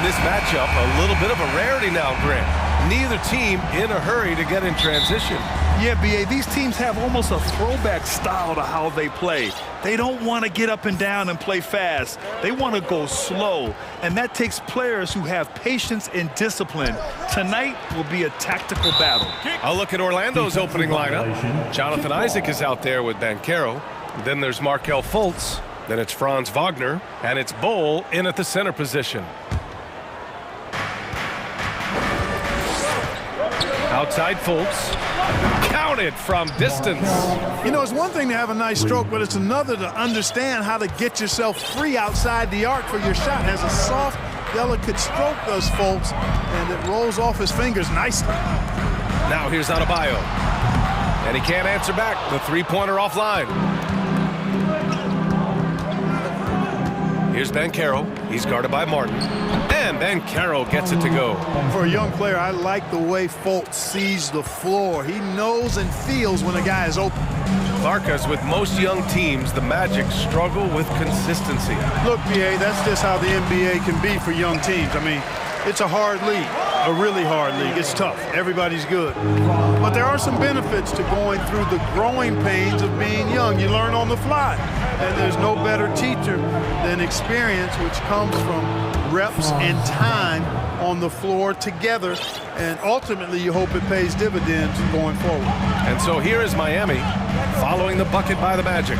this matchup a little bit of a rarity now, Grant. Neither team in a hurry to get in transition. Yeah, B.A., these teams have almost a throwback style to how they play. They don't want to get up and down and play fast. They want to go slow, and that takes players who have patience and discipline. Tonight will be a tactical battle. I'll look at Orlando's opening lineup. Jonathan Isaac is out there with Banchero. Then there's Markel Fultz. Then it's Franz Wagner, and it's Bowl in at the center position. Outside Fultz. Counted from distance. You know, it's one thing to have a nice stroke, but it's another to understand how to get yourself free outside the arc for your shot. It has a soft, delicate stroke, those folks, and it rolls off his fingers nicely. Now here's Adebayo. And he can't answer back. The three-pointer offline. Here's Banchero. He's guarded by Martin. And Banchero gets it to go. For a young player, I like the way Fultz sees the floor. He knows and feels when a guy is open. Clark, as with most young teams, the Magic struggle with consistency. Look, B.A., that's just how the NBA can be for young teams. I mean, it's a hard league, a really hard league. It's tough. Everybody's good. But there are some benefits to going through the growing pains of being young. You learn on the fly. And there's no better teacher than experience, which comes from reps and time on the floor together. And ultimately, you hope it pays dividends going forward. And so here is Miami following the bucket by the Magic.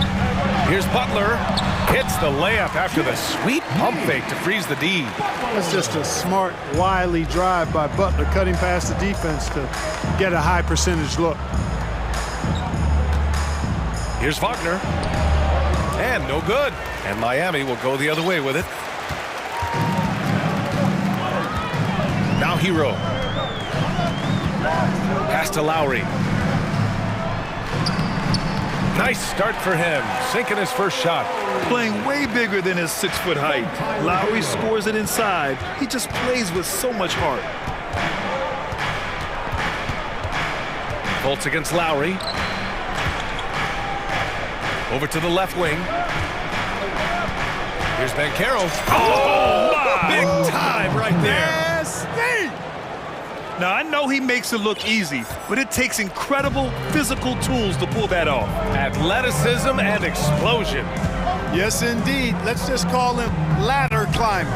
Here's Butler. Hits the layup after the sweet pump fake to freeze the D. It's just a smart, wily drive by Butler, cutting past the defense to get a high percentage look. Here's Wagner. And no good. And Miami will go the other way with it. Now Hero. Pass to Lowry. Nice start for him. Sinking his first shot. Playing way bigger than his 6-foot height. Lowry scores it inside. He just plays with so much heart. Fultz against Lowry. Over to the left wing. Here's Banchero. Oh, my! Big time right there. Now, I know he makes it look easy, but it takes incredible physical tools to pull that off. Athleticism and explosion. Yes, indeed. Let's just call him ladder climber.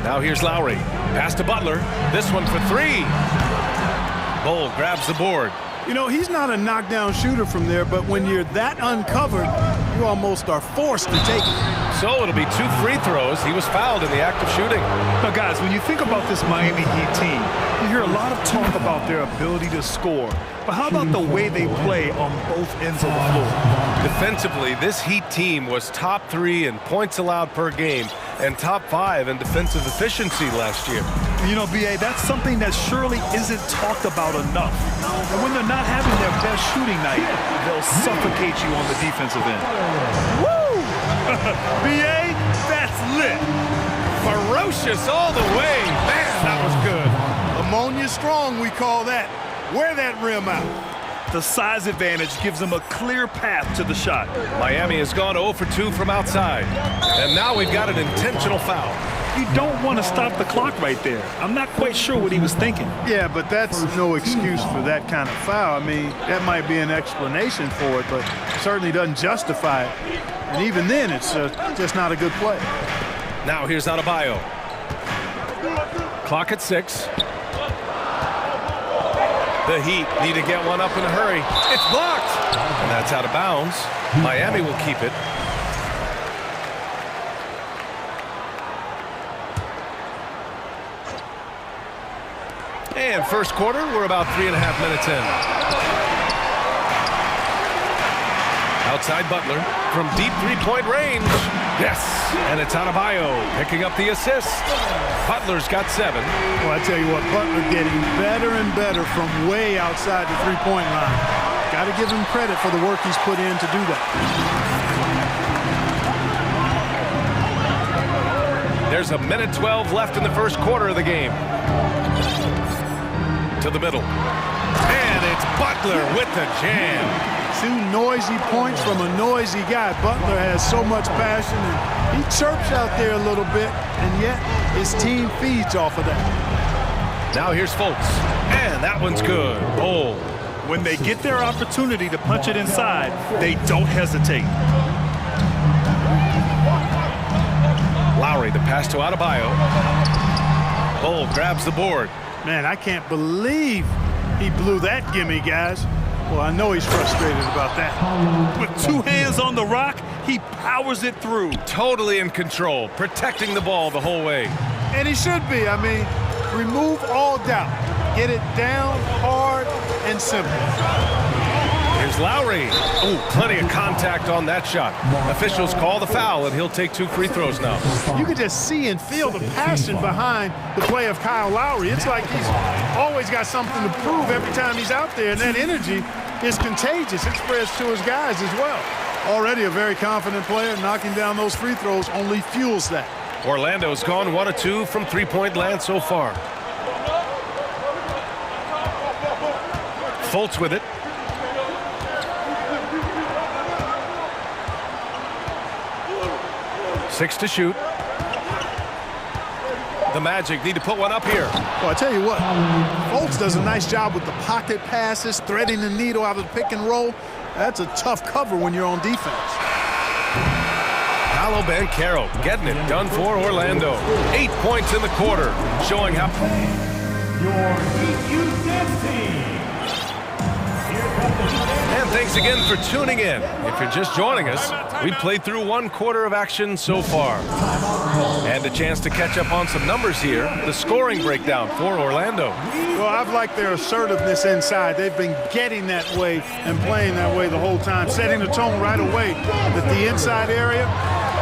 Now here's Lowry. Pass to Butler. This one for three. Bowl grabs the board. You know, he's not a knockdown shooter from there, but when you're that uncovered, you almost are forced to take it. So it'll be 2 free throws. He was fouled in the act of shooting. Now, guys, when you think about this Miami Heat team, you hear a lot of talk about their ability to score. But how about the way they play on both ends of the floor? Defensively, this Heat team was top 3 in points allowed per game and top 5 in defensive efficiency last year. You know, B.A., that's something that surely isn't talked about enough. And when they're not having their best shooting night, they'll suffocate you on the defensive end. Woo! B.A., that's lit. Ferocious all the way. Man, that was good. Ammonia strong, we call that. Wear that rim out. The size advantage gives them a clear path to the shot. Miami has gone 0 for 2 from outside. And now we've got an intentional foul. You don't want to stop the clock right there. I'm not quite sure what he was thinking. Yeah, but that's no excuse for that kind of foul. I mean, that might be an explanation for it, but certainly doesn't justify it. And even then, it's just not a good play. Now here's Adebayo. Clock at 6. The Heat need to get one up in a hurry. It's blocked. And that's out of bounds. Miami will keep it. And first quarter, we're about 3.5 minutes in. Outside Butler from deep three-point range. Yes, and it's Adebayo picking up the assist. Butler's got 7. Well, I tell you what, Butler getting better and better from way outside the three-point line. Got to give him credit for the work he's put in to do that. There's a minute 12 left in the first quarter of the game. To the middle. And it's Butler with the jam. Two noisy points from a noisy guy. Butler has so much passion, and he chirps out there a little bit, and yet his team feeds off of that. Now here's Fultz, and that one's good. Bowl. When they get their opportunity to punch it inside, they don't hesitate. Lowry, the pass to Adebayo. Bowl grabs the board. Man, I can't believe he blew that gimme, guys. Well, I know he's frustrated about that. With two hands on the rock, he powers it through. Totally in control, protecting the ball the whole way. And he should be. I mean, remove all doubt. Get it down, hard, and simple. Here's Lowry. Oh, plenty of contact on that shot. Officials call the foul, and he'll take 2 free throws now. You can just see and feel the passion behind the play of Kyle Lowry. It's like he's always got something to prove every time he's out there, and that energy is contagious. It spreads to his guys as well. Already a very confident player. Knocking down those free throws only fuels that. Orlando's gone 1 of 2 from three-point land so far. Fultz with it. Six to shoot. The Magic need to put one up here. Well, I tell you what, Fultz does a nice job with the pocket passes, threading the needle out of the pick and roll. That's a tough cover when you're on defense. Paolo Banchero getting it done for Orlando. 8 points in the quarter, showing how... Your EQ team. And thanks again for tuning in. If you're just joining us, we played through 1 quarter of action so far. And a chance to catch up on some numbers here. The scoring breakdown for Orlando. Well, I've liked their assertiveness inside. They've been getting that way and playing that way the whole time, setting the tone right away that the inside area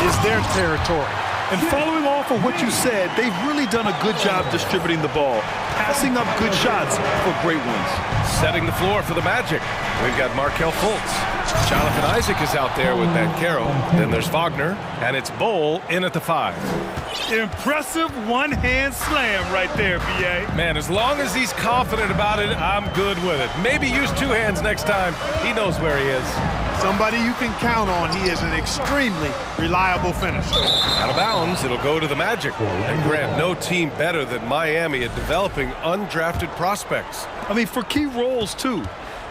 is their territory. And following off of what you said, they've really done a good job distributing the ball, passing up good shots for great ones. Setting the floor for the Magic. We've got Markelle Fultz. Jonathan Isaac is out there with Banchero. Then there's Wagner, and it's Bowl in at the 5. Impressive one-hand slam right there, B.A. Man, as long as he's confident about it, I'm good with it. Maybe use 2 hands next time. He knows where he is. Somebody you can count on. He is an extremely reliable finisher. Out of bounds, it'll go to the Magic. And Grant, no team better than Miami at developing undrafted prospects. I mean, for key roles, too.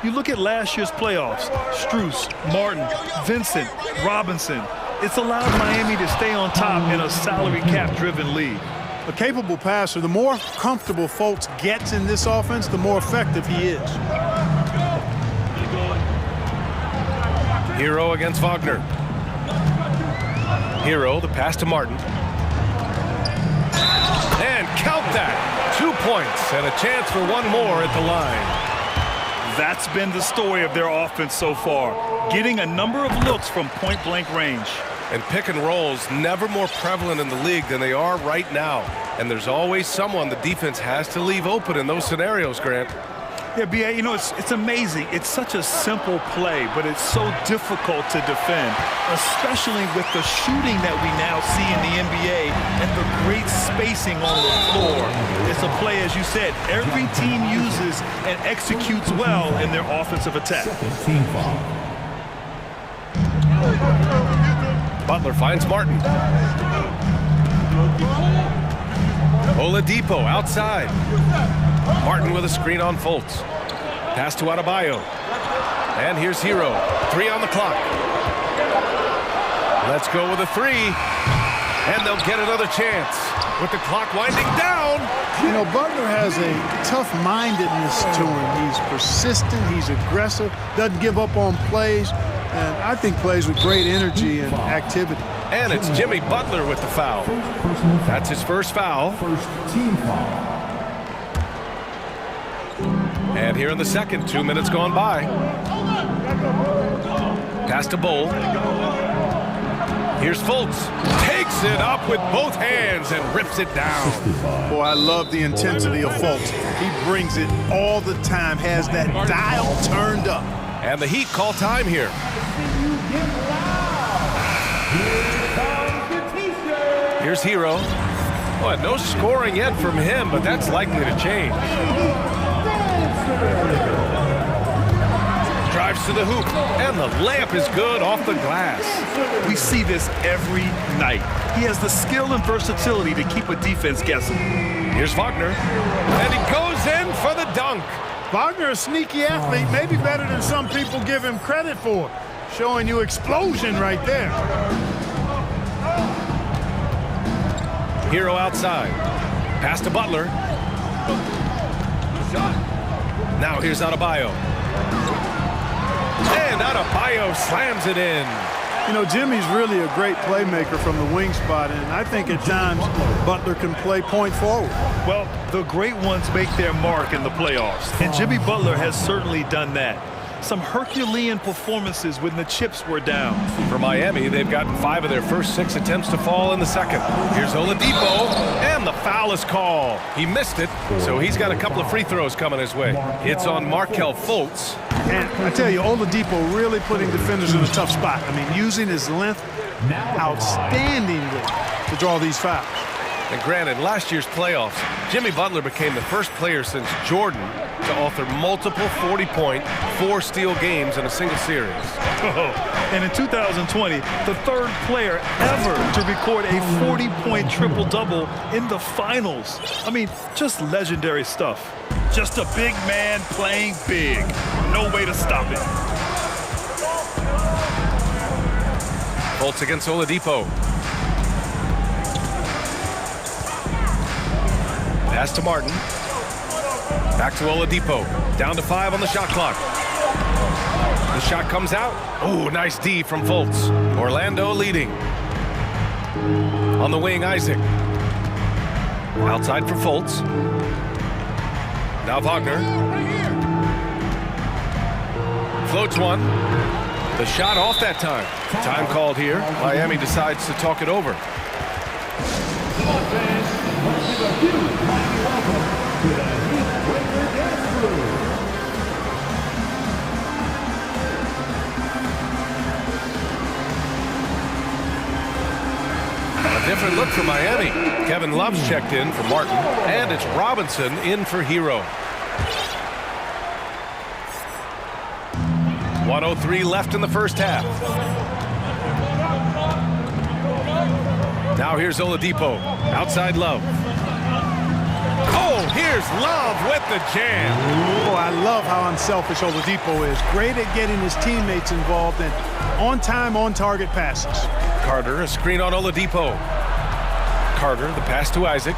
You look at last year's playoffs, Strus, Martin, Vincent, Robinson. It's allowed Miami to stay on top in a salary cap-driven league. A capable passer, the more comfortable Fultz gets in this offense, the more effective he is. Hero against Wagner. Hero, the pass to Martin. And count that! 2 points and a chance for 1 more at the line. That's been the story of their offense so far, getting a number of looks from point-blank range. And pick and rolls never more prevalent in the league than they are right now. And there's always someone the defense has to leave open in those scenarios, Grant. Yeah, B.A., you know, it's amazing. It's such a simple play, but it's so difficult to defend, especially with the shooting that we now see in the NBA and the great spacing on the floor. It's a play, as you said, every team uses and executes well in their offensive attack. Butler finds Martin. Oladipo outside. Martin with a screen on Fultz. Pass to Adebayo. And here's Hero. 3 on the clock. Let's go with a 3. And they'll get another chance. With the clock winding down. You know, Butler has a tough-mindedness to him. He's persistent. He's aggressive. Doesn't give up on plays. And I think plays with great energy and activity. And it's Jimmy Butler with the foul. That's his first foul. First team foul. And here in the second, 2 minutes gone by. Pass to Bowl. Here's Fultz. Takes it up with both hands and rips it down. Boy, I love the intensity of Fultz. He brings it all the time, has that dial turned up. And the Heat call time here. Here's Hero. Boy, no scoring yet from him, but that's likely to change. Drives drives to the hoop, and the layup is good off the glass. We see this every night. He has the skill and versatility to keep a defense guessing. Here's Wagner, and he goes in for the dunk. Wagner, a sneaky athlete, maybe better than some people give him credit for. Showing you explosion right there. Hero outside. Pass to Butler. Now here's Adebayo. And Adebayo slams it in. You know, Jimmy's really a great playmaker from the wing spot, and I think at times Butler can play point forward. Well, the great ones make their mark in the playoffs, and Jimmy Butler has certainly done that. Some Herculean performances when the chips were down. For Miami, they've gotten 5 of their first 6 attempts to fall in the second. Here's Oladipo, and the foul is called. He missed it, so he's got a couple of free throws coming his way. It's on Markelle Fultz. And I tell you, Oladipo really putting defenders in a tough spot. I mean, using his length outstandingly to draw these fouls. And granted, last year's playoffs, Jimmy Butler became the first player since Jordan to author multiple 40-point, 4-steal games in a single series. And in 2020, the third player ever to record a 40-point triple-double in the finals. I mean, just legendary stuff. Just a big man playing big. No way to stop it. Fultz against Oladipo. Pass to Martin. Back to Oladipo. Down to 5 on the shot clock. The shot comes out. Oh, nice D from Fultz. Orlando leading. On the wing, Isaac. Outside for Fultz. Now Wagner. Floats one. The shot off that time. Time called here. Miami decides to talk it over. A different look for Miami. Kevin Love's checked in for Martin, and it's Robinson in for Hero. 1:03 left in the first half. Now here's Oladipo. Outside Love. Oh, here's Love with the jam. Oh, I love how unselfish Oladipo is. Great at getting his teammates involved in on-time, on-target passes. Carter, a screen on Oladipo. Carter, the pass to Isaac.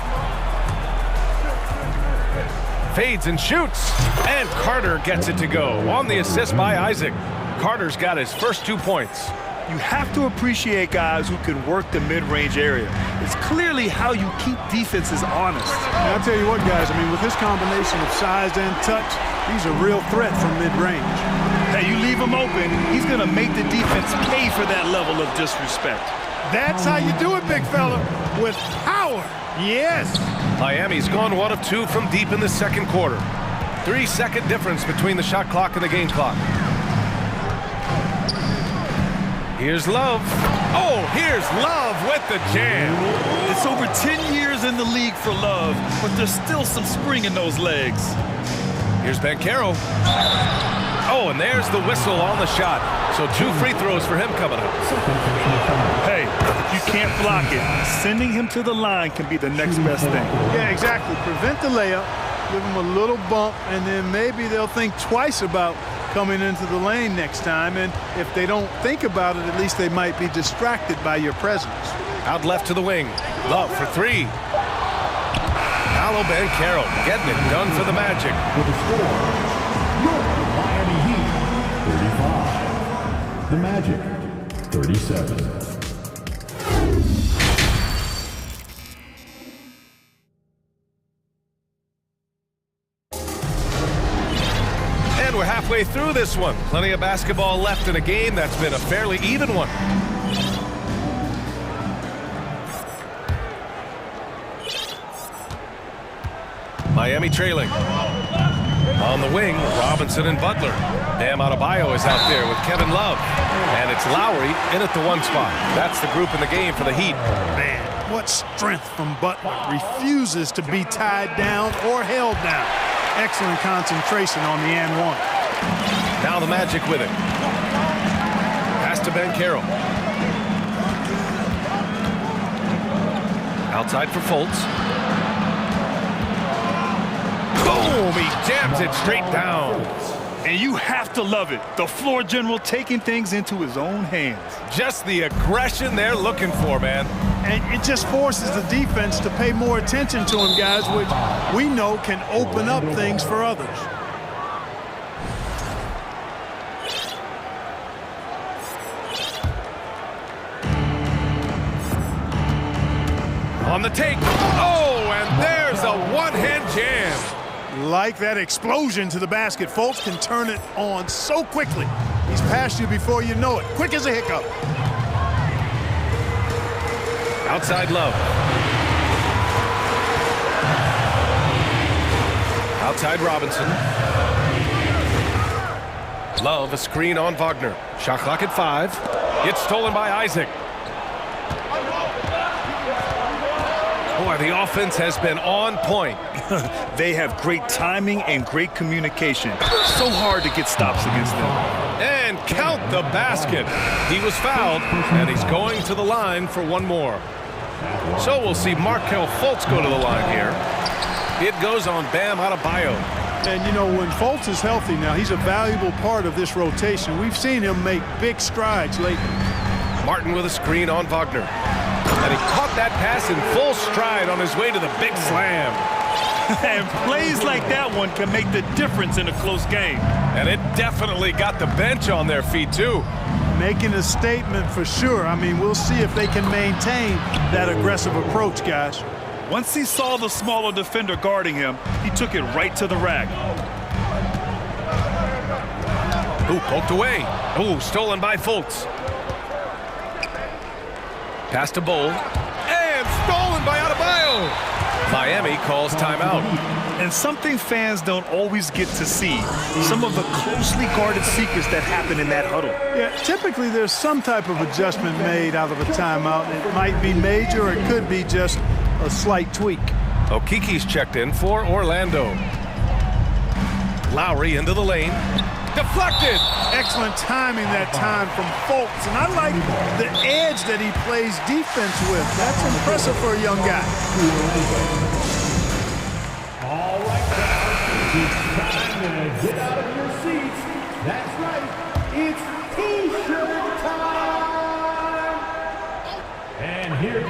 Fades and shoots. And Carter gets it to go. On the assist by Isaac. Carter's got his first 2 points. You have to appreciate guys who can work the mid-range area. It's clearly how you keep defenses honest. And I'll tell you what, guys, I mean, with his combination of size and touch, he's a real threat from mid-range. Hey, you leave him open, he's going to make the defense pay for that level of disrespect. That's how you do it, big fella, with power. Yes. Miami's gone 1 of 2 from deep in the second quarter. 3-second difference between the shot clock and the game clock. Here's Love. Oh, here's Love with the jam. It's over 10 years in the league for Love, but there's still some spring in those legs. Here's Banchero. Oh, and there's the whistle on the shot. So 2 free throws for him coming up. Hey, if you can't block it, sending him to the line can be the next best thing. Yeah, exactly. Prevent the layup, give him a little bump, and then maybe they'll think twice about coming into the lane next time. And if they don't think about it, at least they might be distracted by your presence. Out left to the wing. Love for 3. Paolo Banchero getting it done for the Magic. With the score, your Miami Heat, 35. The Magic, 37. We're halfway through this one. Plenty of basketball left in a game that's been a fairly even one. Miami trailing. On the wing, Robinson and Butler. Bam Adebayo is out there with Kevin Love. And it's Lowry in at the 1 spot. That's the group in the game for the Heat. Man, what strength from Butler. Refuses to be tied down or held down. Excellent concentration on the and one. Now the Magic with it. Pass to Ben Carroll. Outside for Fultz. Boom! He jams it straight down. And you have to love it. The floor general taking things into his own hands. Just the aggression they're looking for, man. And it just forces the defense to pay more attention to him, guys, which we know can open up things for others. On the take. Oh, and there's a one-hand jam. Like that explosion to the basket. Fultz can turn it on so quickly. He's past you before you know it. Quick as a hiccup. Outside Love. Outside Robinson. Love, a screen on Wagner. Shot clock at 5. It's stolen by Isaac. Boy, the offense has been on point. They have great timing and great communication. So hard to get stops against them. And count the basket. He was fouled, and he's going to the line for one more. So we'll see Markelle Fultz go to the line here. It goes on Bam Adebayo. And, you know, when Fultz is healthy now, he's a valuable part of this rotation. We've seen him make big strides lately. Martin with a screen on Wagner. And he caught that pass in full stride on his way to the big slam. And plays like that one can make the difference in a close game. And it definitely got the bench on their feet, too. Making a statement for sure. I mean, we'll see if they can maintain that aggressive approach, guys. Once he saw the smaller defender guarding him, he took it right to the rack. Ooh, poked away. Ooh, stolen by Fultz. Pass to Bowl. And stolen by Adebayo. Miami calls timeout. And something fans don't always get to see. Some of the closely guarded secrets that happen in that huddle. Yeah, typically there's some type of adjustment made out of a timeout. It might be major or it could be just a slight tweak. Okiki's checked in for Orlando. Lowry into the lane. Deflected! Excellent timing that time from Fultz. And I like the edge that he plays defense with. That's impressive for a young guy. All right, guys, it's time to get out of your seats. That's right, it's T-shirt time.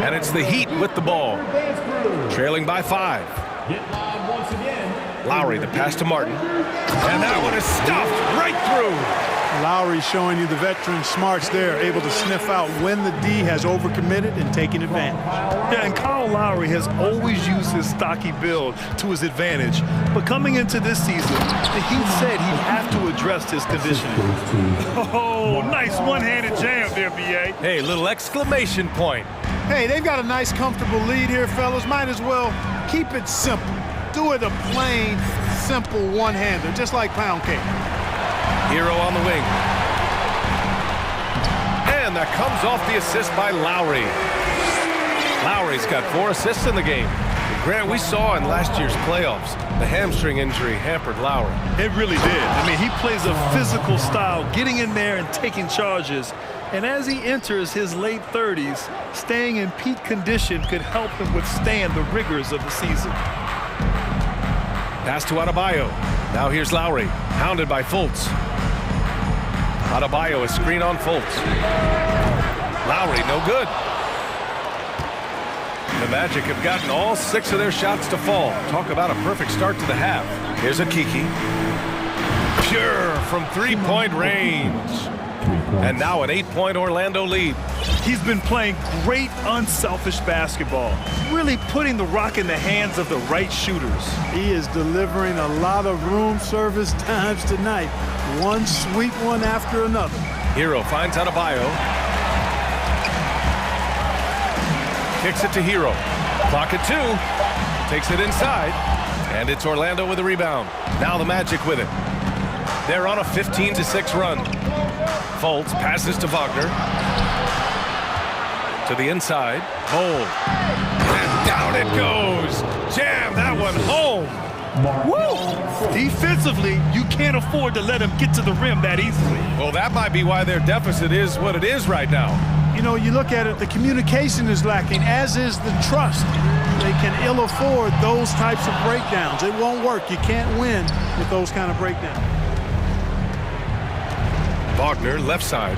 And it's the Heat with the ball. Trailing by 5. Get live once again. Lowry, the pass to Martin. And that one is stuffed right through. Lowry showing you the veteran smarts there, able to sniff out when the D has overcommitted and taking advantage. Yeah, and Kyle Lowry has always used his stocky build to his advantage. But coming into this season, the Heat said he'd have to address his conditioning. Oh, nice one-handed jam there, B.A. Hey, little exclamation point. Hey, they've got a nice, comfortable lead here, fellas. Might as well keep it simple. Do it a plain, simple one-hander, just like pound cake. Hero on the wing. And that comes off the assist by Lowry. Lowry's got 4 assists in the game. Grant, we saw in last year's playoffs, the hamstring injury hampered Lowry. It really did. I mean, he plays a physical style, getting in there and taking charges. And as he enters his late 30s, staying in peak condition could help him withstand the rigors of the season. Pass to Adebayo. Now here's Lowry, hounded by Fultz. Adebayo, a screen on Fultz. Lowry, no good. The Magic have gotten all 6 of their shots to fall. Talk about a perfect start to the half. Here's a Kiki. Pure from 3-point range. And now an 8-point Orlando lead. He's been playing great, unselfish basketball, really putting the rock in the hands of the right shooters. He is delivering a lot of room service times tonight. One sweet one after another. Hero finds Adebayo. Kicks it to Hero. Clock at 2. Takes it inside. And it's Orlando with a rebound. Now the Magic with it. They're on a 15-6 run. Fultz passes to Wagner. To the inside. Bowl. And down it goes. Jam that one home. Woo! Defensively, you can't afford to let him get to the rim that easily. Well, that might be why their deficit is what it is right now. You know, you look at it, the communication is lacking, as is the trust. They can ill afford those types of breakdowns. It won't work. You can't win with those kind of breakdowns. Wagner, left side.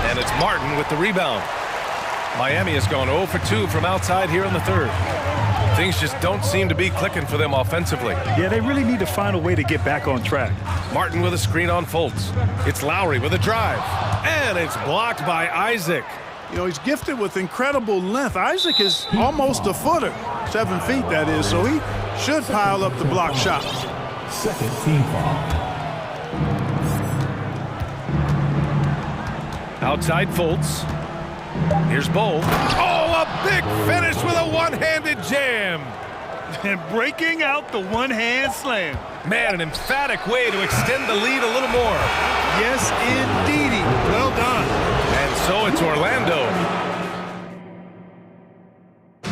And it's Martin with the rebound. Miami has gone 0 for 2 from outside here in the third. Things just don't seem to be clicking for them offensively. Yeah, they really need to find a way to get back on track. Martin with a screen on Fultz. It's Lowry with a drive. And it's blocked by Isaac. You know, he's gifted with incredible length. Isaac is almost a footer, 7 feet that is, so he should pile up the block shots. Second team foul. Outside Fultz. Here's Bowl. Oh, a big finish with a one-handed jam. And breaking out the one-hand slam. Man, an emphatic way to extend the lead a little more. Yes, indeedy. Well done. And so it's Orlando.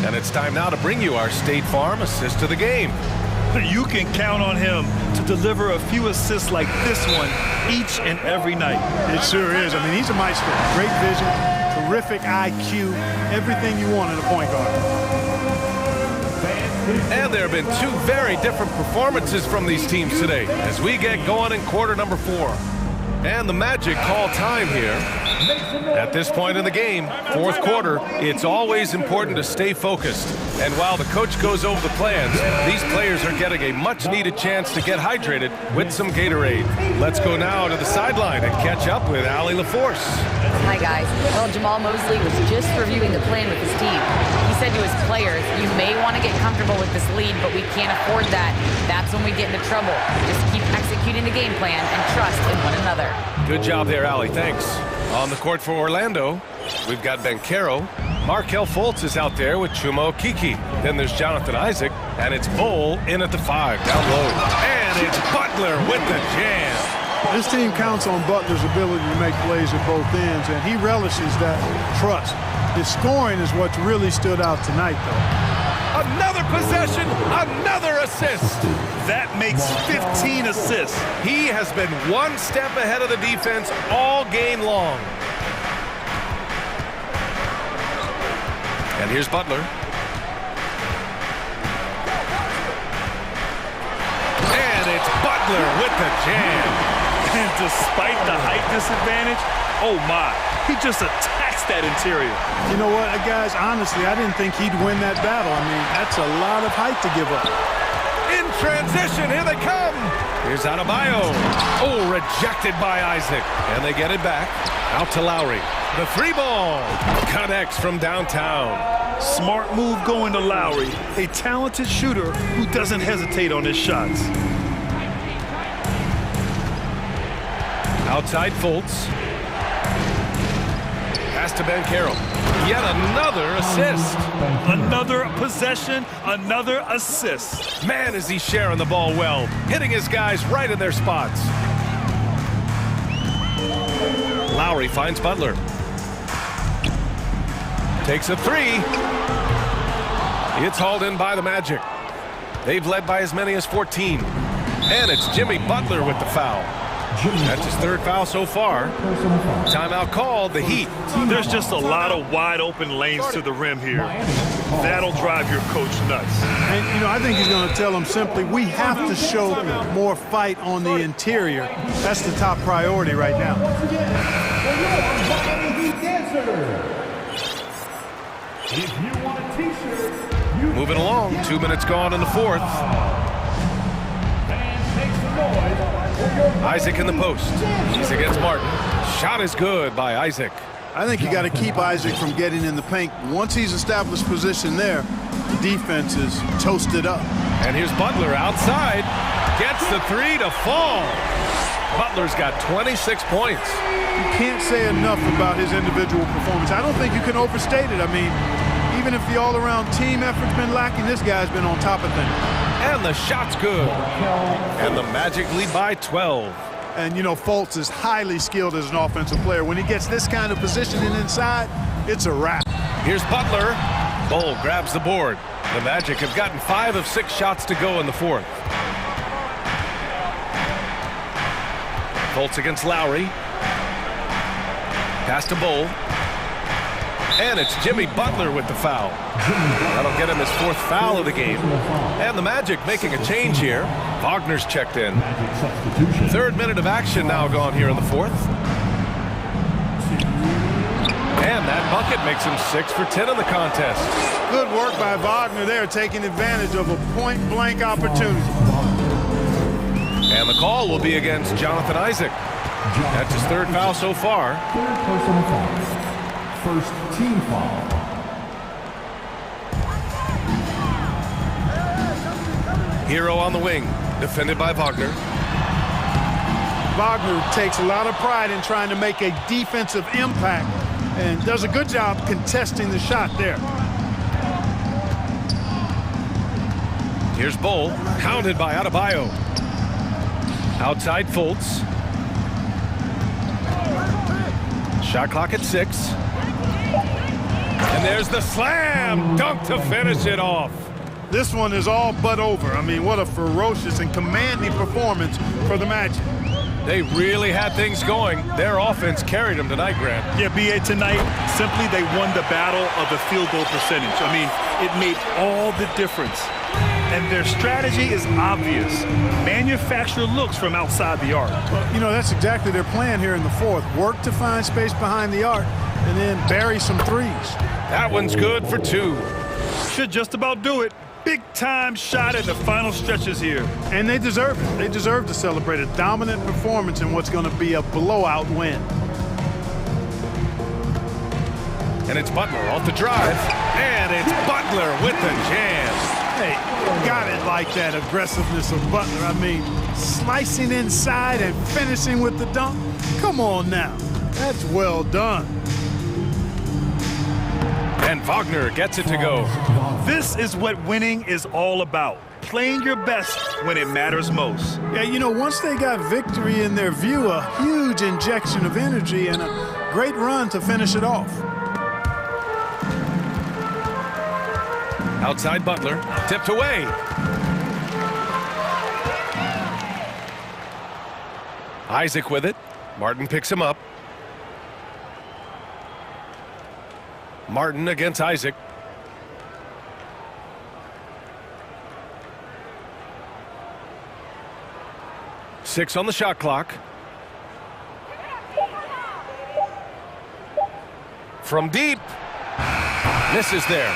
And it's time now to bring you our State Farm assist of the game. You can count on him to deliver a few assists like this one each and every night. It sure is. I mean, he's a maestro. Great vision, terrific IQ, everything you want in a point guard. And there have been 2 very different performances from these teams today as we get going in quarter number 4. And the Magic call time here. At this point in the game, fourth quarter, it's always important to stay focused. And while the coach goes over the plans, these players are getting a much-needed chance to get hydrated with some Gatorade. Let's go now to the sideline and catch up with Allie LaForce. Hi, guys. Well, Jamal Mosley was just reviewing the plan with his team. He said to his players, you may want to get comfortable with this lead, but we can't afford that. That's when we get into trouble. Just keep executing the game plan and trust in one another. Good job there, Allie. Thanks. On the court for Orlando, we've got Bencaro. Markelle Fultz is out there with Chuma Okeke. Then there's Jonathan Isaac, and it's Bowl in at the 5, down low. And it's Butler with the jam. This team counts on Butler's ability to make plays at both ends, and he relishes that trust. His scoring is what's really stood out tonight, though. Another possession, another assist. That makes 15 assists. He has been one step ahead of the defense all game long. And here's Butler. And it's Butler with the jam. And despite the height disadvantage, oh my, he just attacks that interior. You know what, guys, honestly, I didn't think he'd win that battle. I mean, that's a lot of height to give up. In transition, here they come. Here's Adebayo. Oh, rejected by Isaac. And they get it back. Out to Lowry. The 3 ball. Connects from downtown. Smart move going to Lowry, a talented shooter who doesn't hesitate on his shots. Outside Fultz. Pass to Bencaro. Yet another assist. Another possession, another assist. Man, is he sharing the ball well. Hitting his guys right in their spots. Lowry finds Butler. Takes a 3. It's hauled in by the Magic. They've led by as many as 14. And it's Jimmy Butler with the foul. That's his 3rd foul so far. Timeout called, the Heat. There's just a lot of wide open lanes to the rim here. That'll drive your coach nuts. And, you know, I think he's going to tell them simply, we have to show more fight on the interior. That's the top priority right now. Moving along, 2 minutes gone in the 4th. Isaac in the post. He's against Martin. Shot is good by Isaac. I think you got to keep Isaac from getting in the paint. Once he's established position there, the defense is toasted up. And here's Butler outside. Gets the 3 to fall. Butler's got 26 points. You can't say enough about his individual performance. I don't think you can overstate it. I mean, even if the all-around team effort's been lacking, this guy's been on top of things. And the shot's good. And the Magic lead by 12. And, you know, Fultz is highly skilled as an offensive player. When he gets this kind of positioning inside, it's a wrap. Here's Butler. Bull grabs the board. The Magic have gotten 5 of 6 shots to go in the fourth. Colts against Lowry. Pass to Bull. And it's Jimmy Butler with the foul. That'll get him his 4th foul of the game. And the Magic making a change here. Wagner's checked in. 3rd minute of action now gone here in the 4th. And that bucket makes him 6 for 10 in the contest. Good work by Wagner there, taking advantage of a point-blank opportunity. And the call will be against Jonathan Isaac. That's his 3rd foul so far. 3rd personal foul. First team foul. Hero on the wing, defended by Wagner. Wagner takes a lot of pride in trying to make a defensive impact and does a good job contesting the shot there. Here's Bull, counted by Adebayo. Outside Fultz. Shot clock at 6. And there's the slam dunk to finish it off. This one is all but over. I mean, what a ferocious and commanding performance for the Magic. They really had things going. Their offense carried them tonight, Grant. Yeah, BA, tonight, simply they won the battle of the field goal percentage. I mean, it made all the difference. And their strategy is obvious. Manufacture looks from outside the arc. Well, you know, that's exactly their plan here in the 4th. Work to find space behind the arc and then bury some threes. That one's good for 2. Should just about do it. Big-time shot in the final stretches here. And they deserve it. They deserve to celebrate a dominant performance in what's going to be a blowout win. And it's Butler off the drive. And it's Butler with the jam. Hey, got it like that aggressiveness of Butler. I mean, slicing inside and finishing with the dunk. Come on now. That's well done. And Wagner gets it to go. This is what winning is all about. Playing your best when it matters most. Yeah, you know, once they got victory in their view, a huge injection of energy and a great run to finish it off. Outside Butler, tipped away. Isaac with it. Martin picks him up. Martin against Isaac. Six on the shot clock. From deep. Misses there.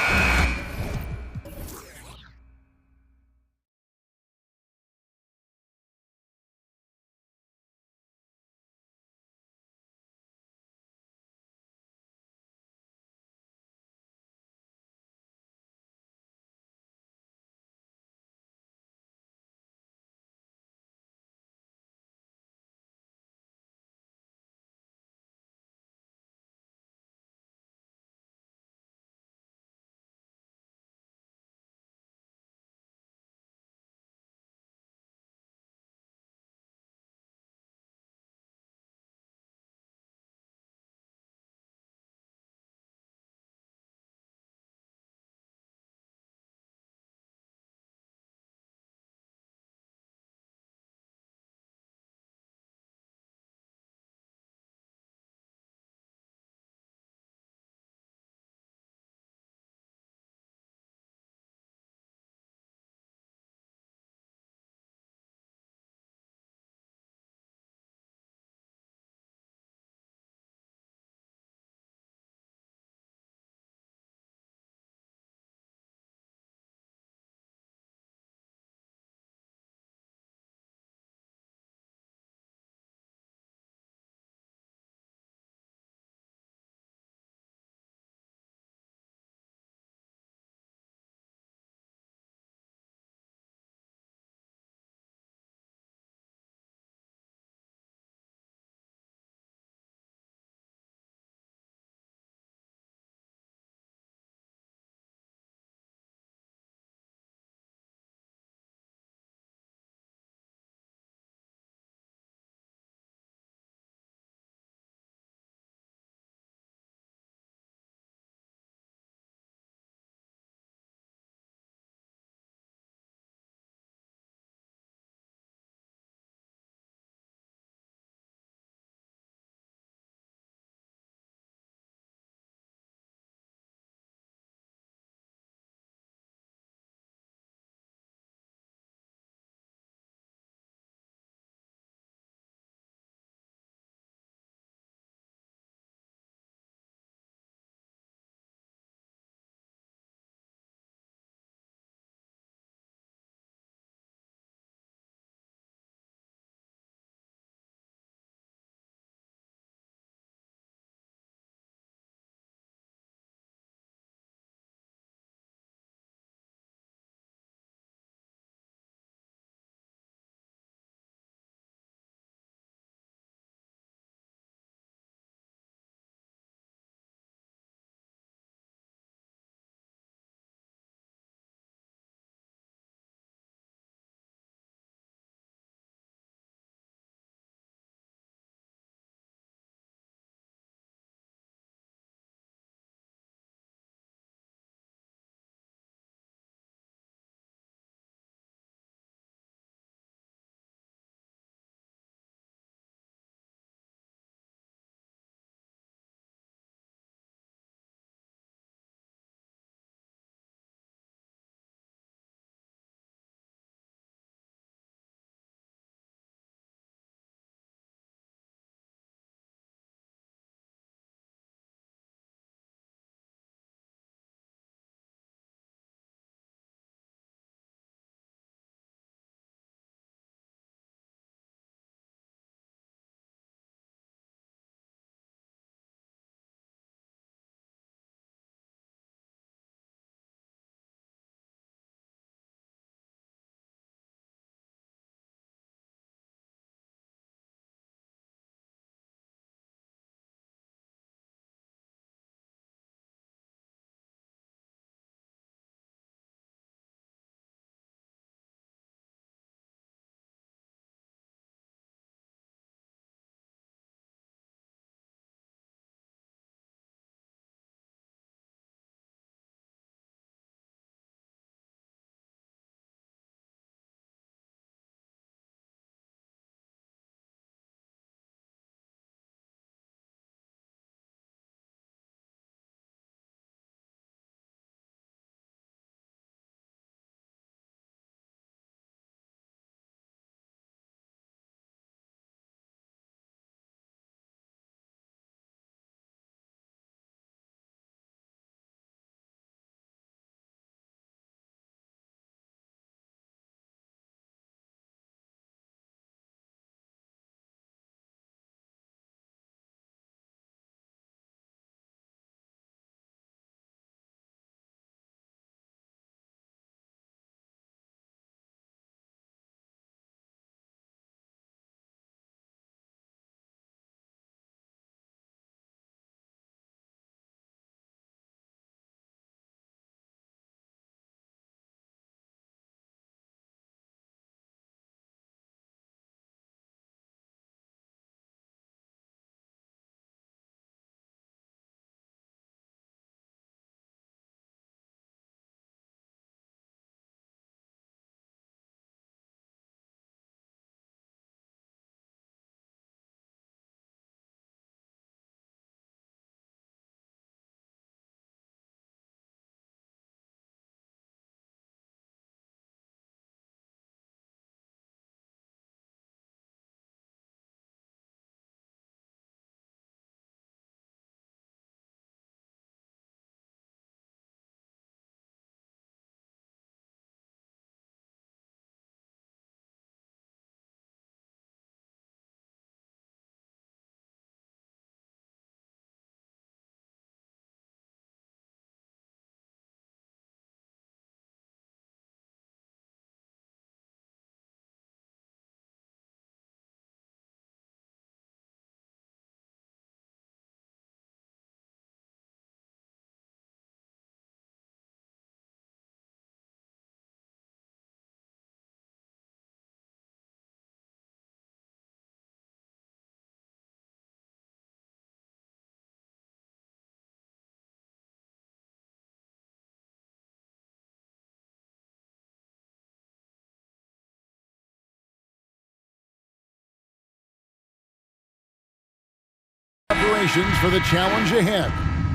Preparations for the challenge ahead,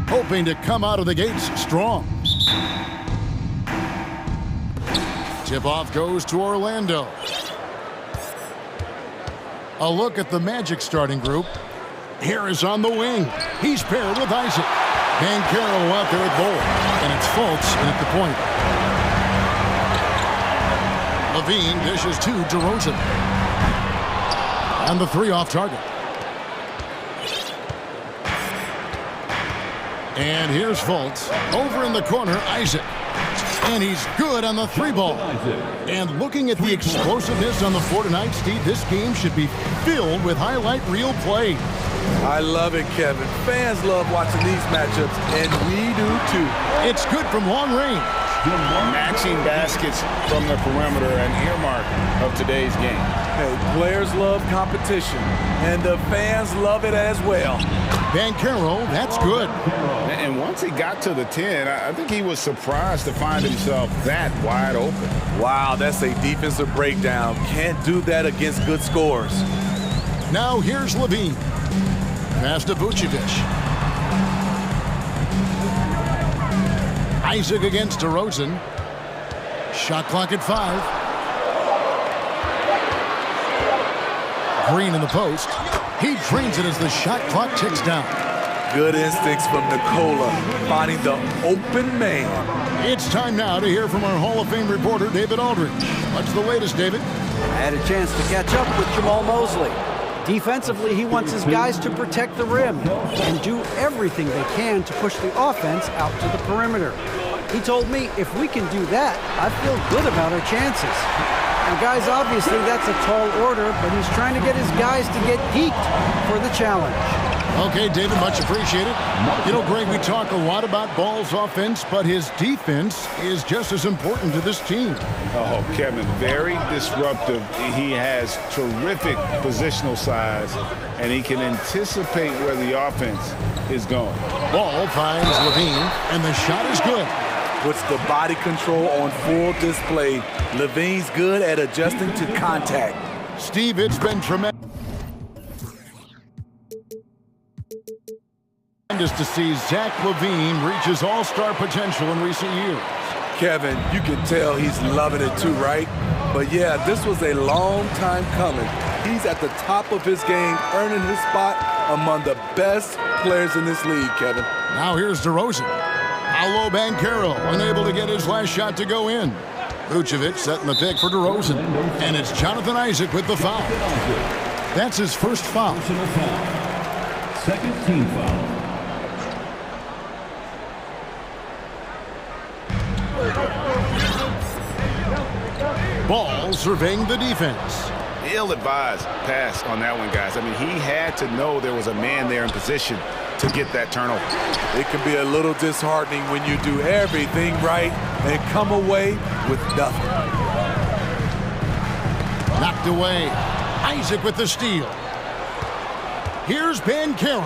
hoping to come out of the gates strong. Tip-off goes to Orlando. A look at the Magic starting group. Harris on the wing. He's paired with Isaac. Bankero out there at goal. And it's Fultz in at the point. Levine dishes to DeRozan. And the three off target. And here's Fultz. Over in the corner, Isaac. And he's good on the three ball. And looking at the explosiveness on the floor tonight, Steve, this game should be filled with highlight reel play. I love it, Kevin. Fans love watching these matchups, and we do too. It's good from long range. Matching baskets from the perimeter, an earmark of today's game. Hey, players love competition, and the fans love it as well. Bankero, that's good. And once he got to the 10, I think he was surprised to find himself that wide open. Wow, that's a defensive breakdown. Can't do that against good scores. Now here's Levine. Pass to Vucevic. Isaac against DeRozan. Shot clock at 5. Green in the post. He drains it as the shot clock ticks down. Good instincts from Nikola, finding the open man. It's time now to hear from our Hall of Fame reporter, David Aldridge. What's the latest, David? I had a chance to catch up with Jamal Mosley. Defensively, he wants his guys to protect the rim and do everything they can to push the offense out to the perimeter. He told me if we can do that, I feel good about our chances. And guys, obviously that's a tall order, but he's trying to get his guys to get geeked for the challenge. Okay, David, much appreciated. You know, Greg, we talk a lot about Ball's offense, but his defense is just as important to this team. Oh, Kevin, very disruptive. He has terrific positional size, and he can anticipate where the offense is going. Ball finds Levine, and the shot is good. Puts the body control on full display. Levine's good at adjusting to contact. Steve, it's been tremendous to see Zach LaVine reach his all-star potential in recent years. Kevin, you can tell he's loving it too, right? But yeah, this was a long time coming. He's at the top of his game, earning his spot among the best players in this league, Kevin. Now here's DeRozan. Paolo Bankero unable to get his last shot to go in. Vucevic setting the pick for DeRozan. And it's Jonathan Isaac with the foul. That's his first foul. Second team foul. Ball surveying the defense. Ill-advised pass on that one, guys. I mean, he had to know there was a man there in position to get that turnover. It can be a little disheartening when you do everything right and come away with nothing. Knocked away. Isaac with the steal. Here's Bankero.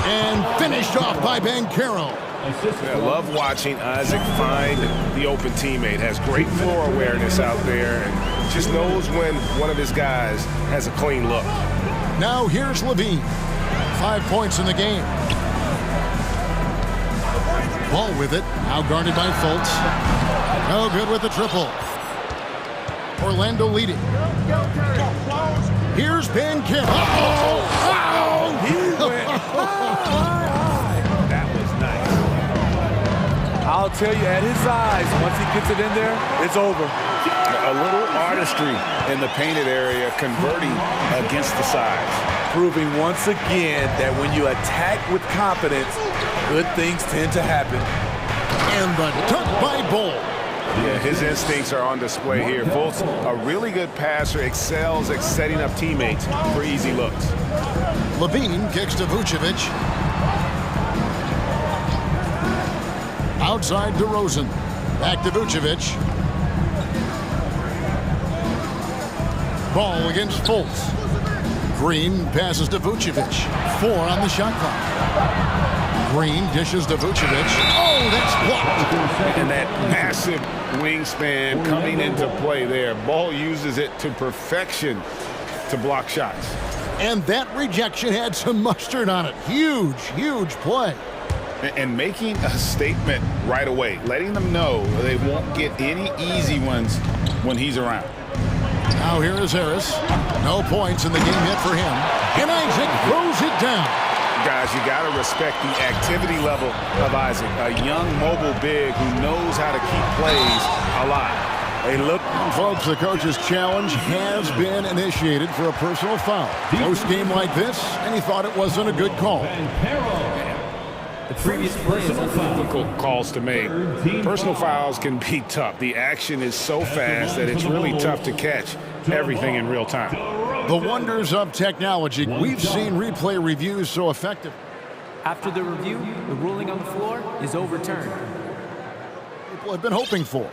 And finished off by Bankero. I love watching Isaac find the open teammate. Has great floor awareness out there and just knows when one of his guys has a clean look. Now here's Levine. 5 points in the game. Ball with it. Now guarded by Fultz. No good with the triple. Orlando leading. Here's Bankero. Oh! He went high. That was nice. I'll tell you, at his eyes, once he gets it in there, it's over. A little artistry in the painted area, converting against the size. Proving once again that when you attack with confidence, good things tend to happen. And the dunk by Ball. Yeah, his instincts are on display here. Fultz, a really good passer, excels at setting up teammates for easy looks. Levine kicks to Vucevic. Outside DeRozan. Back to Vucevic. Ball against Fultz. Green passes to Vucevic. 4 on the shot clock. Green dishes to Vucevic. Oh, that's blocked. And that massive wingspan coming into play there. Ball uses it to perfection to block shots. And that rejection had some mustard on it. Huge, huge play. And making a statement right away, letting them know they won't get any easy ones when he's around. Now here is Harris. No points in the game hit for him. And Isaac throws it down. Guys, you got to respect the activity level of Isaac, a young mobile big who knows how to keep plays alive. Hey, look, folks, the coach's challenge has been initiated for a personal foul. Close game like this, and he thought it wasn't a good call. The previous play is Difficult calls to make. Personal fouls can be tough. The action is so fast that it's really tough to catch everything in real time. The wonders of technology. We've seen replay reviews so effective. After the review, the ruling on the floor is overturned. People have been hoping for.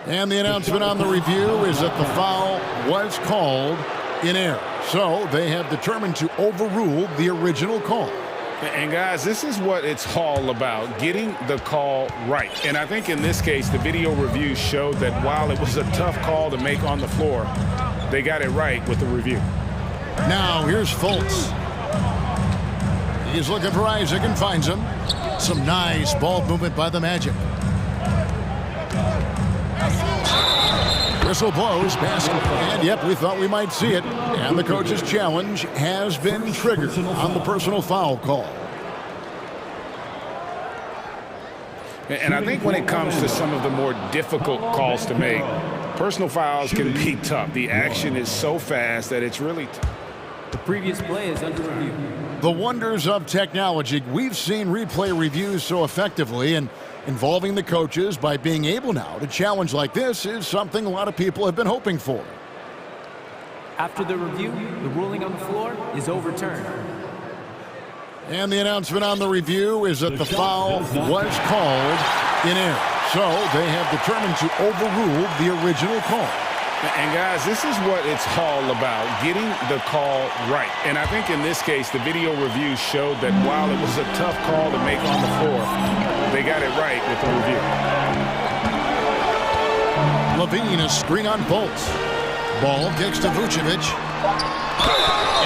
And the announcement on the review is that the foul was called in error. So they have determined to overrule the original call. And guys, this is what it's all about, getting the call right. And I think in this case, the video review showed that while it was a tough call to make on the floor, they got it right with the review. Now here's Fultz. He's looking for Isaac and finds him. Some nice ball movement by the Magic. Whistle blows, basket, and yep, we thought we might see it. And the coach's challenge has been triggered on the personal foul call. And I think when it comes to some of the more difficult calls to make, personal fouls can be tough. The action is so fast that it's really tough. The previous play is under review. The wonders of technology. We've seen replay reviews so effectively, and involving the coaches by being able now to challenge like this is something a lot of people have been hoping for. After the review, the ruling on the floor is overturned. And the announcement on the review is that the foul was called in error. So they have determined to overrule the original call. And guys, this is what it's all about, getting the call right. And I think in this case, the video review showed that while it was a tough call to make on the floor, they got it right with the review. Levine, a screen on Bolts. Ball kicks to Vucevic.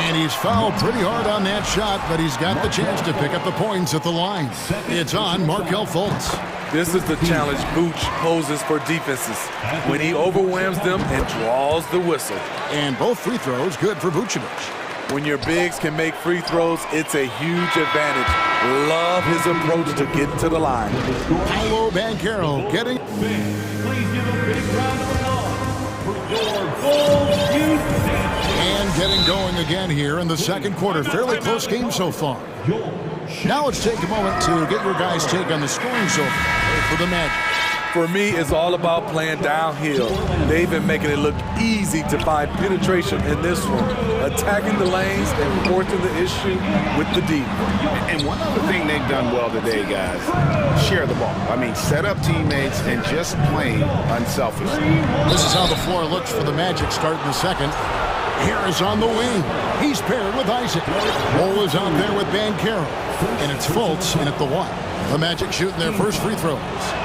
And he's fouled pretty hard on that shot, but he's got the chance to pick up the points at the line. It's on Markelle Fultz. This is the challenge Vooch poses for defenses when he overwhelms them and draws the whistle. And both free throws good for Vucevic. When your bigs can make free throws, it's a huge advantage. Love his approach to get to the line. Paolo Banchero getting... Please give a big round of applause for your goal and getting going again here in the second quarter. Fairly close game so far. Now let's take a moment to get your guys' take on the scoring so far for the Magic. For me, it's all about playing downhill. They've been making it look easy to find penetration in this one, attacking the lanes and forcing the issue with the D. And one other thing they've done well today, guys, share the ball. I mean, set up teammates and just play unselfishly. This is how the floor looks for the Magic starting the second. Harris on the wing. He's paired with Isaac. Ball is out there with Banchero. And it's Fultz in at the one. The Magic shooting their first free throws.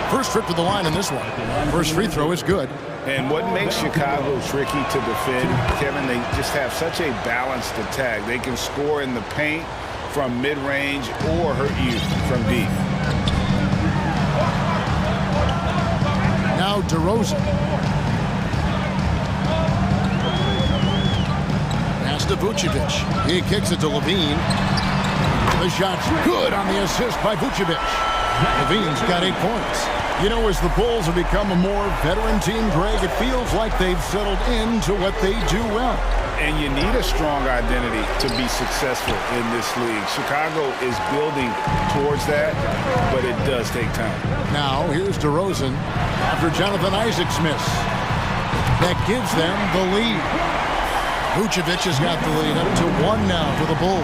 First trip to the line in this one. First free throw is good. And what makes Chicago tricky to defend, Kevin, they just have such a balanced attack. They can score in the paint from mid-range or hurt you from deep. Now DeRozan. Pass to Vucevic. He kicks it to Levine. The shot's good on the assist by Vucevic. Levine's got 8 points. You know, as the Bulls have become a more veteran team, Greg, it feels like they've settled into what they do well. And you need a strong identity to be successful in this league. Chicago is building towards that, but it does take time. Now, here's DeRozan after Jonathan Isaac's miss. That gives them the lead. Vucevic has got the lead up to 1 now for the Bulls.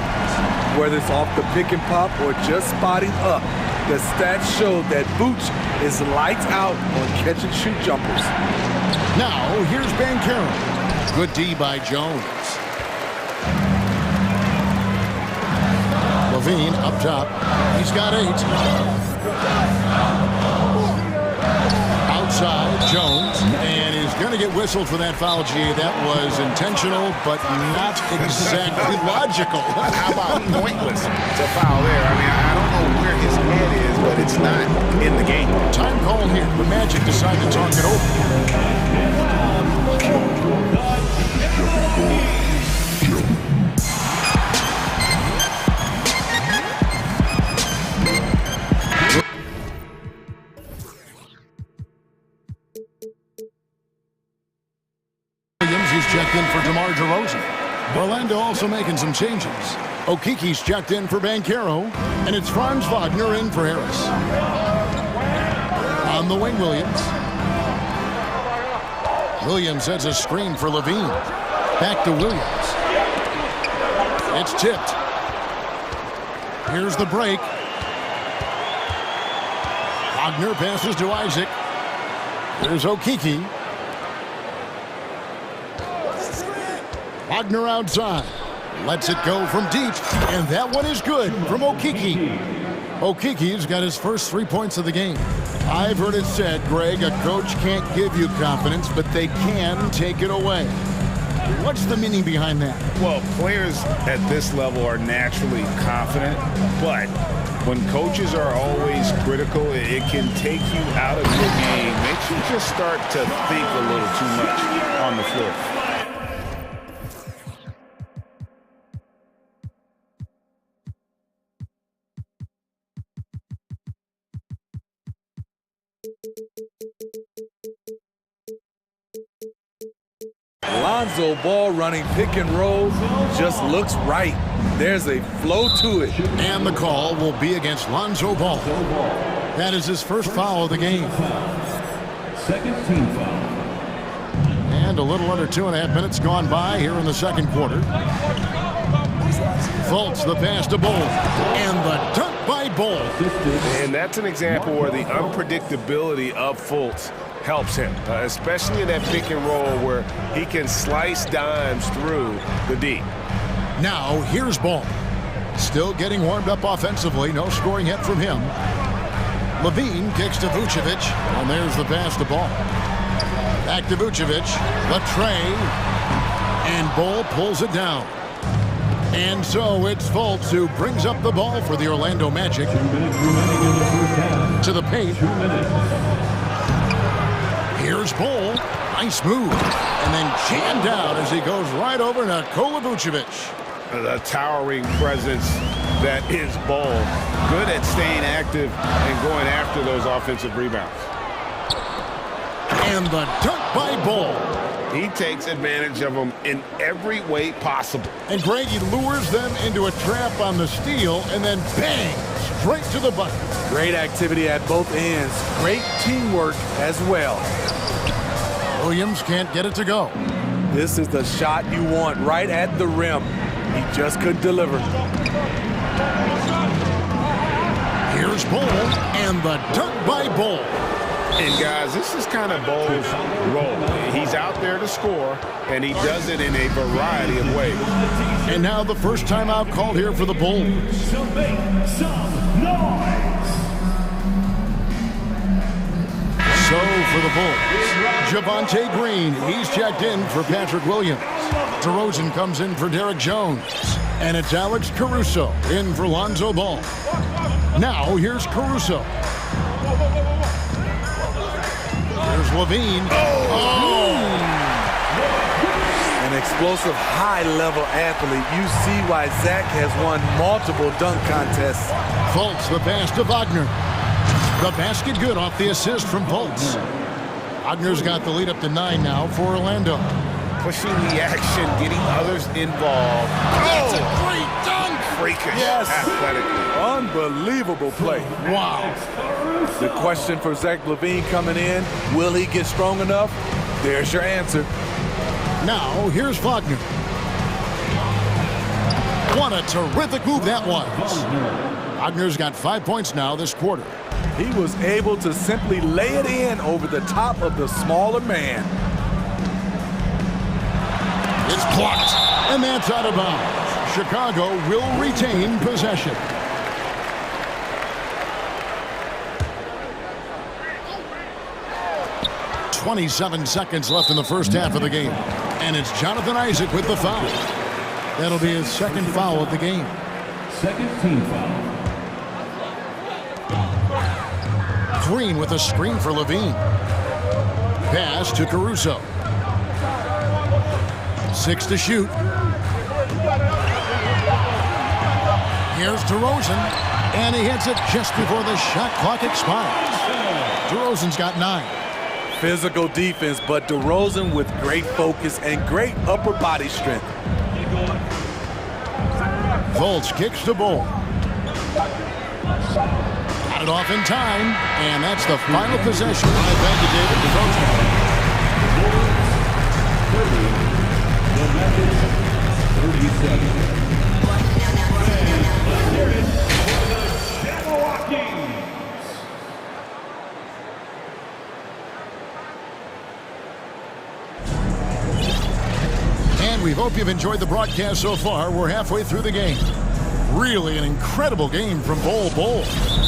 Whether it's off the pick and pop or just spotting up, the stats show that Vooch is lights out on catch and shoot jumpers. Now, here's Banchero. Good D by Jones. Levine up top. He's got 8. outside, Jones, and he's going to get whistled for that foul, G. That was intentional, but not exactly logical. How about pointless? It's a foul there. I mean, I don't know where his head is, but it's not in the game. Time call here. The Magic decide to talk it over. He's checked in for DeMar DeRozan. Orlando also making some changes. Okiki's checked in for Banchero, and it's Franz Wagner in for Harris. On the wing, Williams. Williams sets a screen for Levine. Back to Williams. It's tipped. Here's the break. Wagner passes to Isaac. Here's Okiki. Wagner outside. Lets it go from deep. And that one is good from Okiki. Okiki's got his first 3 points of the game. I've heard it said, Greg, a coach can't give you confidence, but they can take it away. What's the meaning behind that? Well, players at this level are naturally confident, but when coaches are always critical, it can take you out of your game. Makes you just start to think a little too much on the floor. Lonzo Ball running pick and roll just looks right. There's a flow to it. And the call will be against Lonzo Ball. That is his first foul of the game. Second team foul. And a little under 2.5 minutes gone by here in the second quarter. Fultz the pass to Ball. And the dunk by Ball. And that's an example where the unpredictability of Fultz helps him, especially in that pick and roll where he can slice dimes through the D. Now here's Ball. Still getting warmed up offensively. No scoring yet from him. Levine kicks to Vucevic. And there's the pass to Ball. Back to Vucevic. The tray. And Ball pulls it down. And so it's Fultz who brings up the ball for the Orlando Magic. To the paint. Here's Ball. Nice move. And then jammed down as he goes right over to Nikola Vucevic. The towering presence that is Ball. Good at staying active and going after those offensive rebounds. And the dunk by Ball. He takes advantage of them in every way possible. And Greg, he lures them into a trap on the steal and then bang, straight to the bucket. Great activity at both ends. Great teamwork as well. Williams can't get it to go. This is the shot you want right at the rim. He just couldn't deliver. Here's Ball and the dunk by Ball. And guys, this is kind of Ball's role. He's out there to score, and he does it in a variety of ways. And now the first timeout called here for the Bulls. So make some noise. So for the Bulls, Javonte Green, he's checked in for Patrick Williams. DeRozan comes in for Derek Jones. And it's Alex Caruso in for Lonzo Ball. Now here's Caruso. Here's Levine. An explosive, high-level athlete. You see why Zach has won multiple dunk contests. Fultz the pass to Wagner. The basket good off the assist from Fultz. Wagner's got the lead up to 9 now for Orlando. Pushing the action, getting others involved. That's a great dunk! Freakish, yes, athletically. Unbelievable play. Wow. The question for Zach LaVine coming in, will he get strong enough? There's your answer. Now, here's Wagner. What a terrific move that was. Wagner's got 5 points now this quarter. He was able to simply lay it in over the top of the smaller man. It's blocked, and that's out of bounds. Chicago will retain possession. 27 seconds left in the first half of the game. And it's Jonathan Isaac with the foul. That'll be his second foul of the game. Second team foul. Green with a screen for Levine. Pass to Caruso. 6 to shoot. Here's DeRozan, and he hits it just before the shot clock expires. DeRozan's got 9. Physical defense, but DeRozan with great focus and great upper body strength. Fultz kicks the ball. Got it off in time, and that's the final possession. Thank you, David. DeRozan. 37. We hope you've enjoyed the broadcast so far. We're halfway through the game. Really an incredible game from Bol.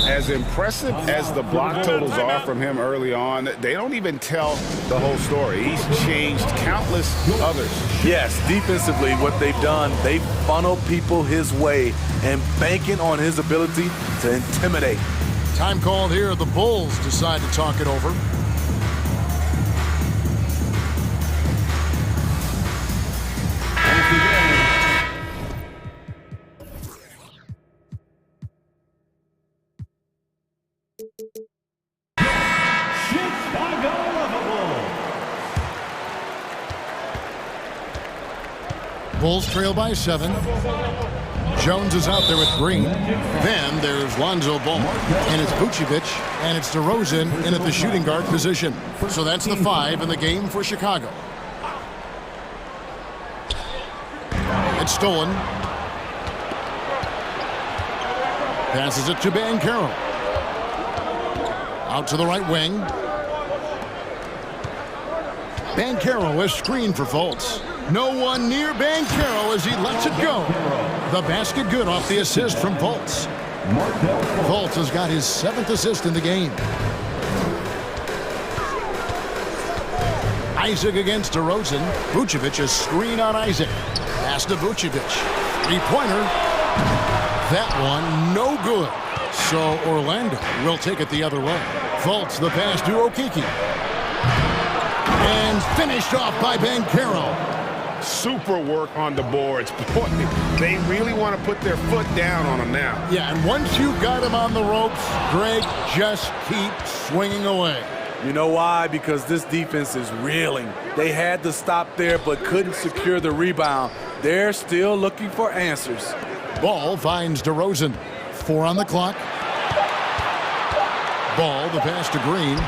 As impressive as the block totals are from him early on, they don't even tell the whole story. He's changed countless others. Yes, defensively, what they've done, they funnel people his way and banking on his ability to intimidate. Time called here. The Bulls decide to talk it over. Bulls trail by 7. Jones is out there with Green. Then there's Lonzo Ball. And it's Vucevic. And it's DeRozan in at the shooting guard position. So that's the 5 in the game for Chicago. It's stolen. Passes it to Banchero. Out to the right wing. Banchero is screened for Fultz. No one near Banchero as he lets it go. The basket good off the assist from Fultz. Fultz has got his 7th assist in the game. Isaac against DeRozan. Vucevic a screen on Isaac. Pass to Vucevic. 3-pointer. That one no good. So Orlando will take it the other way. Fultz the pass to Okeke. And finished off by Banchero. Super work on the boards. Boy, they really want to put their foot down on him now. Yeah, and once you got him on the ropes, Greg, just keep swinging away. You know why? Because this defense is reeling. They had to stop there but couldn't secure the rebound. They're still looking for answers. Ball finds DeRozan. 4 on the clock. Ball, the pass to Green.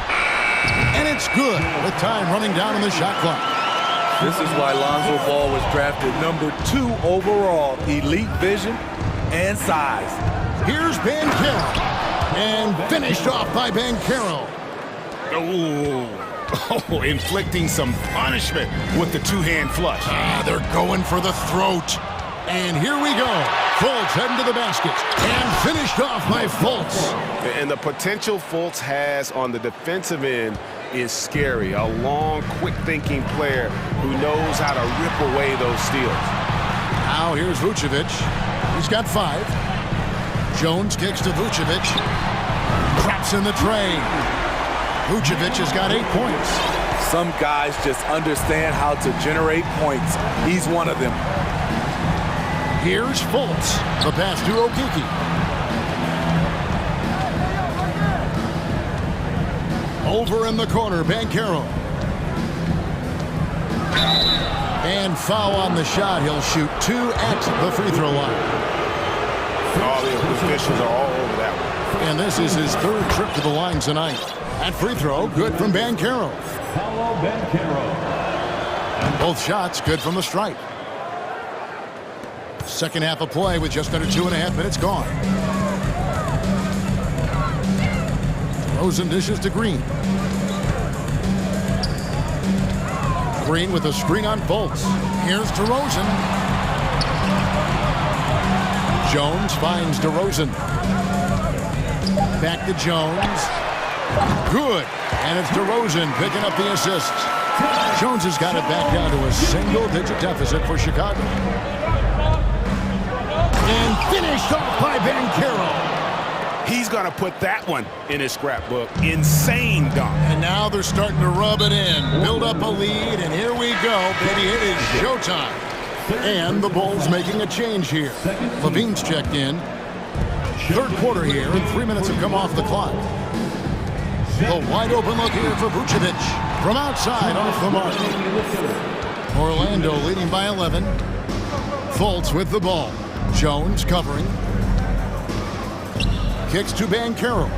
And it's good with time running down on the shot clock. This is why Lonzo Ball was drafted number 2 overall. Elite vision and size. Here's Banchero. And finished off by Banchero. Oh, inflicting some punishment with the 2-hand flush. They're going for the throat. And here we go. Fultz heading to the basket. And finished off by Fultz. And the potential Fultz has on the defensive end is scary. A long, quick-thinking player who knows how to rip away those steals. Now here's Vucevic. He's got 5. Jones kicks to Vucevic. Drops in the tray. Vucevic has got 8 points. Some guys just understand how to generate points. He's one of them. Here's Fultz. The pass to Okeke. Over in the corner, Banchero. And foul on the shot. He'll shoot 2 at the free throw line. All the officials are all over that one. And this is his 3rd trip to the line tonight. That free throw, good from Banchero. Paolo Banchero. Both shots good from the stripe. Second half of play with just under 2.5 minutes gone. DeRozan dishes to Green. Green with a screen on Fultz. Here's DeRozan. Jones finds DeRozan. Back to Jones. Good. And it's DeRozan picking up the assists. Jones has got it back down to a single-digit deficit for Chicago. And finished off by Banchero. He's going to put that one in his scrapbook. Insane dunk. And now they're starting to rub it in. Build up a lead, and here we go, baby. It is showtime. And the Bulls making a change here. Levine's checked in. Third quarter here, and 3 minutes have come off the clock. The wide open look here for Vucevic. From outside, off the mark. Orlando leading by 11. Fultz with the ball. Jones covering. Kicks to Banchero.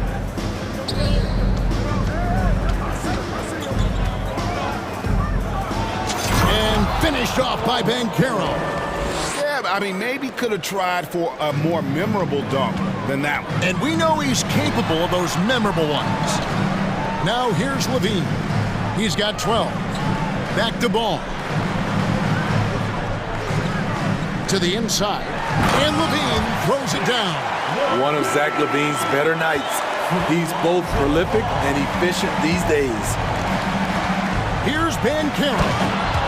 And finished off by Banchero. Yeah, I mean, maybe could have tried for a more memorable dunk than that one. And we know he's capable of those memorable ones. Now here's Levine. He's got 12. Back to ball. To the inside. And Levine throws it down. One of Zach LaVine's better nights. He's both prolific and efficient these days. Here's Banchero.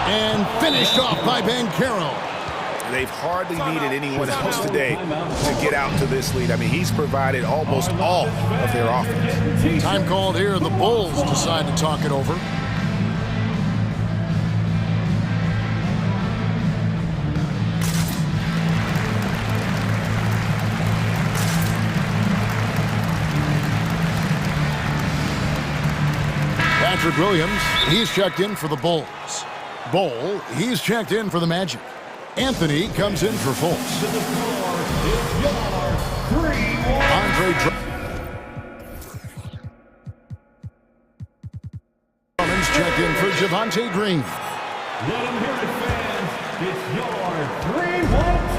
And finished off by Banchero. They've hardly needed anyone else today to get out to this lead. I mean, he's provided almost all of their offense. Time called here. The Bulls decide to talk it over. Patrick Williams, he's checked in for the Bulls. Bol, he's checked in for the Magic. Anthony comes in for Fultz. Andre Drummond's checked in for Javonte Green.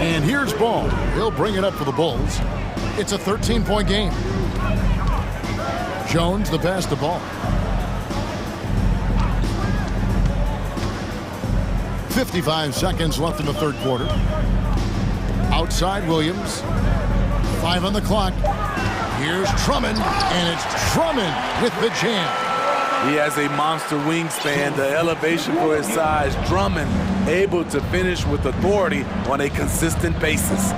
And here's Ball. He'll bring it up for the Bulls. It's a 13-point game. Jones the pass to Ball. 55 seconds left in the third quarter. Outside Williams. 5 on the clock. Here's Drummond, and it's Drummond with the jam. He has a monster wingspan, the elevation for his size. Drummond able to finish with authority on a consistent basis.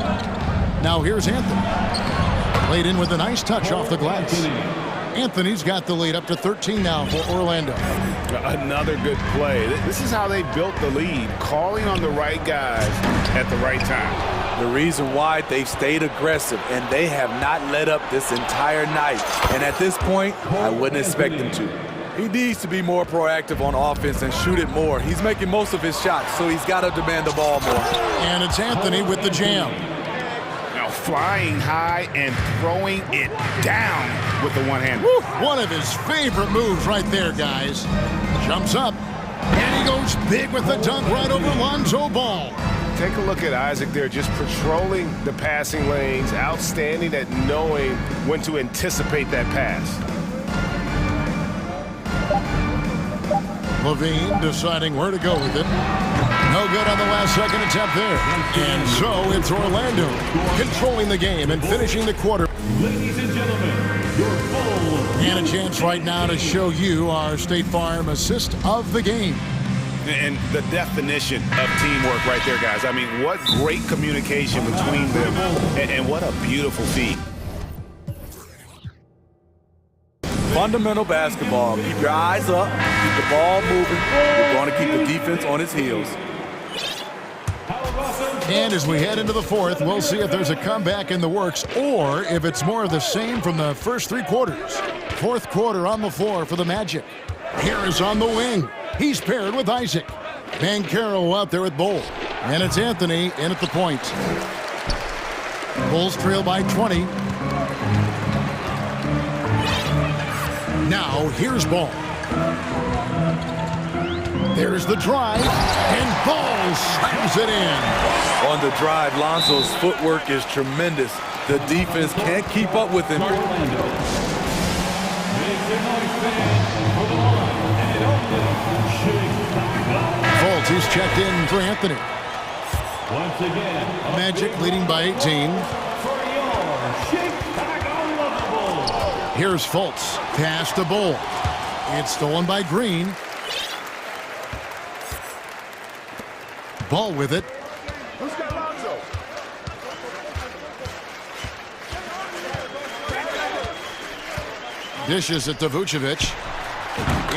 Now here's Anthony. Laid in with a nice touch off the glass. Anthony's got the lead up to 13 now for Orlando. Another good play. This is how they built the lead, calling on the right guys at the right time. The reason why they've stayed aggressive, and they have not let up this entire night. And at this point, I wouldn't expect them to. He needs to be more proactive on offense and shoot it more. He's making most of his shots, so he's got to demand the ball more. And it's Anthony with the jam. Now flying high and throwing it down with the one-hander. One of his favorite moves right there, guys. Jumps up, and he goes big with the dunk right over Lonzo Ball. Take a look at Isaac there, just patrolling the passing lanes, outstanding at knowing when to anticipate that pass. Levine deciding where to go with it. No good on the last second attempt there. And so it's Orlando controlling the game and finishing the quarter. Ladies and gentlemen, your Bulls. And a chance right now to show you our State Farm assist of the game. And the definition of teamwork right there, guys. I mean, what great communication between them, and what a beautiful feat. Fundamental basketball. Keep your eyes up, keep the ball moving. You're going to keep the defense on its heels. And as we head into the fourth, we'll see if there's a comeback in the works or if it's more of the same from the first 3 quarters. Fourth quarter on the floor for the Magic. Harris on the wing. He's paired with Isaac. Banchero out there with Bol. And it's Anthony in at the point. Bulls trail by 20. Now here's Ball. There's the drive, and Ball slams it in. On the drive, Lonzo's footwork is tremendous. The defense can't keep up with him. Fultz, he's checked in for Anthony. Once again, Magic leading by 18. for your Chicago Bulls. Here's Fultz. Pass to Bull. It's stolen by Green. Ball with it. Dishes it to Vucevic.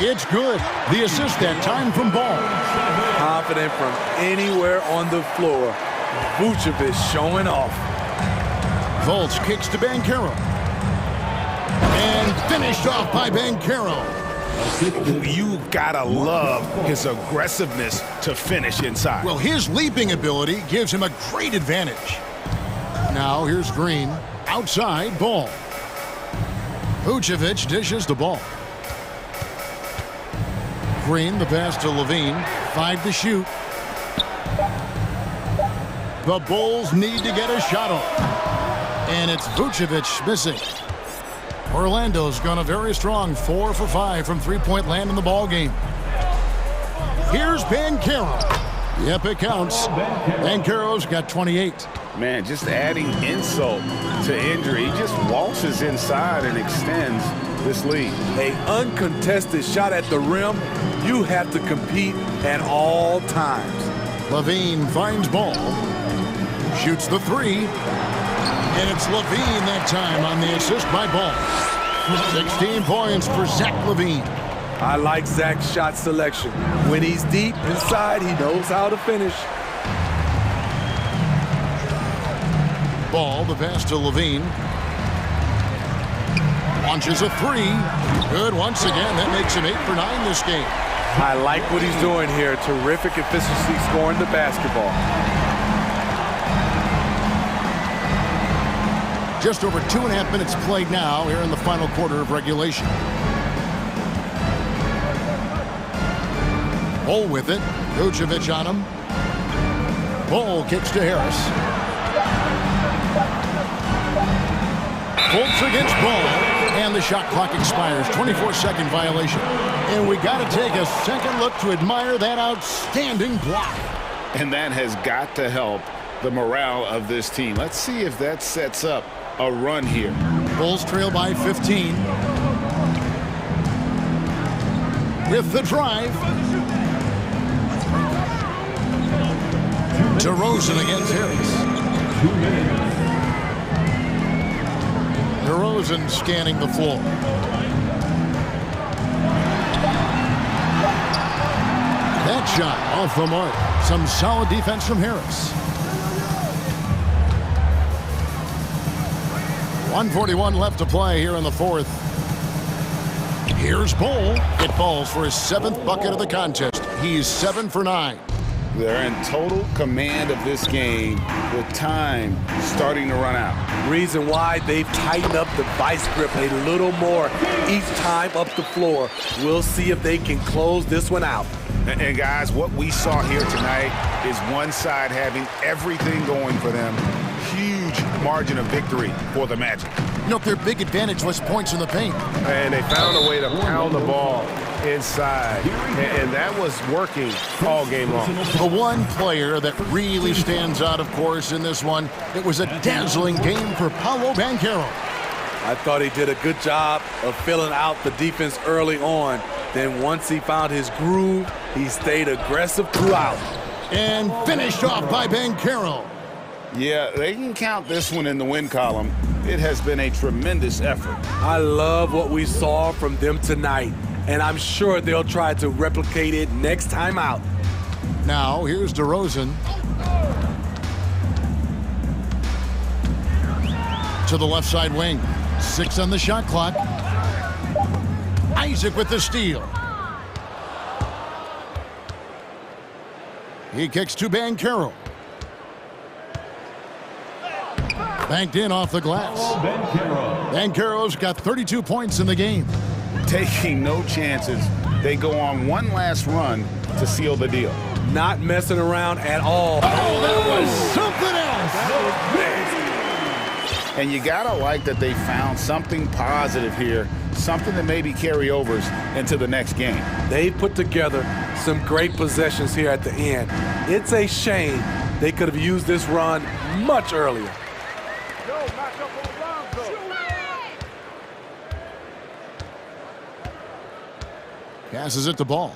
It's good. The assist that time from Ball. Confident from anywhere on the floor. Vucevic showing off. Fultz kicks to Banchero. And finished off by Banchero. You gotta love his aggressiveness to finish inside. Well, his leaping ability gives him a great advantage. Now here's Green. Outside, Ball. Vucevic dishes the ball. Green, the pass to Levine. 5 to shoot. The Bulls need to get a shot off. And it's Vucevic missing. Orlando's gone a very strong 4 for 5 from three-point land in the ball game. Here's Banchero. Yep, it counts. Banchero's got 28. Man, just adding insult to injury. He just waltzes inside and extends this lead. An uncontested shot at the rim. You have to compete at all times. Levine finds Ball. Shoots the 3. And it's Levine that time on the assist by Ball. 16 points for Zach Levine. I like Zach's shot selection. When he's deep inside, he knows how to finish. Ball, the pass to Levine. Launches a 3. Good once again. That makes him 8 for 9 this game. I like what he's doing here. Terrific efficiency scoring the basketball. Just over 2.5 minutes played now here in the final quarter of regulation. Bull with it. Vucevic on him. Bull kicks to Harris. Fultz against Ball. And the shot clock expires. 24-second violation. And we got to take a second look to admire that outstanding block. And that has got to help the morale of this team. Let's see if that sets up a run here. Bulls trail by 15. With the drive. DeRozan against Harris. DeRozan scanning the floor. That shot off the mark. Some solid defense from Harris. 1:41 left to play here in the fourth. Here's Bull. It falls for his 7th bucket of the contest. He's 7 for 9. They're in total command of this game with time starting to run out. Reason why they've tightened up the vice grip a little more each time up the floor. We'll see if they can close this one out. And guys, what we saw here tonight is one side having everything going for them. Huge margin of victory for the Magic. Look, their big advantage was points in the paint. And they found a way to pound the ball inside. And that was working all game long. The one player that really stands out, of course, in this one, it was a dazzling game for Paolo Banchero. I thought he did a good job of filling out the defense early on. Then once he found his groove, he stayed aggressive throughout. And finished off by Banchero. Yeah, they can count this one in the win column. It has been a tremendous effort. I love what we saw from them tonight, and I'm sure they'll try to replicate it next time out. Now, here's DeRozan. To the left side wing. 6 on the shot clock. Isaac with the steal. He kicks to Banchero. Banked in off the glass. Banchero's got 32 points in the game. Taking no chances. They go on one last run to seal the deal. Not messing around at all. Oh, that was something else. And you gotta like that they found something positive here, something that maybe carryovers into the next game. They put together some great possessions here at the end. It's a shame they could have used this run much earlier. Passes it to Ball.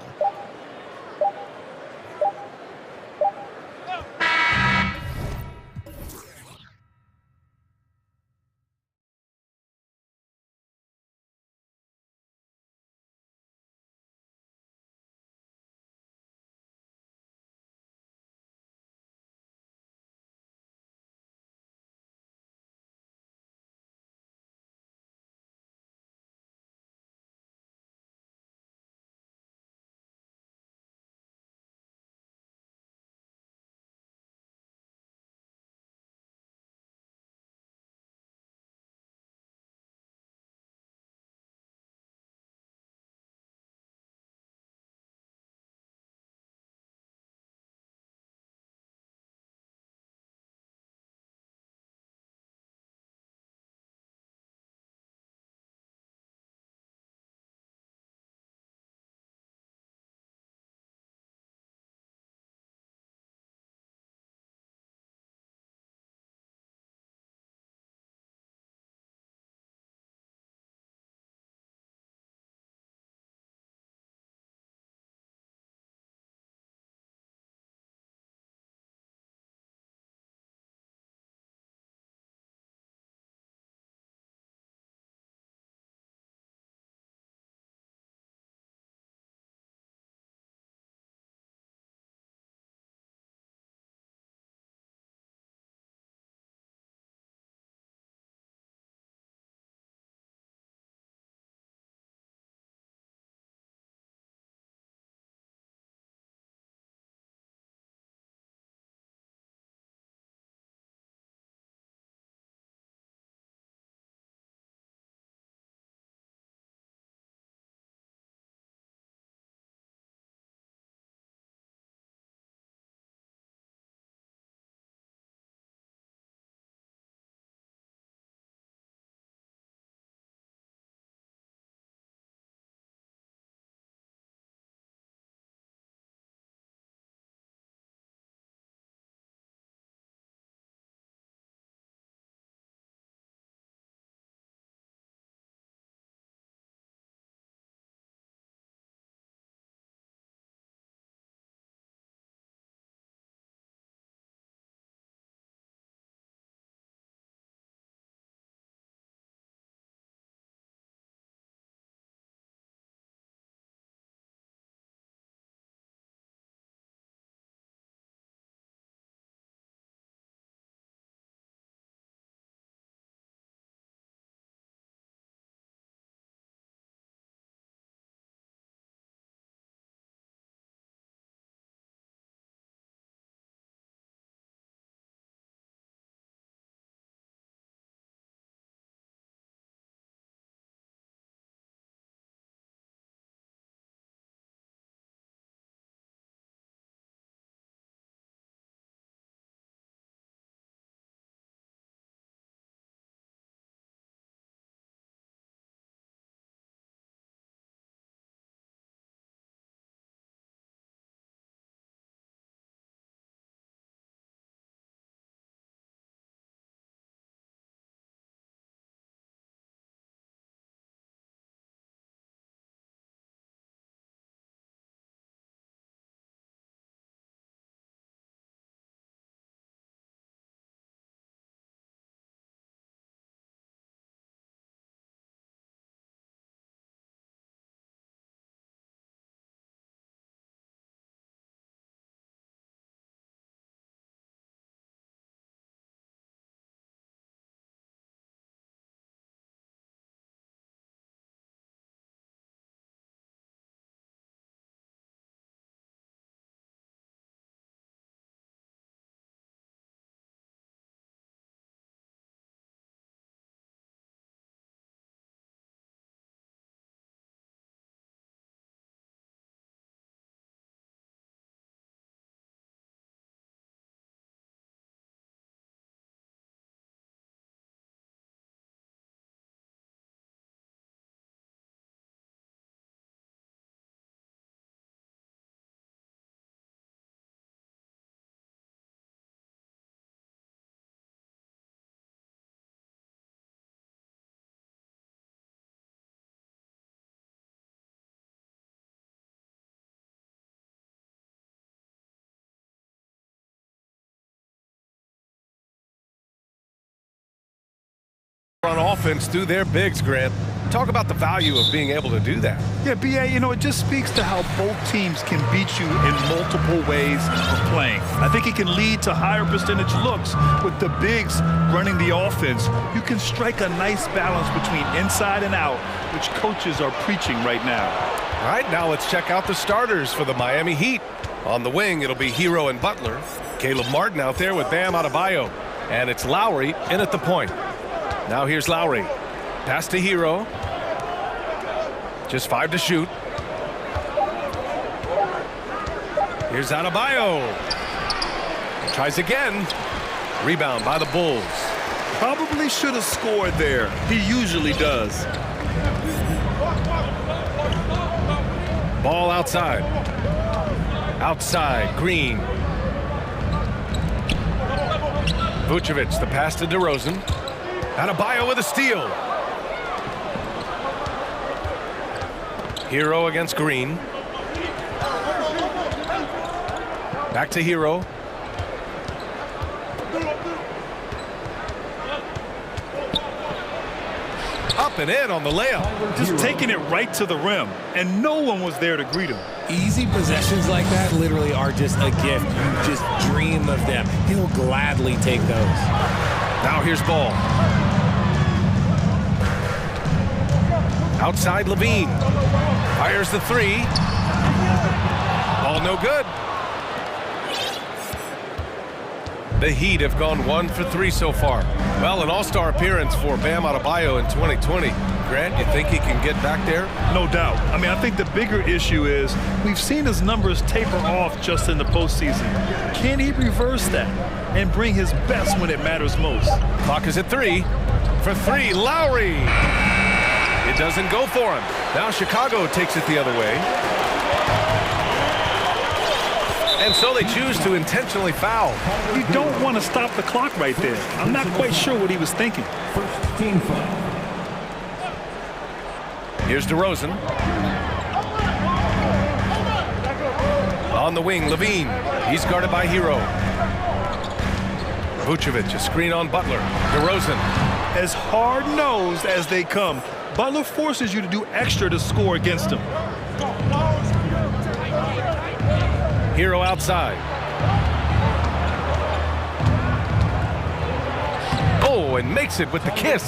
offense through their bigs, Grant. Talk about the value of being able to do that. Yeah, B.A., you know, it just speaks to how both teams can beat you in multiple ways of playing. I think it can lead to higher percentage looks with the bigs running the offense. You can strike a nice balance between inside and out, which coaches are preaching right now. All right, now let's check out the starters for the Miami Heat. On the wing, it'll be Hero and Butler. Caleb Martin out there with Bam Adebayo. And it's Lowry in at the point. Now here's Lowry. Pass to Hero. Just 5 to shoot. Here's Adebayo. Tries again. Rebound by the Bulls. Probably should have scored there. He usually does. Ball outside. Outside, Green. Vucevic, the pass to DeRozan. Adebayo with a steal. Hero against Green. Back to Hero. Up and in on the layup. Just taking it right to the rim, and no one was there to greet him. Easy possessions like that literally are just a gift. You just dream of them. He'll gladly take those. Now here's Ball. Outside Levine. Fires the three. Ball no good. The Heat have gone 1 for 3 so far. Well, an all-star appearance for Bam Adebayo in 2020. Grant, you think he can get back there? No doubt. I mean, I think the bigger issue is we've seen his numbers taper off just in the postseason. Can he reverse that and bring his best when it matters most? Clock is at 3. For 3, Lowry. It doesn't go for him. Now Chicago takes it the other way. And so they choose to intentionally foul. You don't want to stop the clock right there. I'm not quite sure what he was thinking. First team foul. Here's DeRozan. On the wing, Levine. He's guarded by Hero. Vucevic, a screen on Butler. DeRozan. As hard-nosed as they come, Butler forces you to do extra to score against him. Hero outside. Oh, and makes it with the kiss.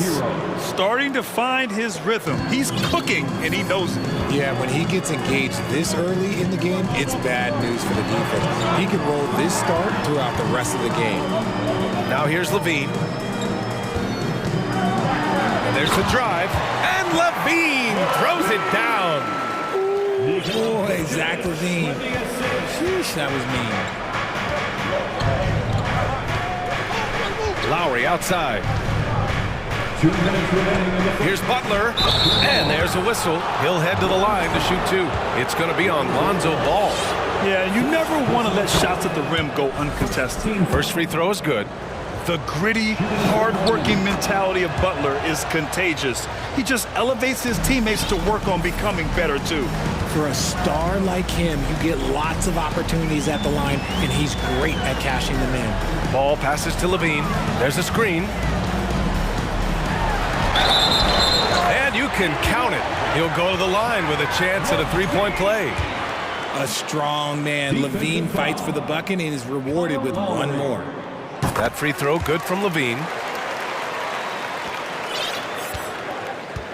Starting to find his rhythm. He's cooking, and he knows it. Yeah, when he gets engaged this early in the game, it's bad news for the defense. He can roll this start throughout the rest of the game. Now here's Levine. And there's the drive. And Levine throws it down. Boy, Zach Levine. Sheesh, that was mean. Lowry outside. Here's Butler. And there's a whistle. He'll head to the line to shoot 2. It's going to be on Lonzo Ball. Yeah, you never want to let shots at the rim go uncontested. First free throw is good. The gritty, hard-working mentality of Butler is contagious. He just elevates his teammates to work on becoming better, too. For a star like him, you get lots of opportunities at the line, and he's great at cashing them in. Ball passes to Levine. There's a screen. And you can count it. He'll go to the line with a chance at a three-point play. A strong man. Levine fights for the bucket and is rewarded with one more. That free throw good from Levine.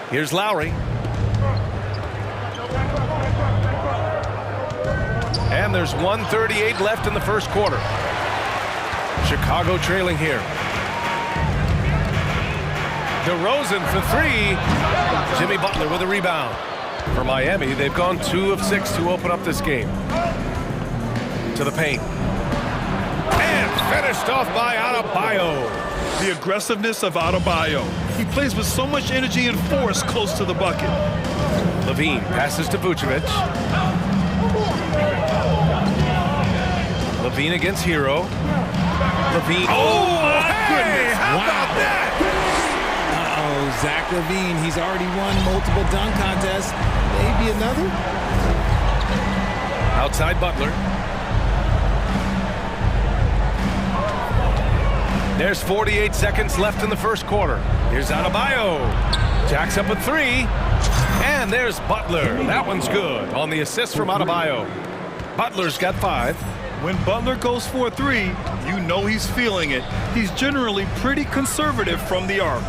Here's Lowry. And there's 1:38 left in the first quarter. Chicago trailing here. DeRozan for 3. Jimmy Butler with a rebound. For Miami, they've gone 2 of 6 to open up this game. To the paint. And finished off by Adebayo. The aggressiveness of Adebayo. He plays with so much energy and force close to the bucket. Levine passes to Vucevic. Levine against Hero. Levine. Oh, my goodness. How about that? Uh-oh, Zach Levine. He's already won multiple dunk contests. Maybe another? Outside Butler. There's 48 seconds left in the first quarter. Here's Adebayo. Jacks up a three. And there's Butler. That one's good on the assist from Adebayo. Butler's got 5. When Butler goes for a three, you know he's feeling it. He's generally pretty conservative from the arc.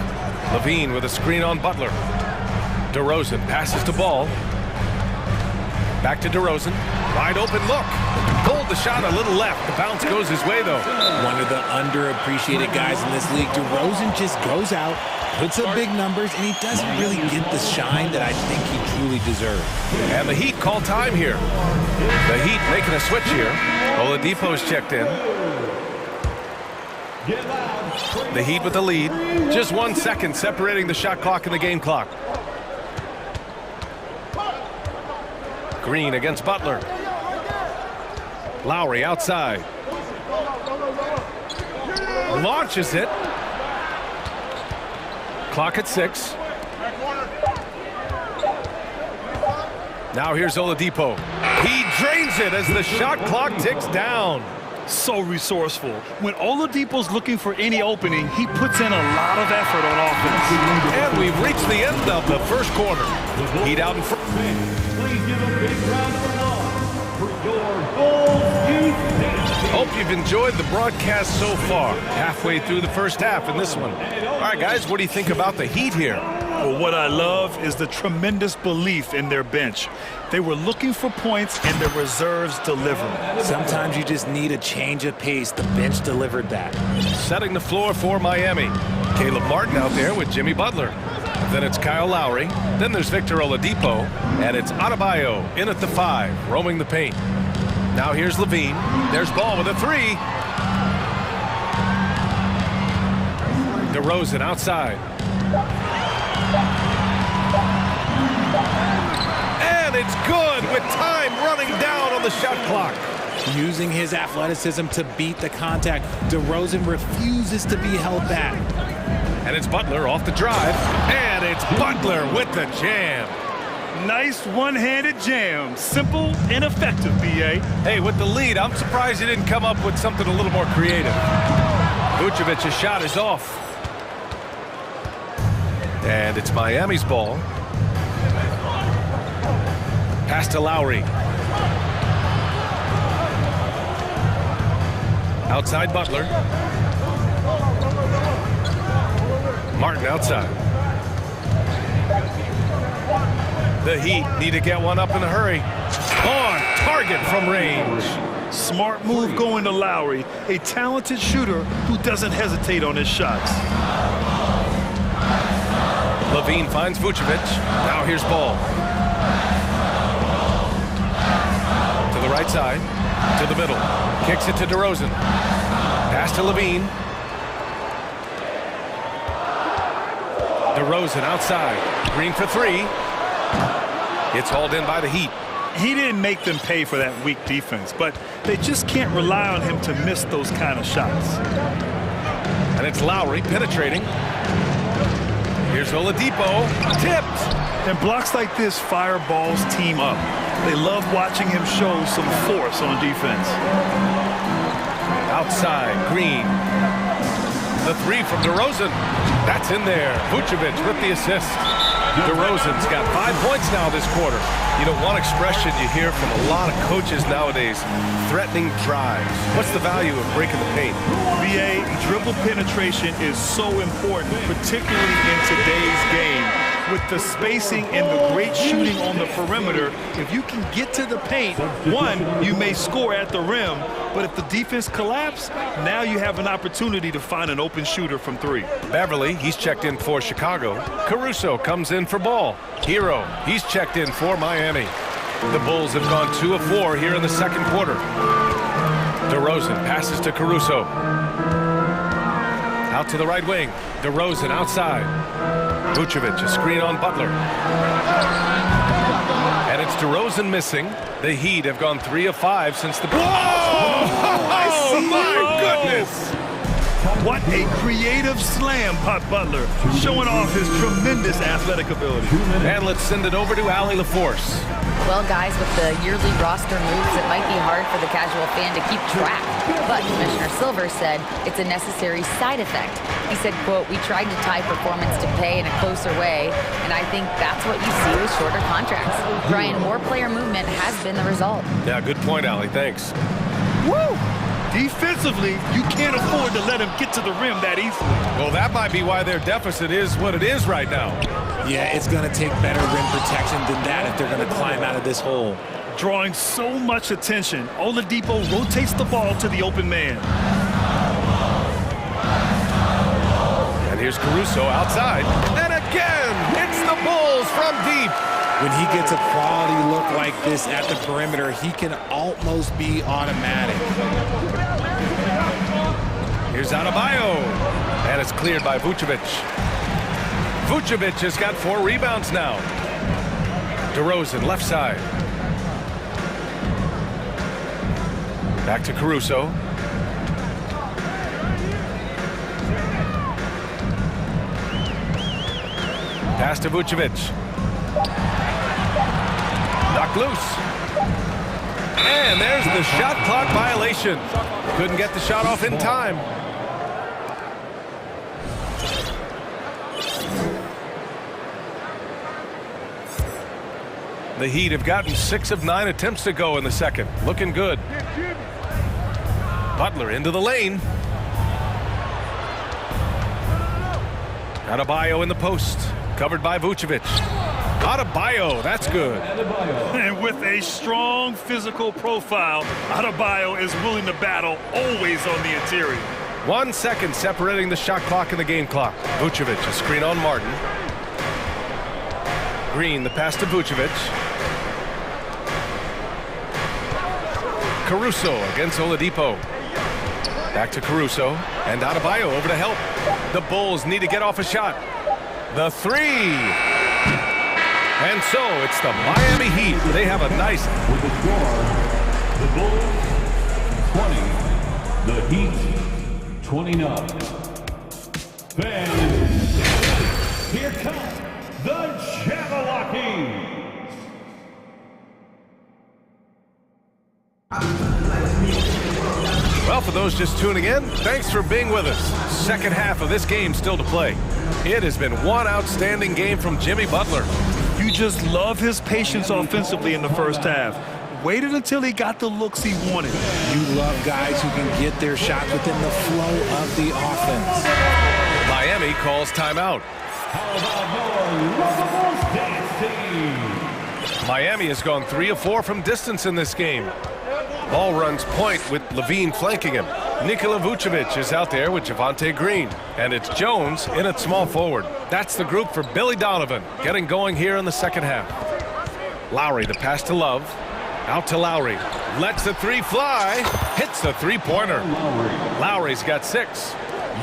Levine with a screen on Butler. DeRozan passes to Ball. Back to DeRozan. Wide open look. Pulled the shot a little left. The bounce goes his way, though. One of the underappreciated guys in this league. DeRozan just goes out, puts up big numbers, and he doesn't really get the shine that I think he truly deserves. And the Heat call time here. The Heat making a switch here. Oladipo's checked in. The Heat with the lead. Just 1 second separating the shot clock and the game clock. Green against Butler. Lowry outside. Launches it. Clock at 6. Now here's Oladipo. He drains it as the shot clock ticks down. So resourceful. When Oladipo's looking for any opening, he puts in a lot of effort on offense. And we've reached the end of the first quarter. Heat out in front. Please give a big round of applause for your Bulls Youth Nation. Hope you've enjoyed the broadcast so far. Halfway through the first half in this one. All right, guys, what do you think about the Heat here? Well, what I love is the tremendous belief in their bench. They were looking for points, and their reserves delivered. Sometimes you just need a change of pace. The bench delivered that. Setting the floor for Miami. Caleb Martin out there with Jimmy Butler. Then it's Kyle Lowry. Then there's Victor Oladipo. And it's Adebayo in at the 5, roaming the paint. Now here's Levine. There's Ball with a 3. DeRozan outside. And it's good with time running down on the shot clock. Using his athleticism to beat the contact, DeRozan refuses to be held back. And it's Butler off the drive. And it's Butler with the jam. Nice one-handed jam. Simple and effective, B.A. Hey, with the lead, I'm surprised he didn't come up with something a little more creative. Vucevic's shot is off. And it's Miami's ball. Pass to Lowry. Outside Butler. Martin outside. The Heat need to get one up in a hurry. On target from range. Smart move going to Lowry, a talented shooter who doesn't hesitate on his shots. Levine finds Vucevic. Now here's Ball. To the right side. To the middle. Kicks it to DeRozan. Pass to Levine. DeRozan outside. Green for 3. It's hauled in by the Heat. He didn't make them pay for that weak defense, but they just can't rely on him to miss those kind of shots. And it's Lowry penetrating. Here's Oladipo. Tipped. And blocks like this fire Ball's team up. They love watching him show some force on defense. Outside, Green. The 3 from DeRozan. That's in there. Vucevic with the assist. DeRozan's got 5 points now this quarter. You know, one expression you hear from a lot of coaches nowadays, threatening drives. What's the value of breaking the paint? BA, dribble penetration is so important, particularly in today's game. With the spacing and the great shooting on the perimeter, if you can get to the paint, one, you may score at the rim, but if the defense collapses, now you have an opportunity to find an open shooter from 3. Beverly, he's checked in for Chicago. Caruso comes in for Ball. Hero, he's checked in for Miami. The Bulls have gone 2 of 4 here in the second quarter. DeRozan passes to Caruso. Out to the right wing. DeRozan outside. Vucevic, a screen on Butler. And it's DeRozan missing. The Heat have gone 3 of 5 since the... Whoa! Oh, my goodness! What a creative slam by Butler, showing off his tremendous athletic ability. And let's send it over to Allie LaForce. Well, guys, with the yearly roster moves, it might be hard for the casual fan to keep track. But Commissioner Silver said it's a necessary side effect. He said, quote, "We tried to tie performance to pay in a closer way, and I think that's what you see with shorter contracts." Brian, more player movement has been the result. Yeah, good point, Allie. Thanks. Woo! Defensively, you can't afford to let him get to the rim that easily. Well, that might be why their deficit is what it is right now. Yeah, it's going to take better rim protection than that if they're going to climb out of this hole. Drawing so much attention, Oladipo rotates the ball to the open man. And here's Caruso outside. And again, it's the Bulls from deep. When he gets a quality look like this at the perimeter, he can almost be automatic. Here's Adebayo. And it's cleared by Vucevic. Vucevic has got 4 rebounds now. DeRozan, left side. Back to Caruso. Pass to Vucevic. Knocked loose. And there's the shot clock violation. Couldn't get the shot off in time. The Heat have gotten 6 of 9 attempts to go in the second. Looking good. Butler into the lane. Adebayo in the post. Covered by Vucevic. Adebayo, that's good. And with a strong physical profile, Adebayo is willing to battle, always on the interior. 1 second separating the shot clock and the game clock. Vucevic, a screen on Martin. Green, the pass to Vucevic. Caruso against Oladipo. Back to Caruso, and Adebayo over to help. The Bulls need to get off a shot. The 3. And so it's the Miami Heat. They have a nice... With the score, the Bulls 20, the Heat 29. Fans, here comes the Jabberwockies. Well, for those just tuning in, thanks for being with us. Second half of this game still to play. It has been one outstanding game from Jimmy Butler. You just love his patience offensively in the first half. Waited until he got the looks he wanted. You love guys who can get their shots within the flow of the offense. Miami calls timeout. How about more dance team? Miami has gone 3 of 4 from distance in this game. Ball runs point with Levine flanking him. Nikola Vucevic is out there with Javonte Green. And it's Jones in at small forward. That's the group for Billy Donovan, getting going here in the second half. Lowry, the pass to Love. Out to Lowry. Lets the 3 fly. Hits the 3-pointer. Lowry's got 6.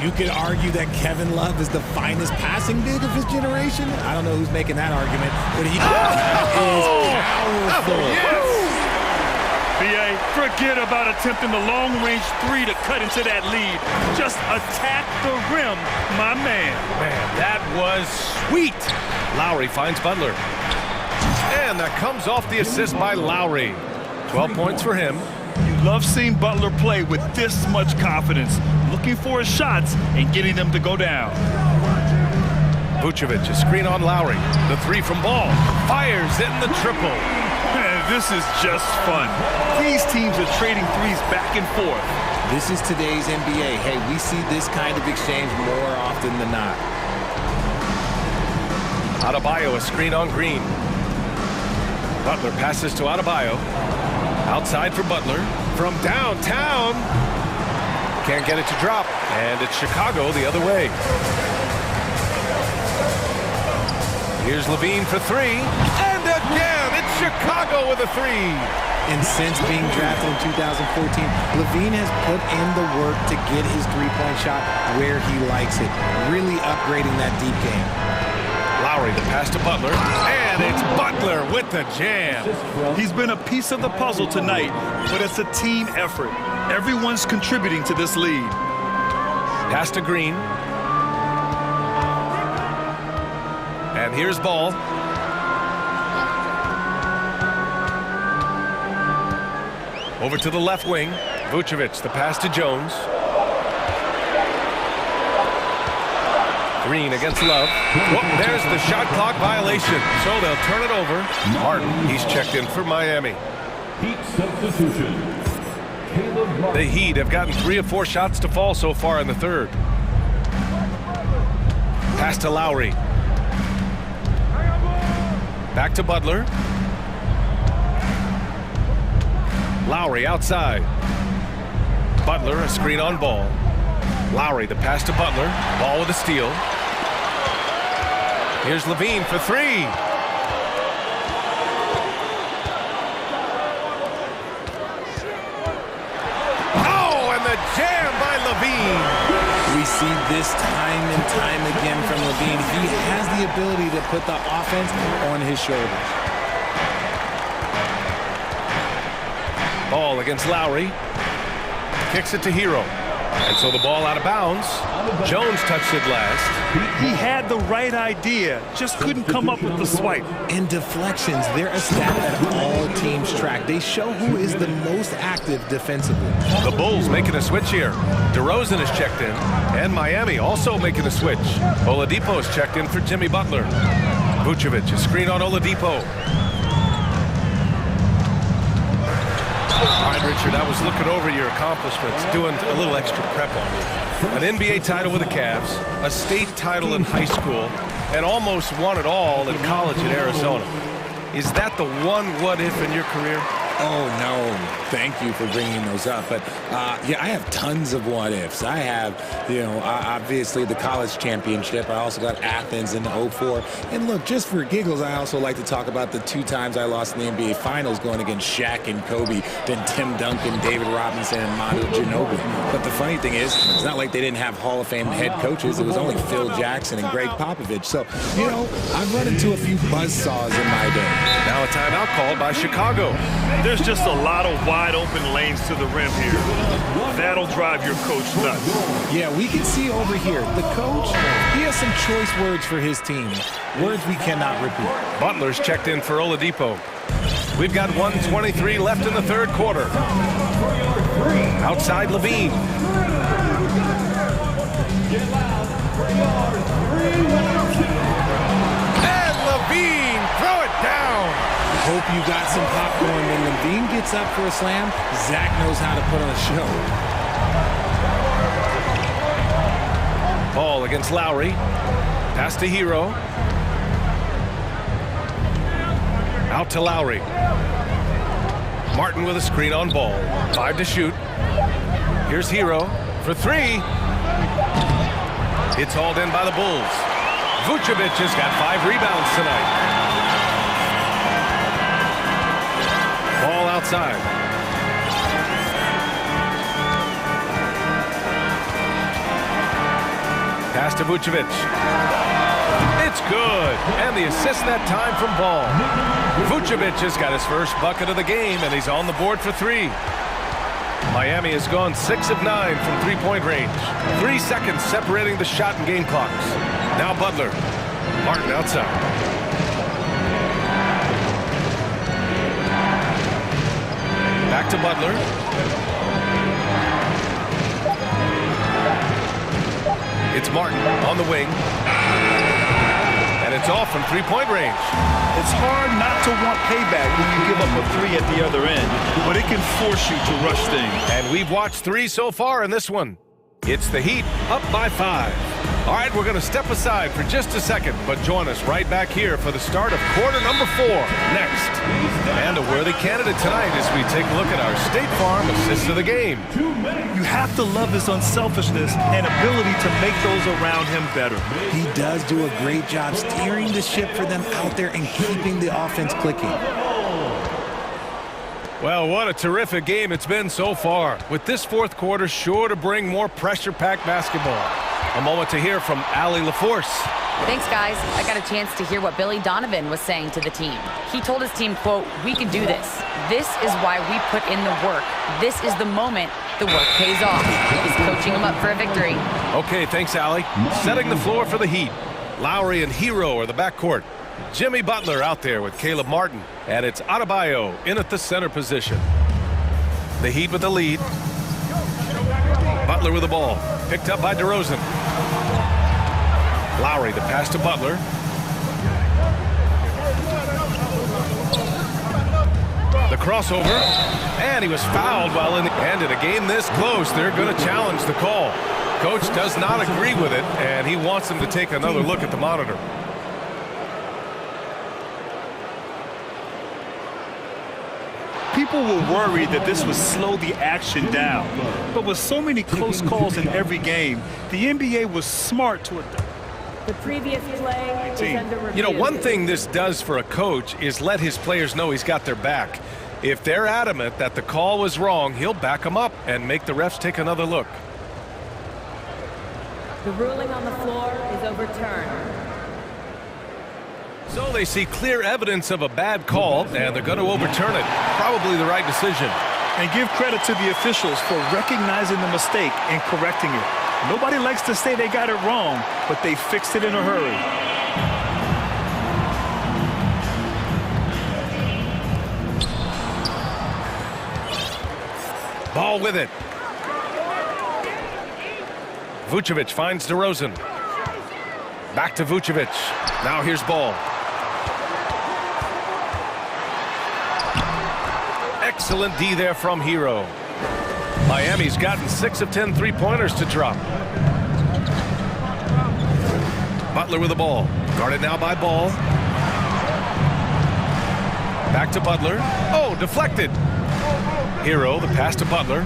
You could argue that Kevin Love is the finest passing big of his generation. I don't know who's making that argument, but he is powerful. Yes! B.A., forget about attempting the long-range 3 to cut into that lead. Just attack the rim, my man. Man, that was sweet. Lowry finds Butler. And that comes off the assist by Lowry. 12 points for him. You love seeing Butler play with this much confidence, looking for his shots and getting them to go down. Vucevic, a screen on Lowry. The 3 from Ball. Fires in the triple. Man, this is just fun. These teams are trading threes back and forth. This is today's NBA. Hey, we see this kind of exchange more often than not. Adebayo, a screen on Green. Butler passes to Adebayo. Outside for Butler. From downtown. Can't get it to drop. And it's Chicago the other way. Here's Levine for 3. And again, it's Chicago with a 3. And since being drafted in 2014, Levine has put in the work to get his 3-point shot where he likes it. Really upgrading that deep game. Lowry, the pass to Butler. And it's Butler with the jam. He's been a piece of the puzzle tonight, but it's a team effort. Everyone's contributing to this lead. Pass to Green. And here's ball. Over to the left wing. Vucevic, the pass to Jones. Green against Love. Whoop, there's the shot clock violation. So they'll turn it over. Martin, he's checked in for Miami. Heat substitution. The Heat have gotten 3 of 4 shots to fall so far in the third. Pass to Lowry. Back to Butler. Lowry outside. Butler, a screen on ball. Lowry, the pass to Butler. Ball with a steal. Here's Levine for 3. Oh, and the jam by Levine. We see this time and time again from Levine. He has the ability to put the offense on his shoulders. Ball against Lowry. Kicks it to Hero. And so the ball out of bounds. Jones touched it last. He had the right idea, just couldn't come up with the swipe. And deflections, they're a stat that all teams track. They show who is the most active defensively. The Bulls making a switch here. DeRozan is checked in. And Miami also making a switch. Oladipo is checked in for Jimmy Butler. Vucevic, a screen on Oladipo. All right, Richard, I was looking over your accomplishments, doing a little extra prep on you. An NBA title with the Cavs, a state title in high school, and almost won it all in college in Arizona. Is that the one what-if in your career? Oh, no. Thank you for bringing those up. But, yeah, I have tons of what-ifs. I have, obviously the college championship. I also got Athens in 04. And, look, just for giggles, I also like to talk about the 2 times I lost in the NBA Finals going against Shaq and Kobe, then Tim Duncan, David Robinson, and Manu Ginobili. But the funny thing is, it's not like they didn't have Hall of Fame head coaches. It was only Phil Jackson and Greg Popovich. So, I've run into a few buzzsaws in my day. Now a timeout called by Chicago. There's just a lot of wide open lanes to the rim here. That'll drive your coach nuts. Yeah, we can see over here, the coach, he has some choice words for his team. Words we cannot repeat. Butler's checked in for Oladipo. We've got 1:23 left in the third quarter. Outside Levine. And Levine, throw it down. Hope you got some popcorn. When Levine gets up for a slam, Zach knows how to put on a show. Ball against Lowry. Pass to Hero. Out to Lowry. Martin with a screen on ball. 5 to shoot. Here's Hero for 3. It's hauled in by the Bulls. Vucevic has got 5 rebounds tonight. Ball outside. Pass to Vucevic. It's good. And the assist that time from Ball. Vucevic has got his first bucket of the game, and he's on the board for 3. Miami has gone 6 of 9 from three-point range. 3 seconds separating the shot and game clocks. Now Butler. Martin outside. Back to Butler. It's Martin on the wing. And it's off from three-point range. It's hard not to want payback when you give up a 3 at the other end, but it can force you to rush things. And we've watched 3 so far in this one. It's the Heat up by 5. All right, we're going to step aside for just a second, but join us right back here for the start of quarter number 4 next. And a worthy candidate tonight as we take a look at our State Farm assist of the game. You have to love his unselfishness and ability to make those around him better. He does do a great job steering the ship for them out there and keeping the offense clicking. Well, what a terrific game it's been so far, with this fourth quarter sure to bring more pressure-packed basketball. A moment to hear from Allie LaForce. Thanks, guys. I got a chance to hear what Billy Donovan was saying to the team. He told his team, quote, "We can do this. This is why we put in the work. This is the moment the work pays off." He's coaching them up for a victory. Okay, thanks, Allie. Setting the floor for the Heat. Lowry and Hero are the backcourt. Jimmy Butler out there with Caleb Martin. And it's Adebayo in at the center position. The Heat with the lead. Butler with the ball. Picked up by DeRozan. Lowry, the pass to Butler. The crossover. And he was fouled while in the end. In a game this close, they're going to challenge the call. Coach does not agree with it, and he wants him to take another look at the monitor. People were worried that this would slow the action down. But with so many close calls in every game, the NBA was smart to adapt. The previous play is under review. You know, one thing this does for a coach is let his players know he's got their back. If they're adamant that the call was wrong, he'll back them up and make the refs take another look. The ruling on the floor is overturned. So they see clear evidence of a bad call, and they're going to overturn it. Probably the right decision. And give credit to the officials for recognizing the mistake and correcting it. Nobody likes to say they got it wrong, but they fixed it in a hurry. Ball with it. Vucevic finds DeRozan. Back to Vucevic. Now here's Ball. Excellent D there from Hero. Miami's gotten 6 of 10 three-pointers to drop. Butler with the ball. Guarded now by Ball. Back to Butler. Oh, deflected. Hero, the pass to Butler.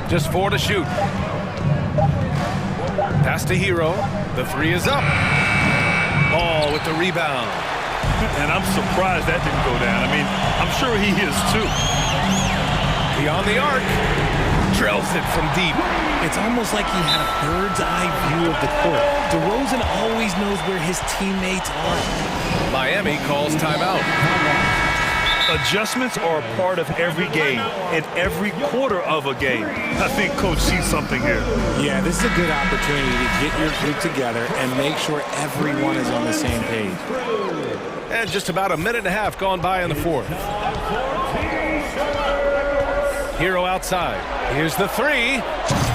Just 4 to shoot. Pass to Hero. The 3 is up. Ball with the rebound. And I'm surprised that didn't go down. I mean, I'm sure he is too. Beyond the arc. Drills it from deep. It's almost like he had a bird's eye view of the court. DeRozan always knows where his teammates are. Miami calls timeout. Adjustments are a part of every game and every quarter of a game. I think Coach sees something here. Yeah, this is a good opportunity to get your group together and make sure everyone is on the same page. And just about a minute and a half gone by in the fourth. Hero outside. Here's the 3.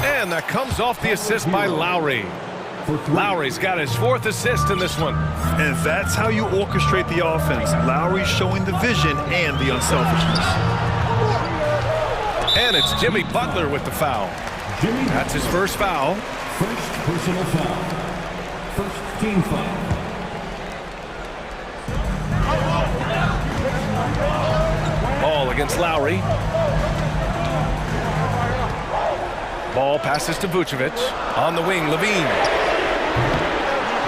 And that comes off the assist by Lowry. Lowry's got his 4th assist in this one. And that's how you orchestrate the offense. Lowry showing the vision and the unselfishness. And it's Jimmy Butler with the foul. That's his first foul. First personal foul. First team foul. Ball against Lowry. Ball passes to Vucevic. On the wing, Levine.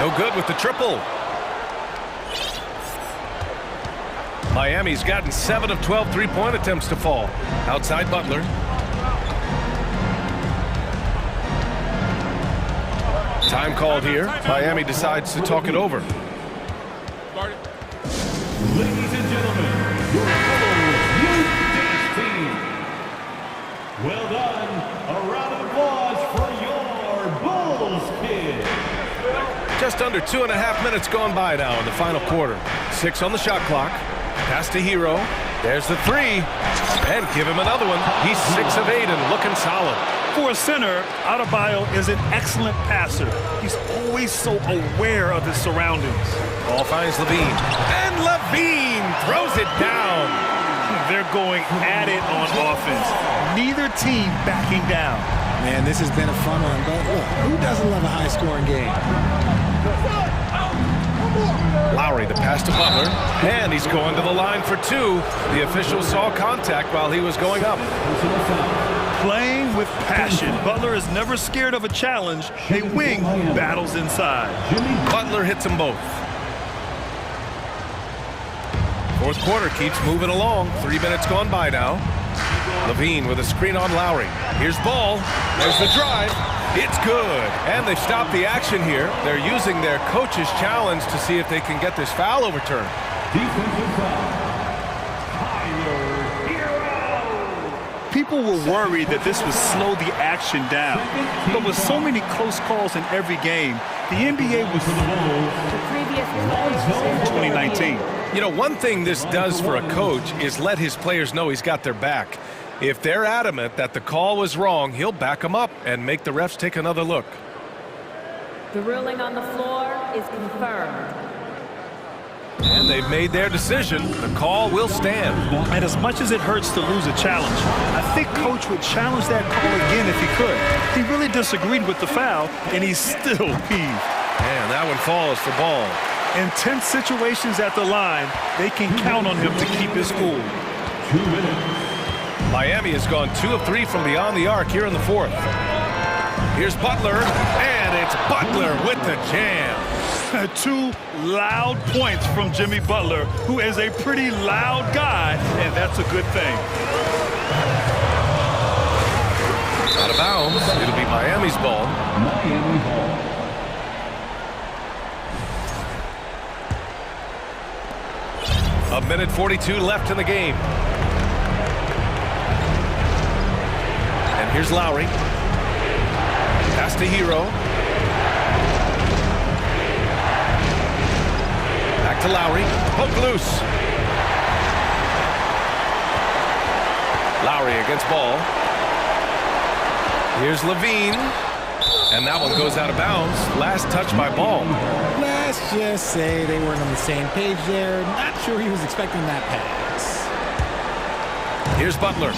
No good with the triple. Miami's gotten 7 of 12 three-point attempts to fall. Outside Butler. Time called here. Miami decides to talk it over. Ladies and gentlemen, your Bulls team. Well done. A round of applause for your Bulls kid. Just under 2.5 minutes gone by now in the final quarter. 6 on the shot clock. Pass to Hero. There's the 3. And give him another one. He's 6 of 8 and looking solid. For a center, Adebayo is an excellent passer. He's always so aware of his surroundings. Ball finds Levine. And Levine throws it down. They're going at it on offense. Neither team backing down. Man, this has been a fun one, but look, who doesn't love a high-scoring game? Lowry, the pass to Butler. And he's going to the line for 2. The official saw contact while he was going up. Playing with passion. Butler is never scared of a challenge. A wing battles inside. Butler hits them both. Fourth quarter keeps moving along. 3 minutes gone by now. Levine with a screen on Lowry. Here's ball. There's the drive. It's good. And they've stopped the action here. They're using their coach's challenge to see if they can get this foul overturned. Defensive foul. People were worried that this would slow the action down. But with so many close calls in every game, the NBA was The previous play in 2019. You know, one thing this does for a coach is let his players know he's got their back. If they're adamant that the call was wrong, he'll back them up and make the refs take another look. The ruling on the floor is confirmed. And they've made their decision. The call will stand. And as much as it hurts to lose a challenge, I think Coach would challenge that call again if he could. He really disagreed with the foul, and he's still peeved. And that one falls for ball. In tense situations at the line, they can count on him to keep his cool. 2 minutes. Miami has gone 2 of 3 from beyond the arc here in the fourth. Here's Butler, and it's Butler with the jam. 2 loud points from Jimmy Butler, who is a pretty loud guy, and that's a good thing. Out of bounds. It'll be Miami's ball. Miami ball. A minute 42 left in the game. And here's Lowry. Pass to Hero. Back to Lowry. Poke loose. Lowry against ball. Here's Levine. And that one goes out of bounds. Last touch by Ball. Let's just say they weren't on the same page there. Not sure he was expecting that pass. Here's Butler.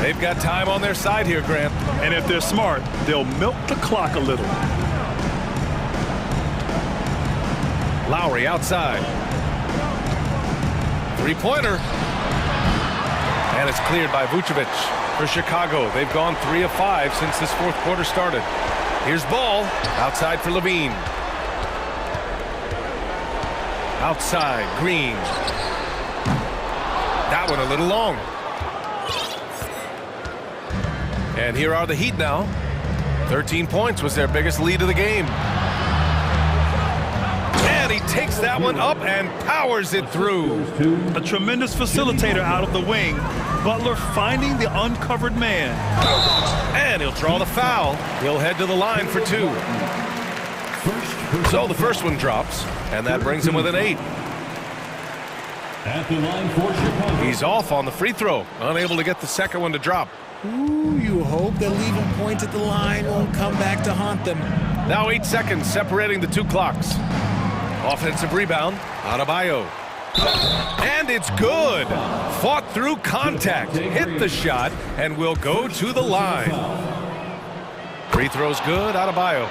They've got time on their side here, Grant. And if they're smart, they'll milk the clock a little. Lowry outside. Three-pointer. And it's cleared by Vucevic for Chicago. They've gone 3 of 5 since this fourth quarter started. Here's Ball. Outside for Levine. Outside, Green. That one a little long. And here are the Heat now. 13 points was their biggest lead of the game. And he takes that one up and powers it through. A tremendous facilitator out of the wing. Butler finding the uncovered man. And he'll draw the foul. He'll head to the line for 2. So the first one drops, and that brings him with an 8. At the line for Chicago. He's off on the free throw, unable to get the second one to drop. Ooh, you hope that leaving points at the line won't come back to haunt them. Now 8 seconds separating the 2 clocks. Offensive rebound, Adebayo. And it's good. Fought through contact, hit the shot, and will go to the line. Free throw's good, Adebayo.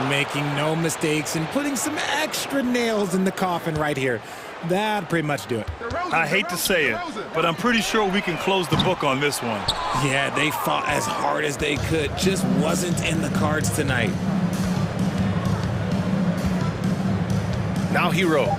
Making no mistakes and putting some extra nails in the coffin right here. That'd pretty much do it. I hate to say it, but I'm pretty sure we can close the book on this one. Yeah, they fought as hard as they could. Just wasn't in the cards tonight. Now Hero.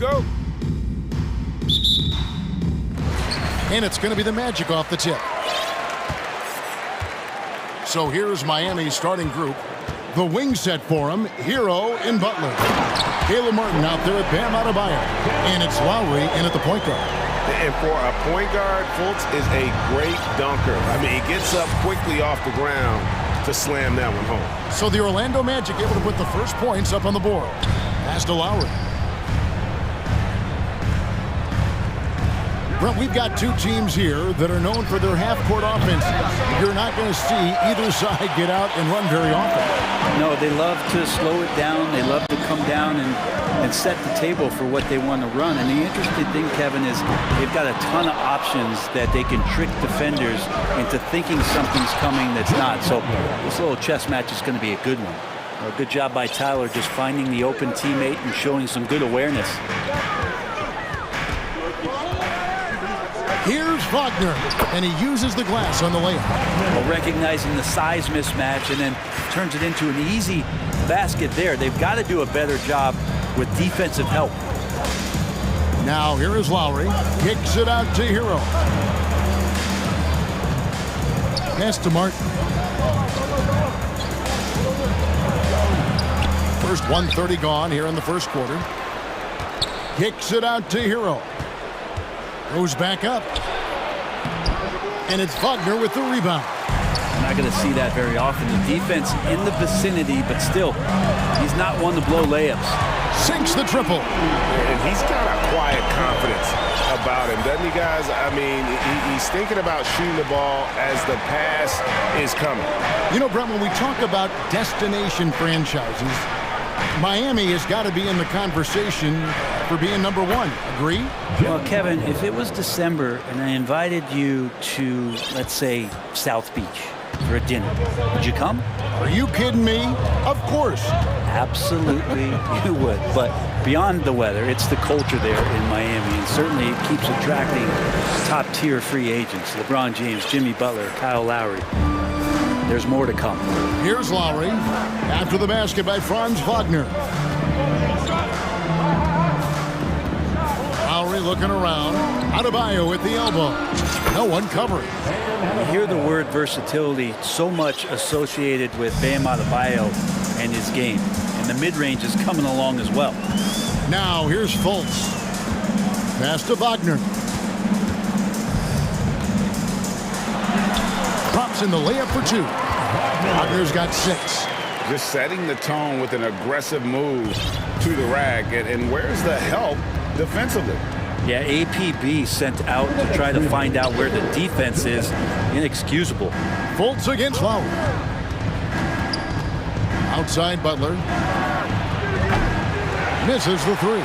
go. And it's going to be the Magic off the tip. So here's Miami's starting group. The wing set for him, Hero and Butler. Caleb Martin out there at Bam Adebayo. And it's Lowry in at the point guard. And for a point guard, Fultz is a great dunker. I mean, he gets up quickly off the ground to slam that one home. So the Orlando Magic able to put the first points up on the board. Pass to Lowry. Brent, we've got two teams here that are known for their half-court offense. You're not going to see either side get out and run very often. No, they love to slow it down. They love to come down and set the table for what they want to run. And the interesting thing, Kevin, is they've got a ton of options that they can trick defenders into thinking something's coming that's not. So this little chess match is going to be a good one. A good job by Tyler just finding the open teammate and showing some good awareness. Here's Wagner, and he uses the glass on the layup. Well, recognizing the size mismatch and then turns it into an easy basket there. They've got to do a better job with defensive help. Now here is Lowry. Kicks it out to Hero. Pass to Martin. First 1:30 gone here in the first quarter. Kicks it out to Hero. Goes back up. And it's Wagner with the rebound. You're not going to see that very often. The defense in the vicinity, but still, he's not one to blow layups. Sinks the triple. And he's got a quiet confidence about him, doesn't he, guys? I mean, he's thinking about shooting the ball as the pass is coming. You know, Brent, when we talk about destination franchises, Miami has got to be in the conversation for being number one. Agree? Well, Kevin, if it was December and I invited you to, let's say, South Beach for a dinner, would you come? Are you kidding me? Of course. Absolutely you would. But beyond the weather, it's the culture there in Miami, and certainly it keeps attracting top-tier free agents. LeBron James, Jimmy Butler, Kyle Lowry. There's more to come. Here's Lowry. After the basket by Franz Wagner. Lowry looking around. Adebayo at the elbow. No one covering. You hear the word versatility so much associated with Bam Adebayo and his game. And the mid-range is coming along as well. Now here's Fultz. Pass to Wagner. Props in the layup for two. Wagner's got 6. Just setting the tone with an aggressive move to the rack. And where's the help defensively? Yeah, APB sent out to try to find out where the defense is. Inexcusable. Fultz against Lowry. Outside Butler. Misses the 3.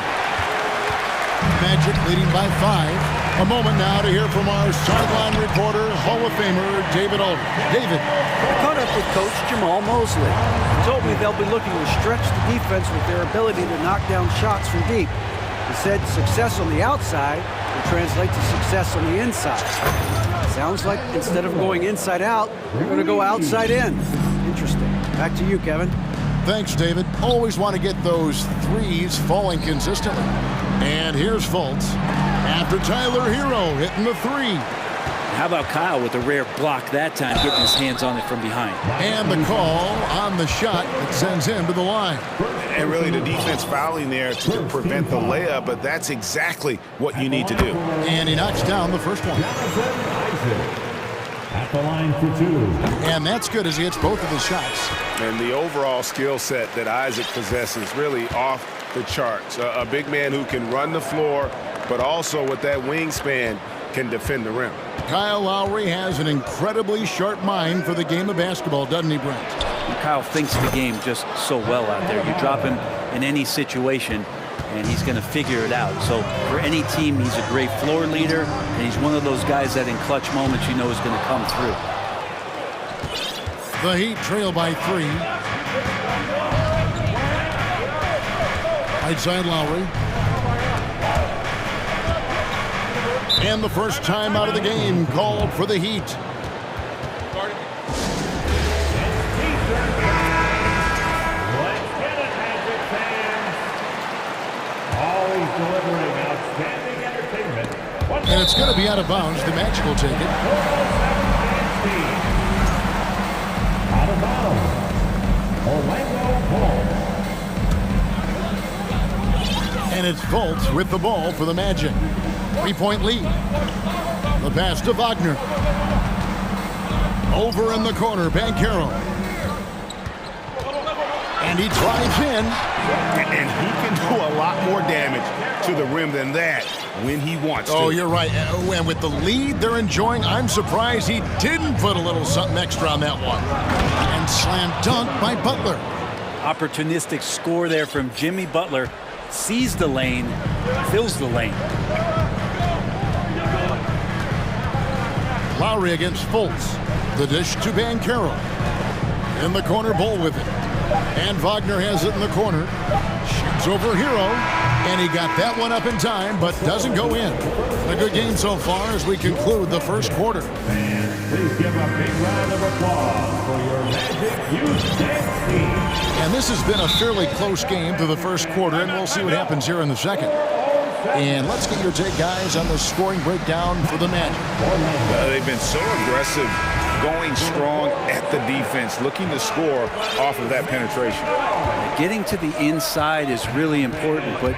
Magic leading by 5. A moment now to hear from our sideline reporter, Hall of Famer, David Aldridge. David. I caught up with Coach Jamal Mosley. He told me they'll be looking to stretch the defense with their ability to knock down shots from deep. He said success on the outside will translate to success on the inside. Sounds like instead of going inside out, they're going to go outside in. Interesting. Back to you, Kevin. Thanks, David. Always want to get those threes falling consistently. And here's Fultz. After Tyler Hero hitting the 3. How about Kyle with a rare block that time, getting his hands on it from behind. And the call on the shot that sends him to the line. And really the defense fouling there to prevent the layup, but that's exactly what you need to do. And he knocks down the first one. At the line for 2. And that's good as he hits both of his shots. And the overall skill set that Isaac possesses really off the charts. A big man who can run the floor, but also with that wingspan can defend the rim. Kyle Lowry has an incredibly sharp mind for the game of basketball, doesn't he, Brent? Kyle thinks the game just so well out there. You drop him in any situation, and he's going to figure it out. So for any team, he's a great floor leader, and he's one of those guys that in clutch moments you know is going to come through. The Heat trail by 3. Right side Lowry. And the first time out of the game called for the Heat. Always delivering It's going to be out of bounds. The Magic will take it. Out of bounds. Orlando Ball. And it's Fultz with the ball for the Magic. 3-point lead. The pass to Wagner. Over in the corner, Banchero. And he drives in. And he can do a lot more damage to the rim than that when he wants to. Oh, you're right. And with the lead they're enjoying, I'm surprised he didn't put a little something extra on that one. And slam dunk by Butler. Opportunistic score there from Jimmy Butler. Sees the lane, fills the lane. Lowry against Fultz. The dish to Banchero. In the corner, Bull with it. And Wagner has it in the corner. Shoots over Hero. And he got that one up in time, but doesn't go in. A good game so far as we conclude the first quarter. Please give a big round of applause for your Magic Youth Dance Team. And this has been a fairly close game through the first quarter, and we'll see what happens here in the second. And let's get your take, guys, on the scoring breakdown for the Magic. They've been so aggressive, going strong at the defense, looking to score off of that penetration. Getting to the inside is really important, but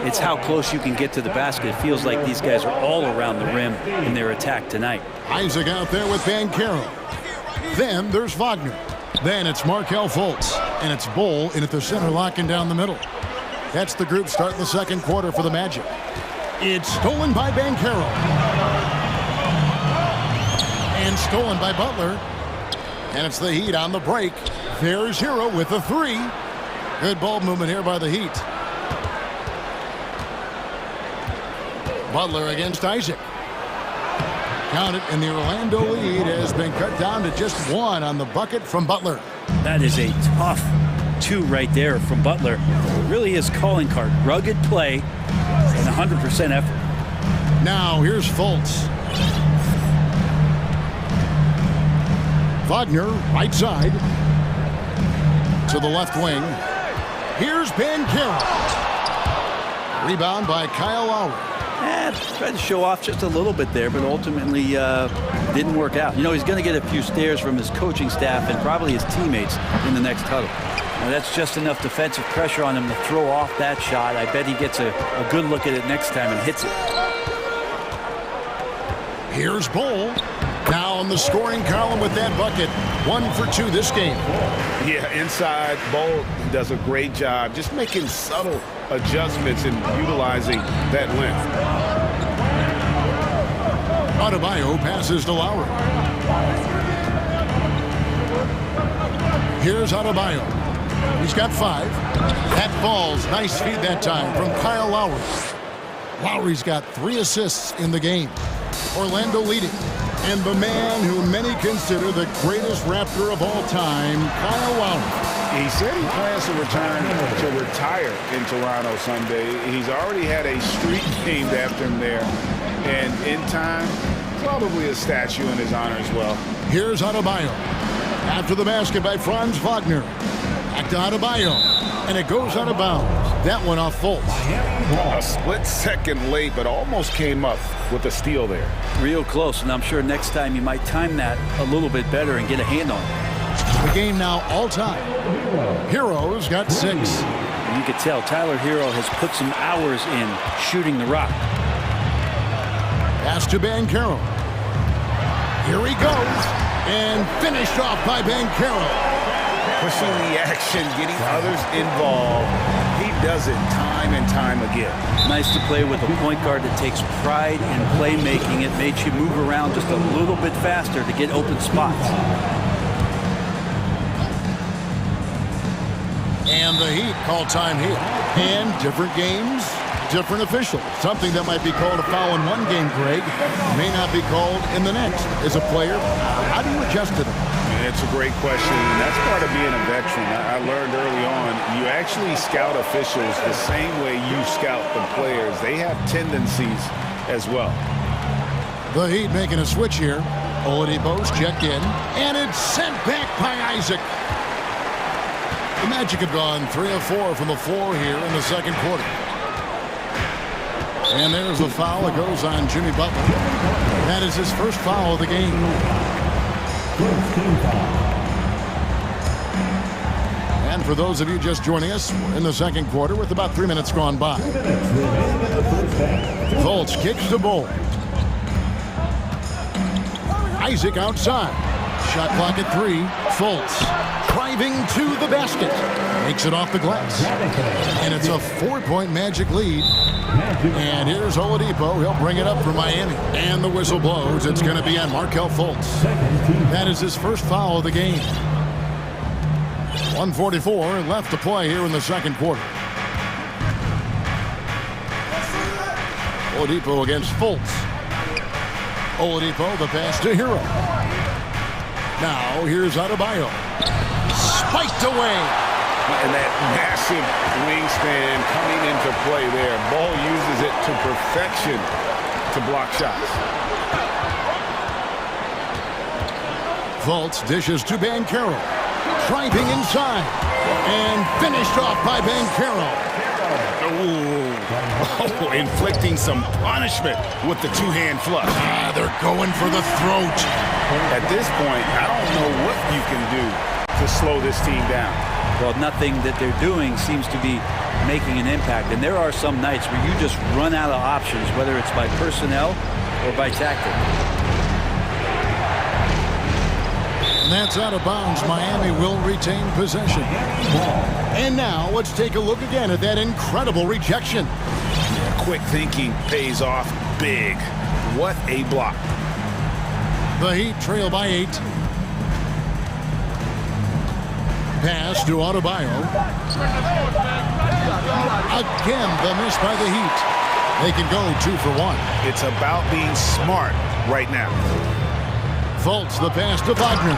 it's how close you can get to the basket. It feels like these guys are all around the rim in their attack tonight. Isaac out there with Banchero. Then there's Wagner. Then it's Markelle Fultz. And it's Bull in at the center, locking down the middle. That's the group starting the second quarter for the Magic. It's stolen by Banchero. And stolen by Butler. And it's the Heat on the break. There's Hero with a three. Good ball movement here by the Heat. Butler against Isaac. Count it, and the Orlando lead has been cut down to just one on the bucket from Butler. That is a tough two right there from Butler. It really is calling card. Rugged play and 100% effort. Now here's Fultz. Wagner, right side. To the left wing. Here's Banchero. Rebound by Kyle Lowry. Tried to show off just a little bit there, but ultimately didn't work out. You know, he's going to get a few stares from his coaching staff and probably his teammates in the next huddle. Now, that's just enough defensive pressure on him to throw off that shot. I bet he gets a good look at it next time and hits it. Here's Bull. Now on the scoring column with that bucket. 1 for 2 this game. Yeah, inside, Bull does a great job just making subtle adjustments and utilizing that length. Adebayo passes to Lowry. Here's Adebayo. He's got 5. That falls. Nice feed that time from Kyle Lowry. Lowry's got 3 assists in the game. Orlando leading. And the man who many consider the greatest Raptor of all time, Kyle Lowry. He said he plans to retire in Toronto Sunday. He's already had a streak named after him there. And in time, probably a statue in his honor as well. Here's Adebayo. After the basket by Franz Wagner. Back to Adebayo. And it goes out of bounds. That one off Fultz. A split second late, but almost came up with a steal there. Real close, and I'm sure next time you might time that a little bit better and get a hand on it. The game now all time. Hero's got 6. You could tell Tyler Hero has put some hours in shooting the rock. Pass to Banchero. Here he goes. And finished off by Banchero. Pushing the action, getting others involved. He does it time and time again. Nice to play with a point guard that takes pride in playmaking. It made you move around just a little bit faster to get open spots. And the Heat call time here. And different games, different officials. Something that might be called a foul in one game, Greg, may not be called in the next. As a player, how do you adjust to them? It's a great question, and that's part of being a veteran. I learned early on, you actually scout officials the same way you scout the players. They have tendencies as well. The Heat making a switch here. Oladipo's checked in, and it's sent back by Isaac. The Magic have gone 3 of 4 from the floor here in the second quarter. And there's a foul that goes on Jimmy Butler. That is his first foul of the game. And for those of you just joining us, we're in the second quarter with about 3 minutes gone by. Fultz kicks the ball. Isaac outside. Shot clock at 3. Fultz driving to the basket. Makes it off the glass. And it's a 4-point Magic lead. And here's Oladipo. He'll bring it up for Miami. And the whistle blows. It's going to be on Markelle Fultz. That is his first foul of the game. 1:44 left to play here in the second quarter. Oladipo against Fultz. Oladipo, the pass to Hero. Now here's Adebayo. Spiked away. And that massive wingspan coming into play there. Ball uses it to perfection to block shots. Fultz dishes to Banchero. Driving inside. And finished off by Banchero. Oh, inflicting some punishment with the two-hand flush. They're going for the throat. At this point, I don't know what you can do to slow this team down. Well, nothing that they're doing seems to be making an impact. And there are some nights where you just run out of options, whether it's by personnel or by tactic. And that's out of bounds. Miami will retain possession. And now let's take a look again at that incredible rejection. Yeah, quick thinking pays off big. What a block. The Heat trail by 8. Pass to Adebayo. Again, the miss by the Heat. They can go 2 for 1. It's about being smart right now. Fultz the pass to Wagner.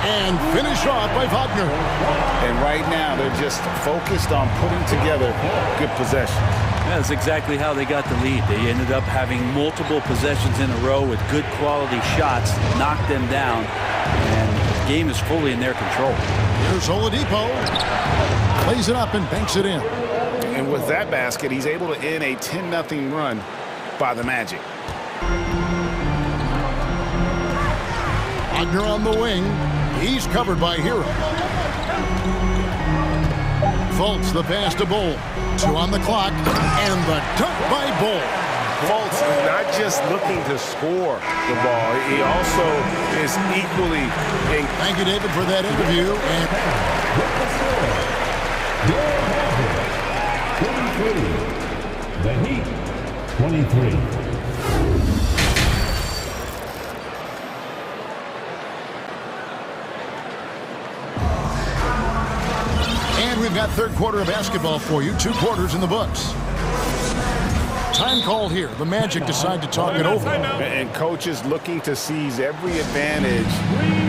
And finished off by Wagner. And right now, they're just focused on putting together good possession. That's exactly how they got the lead. They ended up having multiple possessions in a row with good quality shots, knocked them down, and the game is fully in their control. Here's Oladipo. Plays it up and banks it in. And with that basket, he's able to end a 10-0 run by the Magic. Wagner on the wing. He's covered by Hero. Fultz the pass to Bull. 2 on the clock. And the dunk by Bull. Fultz is not just looking to score the ball. He also is equally... Thank you, David, for that interview. And the Heat, 23. And we've got third quarter of basketball for you. 2 quarters in the books. Time called here. The Magic decide to talk it over. And coaches looking to seize every advantage,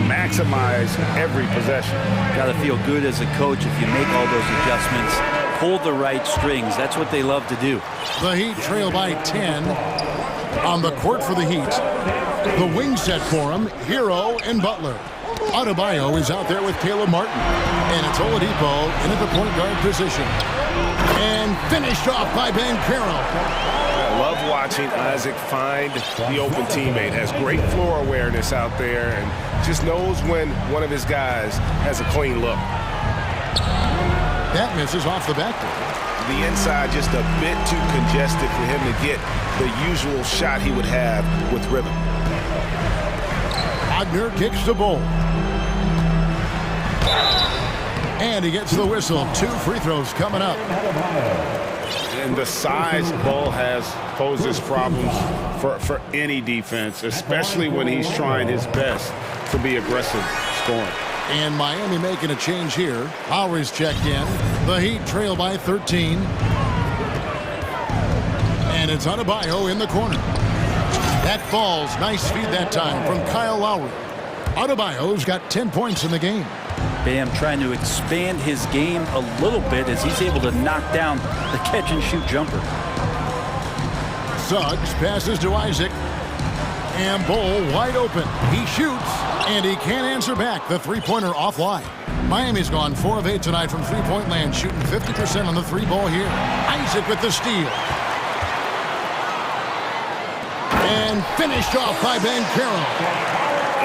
maximize every possession. Got to feel good as a coach if you make all those adjustments. Pull the right strings. That's what they love to do. The Heat trail by 10 on the court for the Heat. The wing set for him, Hero and Butler. Adebayo is out there with Caleb Martin. And it's Oladipo into the point guard position. And finished off by Banchero. I love watching Isaac find the open teammate. Has great floor awareness out there and just knows when one of his guys has a clean look. That misses off the backboard. The inside just a bit too congested for him to get the usual shot he would have with rhythm. Wagner kicks the ball. And he gets the whistle. 2 free throws coming up. And the size Bull has poses problems for any defense, especially when he's trying his best to be aggressive scoring. And Miami making a change here. Lowry's checked in. The Heat trail by 13. And it's Adebayo in the corner. That falls. Nice feed that time from Kyle Lowry. Adebayo's got 10 points in the game. Bam trying to expand his game a little bit as he's able to knock down the catch-and-shoot jumper. Suggs passes to Isaac. And Bull wide open. He shoots, and he can't answer back. The three-pointer offline. Miami's gone 4 of 8 tonight from three-point land, shooting 50% on the 3 ball here. Isaac with the steal. And finished off by Banchero.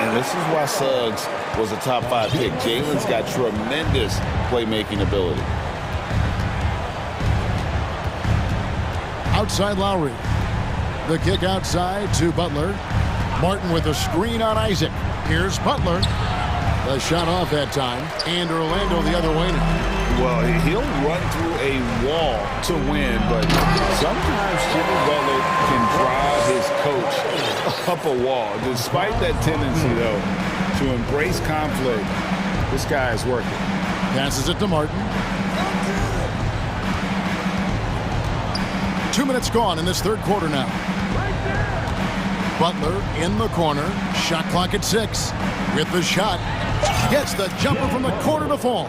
And this is why Suggs was a top 5 pick. Jalen's got tremendous playmaking ability. Outside Lowry. The kick outside to Butler. Martin with a screen on Isaac. Here's Butler. The shot off that time. And Orlando the other way now. Well, he'll run through a wall to win, but sometimes Jimmy Butler can drive his coach up a wall. Despite that tendency, though, to embrace conflict, this guy is working. Passes it to Martin. 2 minutes gone in this third quarter now. Butler in the corner. Shot clock at 6. With the shot. Gets the jumper from the corner to fall.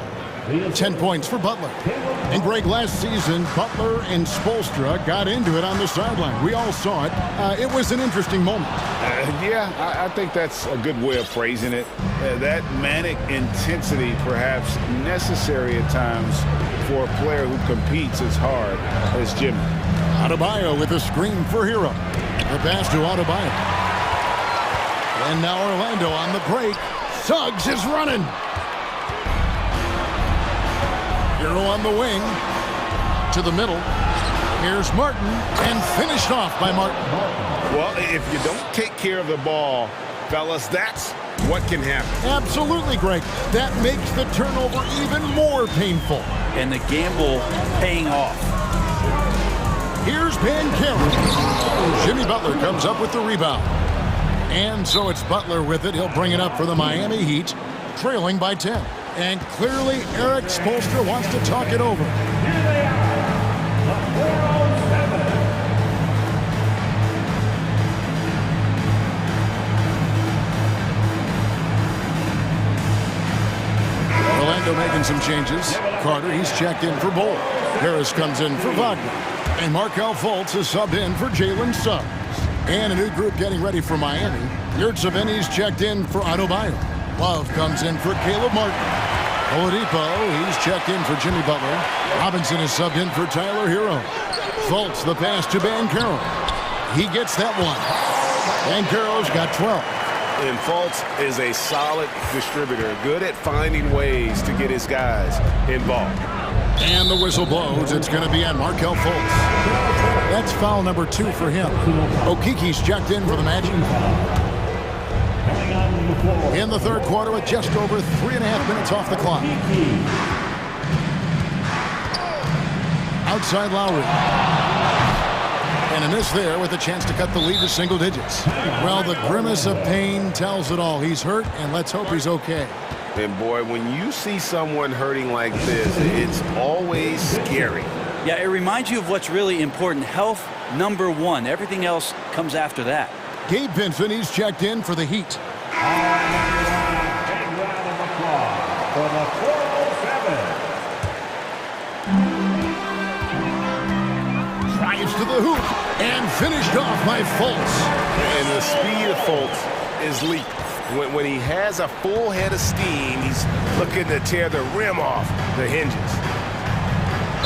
10 points for Butler. And Greg, last season, Butler and Spoelstra got into it on the sideline. We all saw it. It was an interesting moment. Yeah, I think that's a good way of phrasing it. That manic intensity, perhaps necessary at times for a player who competes as hard as Jimmy. Adebayo with a screen for Hero. The pass to Adebayo. And now Orlando on the break. Suggs is running. Hero on the wing. To the middle. Here's Martin. And finished off by Martin. Well, if you don't take care of the ball, fellas, that's what can happen. Absolutely, Greg. That makes the turnover even more painful. And the gamble paying off. Here's Banchero. Jimmy Butler comes up with the rebound. And so it's Butler with it. He'll bring it up for the Miami Heat, trailing by 10. And clearly Eric Spoelstra wants to talk it over. Here they are, the 407. Orlando making some changes. Carter, he's checked in for Bull. Harris comes in for Wagner. And Markelle Fultz is subbed in for Jalen Suggs. And a new group getting ready for Miami. Yurtseven's checked in for Adebayo. Love comes in for Caleb Martin. Oladipo, he's checked in for Jimmy Butler. Robinson is subbed in for Tyler Hero. Fultz, the pass to Banchero. He gets that one. Banchero's got 12. And Fultz is a solid distributor, good at finding ways to get his guys involved. And the whistle blows. It's going to be on Markelle Fultz. That's foul number 2 for him. Okiki's checked in for the Magic. In the third quarter with just over 3.5 minutes off the clock. Outside Lowry. And a miss there with a chance to cut the lead to single digits. Well, the grimace of pain tells it all. He's hurt, and let's hope he's okay. And boy, when you see someone hurting like this, it's always scary. Yeah, it reminds you of what's really important. Health, number 1. Everything else comes after that. Gabe Vincent, he's checked in for the Heat. Big round of applause for the 407. Drives to the hoop and finished off by Fultz. And the speed of Fultz is lethal. When he has a full head of steam, he's looking to tear the rim off the hinges.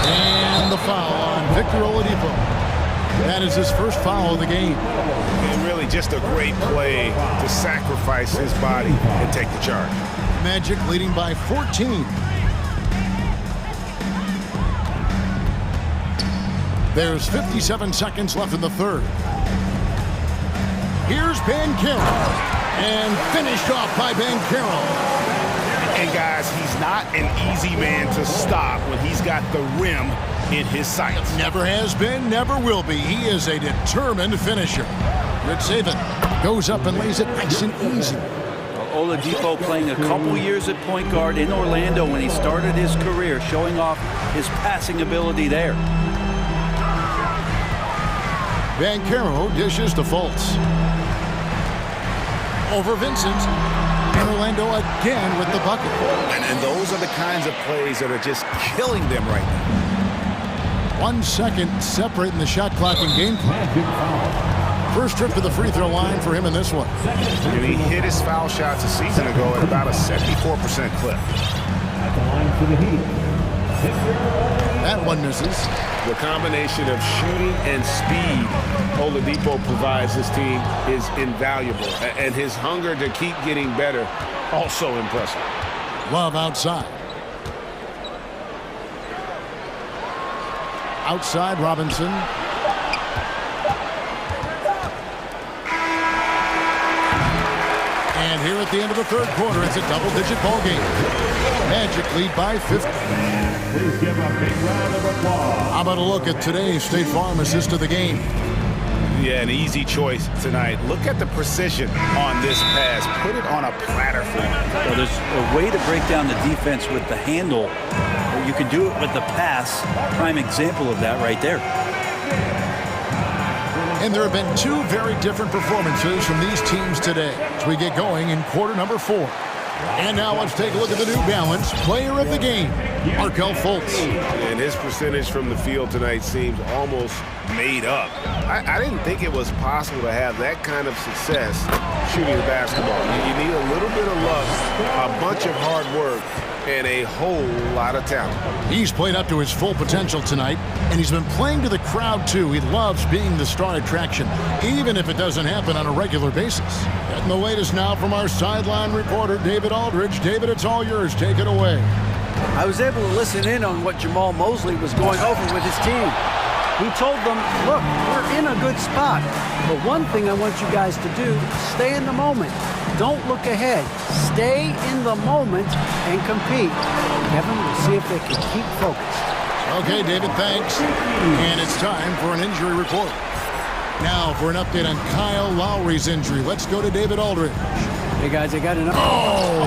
And the foul on Victor Oladipo. That is his first foul of the game. And really just a great play to sacrifice his body and take the charge. Magic leading by 14. There's 57 seconds left in the third. Here's Banchero. And finished off by Banchero. And guys, he's not an easy man to stop when he's got the rim in his sights. Never has been, never will be. He is a determined finisher. Rich Saban goes up and lays it nice and easy. Oladipo playing a couple years at point guard in Orlando when he started his career, showing off his passing ability there. Banchero dishes to Fultz. Over Vincent. And Orlando again with the bucket. And those are the kinds of plays that are just killing them right now. 1 second separating the shot clock and game plan. First trip to the free throw line for him in this one. And he hit his foul shots a season ago at about a 74% clip. At the line for the Heat, That one misses. The combination of shooting and speed Oladipo provides this team is invaluable. And his hunger to keep getting better, also impressive. Love outside. Outside Robinson. And here at the end of the third quarter, it's a double-digit ball game. Magic lead by 50. Please give a big round of applause. How about a look at today's State Farm assist of the game? Yeah, an easy choice tonight. Look at the precision on this pass. Put it on a platter for him. Well, there's a way to break down the defense with the handle. You can do it with the pass. Prime example of that right there. And there have been two very different performances from these teams today as we get going in quarter number 4. And now let's take a look at the New Balance player of the game, Markelle Fultz. And his percentage from the field tonight seems almost made up. I didn't think it was possible to have that kind of success shooting the basketball. You need a little bit of luck, a bunch of hard work, and a whole lot of talent. He's played up to his full potential tonight, and he's been playing to the crowd, too. He loves being the star attraction, even if it doesn't happen on a regular basis. And the latest now from our sideline reporter, David Aldridge. David, it's all yours. Take it away. I was able to listen in on what Jamal Mosley was going over with his team. He told them, look, we're in a good spot. But one thing I want you guys to do, stay in the moment. Don't look ahead. Stay in the moment and compete. Kevin, we'll see if they can keep focused. Okay, David, thanks. And it's time for an injury report. Now for an update on Kyle Lowry's injury. Let's go to David Aldridge. Hey, guys, I got an update. Oh!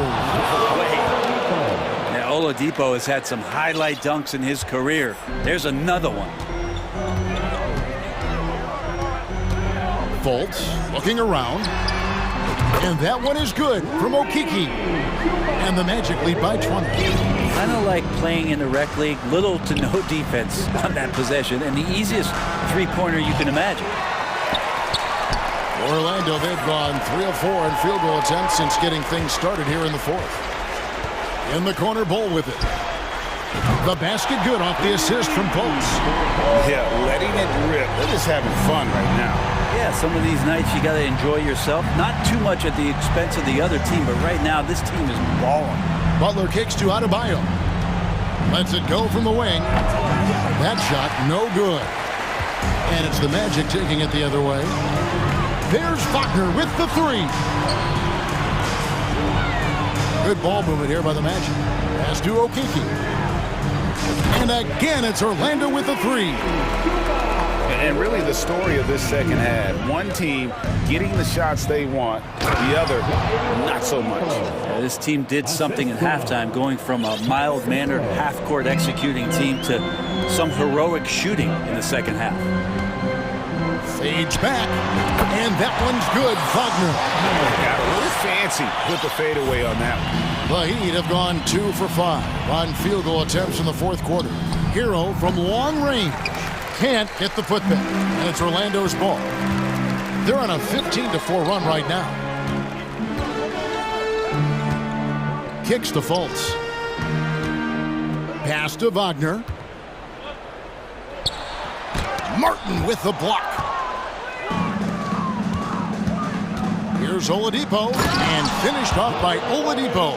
Now, Oladipo has had some highlight dunks in his career. There's another one. Fultz looking around. And that one is good from Okiki. And the Magic lead by 20. Kind of like playing in the rec league, little to no defense on that possession, and the easiest three-pointer you can imagine. Orlando, they've gone 3 of 4 in field goal attempts since getting things started here in the fourth. In the corner, Bull with it. The basket good off the assist from Fultz. Yeah, letting it rip. They're just having fun right now. Yeah, some of these nights you got to enjoy yourself. Not too much at the expense of the other team, but right now this team is balling. Butler kicks to Adebayo. Lets it go from the wing. That shot, no good. And it's the Magic taking it the other way. There's Wagner with the three. Good ball movement here by the Magic. Pass to Okiki. And again, it's Orlando with the three. And really the story of this second half, one team getting the shots they want, the other not so much. Yeah, this team did something in halftime, going from a mild-mannered half-court executing team to some heroic shooting in the second half. Fades back, and that one's good. Wagner. Got a little fancy with the fadeaway on that one. The Heat have gone 2 for 5 on field goal attempts in the fourth quarter. Hero from long range. Can't get the putback, and it's Orlando's ball. They're on a 15-4 run right now. Kicks to Fultz. Pass to Wagner. Martin with the block. Here's Oladipo, and finished off by Oladipo.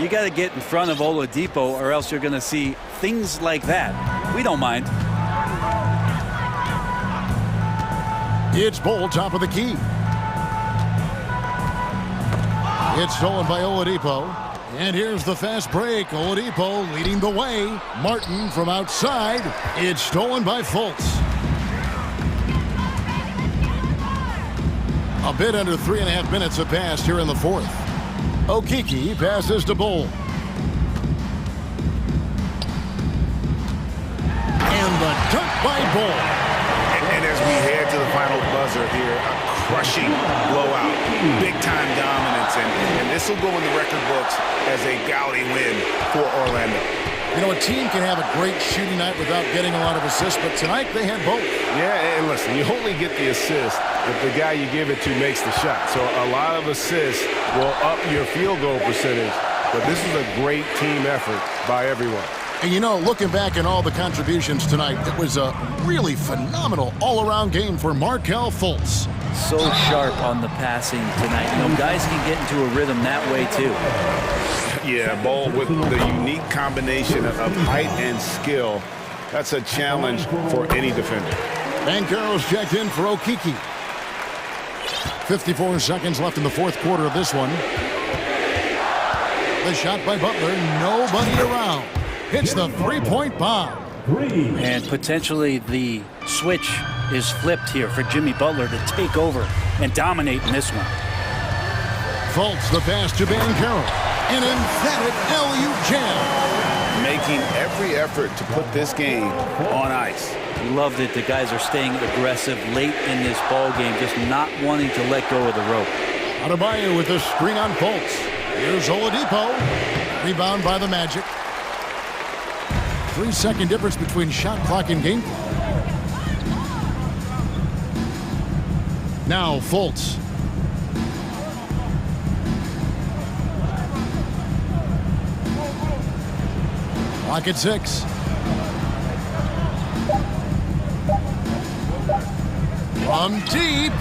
You got to get in front of Oladipo, or else you're going to see things like that. We don't mind. It's Bull, top of the key. It's stolen by Oladipo. And here's the fast break. Oladipo leading the way. Martin from outside. It's stolen by Fultz. A bit under 3.5 minutes have passed here in the fourth. Okiki passes to Bull. And the dunk by Bull. And as we head to the final buzzer here, a crushing blowout, big-time dominance, and this will go in the record books as a gaudy win for Orlando. You know, a team can have a great shooting night without getting a lot of assists, but tonight they had both. Yeah, and listen, you only get the assist if the guy you give it to makes the shot. So a lot of assists will up your field goal percentage, but this is a great team effort by everyone. And you know, looking back at all the contributions tonight, it was a really phenomenal all-around game for Markelle Fultz. So sharp on the passing tonight. You know, guys can get into a rhythm that way too. Yeah, Ball with the unique combination of height and skill. That's a challenge for any defender. Bankero's checked in for Okiki. 54 seconds left in the fourth quarter of this one. The shot by Butler, nobody around. Hits the three-point bomb. And potentially the switch is flipped here for Jimmy Butler to take over and dominate in this one. Fultz the pass to Bankero. An emphatic LU jam. Making every effort to put this game on ice. Loved it. The guys are staying aggressive late in this ball game, just not wanting to let go of the rope. Adebayo with the screen on Fultz. Here's Oladipo. Rebound by the Magic. 3-second difference between shot clock and game clock. Now Fultz. Clock at 6. From deep.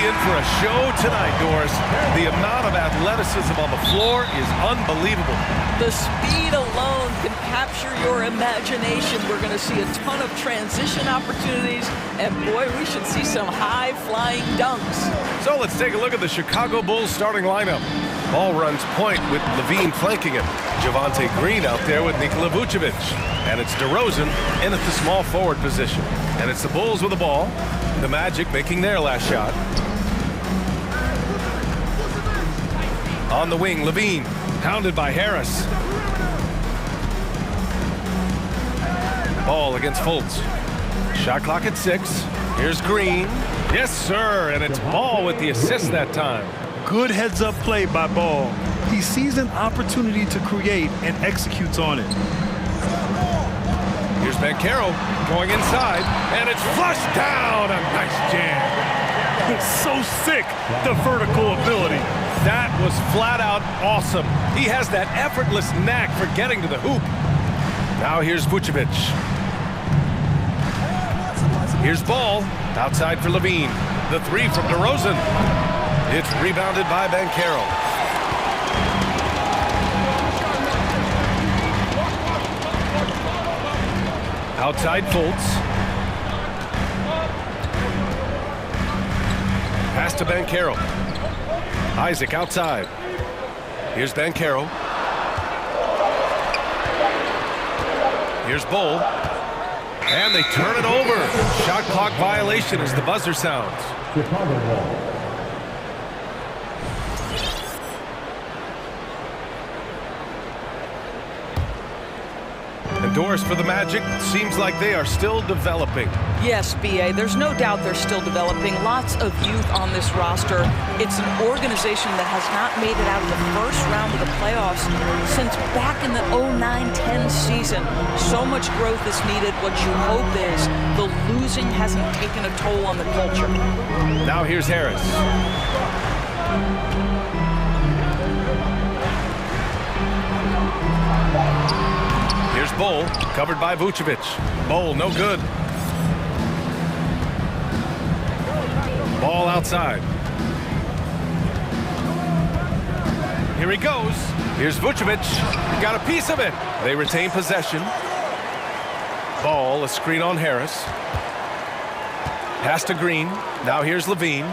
in for a show tonight, Doris. The amount of athleticism on the floor is unbelievable. The speed alone can capture your imagination. We're going to see a ton of transition opportunities, and boy, we should see some high-flying dunks. So let's take a look at the Chicago Bulls starting lineup. Ball runs point with Levine flanking him. Javonte Green out there with Nikola Vucevic. And it's DeRozan in at the small forward position. And it's the Bulls with the ball. The Magic making their last shot. On the wing, Levine, pounded by Harris. Ball against Fultz. Shot clock at 6. Here's Green. Yes, sir, and it's Ball with the assist that time. Good heads-up play by Ball. He sees an opportunity to create and executes on it. Here's Banchero going inside, and it's flushed down. A nice jam. It's so sick, the vertical ability. That was flat out awesome. He has that effortless knack for getting to the hoop. Now here's Vucevic. Here's Ball, outside for Levine. The three from DeRozan. It's rebounded by Banchero. Outside Fultz. Pass to Banchero. Isaac outside. Here's Banchero. Here's Bull. And they turn it over. Shot clock violation as the buzzer sounds. And Doris, for the Magic, seems like they are still developing. Yes, B.A., there's no doubt they're still developing. Lots of youth on this roster. It's an organization that has not made it out of the first round of the playoffs since back in the 09-10 season. So much growth is needed. What you hope is the losing hasn't taken a toll on the culture. Now here's Harris. Here's Bull, covered by Vucevic. Bull, no good. Ball outside. Here he goes. Here's Vucevic. Got a piece of it. They retain possession. Ball, a screen on Harris. Pass to Green. Now here's Levine.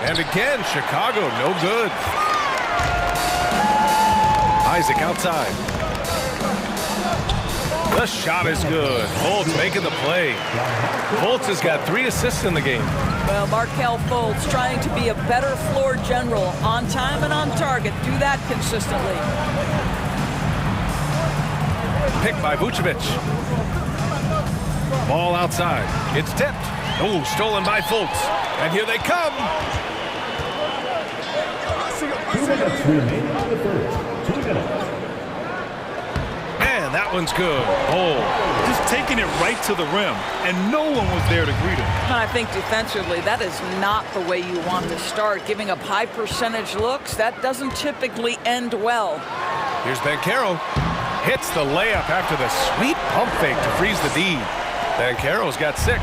And again, Chicago, no good. Isaac outside. The shot is good. Fultz making the play. Fultz has got 3 assists in the game. Well, Markelle Fultz trying to be a better floor general, on time and on target. Do that consistently. Picked by Vucevic. Ball outside. It's tipped. Oh, stolen by Fultz. And here they come. 2 minutes remaining on the first. 2 minutes. And that one's good. Oh. Just taking it right to the rim, and no one was there to greet him. I think defensively, that is not the way you want to start. Giving up high percentage looks, that doesn't typically end well. Here's Banchero. Hits the layup after the sweet pump fake to freeze the D. Banchero's got 6.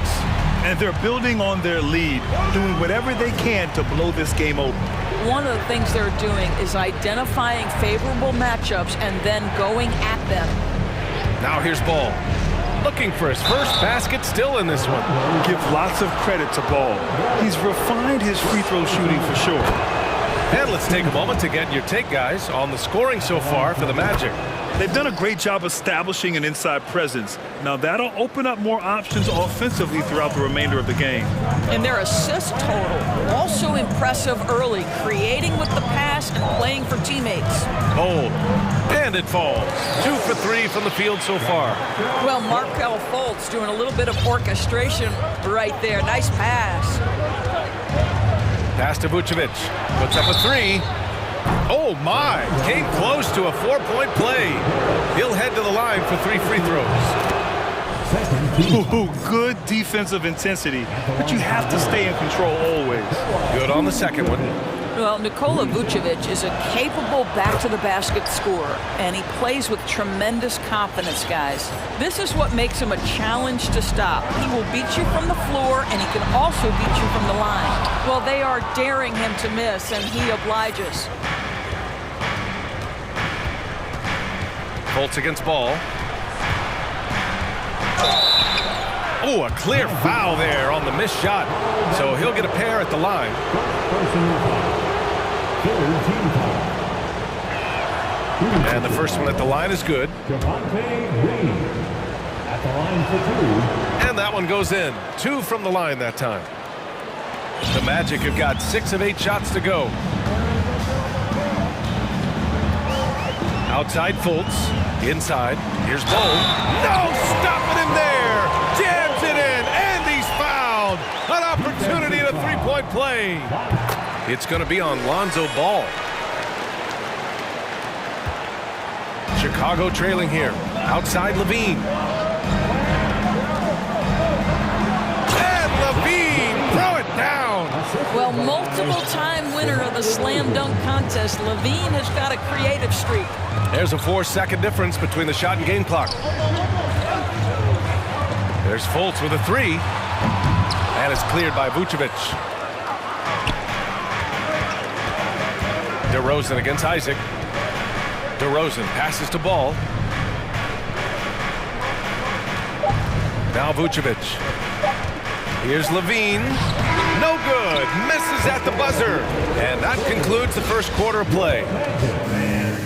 And they're building on their lead, doing whatever they can to blow this game open. One of the things they're doing is identifying favorable matchups and then going at them. Now here's Ball. Looking for his first basket, still in this one. Give lots of credit to Ball. He's refined his free throw shooting for sure. And let's take a moment to get your take, guys, on the scoring so far for the Magic. They've done a great job establishing an inside presence. Now that'll open up more options offensively throughout the remainder of the game. And their assist total, also impressive early, creating with the pass and playing for teammates. Bold. And it falls. 2 for 3 from the field so far. Well, Markelle Fultz doing a little bit of orchestration right there. Nice pass. Pass to Vucevic. Puts up a 3. Oh my, came close to a 4-point play. He'll head to the line for 3 free throws. Ooh, good defensive intensity, but you have to stay in control always. Good on the second one. Well, Nikola Vucevic is a capable back-to-the-basket scorer, and he plays with tremendous confidence, guys. This is what makes him a challenge to stop. He will beat you from the floor, and he can also beat you from the line. Well, they are daring him to miss, and he obliges. Colts against ball. Oh, a clear foul there on the missed shot. So he'll get a pair at the line. And the first one at the line is good. And that one goes in. 2 from the line that time. The Magic have got 6 of 8 shots to go. Outside Fultz. Inside. Here's Bull. No, stopping him there. Jams it in, and he's fouled. An opportunity at a three-point play. It's going to be on Lonzo Ball. Chicago trailing here. Outside Levine. And Levine, throw it down. Well, multiple-time winner of the slam dunk contest, Levine has got a creative streak. There's a 4-second difference between the shot and game clock. There's Fultz with a 3. And it's cleared by Vucevic. DeRozan against Isaac. DeRozan passes to Ball. Now Vucevic. Here's Levine. No good. Misses at the buzzer. And that concludes the first quarter of play.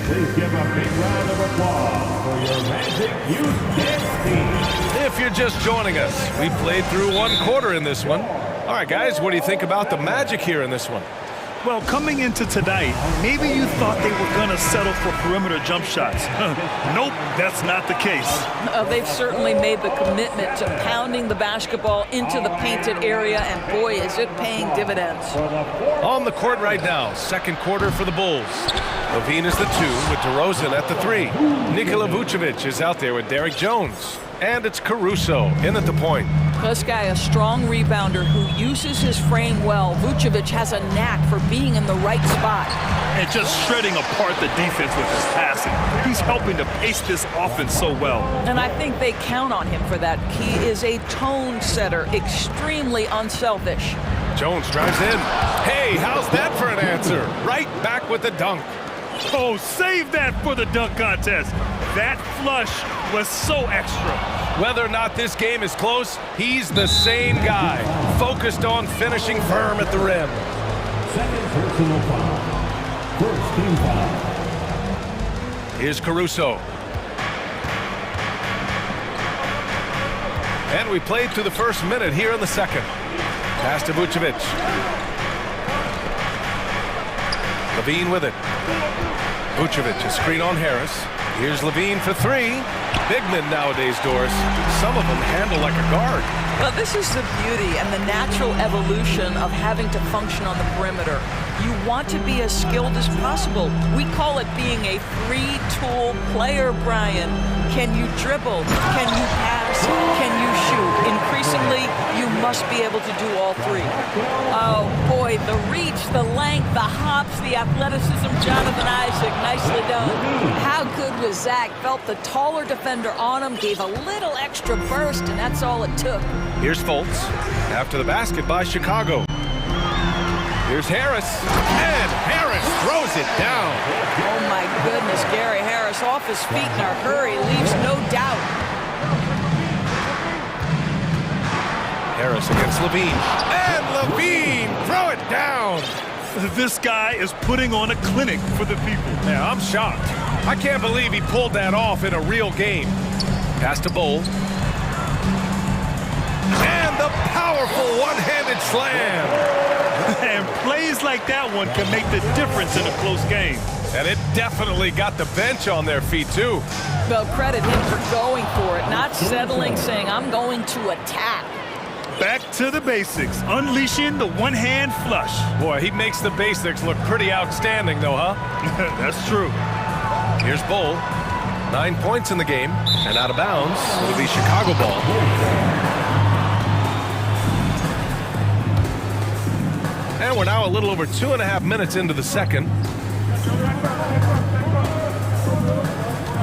Please give a big round of applause for your Magic Youth Dance Team. If you're just joining us, we played through 1 quarter in this one. All right, guys, what do you think about the Magic here in this one? Well, coming into tonight, maybe you thought they were going to settle for perimeter jump shots. Nope, that's not the case. They've certainly made the commitment to pounding the basketball into the painted area, and boy, is it paying dividends. On the court right now, second quarter for the Bulls. Levine is the 2 with DeRozan at the 3. Nikola Vucevic is out there with Derek Jones. And it's Caruso in at the point. This guy, a strong rebounder who uses his frame well. Vucevic has a knack for being in the right spot. And just shredding apart the defense with his passing. He's helping to pace this offense so well. And I think they count on him for that. He is a tone setter, extremely unselfish. Jones drives in. Hey, how's that for an answer? Right back with the dunk. Oh, save that for the dunk contest. That flush was so extra. Whether or not this game is close, he's the same guy, focused on finishing firm at the rim. Second personal foul. First team foul. Here's Caruso. And we played through the first minute here in the second. Pass to Vucevic. Levine with it. Vucevic, a screen on Harris. Here's Levine for 3. Big men nowadays, Doris. Some of them handle like a guard. Well, this is the beauty and the natural evolution of having to function on the perimeter. You want to be as skilled as possible. We call it being a three-tool player, Brian. Can you dribble? Can you pass? Can you shoot? Increasingly, you must be able to do all 3. Oh, boy, the reach, the length, the hops, the athleticism, Jonathan Isaac, nicely done. How good was Zach? Felt the taller defender on him, gave a little extra burst, and that's all it took. Here's Fultz. After the basket by Chicago. Here's Harris. And Harris throws it down. Oh, my goodness, Gary Harris off his feet in a hurry, leaves no doubt. Harris against Levine. And Levine, throw it down. This guy is putting on a clinic for the people. Yeah, I'm shocked. I can't believe he pulled that off in a real game. Pass to Bull. And the powerful one-handed slam. And plays like that one can make the difference in a close game. And it definitely got the bench on their feet, too. Well, credit him for going for it, not settling, saying, I'm going to attack. Back to the basics, unleashing the one-hand flush. Boy, he makes the basics look pretty outstanding, though, huh? That's true. Here's Bull. 9 points in the game, and out of bounds. It'll be Chicago ball. And We're now a little over 2.5 minutes into the second.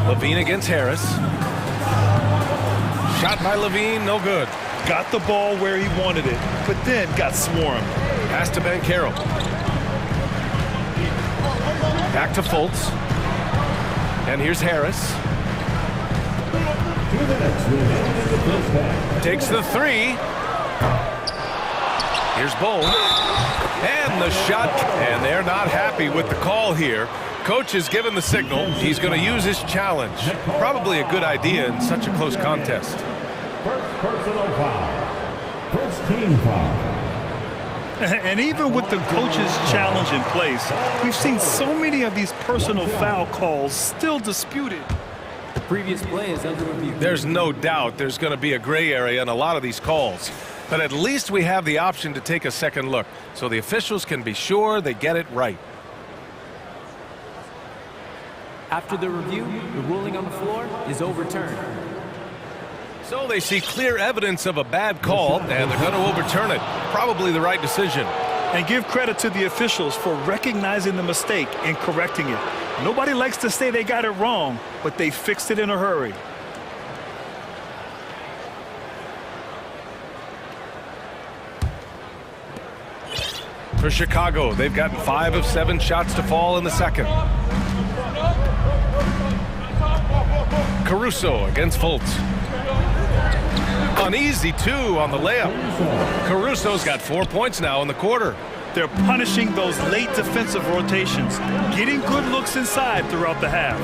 Levine against Harris. Shot by Levine, no good. Got the ball where he wanted it, but then got swarmed. Pass to Banchero. Back to Fultz. And here's Harris. Takes the three. Here's Bowl. And the shot. And they're not happy with the call here. Coach has given the signal. He's going to use his challenge. Probably a good idea in such a close contest. First personal foul. First team foul. And even with the coach's challenge in place, we've seen so many of these personal foul calls still disputed. The previous play is under review. There's no doubt there's going to be a gray area in a lot of these calls. But at least we have the option to take a second look, so the officials can be sure they get it right. After the review, the ruling on the floor is overturned. So they see clear evidence of a bad call, and they're going to overturn it. Probably the right decision. And give credit to the officials for recognizing the mistake and correcting it. Nobody likes to say they got it wrong, but they fixed it in a hurry. For Chicago, they've gotten 5 of 7 shots to fall in the second. Caruso against Fultz. An easy 2 on the layup. Caruso's got 4 points now in the quarter. They're punishing those late defensive rotations, getting good looks inside throughout the half.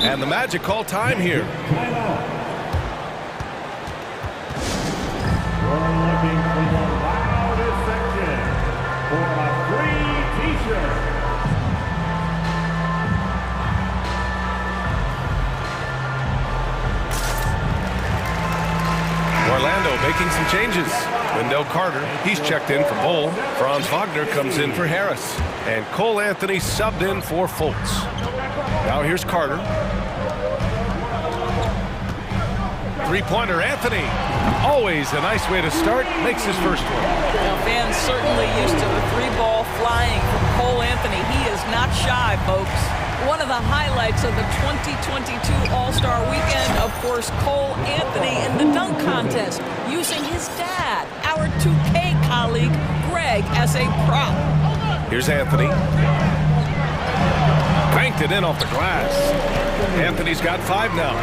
And the Magic call time here. We're looking for the loudest section for a free t-shirt. Orlando making some changes. Wendell Carter, he's checked in for Bowl. Franz Wagner comes in for Harris. And Cole Anthony subbed in for Fultz. Now here's Carter. Three-pointer Anthony. Always a nice way to start. Makes his first one. Now, fans certainly used to the 3-ball flying from Cole Anthony. He is not shy, folks. One of the highlights of the 2022 All-Star Weekend, of course, Cole Anthony in the dunk contest, using his dad, our 2K colleague, Greg, as a prop. Here's Anthony. Banked it in off the glass. Anthony's got 5 now.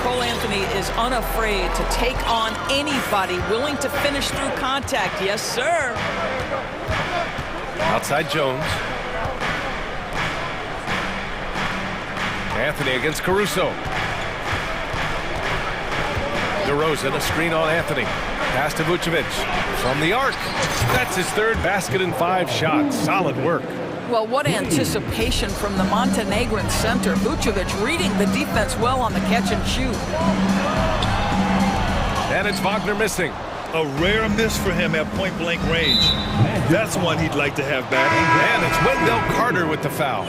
Cole Anthony is unafraid to take on anybody willing to finish through contact. Yes, sir. Outside Jones. Anthony against Caruso. DeRozan, a screen on Anthony. Pass to Vucevic. From the arc. That's his 3rd basket in 5 shots. Solid work. Well, what anticipation from the Montenegrin center. Vucevic reading the defense well on the catch and shoot. And it's Wagner missing. A rare miss for him at point-blank range. That's one he'd like to have back. And it's Wendell Carter with the foul.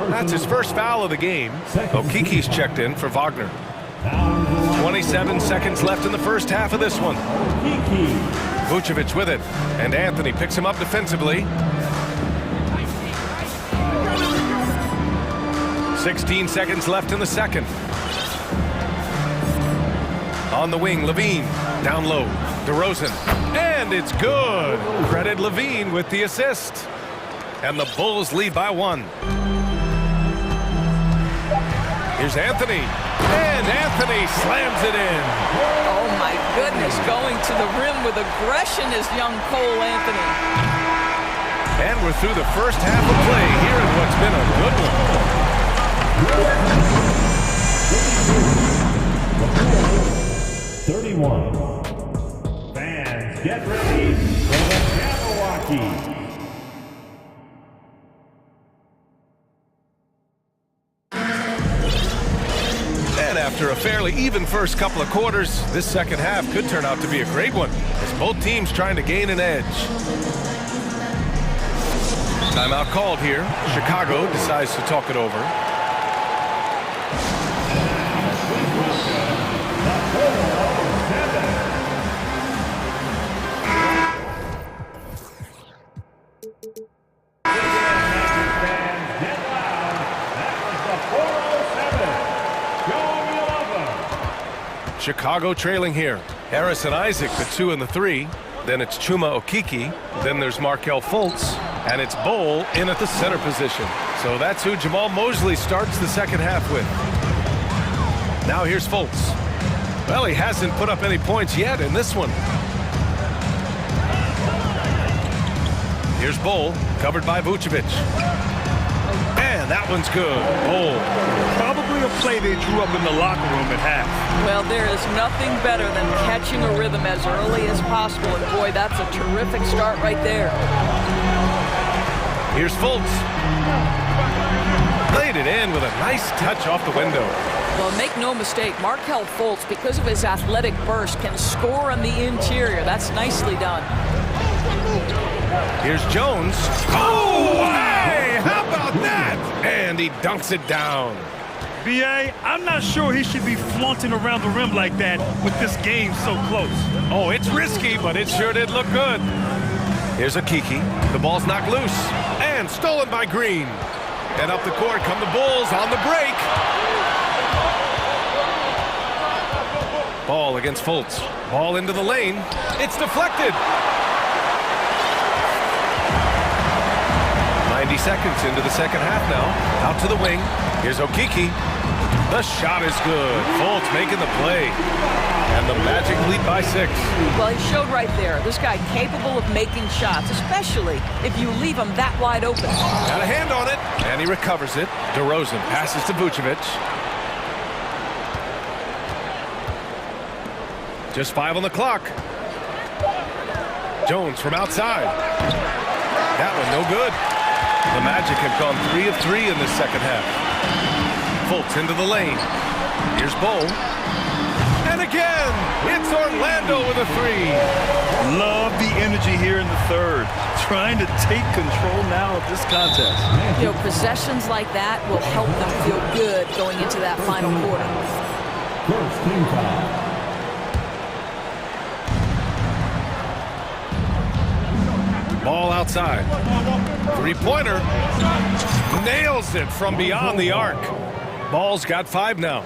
That's his first foul of the game. Okiki's checked in for Wagner. 27 seconds left in the first half of this one. Vucevic with it. And Anthony picks him up defensively. 16 seconds left in the second. On the wing, Levine. Down low, DeRozan. And it's good. Credit Levine with the assist. And the Bulls lead by 1. Here's Anthony. And Anthony slams it in. Oh, my goodness. Going to the rim with aggression is young Cole Anthony. And we're through the first half of play here in what's been a good one. 31. Fans, get ready for the Jabberwocky. And after a fairly even first couple of quarters, this second half could turn out to be a great one, as both teams trying to gain an edge. Timeout called here. Chicago decides to talk it over. Chicago trailing here. Harris and Isaac, the 2 and the 3. Then it's Chuma Okiki. Then there's Markelle Fultz. And it's Bowl in at the center position. So that's who Jamal Mosley starts the second half with. Now here's Fultz. Well, he hasn't put up any points yet in this one. Here's Bowl, covered by Vucevic. And that one's good. Bowl. Probably a play they drew up in the locker room at half. Well, there is nothing better than catching a rhythm as early as possible. And boy, that's a terrific start right there. Here's Fultz. Laid it in with a nice touch off the window. Well, make no mistake, Markelle Fultz, because of his athletic burst, can score on the interior. That's nicely done. Here's Jones. Oh, hey, how about that? And he dunks it down. B.A., I'm not sure he should be flaunting around the rim like that with this game so close. Oh, it's risky, but it sure did look good. Here's Okiki. The ball's knocked loose. And stolen by Green. And up the court come the Bulls on the break. Ball against Fultz. Ball into the lane. It's deflected. 90 seconds into the second half now. Out to the wing. Here's Okiki. The shot is good. Fultz making the play. And the Magic lead by 6. Well, he showed right there. This guy capable of making shots, especially if you leave him that wide open. Got a hand on it. And he recovers it. DeRozan passes to Vucevic. Just 5 on the clock. Jones from outside. That one no good. The Magic have gone 3 of 3 in this second half. Fultz into the lane. Here's Bowl. And again, it's Orlando with a 3. Love the energy here in the third. Trying to take control now of this contest. You know, possessions like that will help them feel good going into that final quarter. First team foul. Ball outside. Three-pointer. Nails it from beyond the arc. Ball's got 5 now.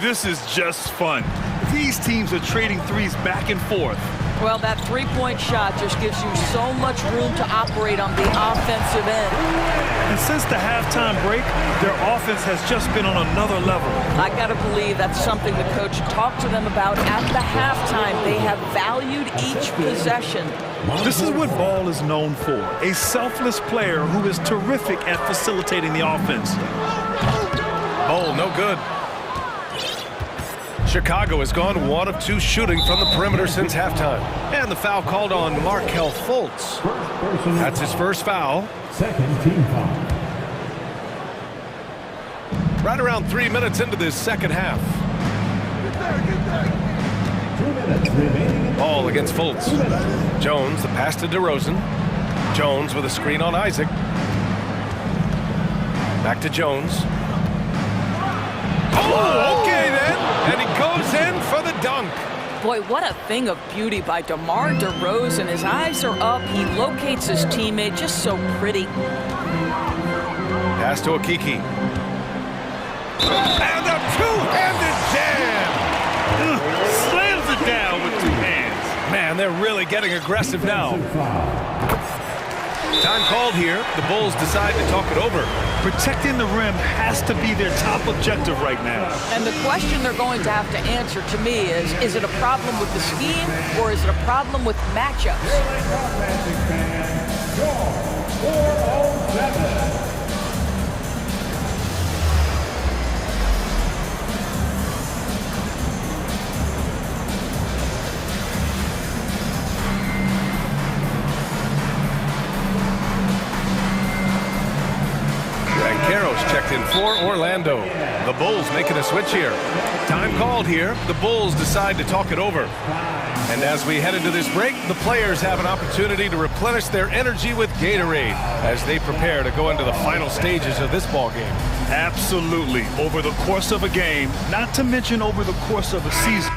This is just fun. These teams are trading threes back and forth. Well, that three-point shot just gives you so much room to operate on the offensive end. And since the halftime break, their offense has just been on another level. I got to believe that's something the coach talked to them about at the halftime. They have valued each possession. This is what Ball is known for, a selfless player who is terrific at facilitating the offense. Bowl, no good. Chicago has gone 1 of 2 shooting from the perimeter since halftime. And the foul called on Markelle Fultz. That's his first foul. Second team foul. Right around 3 minutes into this second half. 2 minutes remaining. Ball against Fultz. Jones, the pass to DeRozan. Jones with a screen on Isaac. Back to Jones. Oh, okay then. And he goes in for the dunk. Boy, what a thing of beauty by DeMar DeRozan. His eyes are up. He locates his teammate. Just so pretty. Pass to Okiki. And a two-handed jam. Slams it down with 2 hands. Man, they're really getting aggressive now. Time called here. The Bulls decide to talk it over. Protecting the rim has to be their top objective right now. And the question they're going to have to answer to me is it a problem with the scheme or is it a problem with matchups? Checked in for Orlando. The Bulls making a switch here. Time called here. The Bulls decide to talk it over. And as we head into this break, the players have an opportunity to replenish their energy with Gatorade as they prepare to go into the final stages of this ball game. Absolutely. Over the course of a game, not to mention over the course of a season.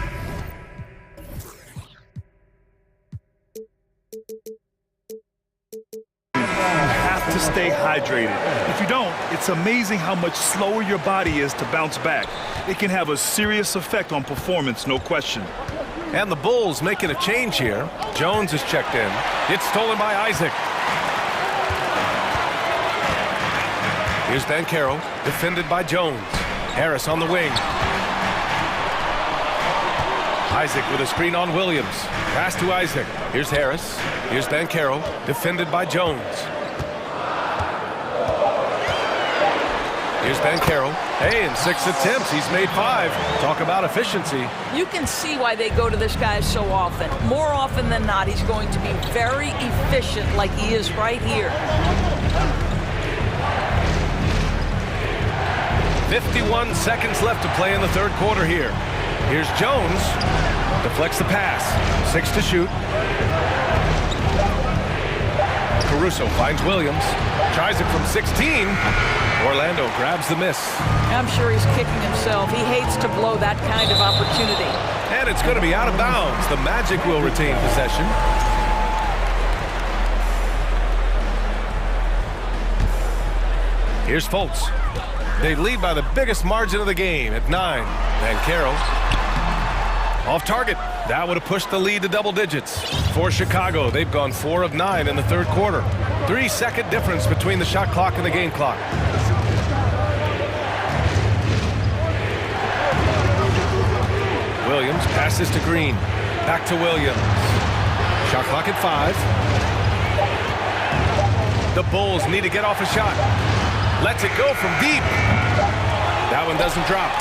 To stay hydrated If you don't, it's amazing how much slower your body is to bounce back. It can have a serious effect on performance, no question. And the Bulls making a change here. Jones is checked in. It's stolen by Isaac. Here's Banchero, defended by Jones. Harris on the wing. Isaac with a screen on Williams. Pass to Isaac. Here's Harris. Here's Banchero, defended by Jones. Here's Banchero. Hey, in 6 attempts, he's made 5. Talk about efficiency. You can see why they go to this guy so often. More often than not, he's going to be very efficient like he is right here. 51 seconds left to play in the third quarter here. Here's Jones. Deflects the pass. 6 to shoot. Caruso finds Williams. Tries it from 16. Orlando grabs the miss. I'm sure he's kicking himself. He hates to blow that kind of opportunity. And it's going to be out of bounds. The Magic will retain possession. Here's Fultz. They lead by the biggest margin of the game at 9. Banchero off target. That would have pushed the lead to double digits. For Chicago, they've gone 4 of 9 in the third quarter. 3-second difference between the shot clock and the game clock. Williams passes to Green. Back to Williams. Shot clock at 5. The Bulls need to get off a shot. Lets it go from deep. That one doesn't drop.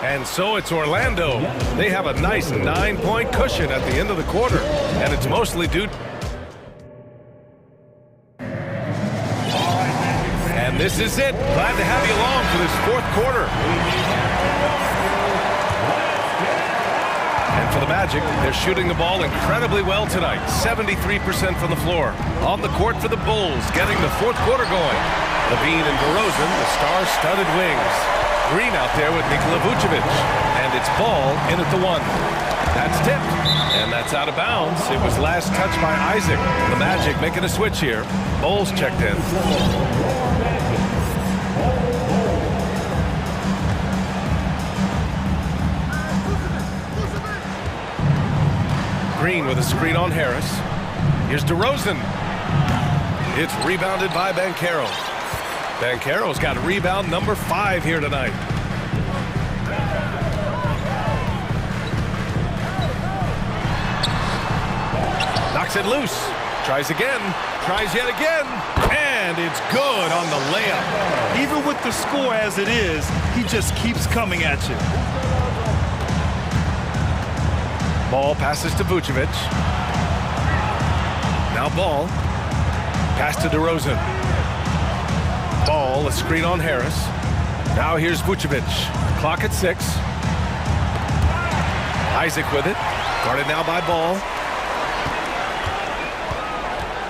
And so it's Orlando. They have a nice 9-point cushion at the end of the quarter. And it's mostly due. And this is it. Glad to have you along for this fourth quarter. And for the Magic, they're shooting the ball incredibly well tonight. 73% from the floor. On the court for the Bulls, getting the fourth quarter going. Levine and DeRozan, the star-studded wings. Green out there with Nikola Vucevic. And it's Ball in at the 1. That's tipped. And that's out of bounds. It was last touched by Isaac. The Magic making a switch here. Bulls checked in. Green with a screen on Harris. Here's DeRozan. It's rebounded by Banchero. Banchero's got rebound number 5 here tonight. Knocks it loose. Tries again. Tries yet again. And it's good on the layup. Even with the score as it is, he just keeps coming at you. Ball passes to Vucevic. Now Ball. Pass to DeRozan. Ball, a screen on Harris. Now here's Vucevic. Clock at 6. Isaac with it. Guarded now by Ball.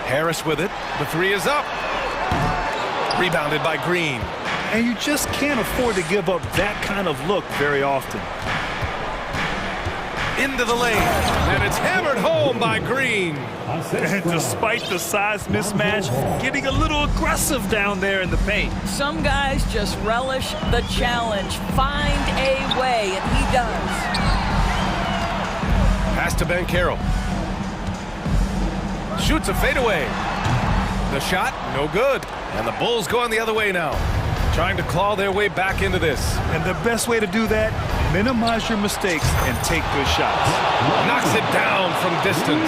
Harris with it. The 3 is up. Rebounded by Green. And you just can't afford to give up that kind of look very often. Into the lane, and it's hammered home by Green. And despite the size mismatch, getting a little aggressive down there in the paint. Some guys just relish the challenge. Find a way, and he does. Pass to Banchero. Shoots a fadeaway. The shot, no good. And the Bulls going the other way now. Trying to claw their way back into this. And the best way to do that, minimize your mistakes and take good shots. Knocks it down from distance.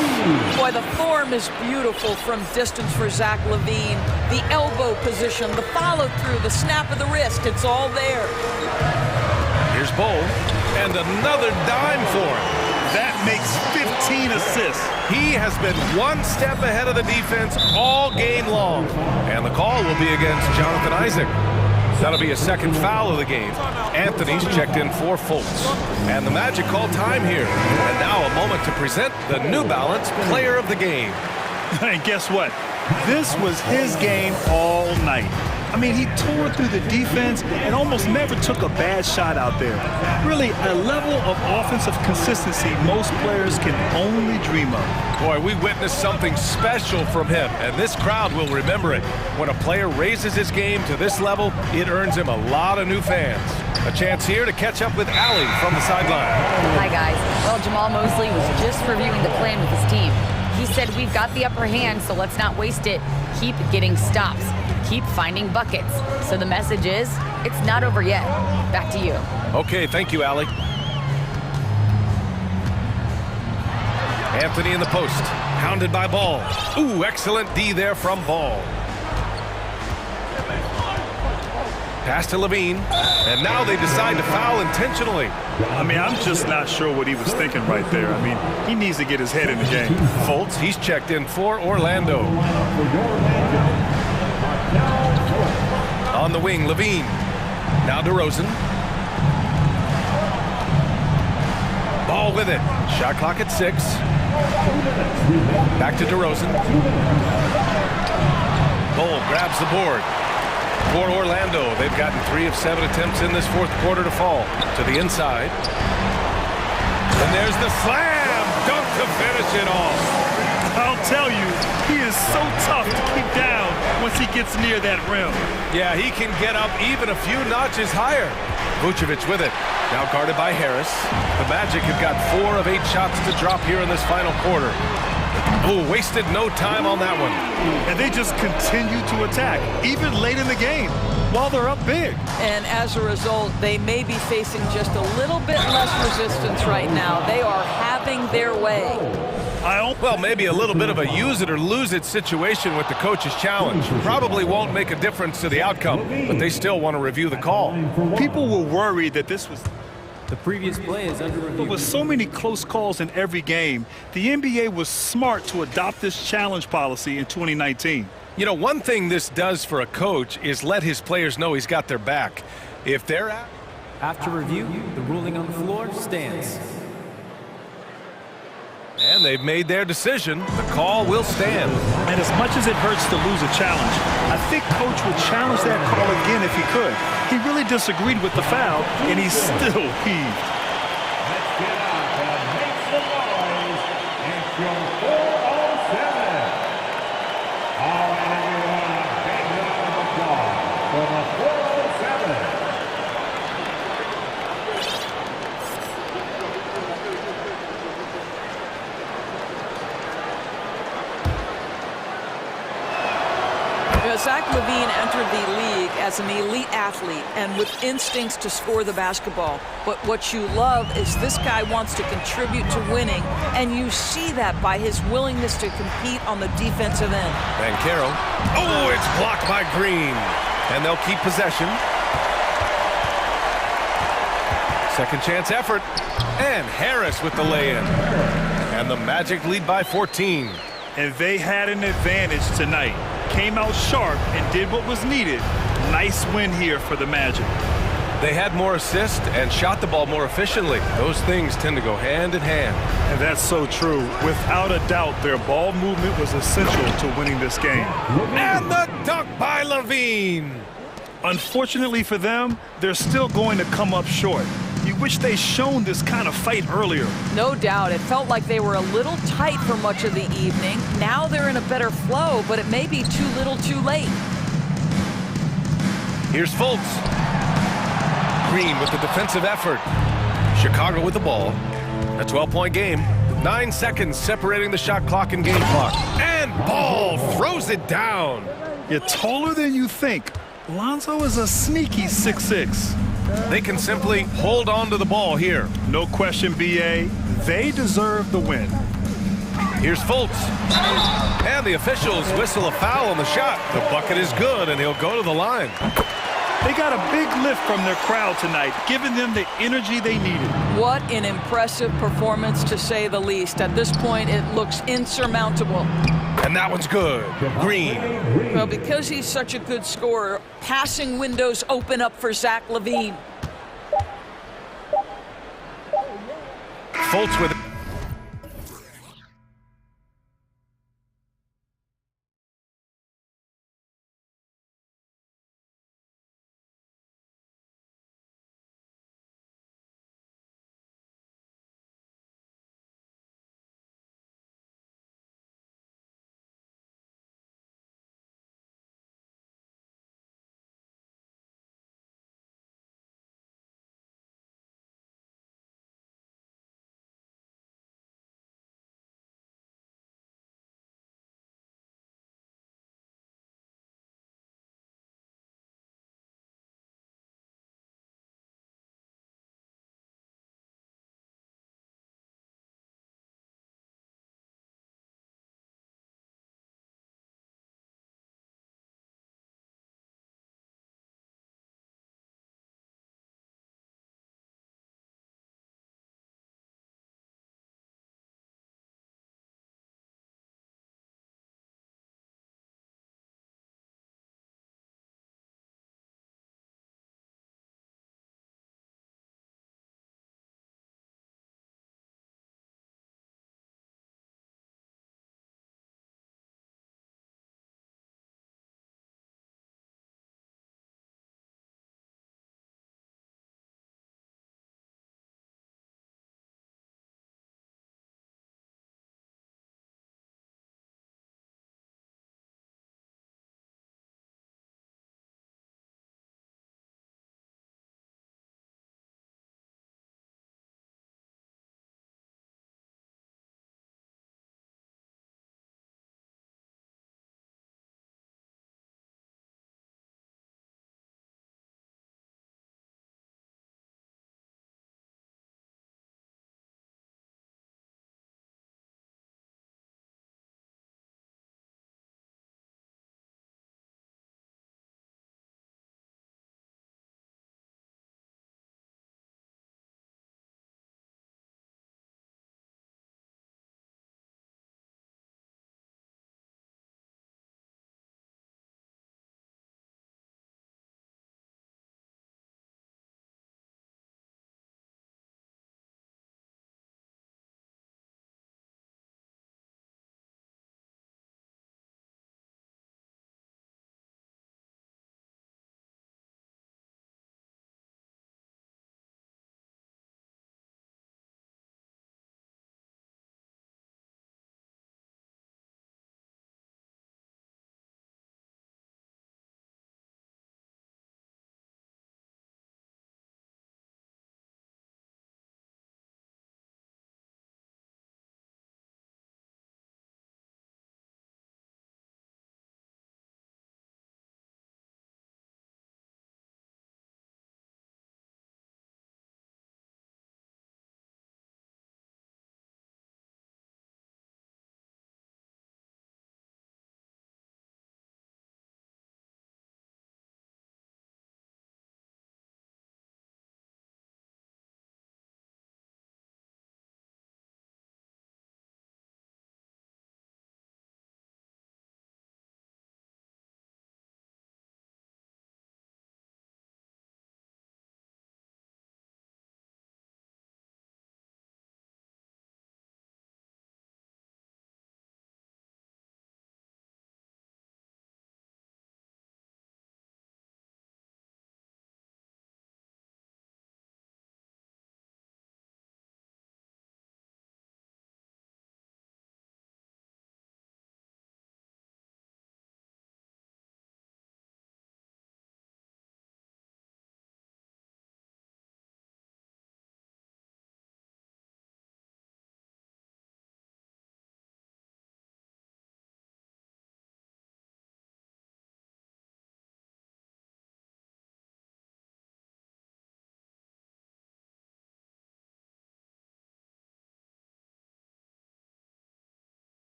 Boy, the form is beautiful from distance for Zach LaVine. The elbow position, the follow-through, the snap of the wrist, it's all there. Here's Bol, and another dime for him. That makes 15 assists. He has been one step ahead of the defense all game long. And the call will be against Jonathan Isaac. That'll be a second foul of the game. Anthony's checked in for Fultz. And the Magic call time here. And now a moment to present the New Balance Player of the Game. And guess what? This was his game all night. I mean, he tore through the defense and almost never took a bad shot out there. Really, a level of offensive consistency most players can only dream of. Boy, we witnessed something special from him, and this crowd will remember it. When a player raises his game to this level, it earns him a lot of new fans. A chance here to catch up with Allie from the sideline. Hi, guys. Well, Jamal Mosley was just reviewing the plan with his team. He said, we've got the upper hand, so let's not waste it. Keep getting stops. Keep finding buckets. So the message is, it's not over yet. Back to you. Okay, thank you, Allie. Anthony in the post, hounded by Ball. Ooh, excellent D there from Ball. Pass to Levine, and now they decide to foul intentionally. I mean, I'm just not sure what he was thinking right there. I mean, he needs to get his head in the game. Fultz, he's checked in for Orlando. On the wing, Levine. Now DeRozan. Ball with it. Shot clock at 6. Back to DeRozan. Ball grabs the board. For Orlando, they've gotten 3 of 7 attempts in this fourth quarter to fall. To the inside. And there's the slam dunk to finish it off. I'll tell you, he is so tough to keep down once he gets near that rim. Yeah, he can get up even a few notches higher. Vucevic with it. Now guarded by Harris. The Magic have got 4 of 8 shots to drop here in this final quarter. Oh, wasted no time on that one. And they just continue to attack, even late in the game, while they're up big. And as a result, they may be facing just a little bit less resistance right now. They are having their way. Well, maybe a little bit of a use it or lose it situation with the coach's challenge. Probably won't make a difference to the outcome, but they still want to review the call. People were worried that this was... The previous play is under review. But with so many close calls in every game, the NBA was smart to adopt this challenge policy in 2019. You know, one thing this does for a coach is let his players know he's got their back. If they're out... After review, the ruling on the floor stands. And they've made their decision. The call will stand. And as much as it hurts to lose a challenge, I think Coach would challenge that call again if he could. He really disagreed with the foul, and he still heaved. Let's get out and make some noise. It's your 407. All right, everyone, a big round of applause for the 407. Zach LaVine entered the league as an elite athlete and with instincts to score the basketball. But what you love is this guy wants to contribute to winning, and you see that by his willingness to compete on the defensive end. Banchero. Oh, it's blocked by Green. And they'll keep possession. Second chance effort. And Harris with the lay-in. And the Magic lead by 14. And they had an advantage tonight. Came out sharp and did what was needed. Nice win here for the Magic. They had more assists and shot the ball more efficiently. Those things tend to go hand in hand. And that's so true. Without a doubt, their ball movement was essential to winning this game. And the dunk by Levine. Unfortunately for them, they're still going to come up short. You wish they'd shown this kind of fight earlier. No doubt. It felt like they were a little tight for much of the evening. Now they're in a better flow, but it may be too little too late. Here's Fultz. Green with the defensive effort. Chicago with the ball. A 12-point game. 9 seconds separating the shot clock and game clock. And Ball throws it down. You're taller than you think. Lonzo is a sneaky 6'6". They can simply hold on to the ball here. No question, B.A. They deserve the win. Here's Fultz. And the officials whistle a foul on the shot. The bucket is good, and he'll go to the line. They got a big lift from their crowd tonight, giving them the energy they needed. What an impressive performance, to say the least. At this point, it looks insurmountable. And that one's good. Green. Well, because he's such a good scorer, passing windows open up for Zach LaVine. Fultz with it.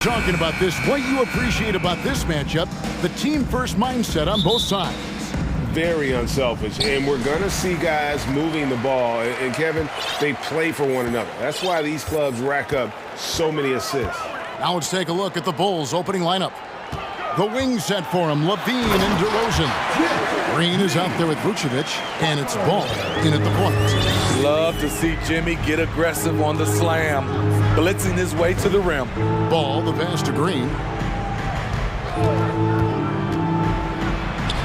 Talking about this, what you appreciate about this matchup, the team-first mindset on both sides. Very unselfish, and we're going to see guys moving the ball. And Kevin, they play for one another. That's why these clubs rack up so many assists. Now let's take a look at the Bulls' opening lineup. The wing set for him, Levine and DeRozan. Green is out there with Vucevic, and it's Ball in at the point. Love to see Jimmy get aggressive on the slam, blitzing his way to the rim. Ball, the pass to Green.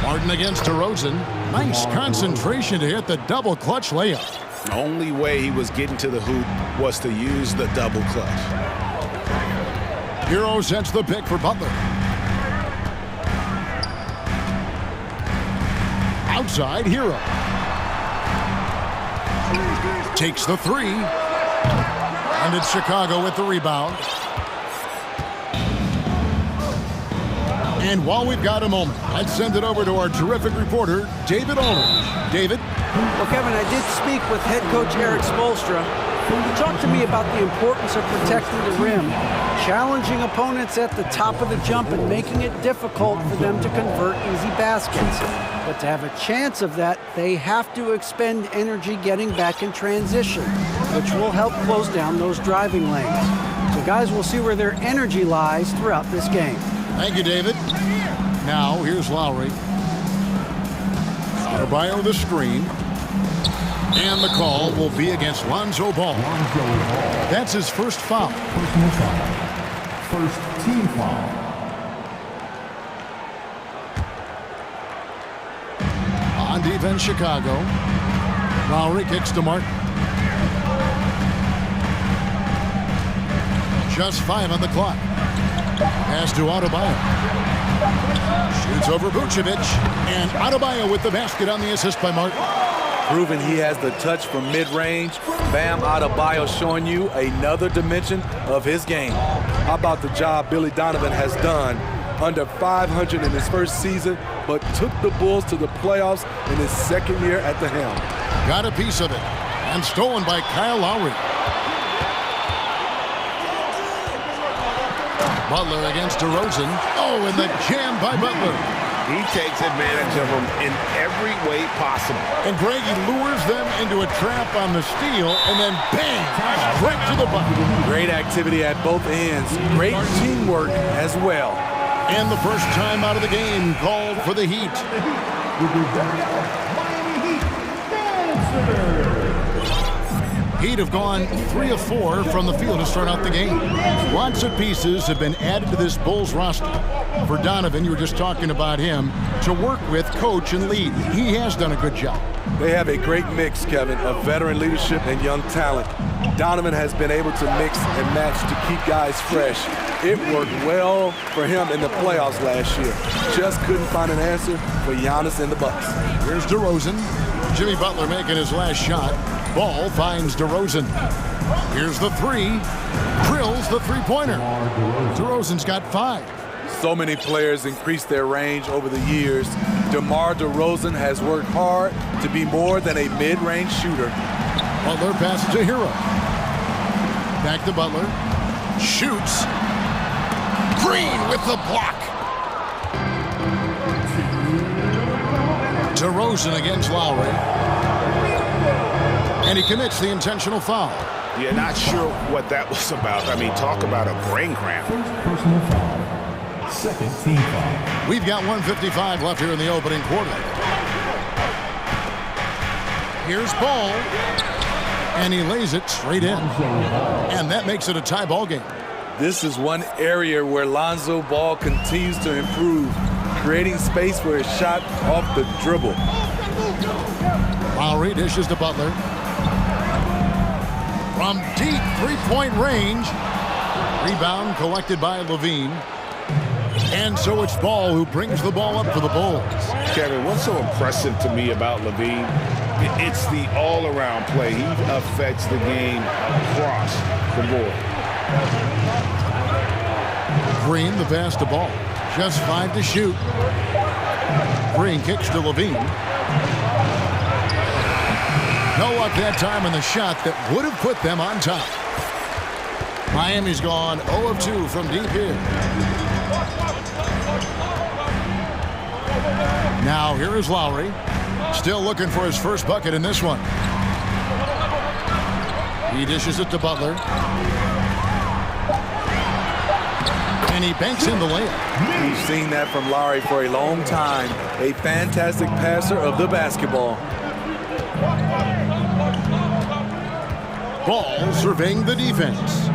Martin against DeRozan. Nice concentration to hit the double clutch layup. The only way he was getting to the hoop was to use the double clutch. Hero sets the pick for Butler. Outside, Hero. Takes the three. And it's Chicago with the rebound. And while we've got a moment, let's send it over to our terrific reporter, David Aldridge. David? Well, Kevin, I did speak with head coach Eric Spoelstra. He talked to me about the importance of protecting the rim, challenging opponents at the top of the jump and making it difficult for them to convert easy baskets. But to have a chance of that, they have to expend energy getting back in transition, which will help close down those driving lanes. So guys, we'll see where their energy lies throughout this game. Thank you, David. Now, here's Lowry. Adebayo the screen. And the call will be against Lonzo Ball. That's his first foul. First team foul. On defense, Chicago. Lowry kicks to Martin. Just 5 on the clock. Pass to Adebayo. Shoots over Vucevic. And Adebayo with the basket on the assist by Martin. Proving he has the touch from mid-range. Bam Adebayo showing you another dimension of his game. How about the job Billy Donovan has done? Under 500 in his first season, but took the Bulls to the playoffs in his second year at the helm. Got a piece of it. And stolen by Kyle Lowry. Butler against DeRozan. Oh, and the jam by Butler. He takes advantage of them in every way possible. And Greg, he lures them into a trap on the steal, and then bang, right to the bucket. Great activity at both ends. Great teamwork as well. And the first time out of the game called for the Heat. Heat have gone 3 of 4 from the field to start out the game. Lots of pieces have been added to this Bulls roster. For Donovan, you were just talking about him, to work with, coach, and lead. He has done a good job. They have a great mix, Kevin, of veteran leadership and young talent. Donovan has been able to mix and match to keep guys fresh. It worked well for him in the playoffs last year. Just couldn't find an answer for Giannis and the Bucks. Here's DeRozan. Jimmy Butler making his last shot. Ball finds DeRozan. Here's the three. Drills the three-pointer. DeRozan's got 5. So many players increased their range over the years. DeMar DeRozan has worked hard to be more than a mid-range shooter. Butler passes to Hero. Back to Butler. Shoots. Green with the block. DeRozan against Lowry. And he commits the intentional foul. Yeah, not sure what that was about. I mean, talk about a brain cramp. Personal foul. Second team foul. We've got 1:55 left here in the opening quarter. Here's Ball. And he lays it straight in. And that makes it a tie ball game. This is one area where Lonzo Ball continues to improve, creating space for his shot off the dribble. Lowry dishes to Butler. From deep three-point range. Rebound collected by Levine. And so it's Ball who brings the ball up for the Bulls. Kevin, what's so impressive to me about Levine? It's the all-around play. He affects the game across the board. Green, the pass to Ball. Just 5 to shoot. Green kicks to Levine. No luck that time on the shot that would have put them on top. Miami's gone 0 of 2 from deep here. Now here is Lowry. Still looking for his first bucket in this one. He dishes it to Butler. And he banks in the layup. We've seen that from Lowry for a long time. A fantastic passer of the basketball. Ball surveying the defense.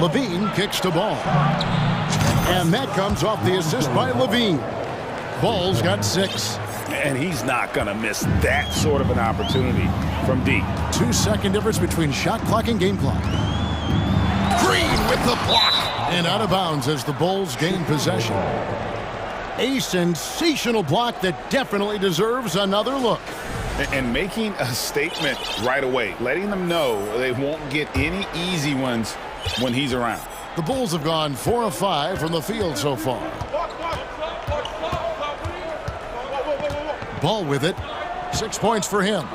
Levine kicks to Ball. And that comes off the assist by Levine. Ball's got 6. And he's not going to miss that sort of an opportunity from deep. 2-second difference between shot clock and game clock. Green with the block. And out of bounds as the Bulls gain possession. A sensational block that definitely deserves another look. And making a statement right away, letting them know they won't get any easy ones when he's around. The Bulls have gone 4 of 5 from the field so far. Ball with it. 6 points for him.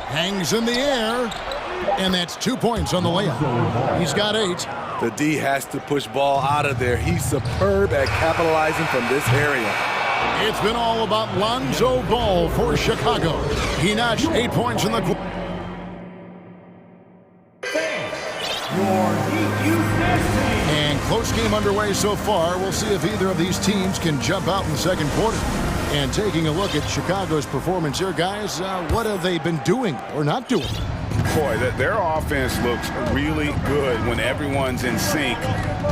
Hangs in the air. And that's 2 points on the layup. He's got 8. The D has to push Ball out of there. He's superb at capitalizing from this area. It's been all about Lonzo Ball for Chicago. He notched 8 points in the quarter. And close game underway so far. We'll see if either of these teams can jump out in the second quarter. And taking a look at Chicago's performance here, guys, what have they been doing or not doing? Boy, their offense looks really good when everyone's in sync.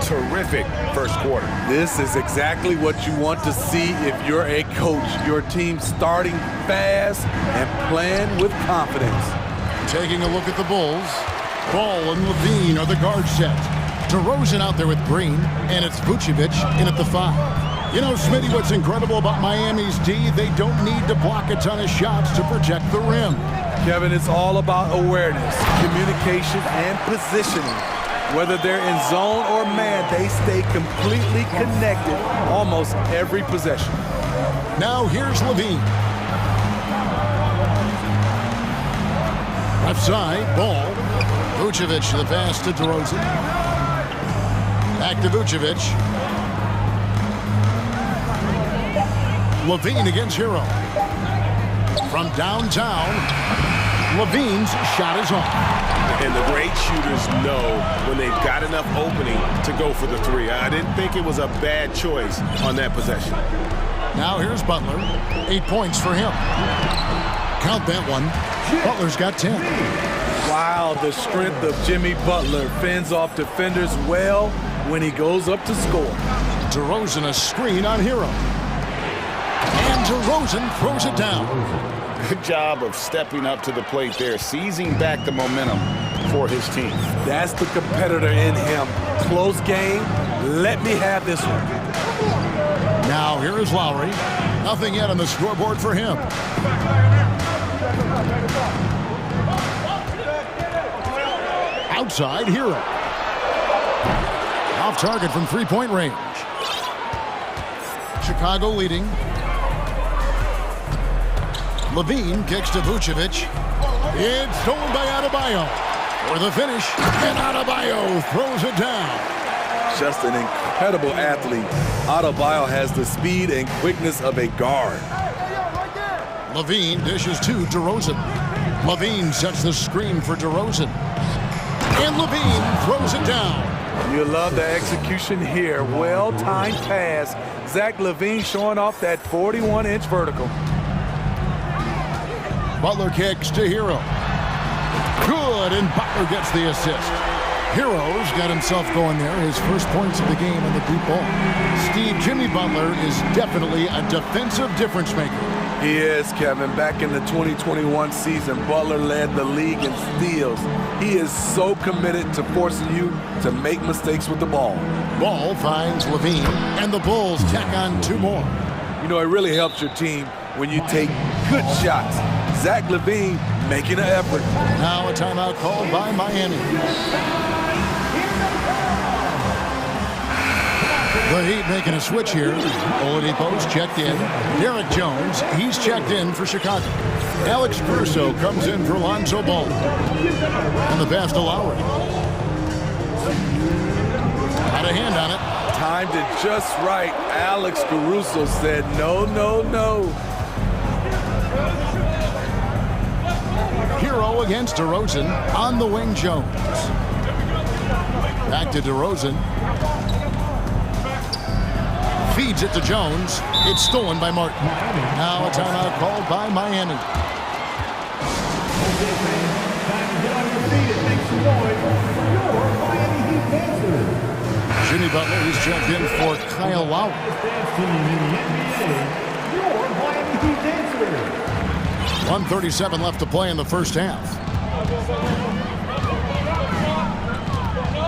Terrific first quarter. This is exactly what you want to see if you're a coach. Your team starting fast and playing with confidence. Taking a look at the Bulls. Ball and Levine are the guard set. DeRozan out there with Green, and it's Vucevic in at the 5. You know, Smitty, what's incredible about Miami's D, they don't need to block a ton of shots to protect the rim. Kevin, it's all about awareness, communication, and positioning. Whether they're in zone or man, they stay completely connected almost every possession. Now here's Levine. Left side, Ball. Vucevic the pass to DeRozan. Back to Vucevic. Levine against Hero. From downtown, Levine's shot is off. And the great shooters know when they've got enough opening to go for the 3. I didn't think it was a bad choice on that possession. Now here's Butler. 8 points for him. Count that one. Butler's got 10. Wow, the strength of Jimmy Butler fends off defenders well when he goes up to score. DeRozan a screen on Hero. And DeRozan throws it down. Good job of stepping up to the plate there, seizing back the momentum for his team. That's the competitor in him. Close game. Let me have this one. Now here is Lowry. Nothing yet on the scoreboard for him. Outside, Hero. Off target from three-point range. Chicago leading. Levine kicks to Vucevic. It's stolen by Adebayo. For the finish, and Adebayo throws it down. Just an incredible athlete. Adebayo has the speed and quickness of a guard. Levine dishes to DeRozan. Levine sets the screen for DeRozan. And Levine throws it down. You love the execution here. Well-timed pass. Zach LaVine showing off that 41-inch vertical. Butler kicks to Hero. Good, and Butler gets the assist. Hero's got himself going there. His first points of the game on the deep ball. Steve, Jimmy Butler is definitely a defensive difference maker. He is, Kevin. Back in the 2021 season, Butler led the league in steals. He is so committed to forcing you to make mistakes with the ball. Ball finds Levine, and the Bulls tack on 2 more. You know, it really helps your team when you take good shots. Zach LaVine making an effort. Now a timeout called by Miami. The Heat State making a switch here. Oladipo's checked in. Derek Jones, he's checked in for Chicago. Alex Caruso comes in for Lonzo Ball. And the pass to Lowry. Got a hand on it. Timed it just right. Alex Caruso said, no, no, no. Hero against DeRozan. On the wing, Jones. Back to DeRozan. Feeds it to Jones. It's stolen by Martin. Now a timeout called by Miami. Jimmy Butler, he's checked in for Kyle Lowry. 1:37 left to play in the first half.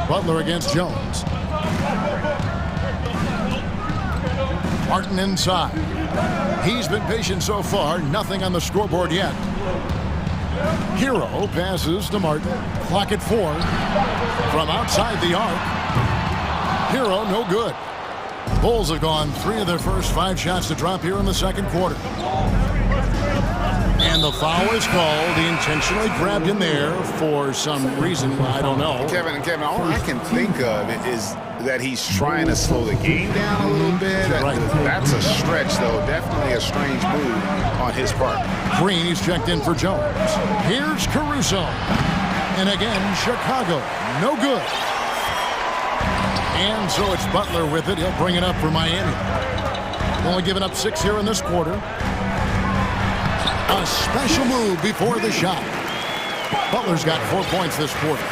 Butler against Jones. Martin inside. He's been patient so far. Nothing on the scoreboard yet. Hero passes to Martin. Clock at 4. From outside the arc. Hero no good. Bulls have gone 3 of their first 5 shots to drop here in the second quarter. And the foul is called. He intentionally grabbed him there for some reason. I don't know. Kevin, all I can think of is that he's trying to slow the game down a little bit. Right. That's a stretch, though. Definitely a strange move on his part. Green, he's checked in for Jones. Here's Caruso. And again, Chicago. No good. And so it's Butler with it. He'll bring it up for Miami. Only giving up 6 here in this quarter. A special move before the shot. Butler's got 4 points this quarter.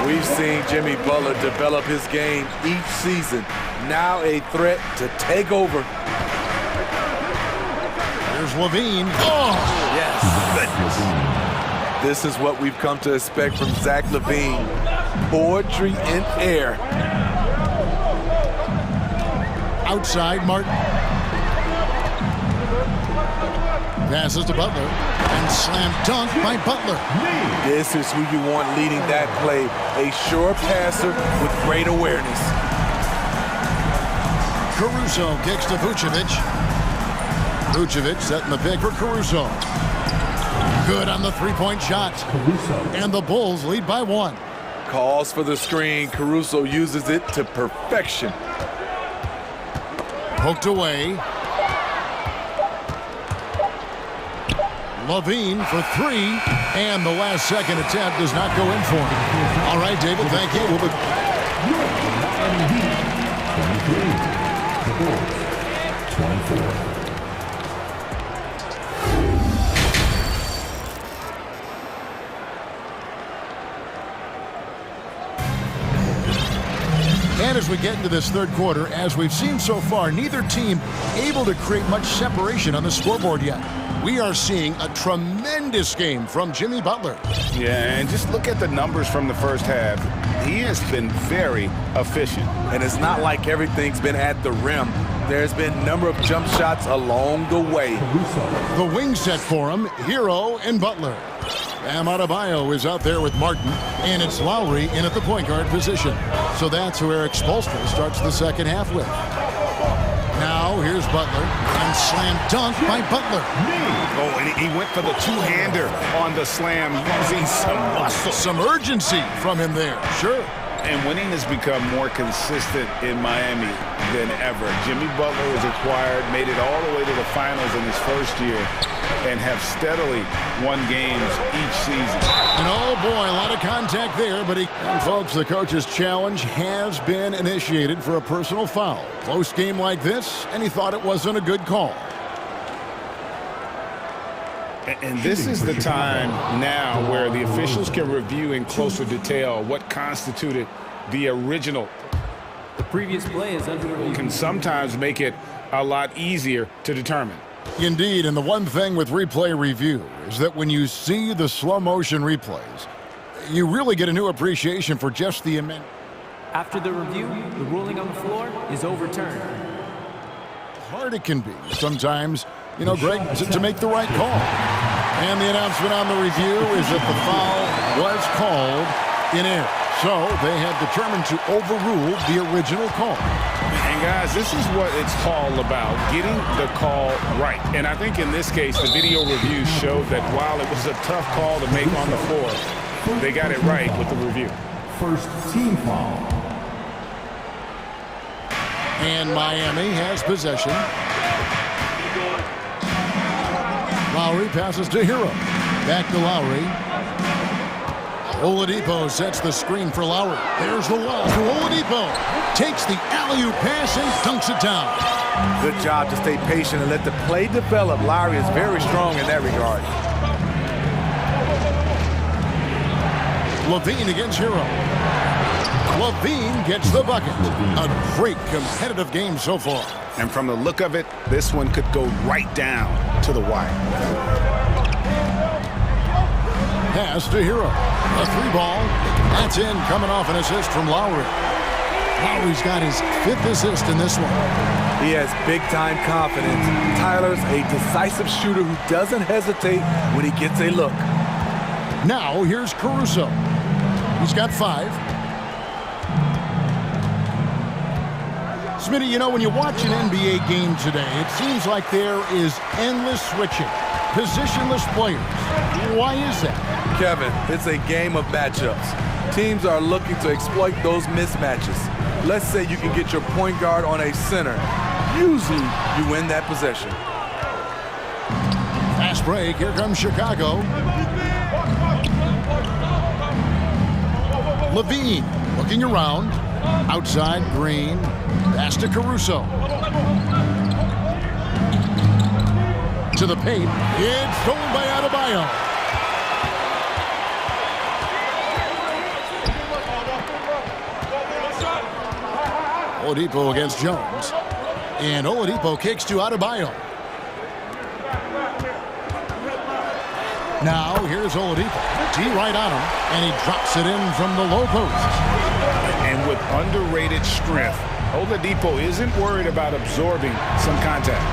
We've seen Jimmy Butler develop his game each season. Now a threat to take over. There's Levine. Oh! Yes. This is what we've come to expect from Zach LaVine. Poetry in air. Outside, Martin. Passes to Butler. And slam dunk by Butler. This is who you want leading that play. A sure passer with great awareness. Caruso kicks to Vucevic. Vucevic setting the pick for Caruso. Good on the three-point shot. And the Bulls lead by 1. Calls for the screen. Caruso uses it to perfection. Poked away. Levine for 3, and the last second attempt does not go in for him. All right, David, thank you. And as we get into this third quarter, as we've seen so far, neither team able to create much separation on the scoreboard yet. We are seeing a tremendous game from Jimmy Butler. Yeah, and just look at the numbers from the first half. He has been very efficient. And it's not like everything's been at the rim. There's been a number of jump shots along the way. The wing set for him, Hero and Butler. Bam Adebayo is out there with Martin, and it's Lowry in at the point guard position. So that's who Eric Spoelstra starts the second half with. Now here's Butler, and slam dunk by Butler. Oh, and he went for the two-hander on the slam, using some muscle. Some urgency from him there, sure. And winning has become more consistent in Miami than ever. Jimmy Butler was acquired, made it all the way to the finals in his first year, and have steadily won games each season. And oh boy, a lot of contact there, but and folks, the coach's challenge has been initiated for a personal foul. Close game like this, and he thought it wasn't a good call. And this is the time now where the officials can review in closer detail what constituted the original. The previous play is under review. Can sometimes make it a lot easier to determine. Indeed, and the one thing with replay review is that when you see the slow motion replays, you really get a new appreciation for just the immense. After the review, the ruling on the floor is overturned. Hard it can be sometimes, you know, Greg, to make the right call. And the announcement on the review is that the foul was called in air. So they have determined to overrule the original call. And guys, this is what it's all about, getting the call right. And I think in this case, the video review showed that while it was a tough call to make on the floor, they got it right with the review. First team foul. And Miami has possession. Lowry passes to Hero. Back to Lowry. Oladipo sets the screen for Lowry. There's the wall to Oladipo. Takes the alley-oop pass and dunks it down. Good job to stay patient and let the play develop. Lowry is very strong in that regard. Levine against Hero. Levine gets the bucket. A great competitive game so far. And from the look of it, this one could go right down to the wire. Pass to Hero. A three ball. That's in, coming off an assist from Lowry. Lowry's got his 5th assist in this one. He has big-time confidence. Tyler's a decisive shooter who doesn't hesitate when he gets a look. Now here's Caruso. He's got 5. Smitty, you know, when you watch an NBA game today, it seems like there is endless switching. Positionless players. Why is that? Kevin, it's a game of matchups. Teams are looking to exploit those mismatches. Let's say you can get your point guard on a center. Usually, you win that possession. Fast break. Here comes Chicago. Levine looking around. Outside, Green. Pass to Caruso. To the paint. It's stolen by Adebayo. Oladipo against Jones. And Oladipo kicks to Adebayo. Now here's Oladipo. T right on him. And he drops it in from the low post. And with underrated strength, Oladipo isn't worried about absorbing some contact.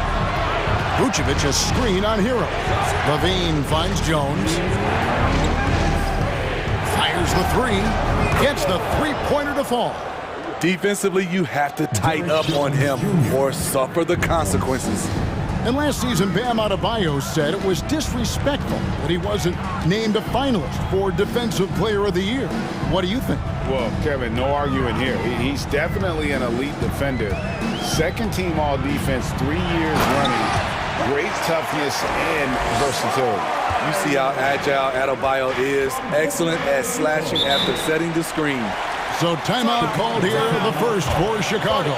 Vucevic a screen on Hero. Levine finds Jones. Fires the 3. Gets the three-pointer to fall. Defensively, you have to tighten up on him or suffer the consequences. And last season, Bam Adebayo said it was disrespectful that he wasn't named a finalist for Defensive Player of the Year. What do you think? Well, Kevin, no arguing here. He's definitely an elite defender. Second team all-defense 3 years running. Great toughness and versatility. You see how agile Adebayo is. Excellent at slashing after setting the screen. So timeout called here, the first for Chicago.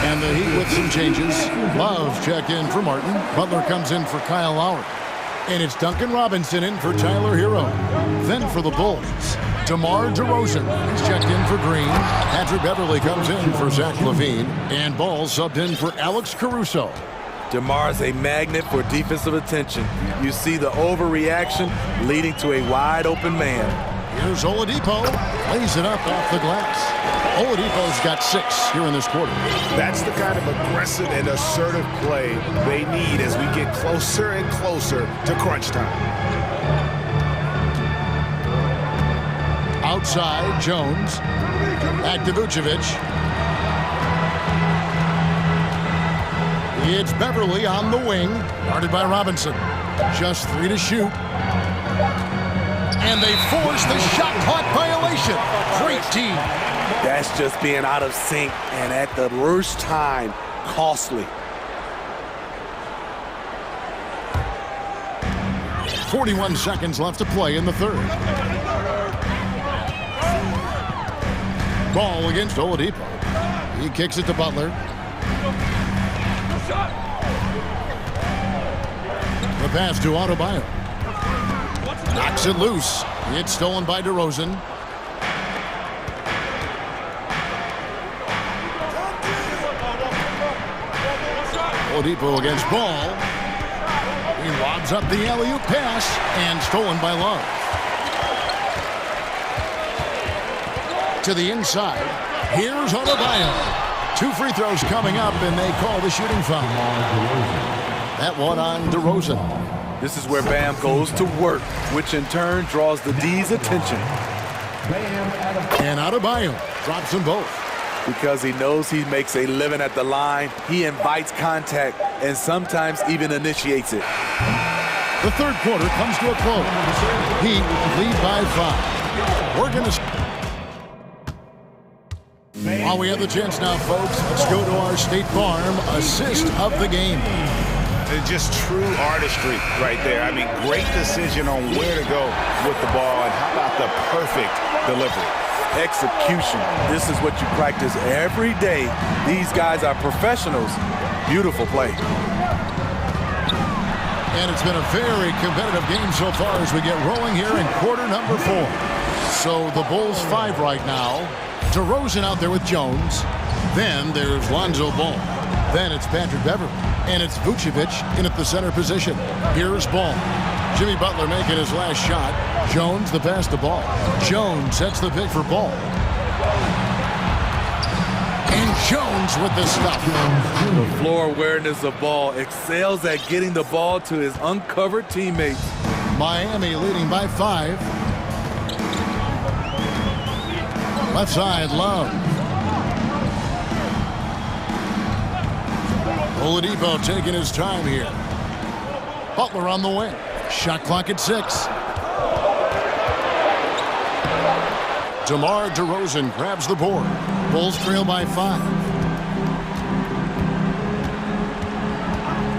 And the Heat with some changes. Love checked in for Martin. Butler comes in for Kyle Lowry. And it's Duncan Robinson in for Tyler Hero. Then for the Bulls, DeMar DeRozan is checked in for Green. Patrick Beverly comes in for Zach LaVine. And Ball subbed in for Alex Caruso. DeMar's a magnet for defensive attention. You see the overreaction leading to a wide-open man. Here's Oladipo. Lays it up off the glass. Oladipo's got 6 here in this quarter. That's the kind of aggressive and assertive play they need as we get closer and closer to crunch time. Outside, Jones. Back to Vucevic. It's Beverly on the wing. Guarded by Robinson. Just 3 to shoot. And they force the shot clock violation. Great team. That's just being out of sync and at the worst time, costly. 41 seconds left to play in the third. Ball against Oladipo. He kicks it to Butler. The pass to Adebayo. Knocks it loose. It's stolen by DeRozan. Oladipo against Ball. He lobs up the alley-oop pass and stolen by Love. To the inside. Here's Adebayo. 2 free throws coming up, and they call the shooting foul. That one on DeRozan. This is where Bam goes to work, which in turn draws the D's attention. And Adebayo drops them both. Because he knows he makes a living at the line, he invites contact and sometimes even initiates it. The third quarter comes to a close. Heat lead by 5. We're going to... While we have the chance now, folks, let's go to our State Farm assist of the game. It's just true artistry right there. I mean, great decision on where to go with the ball, and how about the perfect delivery? Execution. This is what you practice every day. These guys are professionals. Beautiful play. And it's been a very competitive game so far as we get rolling here in quarter number 4. So the Bulls 5 right now. DeRozan out there with Jones. Then there's Lonzo Ball. Then it's Patrick Beverley. And it's Vucevic in at the center position. Here's Ball. Jimmy Butler making his last shot. Jones the pass to Ball. Jones sets the pick for Ball. And Jones with the stop. The floor awareness of Ball excels at getting the ball to his uncovered teammates. Miami leading by 5. Left side, Love. Oladipo taking his time here. Butler on the wing. Shot clock at 6. DeMar DeRozan grabs the board. Bulls trail by 5.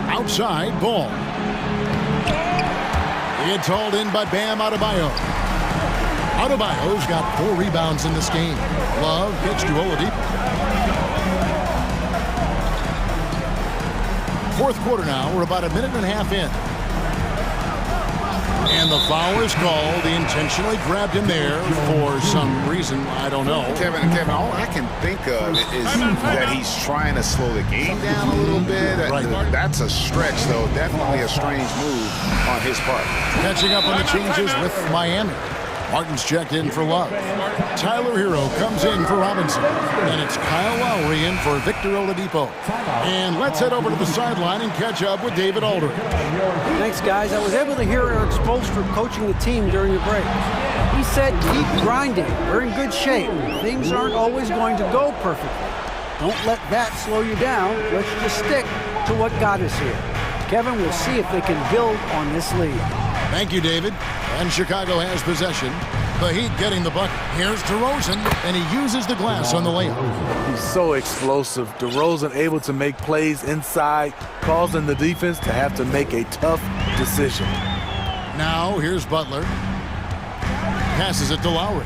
Outside, Ball. It's hauled in by Bam Adebayo. Adebayo's got 4 rebounds in this game. Love gets to Oladipo. Fourth quarter now. We're about a minute and a half in. And the foul is called. He intentionally grabbed him there for some reason. I don't know. Kevin, all I can think of is that he's trying to slow the game down a little bit. Right. That's a stretch, though. Definitely a strange move on his part. Catching up on the changes with Miami. Martin's checked in for Love. Tyler Hero comes in for Robinson. And it's Kyle Lowry in for Victor Oladipo. And let's head over to the sideline and catch up with David Aldridge. Thanks, guys. I was able to hear Eric Spoelstra coaching the team during the break. He said, keep grinding. We're in good shape. Things aren't always going to go perfectly. Don't let that slow you down. Let's just stick to what got us here. Kevin, we'll see if they can build on this lead. Thank you, David. And Chicago has possession. The Heat getting the bucket. Here's DeRozan, and he uses the glass on the layup. He's so explosive. DeRozan able to make plays inside, causing the defense to have to make a tough decision. Now, here's Butler. Passes it to Lowry.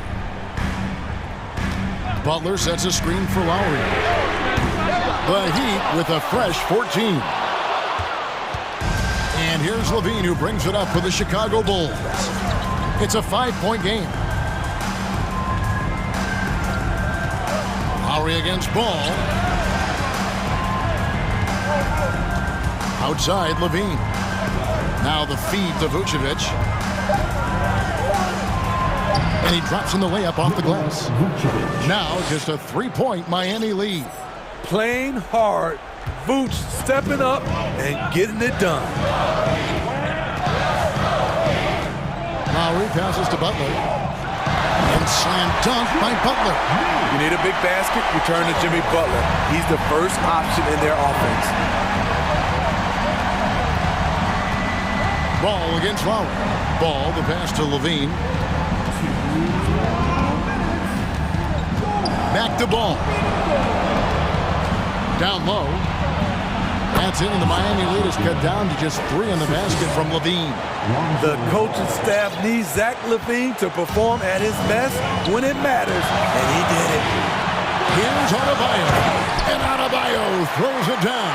Butler sets a screen for Lowry. The Heat with a fresh 14. And here's Levine, who brings it up for the Chicago Bulls. It's a 5-point game. Lowry against Ball. Outside, Levine. Now the feed to Vucevic. And he drops in the layup off the glass. Now just a 3-point Miami lead. Playing hard. Vooch stepping up and getting it done. Lowry passes to Butler. And slam dunk by Butler. You need a big basket, you turn to Jimmy Butler. He's the first option in their offense. Ball against Lowry. Ball, the pass to Levine. Back to Ball. Down low. That's in, and the Miami lead is cut down to just 3 in the basket from Levine. The coaching staff needs Zach LaVine to perform at his best when it matters, and he did it. Here's Adebayo, and Adebayo throws it down.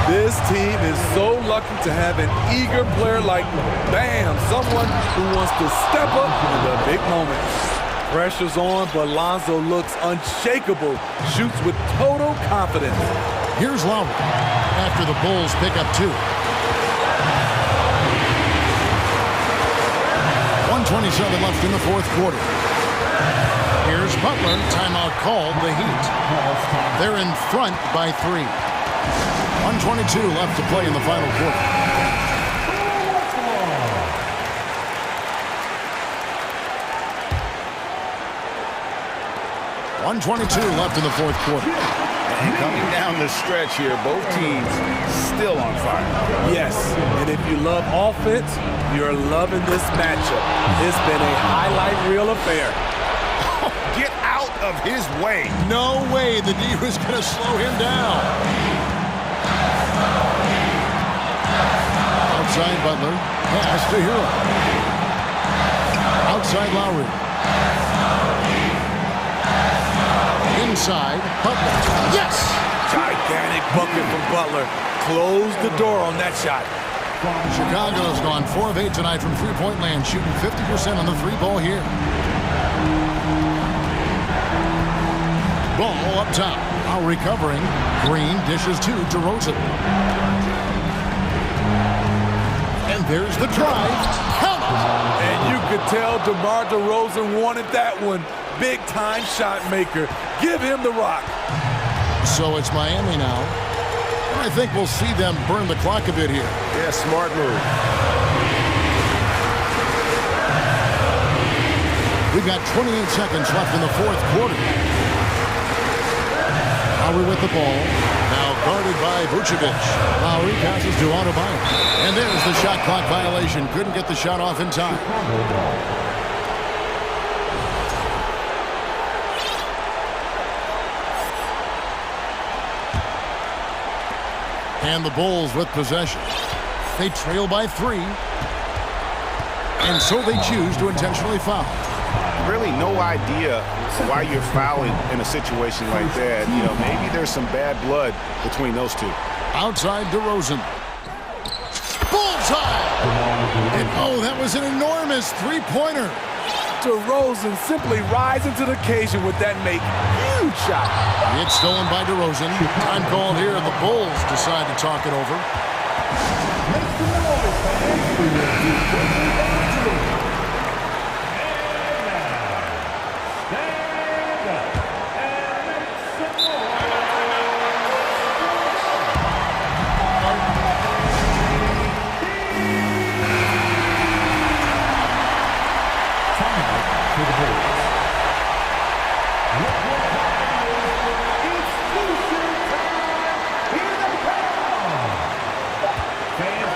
This team is so lucky to have an eager player like Bam, someone who wants to step up in the big moments. Pressure's on, but Lonzo looks unshakable, shoots with total confidence. Here's Lowry after the Bulls pick up 2. 1:27 left in the fourth quarter. Here's Butler. Timeout called, the Heat. They're in front by 3. 1:22 left to play in the final quarter. .122 left in the fourth quarter. And coming down the stretch here, both teams still on fire. Yes, and if you love offense, you're loving this matchup. It's been a highlight reel affair. Get out of his way. No way the D was going to slow him down. Outside Butler. Pass to Hero. Outside Lowry. Inside Butler. Yes! Gigantic bucket from Butler. Close the door on that shot. Chicago's gone 4 of 8 tonight from three-point land, shooting 50% on the three ball here. Ball up top. Now recovering. Green dishes to DeRozan. And there's the drive. Count it! And you could tell DeMar DeRozan wanted that one. Big-time shot maker. Give him the rock. So it's Miami now. And I think we'll see them burn the clock a bit here. Yeah, smart move. We've got 28 seconds left in the fourth quarter. Lowry with the ball. Now guarded by Vucevic. Lowry passes to Adebayo. And there's the shot clock violation. Couldn't get the shot off in time. And the Bulls with possession. They trail by 3. And so they choose to intentionally foul. Really no idea why you're fouling in a situation like that. You know, maybe there's some bad blood between those two. Outside DeRozan. Bullseye! And oh, that was an enormous three-pointer. DeRozan simply rising to the occasion with that huge shot. It's stolen by DeRozan. Time called here. The Bulls decide to talk it over.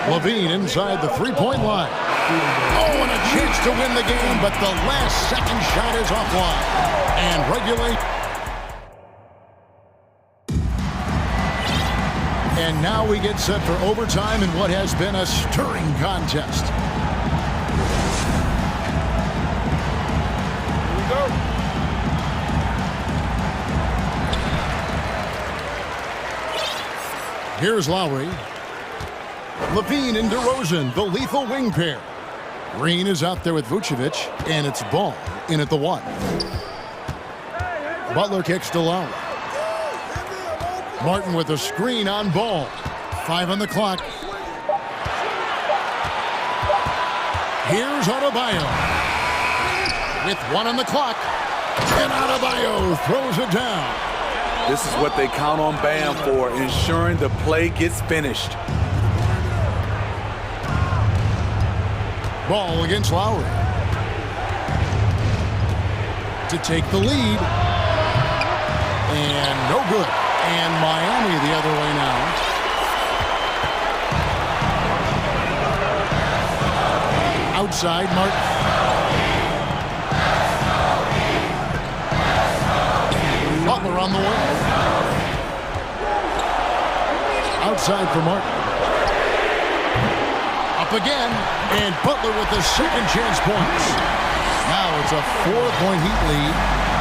Levine inside the three-point line. Oh, and a chance to win the game, but the last second shot is offline. And regulate. And now we get set for overtime in what has been a stirring contest. Here we go. Here's Lowry. Levine and DeRozan, the lethal wing pair. Green is out there with Vucevic, and it's Ball in at the 1. Butler kicks to Lowry. Martin with a screen on Ball. 5 on the clock. Here's Adebayo. With 1 on the clock. And Adebayo throws it down. This is what they count on Bam for, ensuring the play gets finished. Ball against Lowry. To take the lead. And no good. And Miami the other way now. Outside, Martin. Butler on the way. Outside for Martin. Up again. And Butler with the second chance points. Now it's a 4-point Heat lead.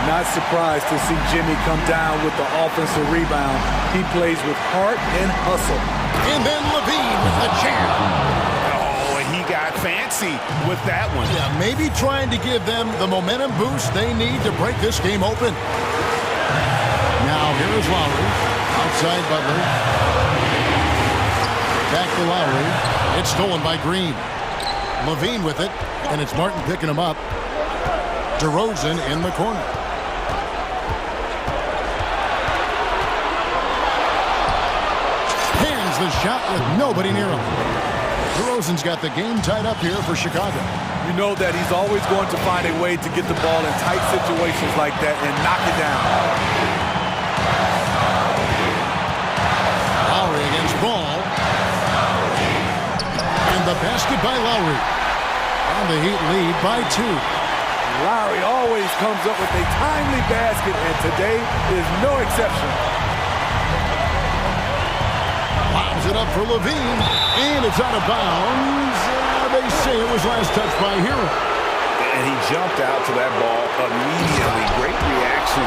Not surprised to see Jimmy come down with the offensive rebound. He plays with heart and hustle. And then Levine with the jam. Oh, and he got fancy with that one. Yeah, maybe trying to give them the momentum boost they need to break this game open. Now here is Lowry. Outside Butler. Back to Lowry. It's stolen by Green. Levine with it, and it's Martin picking him up. DeRozan in the corner. shot with nobody near him. DeRozan's got the game tied up here for Chicago. You know that he's always going to find a way to get the ball in tight situations like that and knock it down. Lowry against Ball. And the basket by Lowry. And the Heat lead by 2. Lowry always comes up with a timely basket, and today is no exception. Lobs it up for Levine, and it's out of bounds. They say it was last touched by Hero. And he jumped out to that ball immediately. Great reaction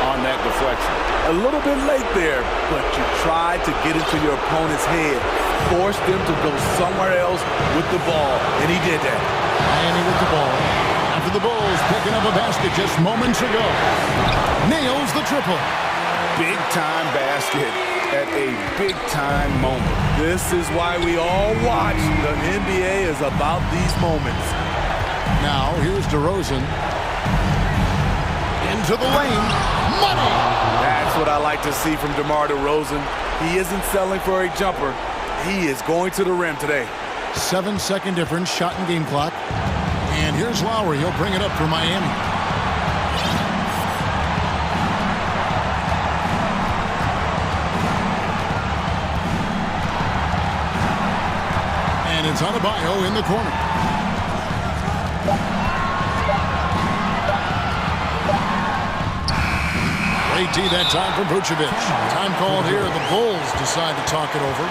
on that deflection. A little bit late there, but you tried to get into your opponent's head, force them to go somewhere else with the ball, and he did that. Miami with the ball. After the Bulls picking up a basket just moments ago. Nails the triple. Big-time basket at a big-time moment. This is why we all watch. The NBA is about these moments. Now, here's DeRozan. Into the lane. Money! That's what I like to see from DeMar DeRozan. He isn't settling for a jumper. He is going to the rim today. 7-second difference, shot and game clock. And here's Lowry. He'll bring it up for Miami. And it's Adebayo in the corner. Great D that time for Vucevic. Time called here. The Bulls decide to talk it over.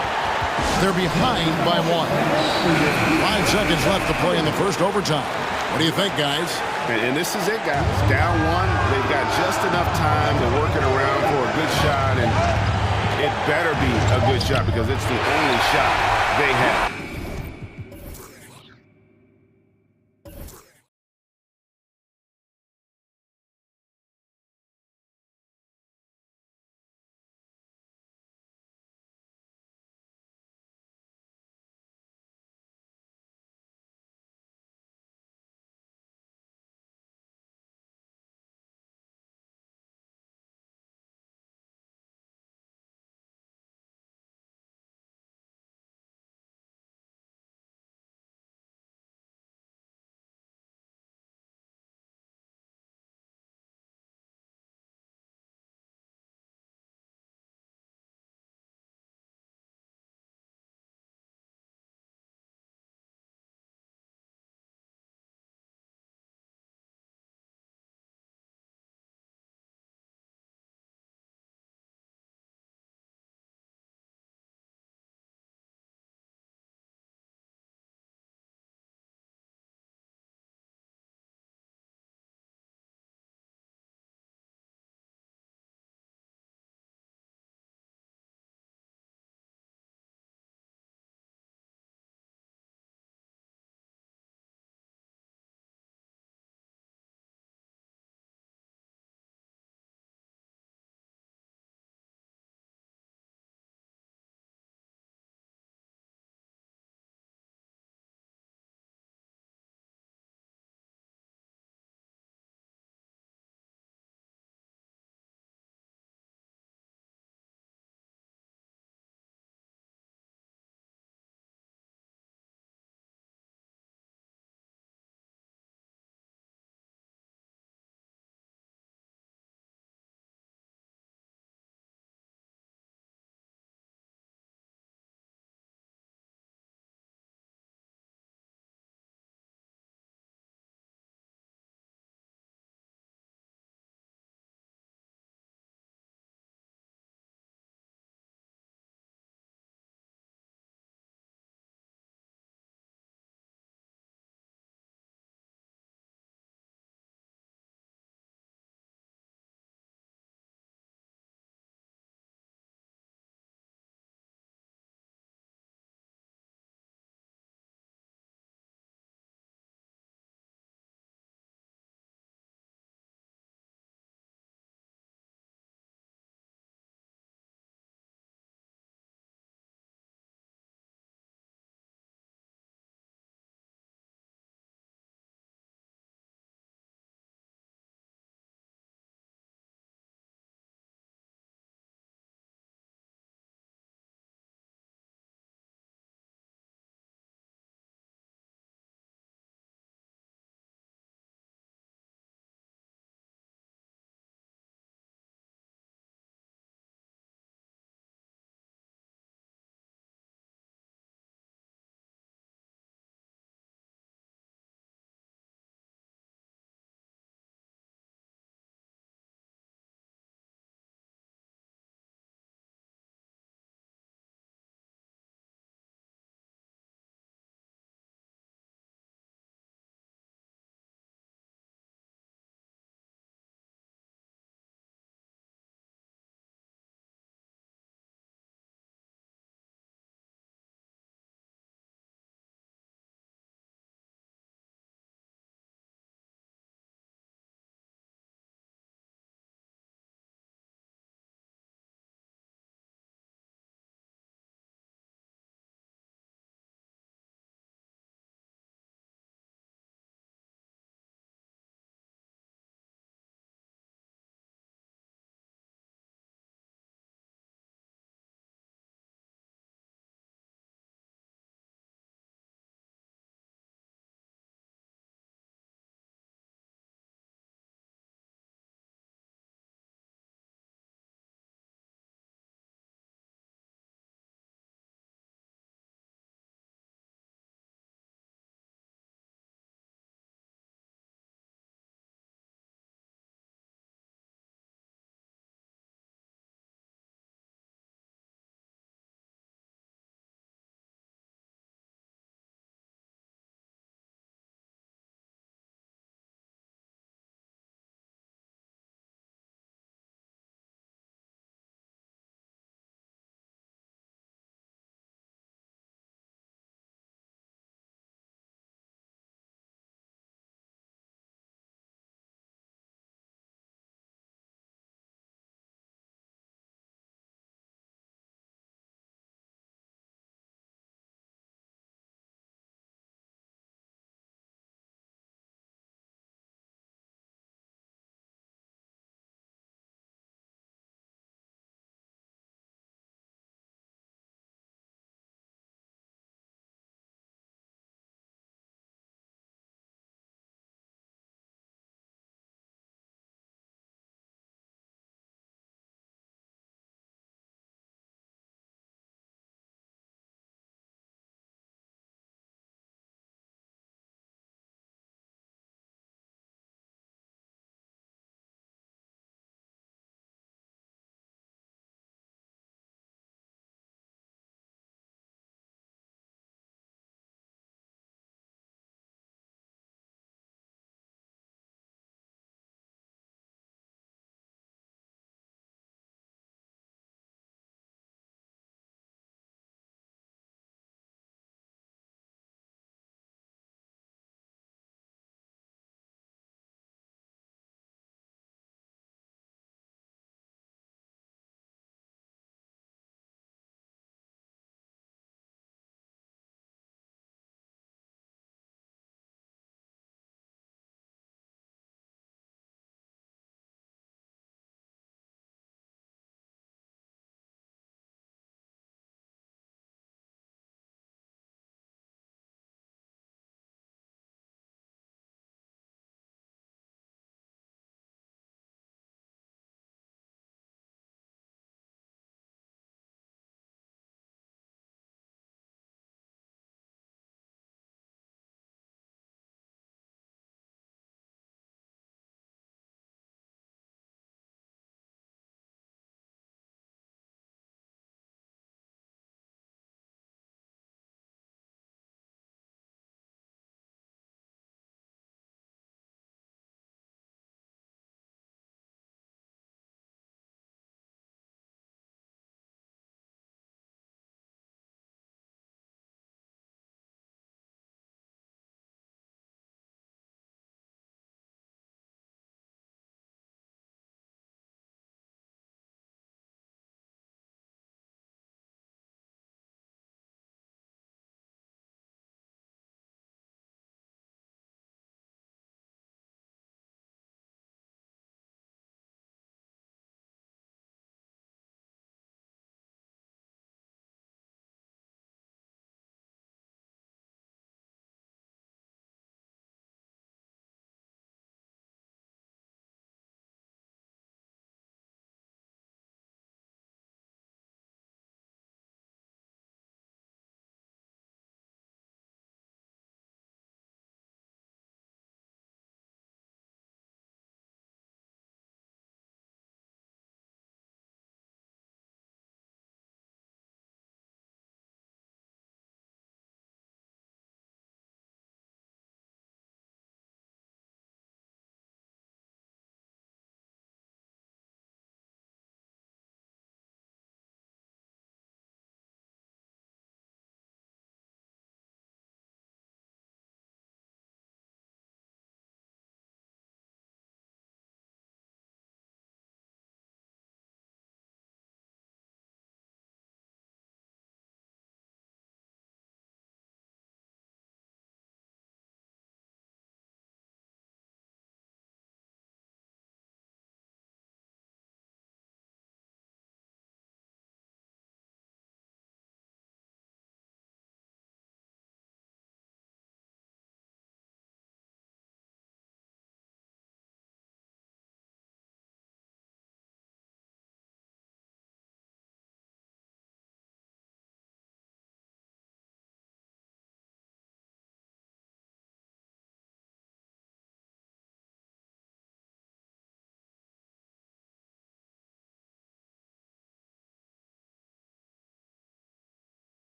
They're behind by 1. 5 seconds left to play in the first overtime. What do you think, guys? And this is it, guys. Down 1. They've got just enough time to work it around for a good shot, and it better be a good shot because it's the only shot they have.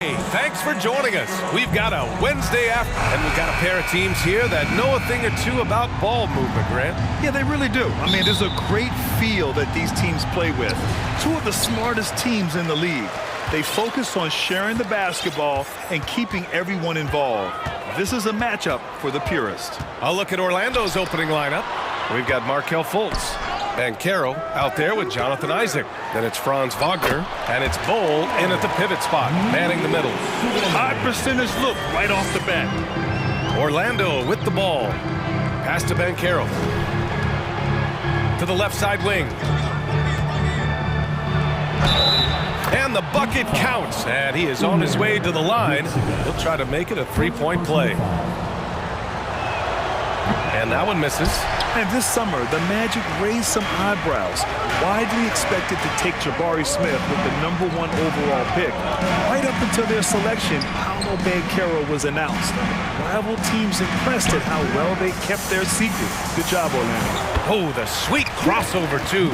Hey, thanks for joining us. We've got a Wednesday after, and we've got a pair of teams here that know a thing or two about ball movement, Grant. Yeah, they really do. I mean, there's a great feel that these teams play with. Two of the smartest teams in the league. They focus on sharing the basketball and keeping everyone involved. This is a matchup for the purist. I'll look at Orlando's opening lineup. We've got Markelle Fultz and Caro out there with Jonathan Isaac. Then it's Franz Wagner, and it's Bowl in at the pivot spot, manning the middle. High percentage look right off the bat. Orlando with the ball. Pass to Bankero. To the left side wing. And the bucket counts, and he is on his way to the line. He'll try to make it a three-point play. And that one misses. And this summer, the Magic raised some eyebrows. Widely expected to take Jabari Smith with the #1 overall pick. Right up until their selection, Paolo Banchero was announced. Rival teams impressed at how well they kept their secret. Good job, Orlando. Oh, the sweet crossover, too.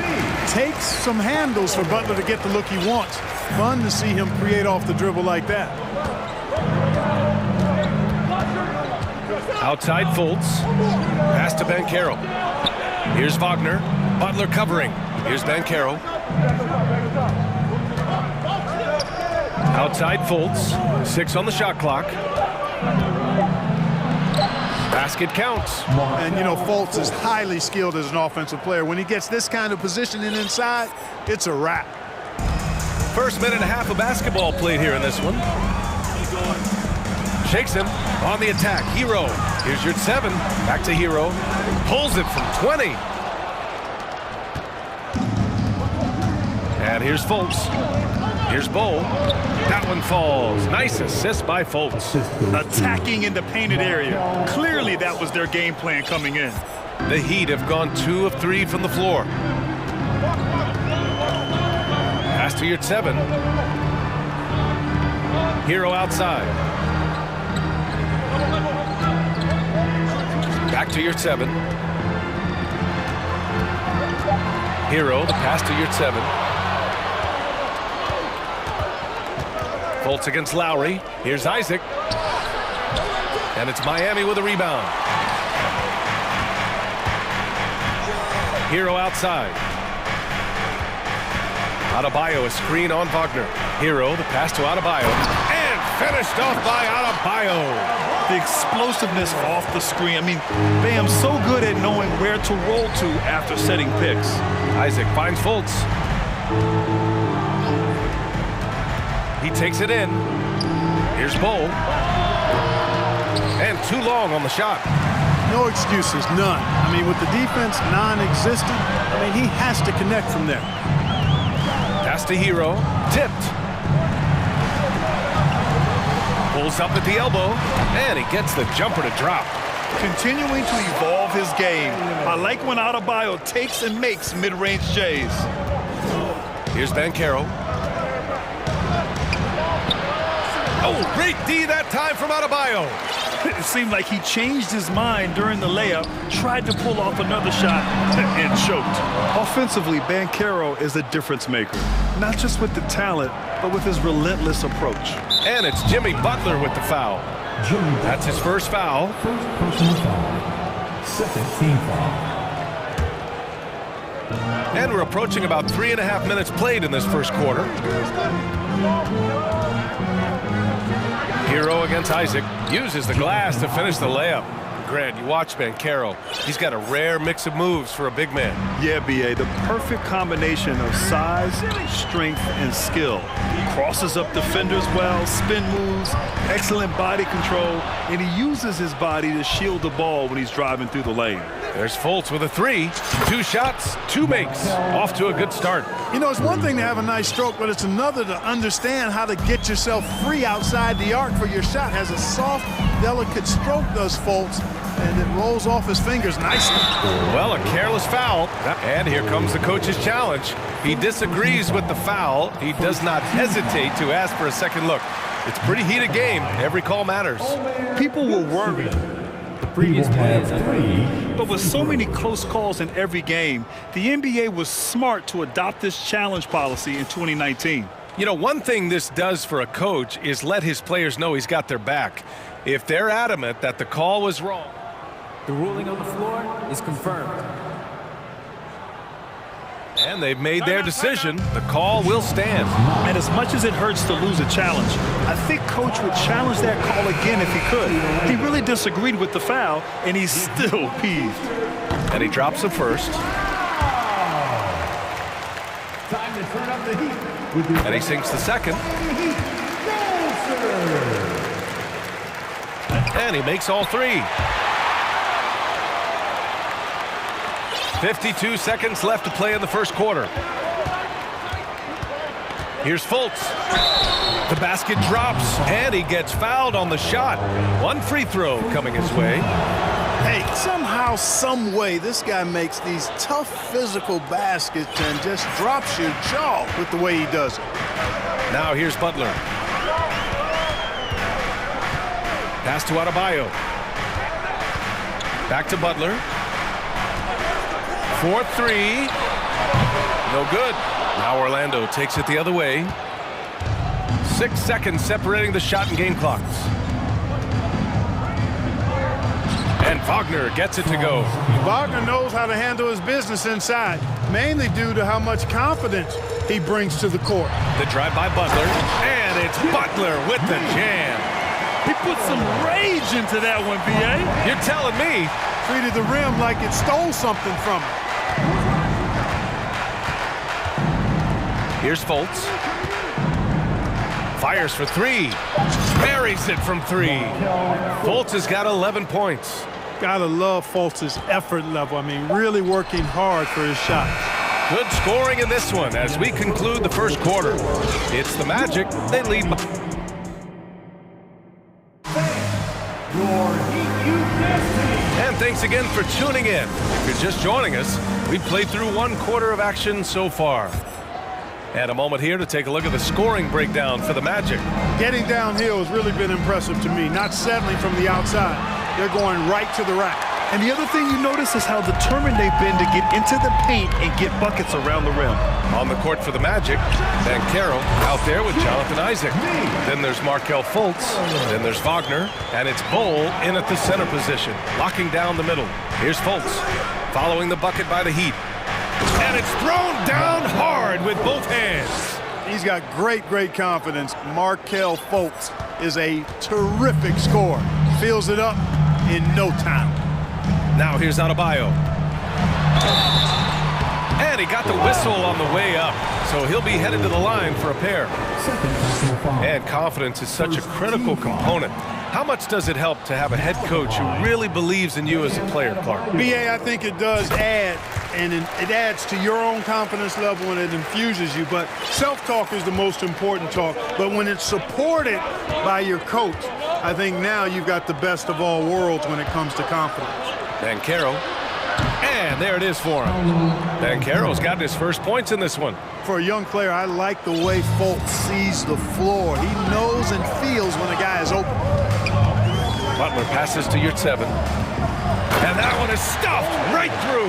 Takes some handles for Butler to get the look he wants. Fun to see him create off the dribble like that. Outside Fultz. Pass to Bankero. Here's Wagner. Butler covering. Here's Bankero. Outside Fultz. 6 on the shot clock. Basket counts. And, you know, Fultz is highly skilled as an offensive player. When he gets this kind of positioning inside, it's a wrap. First minute and a half of basketball played here in this one. Shakes him on the attack. Hero. Here's your 7. Back to Hero. Pulls it from 20. And here's Fultz. Here's Bowl. That one falls. Nice assist by Fultz. Attacking in the painted area. Clearly that was their game plan coming in. The Heat have gone 2 of 3 from the floor. Pass to your 7. Hero outside. Back to your 7. Hero, the pass to your 7. Fultz against Lowry. Here's Isaac. And it's Miami with a rebound. Hero outside. Adebayo, a screen on Wagner. Hero, the pass to Adebayo. And finished off by Adebayo. The explosiveness off the screen. I mean, Bam's so good at knowing where to roll to after setting picks. Isaac finds Fultz. He takes it in. Here's Bowl. And too long on the shot. No excuses, none. I mean, with the defense non-existent, I mean, he has to connect from there. Pass to Hero. Tipped. Pulls up at the elbow. And he gets the jumper to drop. Continuing to evolve his game. I like when Adebayo takes and makes mid-range J's. Here's Bankero. Oh, great D that time from Adebayo. It seemed like he changed his mind during the layup, tried to pull off another shot, and choked. Offensively, Bankero is a difference maker. Not just with the talent, but with his relentless approach. And it's Jimmy Butler with the foul. That's his first foul. First personal foul. Second team foul. And we're approaching about 3.5 minutes played in this first quarter. Hero against Isaac. Uses the glass to finish the layup. Grant, you watch Bankero. He's got a rare mix of moves for a big man. Yeah, B.A., the perfect combination of size, strength, and skill. Crosses up defenders well, spin moves, excellent body control, and he uses his body to shield the ball when he's driving through the lane. There's Fultz with a 3. 2 shots, 2 makes. Off to a good start. You know, it's one thing to have a nice stroke, but it's another to understand how to get yourself free outside the arc for your shot. Has a soft, delicate stroke, does Fultz, and it rolls off his fingers nicely. Well, a careless foul. And here comes the coach's challenge. He disagrees with the foul. He does not hesitate to ask for a second look. It's a pretty heated game. Every call matters. People were worried. Previous play is 3. But with so many close calls in every game, the NBA was smart to adopt this challenge policy in 2019. You know, one thing this does for a coach is let his players know he's got their back. If they're adamant that the call was wrong. The ruling on the floor is confirmed. And they've made their decision. The call will stand. And as much as it hurts to lose a challenge, I think Coach would challenge that call again if he could. He really disagreed with the foul, and he's still peeved. And he drops the first. Time to turn up the heat. And he sinks the second. And he makes all three. 52 seconds left to play in the first quarter. Here's Fultz. The basket drops, and he gets fouled on the shot. One free throw coming his way. Hey, somehow, some way, this guy makes these tough physical baskets and just drops your jaw with the way he does it. Now here's Butler. Pass to Adebayo. Back to Butler. 4-3. No good. Now Orlando takes it the other way. 6 seconds separating the shot and game clocks. And Wagner gets it to go. Wagner knows how to handle his business inside, mainly due to how much confidence he brings to the court. The drive by Butler, and it's Butler with the jam. He put some rage into that one, B.A. You're telling me. Treated the rim like it stole something from him. Here's Fultz. Fires for three. Buries it from three. Fultz has got 11 points. Gotta love Fultz's effort level. I mean, really working hard for his shot. Good scoring in this one as we conclude the first quarter. It's the Magic. They lead. And thanks again for tuning in. If you're just joining us, we played through one quarter of action so far. And a moment here to take a look at the scoring breakdown for the Magic. Getting downhill has really been impressive to me, not settling from the outside. They're going right to the rack. And the other thing you notice is how determined they've been to get into the paint and get buckets around the rim. On the court for the Magic, Banchero out there with Jonathan Isaac. Then there's Markelle Fultz. Then there's Wagner. And it's Bowl in at the center position, locking down the middle. Here's Fultz, following the bucket by the Heat. And it's thrown down hard with both hands. He's got great confidence. Markelle Fultz is a terrific scorer. Fills it up in no time. Now here's Adebayo. And he got the whistle on the way up, so he'll be headed to the line for a pair. And confidence is such a critical component. How much does it help to have a head coach who really believes in you as a player, Clark? B.A., I think it does add, and it adds to your own confidence level and it infuses you. But self-talk is the most important talk. But when it's supported by your coach, I think now you've got the best of all worlds when it comes to confidence. Banchero. And there it is for him. Banchero's got his first points in this one. For a young player, I like the way Fultz sees the floor. He knows and feels when a guy is open. Butler passes to Yurtseven. And that one is stuffed right through.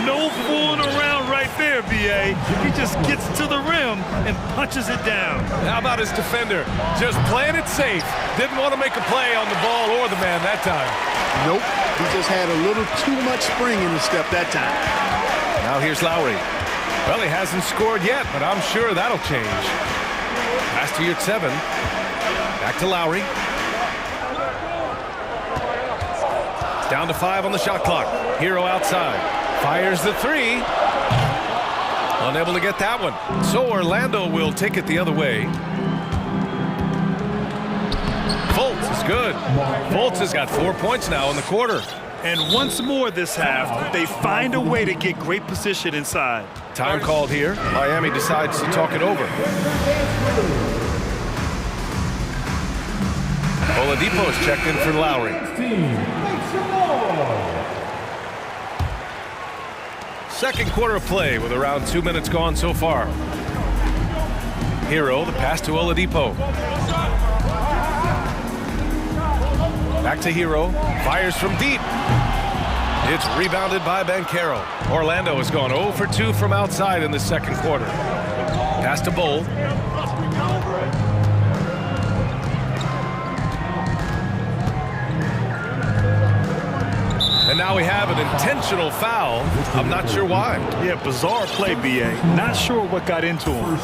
No fooling around right there, B.A. He just gets to the rim and punches it down. How about his defender? Just playing it safe. Didn't want to make a play on the ball or the man that time. Nope. He just had a little too much spring in his step that time. Now here's Lowry. Well, he hasn't scored yet, but I'm sure that'll change. Pass to Yurtseven. Back to Lowry. Down to 5 on the shot clock. Hero outside. Fires the three. Unable to get that one. So Orlando will take it the other way. Fultz is good. Fultz has got 4 points now in the quarter. And once more this half, they find a way to get great position inside. Time called here. Miami decides to talk it over. Oladipo's checked in for Lowry. Second quarter of play with around 2 minutes gone so far. Hero, the pass to Oladipo. Back to Hero. Fires from deep. It's rebounded by Banchero. Orlando has gone 0 for 2 from outside in the second quarter. Pass to Bowl. And now we have an intentional foul. I'm not sure why. Yeah, bizarre play, B.A. Not sure what got into him.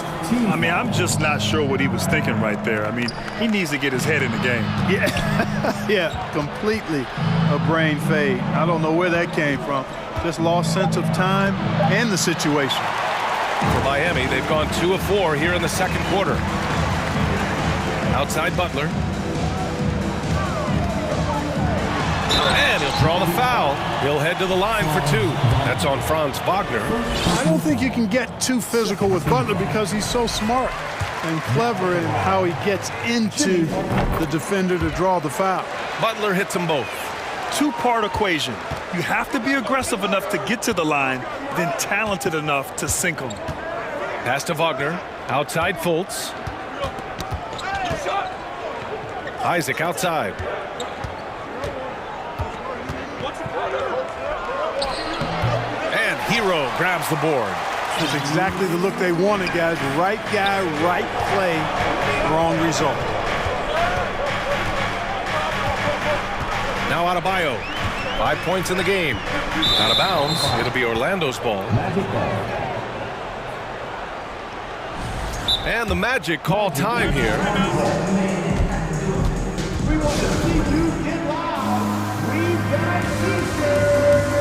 I mean, I'm just not sure what he was thinking right there. I mean, he needs to get his head in the game. Yeah, yeah, completely a brain fade. I don't know where that came from. Just lost sense of time and the situation. For Miami, they've gone 2 of 4 here in the second quarter. Outside Butler. And he'll draw the foul. He'll head to the line for 2. That's on Franz Wagner. I don't think you can get too physical with Butler because he's so smart and clever in how he gets into the defender to draw the foul. Butler hits them both. Two-part equation. You have to be aggressive enough to get to the line, then talented enough to sink them. Pass to Wagner. Outside Fultz. Isaac outside. Hero grabs the board. It's exactly the look they wanted, guys. Right guy, right play, wrong result. Now Adebayo. 5 points in the game. Out of bounds. It'll be Orlando's ball. And the Magic call time here. We want to see you get live. We've got T-shirts.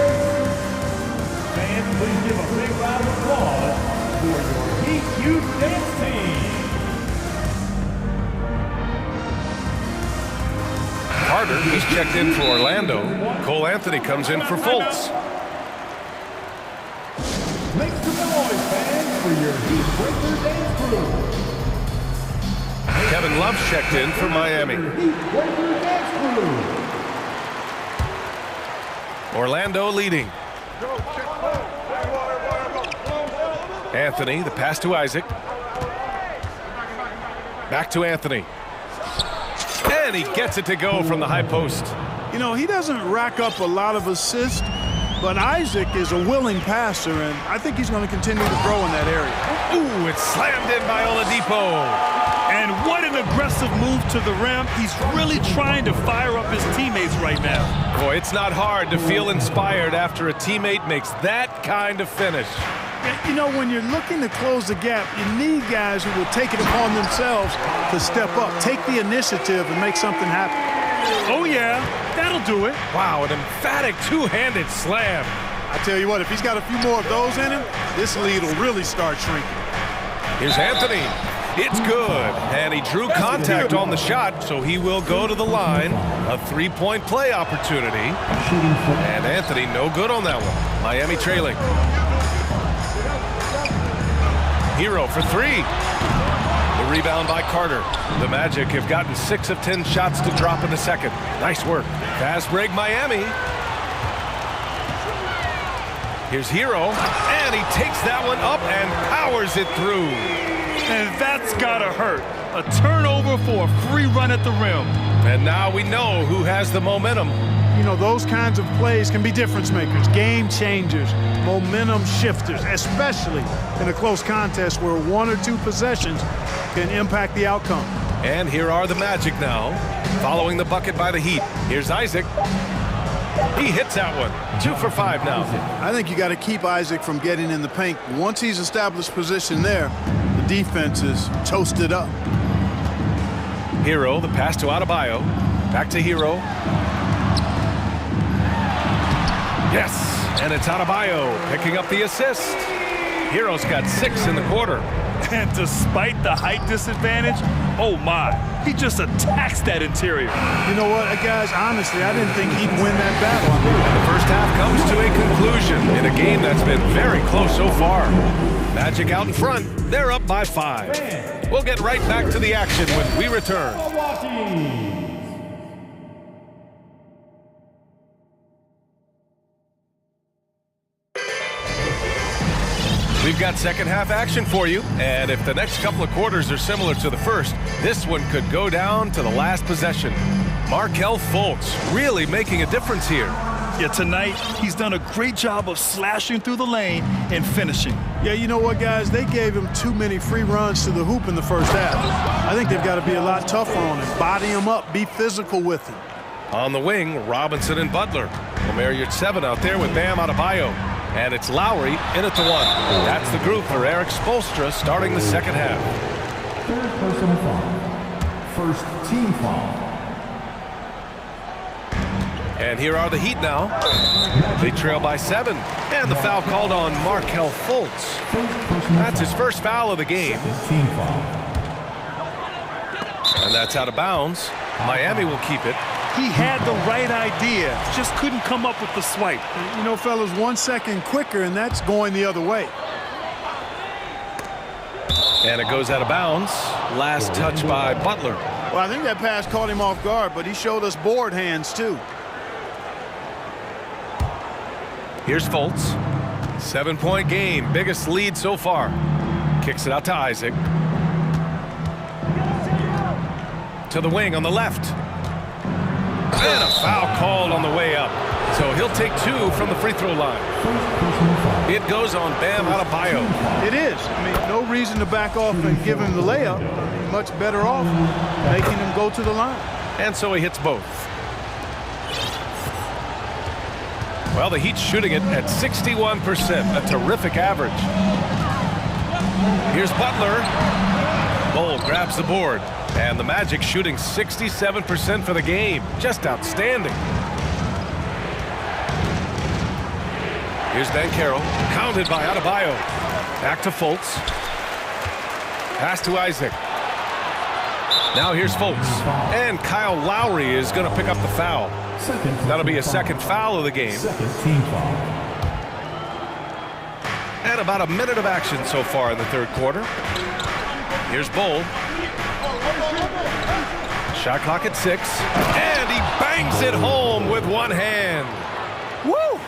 Fans, please give a big round of applause for your Heat Youth Dance team. Carter, he's checked in for Orlando. Cole Anthony comes in for Fultz. Make some noise, fans, for your Heat Breaker Dance crew. Kevin Love's checked in for Miami. Heat Breaker Dance crew. Orlando leading. Anthony, the pass to Isaac. Back to Anthony. And he gets it to go from the high post. You know, he doesn't rack up a lot of assists, but Isaac is a willing passer, and I think he's going to continue to grow in that area. Ooh, it's slammed in by Oladipo. And what an aggressive move to the rim. He's really trying to fire up his teammates right now. Boy, it's not hard to feel inspired after a teammate makes that kind of finish. You know, when you're looking to close the gap, you need guys who will take it upon themselves to step up, take the initiative, and make something happen. Oh, yeah, that'll do it. Wow, an emphatic two-handed slam. I tell you what, if he's got a few more of those in him, this lead will really start shrinking. Here's Anthony. It's good. And he drew contact on the shot, so he will go to the line. A three-point play opportunity. And Anthony no good on that one. Miami trailing. Hero for 3. The rebound by Carter. The Magic have gotten 6 of 10 shots to drop in the second. Nice work. Fast break Miami. Here's Hero, and he takes that one up and powers it through. And that's gotta hurt. A turnover for a free run at the rim. And now we know who has the momentum. You know, those kinds of plays can be difference makers, game changers, momentum shifters, especially in a close contest where 1 or 2 possessions can impact the outcome. And here are the Magic now, following the bucket by the Heat. Here's Isaac. He hits that one. 2 for 5 now. I think you got to keep Isaac from getting in the paint. Once he's established position there, the defense is toasted up. Hero, the pass to Adebayo. Back to Hero. Yes, and it's Adebayo picking up the assist. Hero's got 6 in the quarter. And despite the height disadvantage, oh my, he just attacks that interior. You know what, guys, honestly, I didn't think he'd win that battle. And the first half comes to a conclusion in a game that's been very close so far. Magic out in front, they're up by 5. We'll get right back to the action when we return. We've got second half action for you, and if the next couple of quarters are similar to the first, this one could go down to the last possession. Markelle Fultz really making a difference here. Yeah, tonight he's done a great job of slashing through the lane and finishing. Yeah, you know what, guys? They gave him too many free runs to the hoop in the first half. I think they've got to be a lot tougher on him. Body him up. Be physical with him. On the wing, Robinson and Butler. Lemaire, your 7 out there with Bam Adebayo. And it's Lowry in at the 1. That's the group for Eric Spoelstra starting the second half. Third personal foul. First team foul. And here are the Heat now. They trail by 7. And the foul called on Markelle Fultz. That's his first foul of the game. Team foul. And that's out of bounds. Miami will keep it. He had the right idea, just couldn't come up with the swipe. You know, fellas, 1 second quicker, and that's going the other way. And it goes out of bounds. Last touch by Butler. Well, I think that pass caught him off guard, but he showed us board hands, too. Here's Fultz. 7-point game. Biggest lead so far. Kicks it out to Isaac. To the wing on the left. And a foul called on the way up. So he'll take 2 from the free throw line. It goes on Bam Adebayo. It is. I mean, no reason to back off and give him the layup. Much better off making him go to the line. And so he hits both. Well, the Heat's shooting it at 61%, a terrific average. Here's Butler. Bull grabs the board. And the Magic shooting 67% for the game. Just outstanding. Here's Banchero. Counted by Adebayo. Back to Fultz. Pass to Isaac. Now here's Fultz. And Kyle Lowry is going to pick up the foul. That'll be a second foul of the game. Team foul. And about a minute of action so far in the third quarter. Here's Bull. Shot clock at 6. And he bangs it home with one hand. Woo!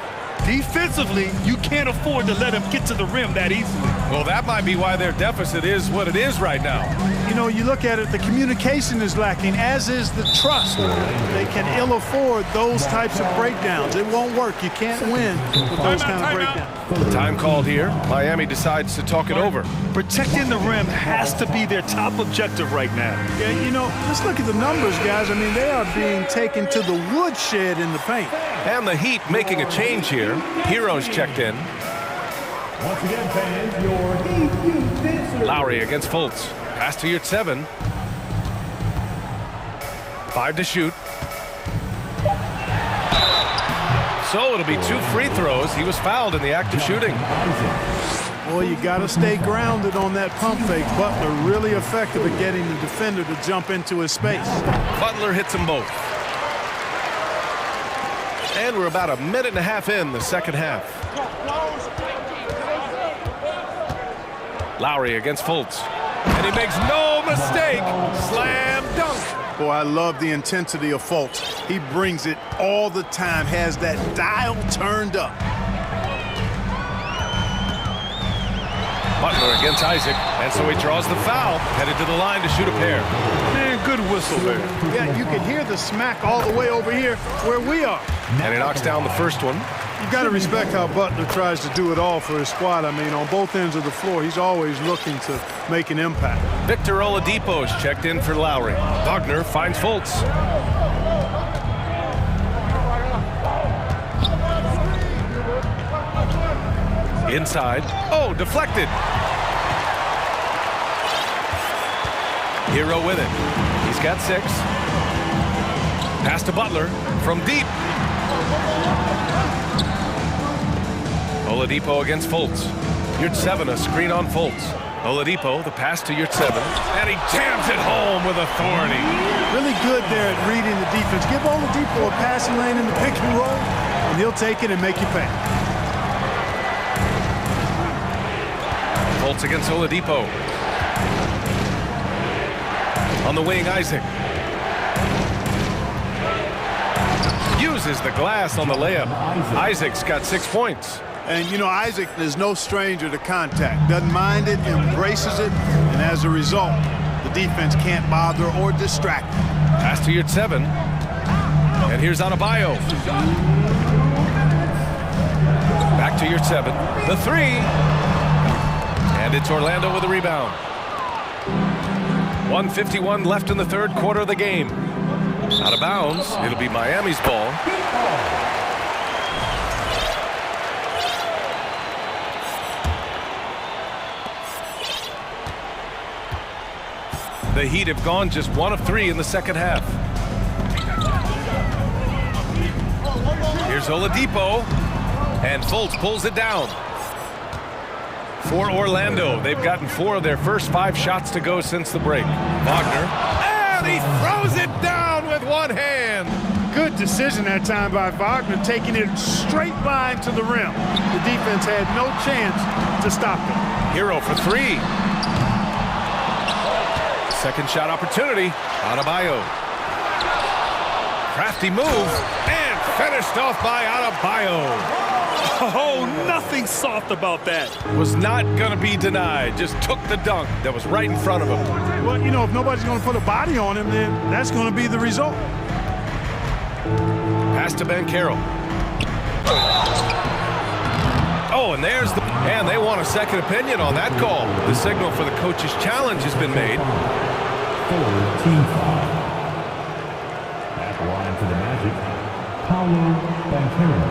Defensively, you can't afford to let him get to the rim that easily. Well, that might be why their deficit is what it is right now. You know, you look at it, the communication is lacking, as is the trust. They can ill afford those types of breakdowns. It won't work. You can't win with those kind of breakdowns. Time called here. Miami decides to talk it over. Protecting the rim has to be their top objective right now. Yeah, you know, just look at the numbers, guys. I mean, they are being taken to the woodshed in the paint. And the Heat making a change here. Heroes checked in. Once again, fans, your Heat Youth Dancers. Lowry against Fultz. Pass to your 7. 5 to shoot. So it'll be 2 free throws. He was fouled in the act of shooting. Boy, you got to stay grounded on that pump fake. Butler really effective at getting the defender to jump into his space. Butler hits them both. And we're about a minute and a half in the second half. Lowry against Fultz. And he makes no mistake. Slam dunk. Boy, I love the intensity of Fultz. He brings it all the time, has that dial turned up. Butler against Isaac, and so he draws the foul, headed to the line to shoot a pair. Man, good whistle there. Yeah, you can hear the smack all the way over here where we are. And he knocks down the first one. You got to respect how Butler tries to do it all for his squad. I mean, on both ends of the floor, he's always looking to make an impact. Victor Oladipo's checked in for Lowry. Wagner finds Fultz. Inside. Oh, deflected. Hero with it. He's got 6. Pass to Butler from deep. Oladipo against Fultz. Yurt 7, a screen on Fultz. Oladipo, the pass to Yurt 7. And he jams it home with authority. Really good there at reading the defense. Give Oladipo a passing lane in the pick and roll, and he'll take it and make you pay. Fultz against Oladipo. On the wing, Isaac. Uses the glass on the layup. Isaac's got 6 points. And, you know, Isaac is no stranger to contact. Doesn't mind it, embraces it, and as a result, the defense can't bother or distract him. Pass to Yurt 7. And here's Adebayo. Back to Yurt 7. The 3. And it's Orlando with a rebound. 1:51 left in the third quarter of the game. Out of bounds. It'll be Miami's ball. The Heat have gone just 1 of 3 in the second half. Here's Oladipo. And Fultz pulls it down. For Orlando, they've gotten 4 of their first 5 shots to go since the break. Wagner. And he throws it down with one hand. Good decision that time by Wagner, taking it straight line to the rim. The defense had no chance to stop it. Hero for 3. Second shot opportunity. Adebayo. Crafty move. And finished off by Adebayo. Oh, nothing soft about that. Was not going to be denied. Just took the dunk that was right in front of him. Well, you know, if nobody's going to put a body on him, then that's going to be the result. Pass to Banchero. Oh, and there's the... And they want a second opinion on that call. The signal for the coach's challenge has been made. Team foul. Back line for the Magic. Paolo Banchero.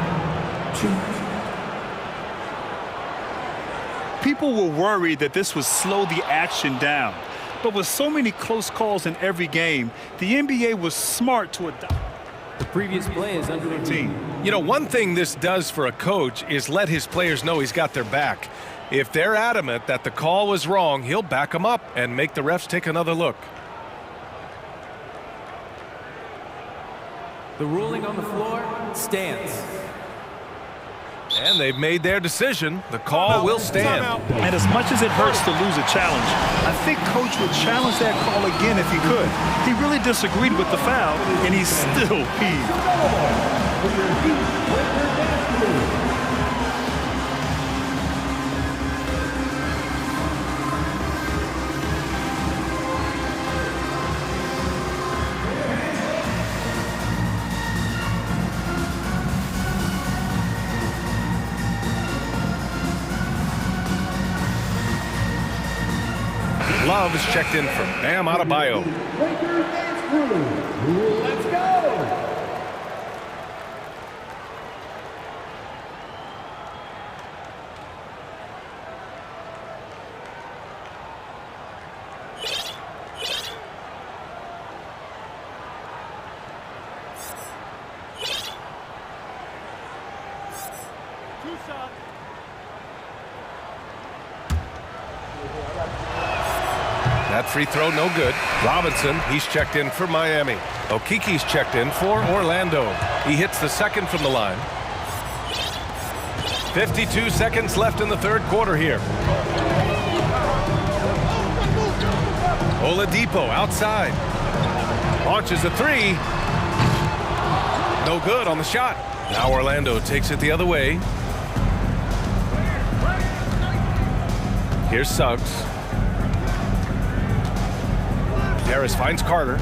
People were worried that this would slow the action down. But with so many close calls in every game, the NBA was smart to adopt. The previous play is under routine. You know, one thing this does for a coach is let his players know he's got their back. If they're adamant that the call was wrong, he'll back them up and make the refs take another look. The ruling on the floor stands. And they've made their decision. The call will stand. And as much as it hurts to lose a challenge, I think Coach would challenge that call again if he could. He really disagreed with the foul, and he's still peeved. Love is checked in for Bam Adebayo. Let's go! That free throw, no good. Robinson, he's checked in for Miami. Okiki's checked in for Orlando. He hits the second from the line. 52 seconds left in the third quarter here. Oladipo outside. Launches a 3. No good on the shot. Now Orlando takes it the other way. Here's Suggs. Harris finds Carter.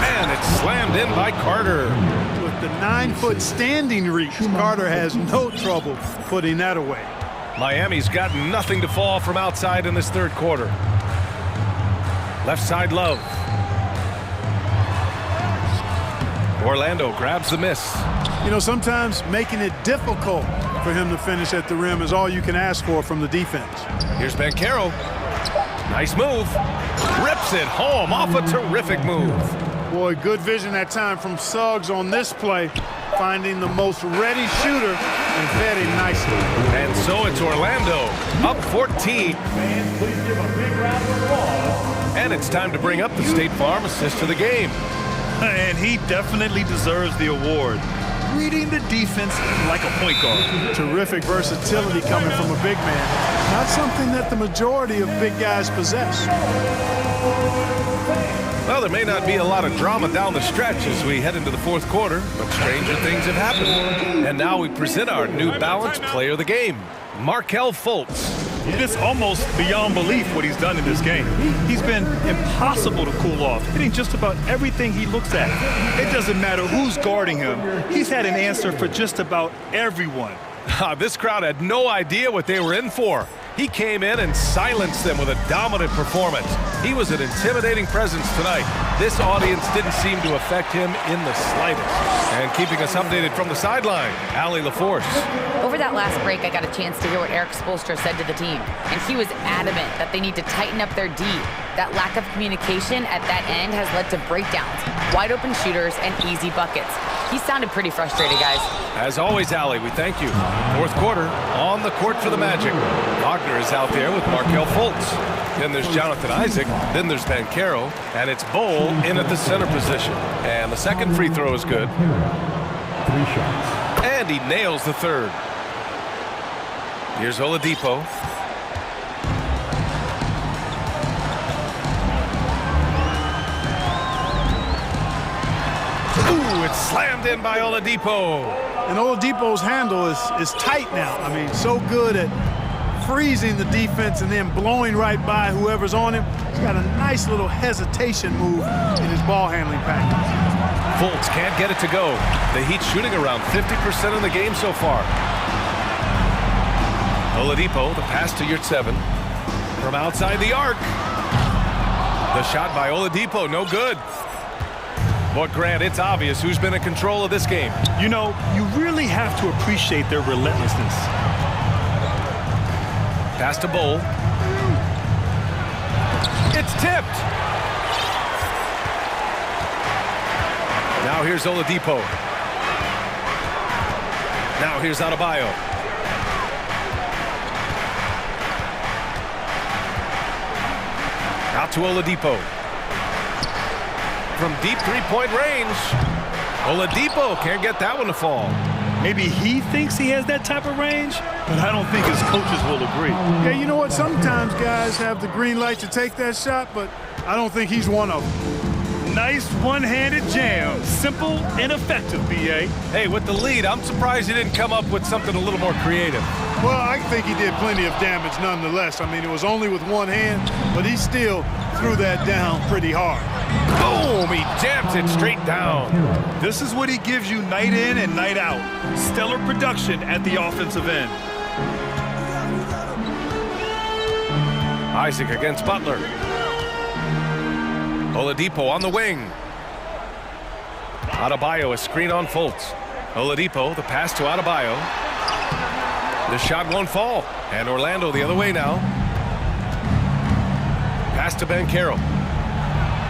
And it's slammed in by Carter. With the 9-foot standing reach, Carter has no trouble putting that away. Miami's got nothing to fall from outside in this third quarter. Left side Love. Orlando grabs the miss. You know, sometimes making it difficult for him to finish at the rim is all you can ask for from the defense. Here's Banchero. Nice move. Rips it home off a terrific move. Boy, good vision that time from Suggs on this play, finding the most ready shooter and fed him nicely. And so it's Orlando up 14. Fans, please give a big round of applause. And it's time to bring up the State Farm assist to the game. And he definitely deserves the award. Reading the defense like a point guard. Terrific versatility coming from a big man. Not something that the majority of big guys possess. Well, there may not be a lot of drama down the stretch as we head into the fourth quarter, but stranger things have happened. And now we present our new balanced player of the game, Markelle Fultz. It's almost beyond belief what he's done in this game. He's been impossible to cool off, hitting just about everything he looks at. It doesn't matter who's guarding him. He's had an answer for just about everyone. This crowd had no idea what they were in for. He came in and silenced them with a dominant performance. He was an intimidating presence tonight. This audience didn't seem to affect him in the slightest. And keeping us updated from the sideline, Allie LaForce. Over that last break, I got a chance to hear what Eric Spoelstra said to the team. And he was adamant that they need to tighten up their D. That lack of communication at that end has led to breakdowns, wide open shooters, and easy buckets. He sounded pretty frustrated, guys. As always, Allie, we thank you. Fourth quarter, on the court for the Magic. Wagner is out there with Markelle Fultz. Then there's Jonathan Isaac. Then there's Banchero. And it's Bowl in at the center position. And the second free throw is good. 3 shots. And he nails the third. Here's Oladipo. Ooh, it's slammed in by Oladipo. And Oladipo's handle is tight now. I mean, so good at freezing the defense and then blowing right by whoever's on him. He's got a nice little hesitation move in his ball handling package. Fultz can't get it to go. The Heat shooting around 50% of the game so far. Oladipo, the pass to Yurtseven. From outside the arc. The shot by Oladipo, no good. But Grant, it's obvious who's been in control of this game. You know, you really have to appreciate their relentlessness. Pass to Bowl. It's tipped. Now here's Oladipo. Now here's Adebayo. Out to Oladipo. From deep three-point range. Oladipo can't get that one to fall. Maybe he thinks he has that type of range, but I don't think his coaches will agree. Yeah, you know what? Sometimes guys have the green light to take that shot, but I don't think he's one of them. Nice one-handed jam. Simple and effective, B.A. Hey, with the lead, I'm surprised he didn't come up with something a little more creative. Well, I think he did plenty of damage nonetheless. I mean, it was only with one hand, but he still threw that down pretty hard. Boom! He jams it straight down. This is what he gives you night in and night out. Stellar production at the offensive end. Isaac against Butler. Oladipo on the wing. Adebayo, a screen on Fultz. Oladipo, the pass to Adebayo. The shot won't fall. And Orlando the other way now. Pass to Banchero.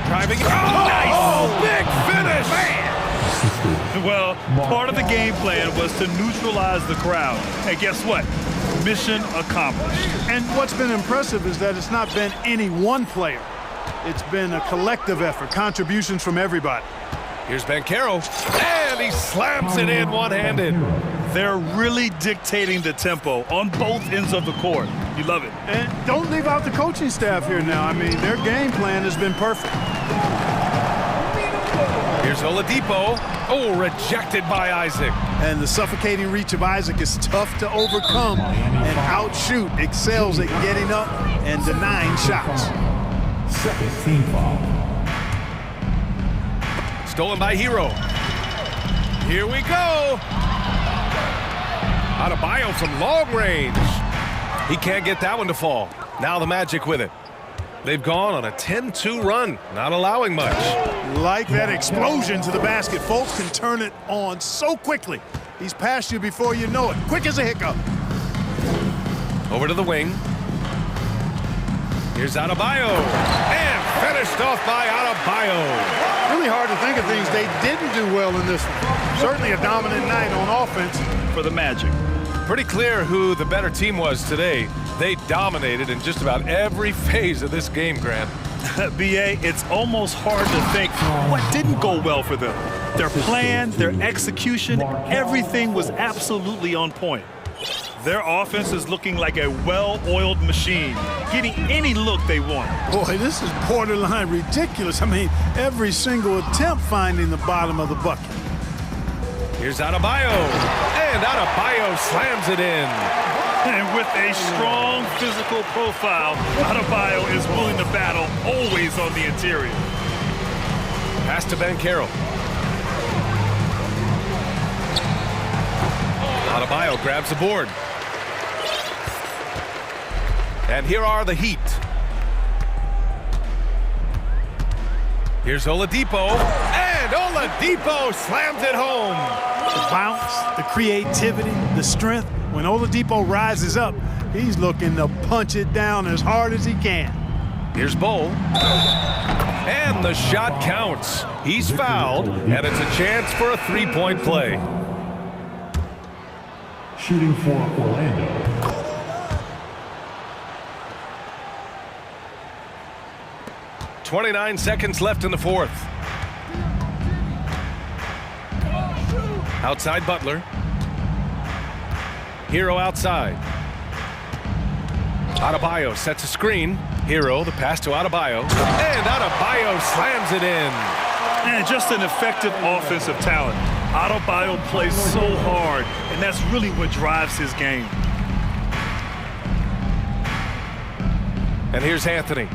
Driving. Oh, nice! Big finish! Man. Well, part of the game plan was to neutralize the crowd. And guess what? Mission accomplished. And what's been impressive is that it's not been any one player. It's been a collective effort, contributions from everybody. Here's Banchero, and he slams it in one-handed. They're really dictating the tempo on both ends of the court. You love it. And don't leave out the coaching staff here now. I mean, their game plan has been perfect. Here's Oladipo. Oh, rejected by Isaac. And the suffocating reach of Isaac is tough to overcome and outshoot. Excels at getting up and denying shots. Second team foul. Stolen by Hero. Here we go. Adebayo from long range. He can't get that one to fall. Now the Magic with it. They've gone on a 10-2 run, not allowing much. Like that explosion to the basket. Fultz can turn it on so quickly. He's past you before you know it. Quick as a hiccup. Over to the wing. Here's Adebayo. And finished off by Adebayo. Really hard to think of things they didn't do well in this one. Certainly a dominant night on offense for the Magic. Pretty clear who the better team was today. They dominated in just about every phase of this game, Grant. B.A., it's almost hard to think what didn't go well for them. Their plan, their execution, everything was absolutely on point. Their offense is looking like a well-oiled machine, getting any look they want. Boy, this is borderline ridiculous. I mean, every single attempt finding the bottom of the bucket. Here's Adebayo, and Adebayo slams it in. And with a strong physical profile, Adebayo is willing to battle, always on the interior. Pass to Banchero. Adebayo grabs the board. And here are the Heat. Here's Oladipo, and Oladipo slams it home. The bounce, the creativity, the strength. When Oladipo rises up, he's looking to punch it down as hard as he can. Here's Bowl. And the shot counts. He's fouled, and it's a chance for a three-point play. Shooting for Orlando. 29 seconds left in the fourth. Outside Butler. Hero outside. Adebayo sets a screen. Hero, the pass to Adebayo. And Adebayo slams it in. And just an effective offensive talent. Adebayo plays so hard, and that's really what drives his game. And here's Anthony.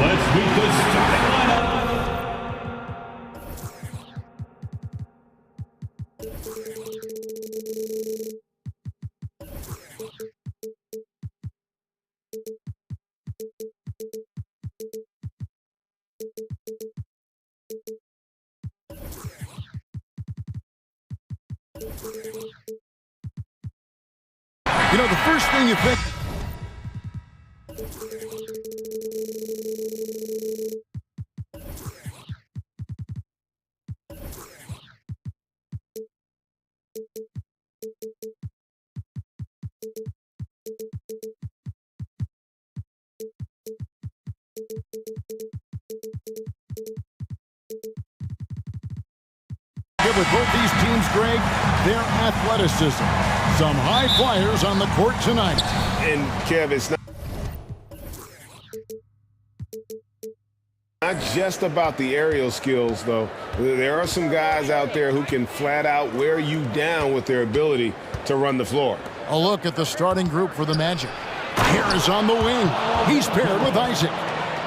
Let's meet the starting lineup. You know, the first thing you think... With both these teams, Greg, their athleticism. Some high flyers on the court tonight. And, Kev, it's not just about the aerial skills, though. There are some guys out there who can flat out wear you down with their ability to run the floor. A look at the starting group for the Magic. Harris on the wing. He's paired with Isaac.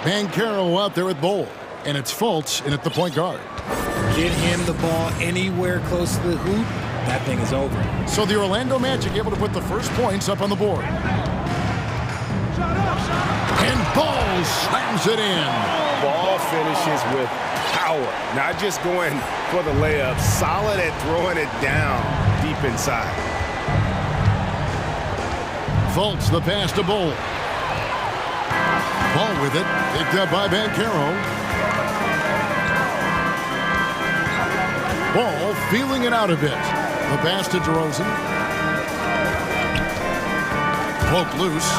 Bancaro out there at Bowl. And it's Fultz in at the point guard. Get him the ball anywhere close to the hoop, that thing is over. So the Orlando Magic able to put the first points up on the board. And Ball slams it in. Ball finishes with power, not just going for the layup, solid at throwing it down deep inside. Fultz the pass to Bowl. Ball with it, picked up by Bancaro. Ball feeling it out a bit. The pass to DeRozan. Poke loose.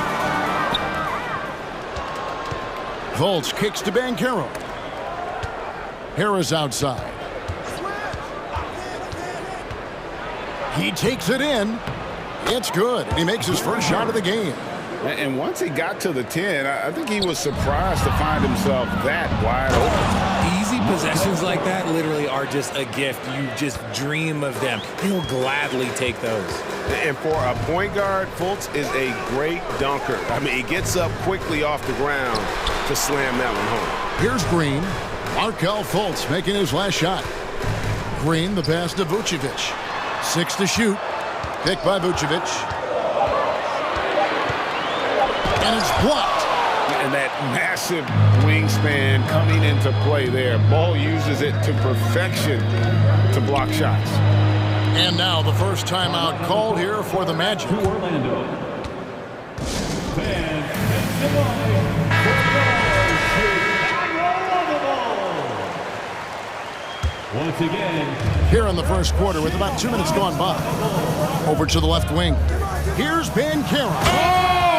Fultz kicks to Bancaro. Harris outside. He takes it in. It's good. He makes his first shot of the game. And once he got to the 10, I think he was surprised to find himself that wide open. Easy possessions like that literally are just a gift. You just dream of them. He'll gladly take those. And for a point guard, Fultz is a great dunker. I mean, he gets up quickly off the ground to slam that one home. Here's Green. Markelle Fultz making his last shot. Green, the pass to Vucevic. 6 to shoot. Picked by Vucevic. And it's blocked. And that massive wingspan coming into play there. Ball uses it to perfection to block shots. And now the first timeout called here for the Magic. To Orlando. Once again. Here in the first quarter with about 2 minutes gone by. Over to the left wing. Here's Bancaro.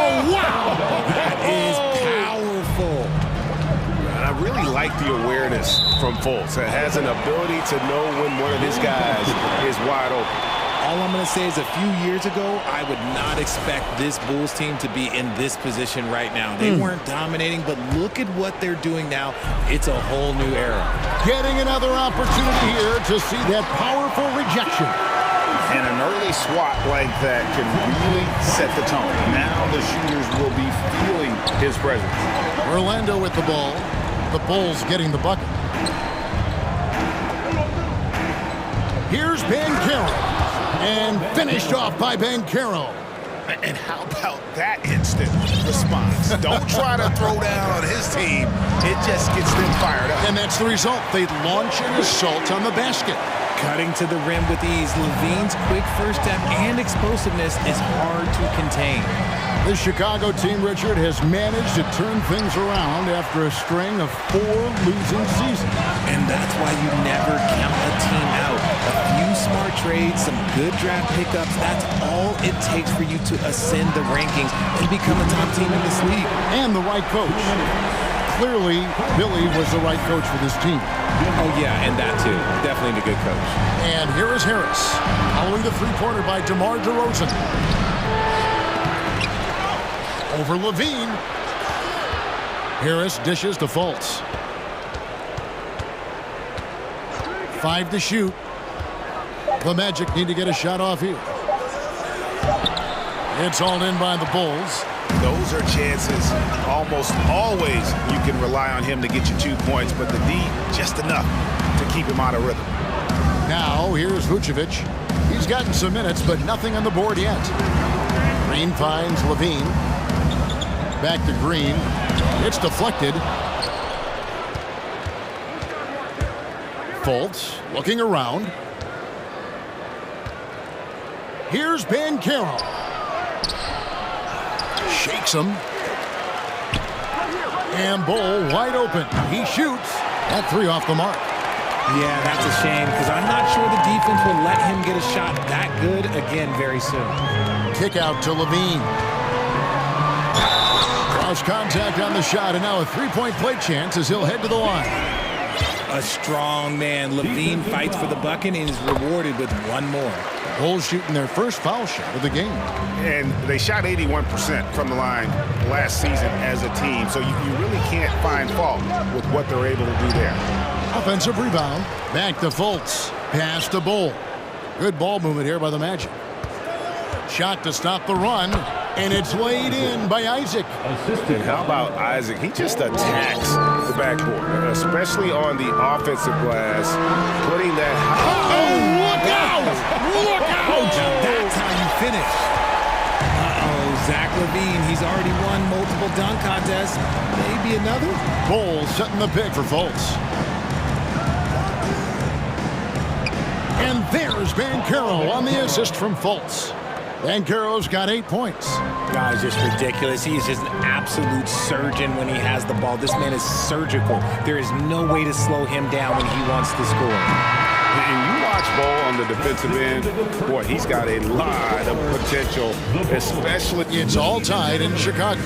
Oh, wow! That is powerful. I really like the awareness from Fultz. It has an ability to know when one of his guys is wide open. All I'm going to say is a few years ago, I would not expect this Bulls team to be in this position right now. They weren't dominating, but look at what they're doing now. It's a whole new era. Getting another opportunity here to see that powerful rejection. And an early swat like that can really set the tone. Now the shooters will be feeling his presence. Orlando with the ball. The Bulls getting the bucket. Here's Bancaro. And finished off by Bancaro. And how about that instant response? Don't try to throw down on his team. It just gets them fired up. And that's the result. They launch an assault on the basket. Cutting to the rim with ease, Levine's quick first step and explosiveness is hard to contain. The Chicago team, Richard, has managed to turn things around after a string of 4 losing seasons. And that's why you never count a team out. A few smart trades, some good draft pickups, that's all it takes for you to ascend the rankings and become a top team in this league. And the right coach. Clearly, Billy was the right coach for this team. Oh, yeah, and that too. Definitely the good coach. And here is Harris, following the three-pointer by DeMar DeRozan. Over Levine. Harris dishes to Fultz. 5 to shoot. The Magic need to get a shot off here. It's all in by the Bulls. Those those are chances. Almost always you can rely on him to get you 2 points, but the D, just enough to keep him out of rhythm. Now, here's Vucevic. He's gotten some minutes, but nothing on the board yet. Green finds Levine. Back to Green. It's deflected. Fultz looking around. Here's Banchero. Shakes him. And Bull wide open. He shoots. That 3 off the mark. Yeah, that's a shame because I'm not sure the defense will let him get a shot that good again very soon. Kick out to Levine. Cross contact on the shot, and now a three-point play chance as he'll head to the line. A strong man. Levine fights for the bucket and is rewarded with one more. Bulls shooting their first foul shot of the game. And they shot 81% from the line last season as a team, so you really can't find fault with what they're able to do there. Offensive rebound. Back to Fultz. Pass to Bull. Good ball movement here by the Magic. Shot to stop the run, and it's laid in by Isaac. And how about Isaac? He just attacks the backboard, especially on the offensive glass, putting that... Oh, look out! Look out! Now that's how you finish. Zach Levine, he's already won multiple dunk contests. Maybe another? Bull setting the pick for Fultz. And there's Banchero on the assist from Fultz. Banchero's got 8 points. God, it's just ridiculous. He is just an absolute surgeon when he has the ball. This man is surgical. There is no way to slow him down when he wants to score. And you watch Bull on the defensive end, boy, he's got a lot of potential, especially... It's all tied in Chicago.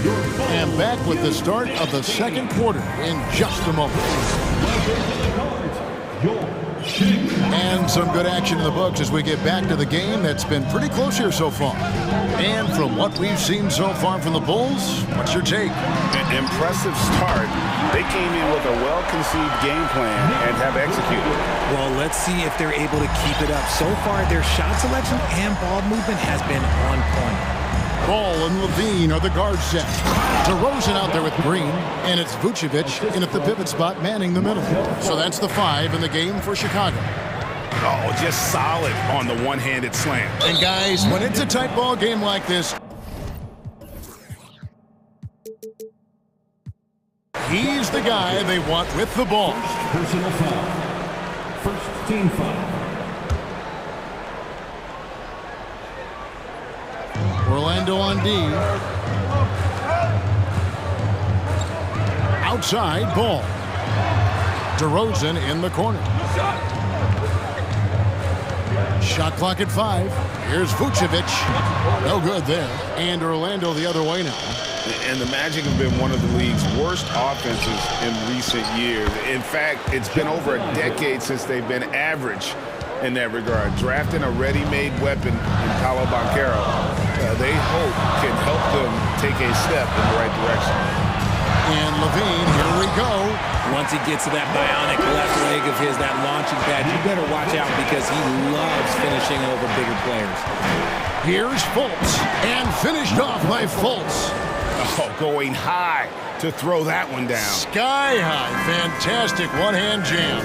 And back with the start of the second quarter in just a moment. And some good action in the books as we get back to the game that's been pretty close here so far. And from what we've seen so far from the Bulls, what's your take? An impressive start. They came in with a well-conceived game plan and have executed. Well, let's see if they're able to keep it up. So far, their shot selection and ball movement has been on point. Ball and Levine are the guard set. DeRozan out there with Green, and it's Vucevic in at the pivot spot manning the middle. So that's the 5 in the game for Chicago. Oh, just solid on the one-handed slam. And guys, when it's a tight ball game like this, he's the guy they want with the ball. Personal foul. First team foul. Orlando on D. Outside ball. DeRozan in the corner. Shot clock at 5. Here's Vucevic. No good there. And Orlando the other way now. And the Magic have been one of the league's worst offenses in recent years. In fact, it's been over a decade since they've been average in that regard. Drafting a ready-made weapon in Paolo Banchero, they hope can help them take a step in the right direction. And Levine, here we go. Once he gets to that bionic left leg of his, that launching pad, you better watch out because he loves finishing over bigger players. Here's Fultz, and finished off by Fultz. Oh, going high to throw that one down. Sky high. Fantastic one-hand jam.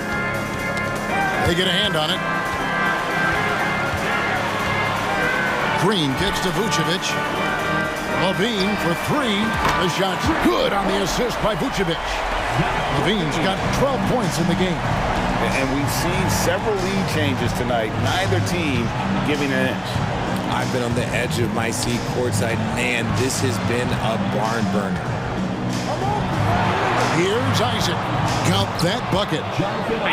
They get a hand on it. Green gets to Vucevic. Levine for 3. The shot's good on the assist by Vucevic. Levine's got 12 points in the game. And we've seen several lead changes tonight. Neither team giving an inch. I've been on the edge of my seat courtside. Man, this has been a barn burner. Here's Isaac. Count that bucket.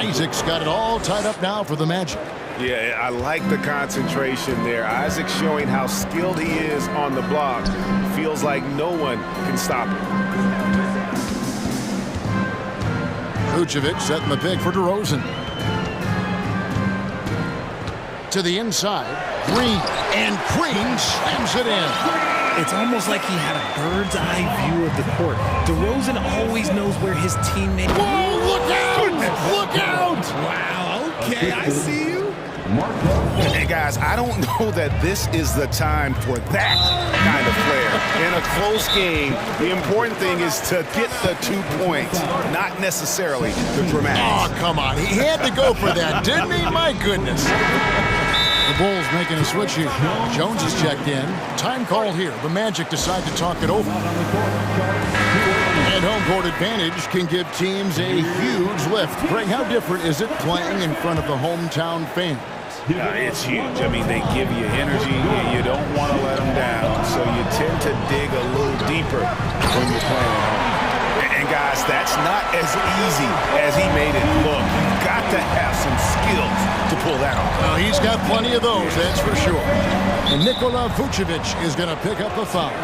Isaac's got it all tied up now for the Magic. Yeah, I like the concentration there. Isaac showing how skilled he is on the block. Feels like no one can stop him. Vucevic setting the pick for DeRozan. To the inside. Green. And Green slams it in. It's almost like he had a bird's eye view of the court. DeRozan always knows where his teammate... Whoa, look out! Look out! Wow, okay, I see you. And guys, I don't know that this is the time for that kind of flair. In a close game, the important thing is to get the 2 points, not necessarily the dramatics. Oh, come on. He had to go for that, didn't he? My goodness. The Bulls making a switch here. Jones is checked in. Time call here. The Magic decide to talk it over. And home court advantage can give teams a huge lift. Greg, how different is it playing in front of the hometown fans? It's huge. I mean, they give you energy. You don't want to let them down, so you tend to dig a little deeper when you're playing at home. And guys, that's not as easy as he made it look. You've got to have some skills to pull that off. Well, he's got plenty of those, that's for sure. And Nikola Vucevic is going to pick up the foul.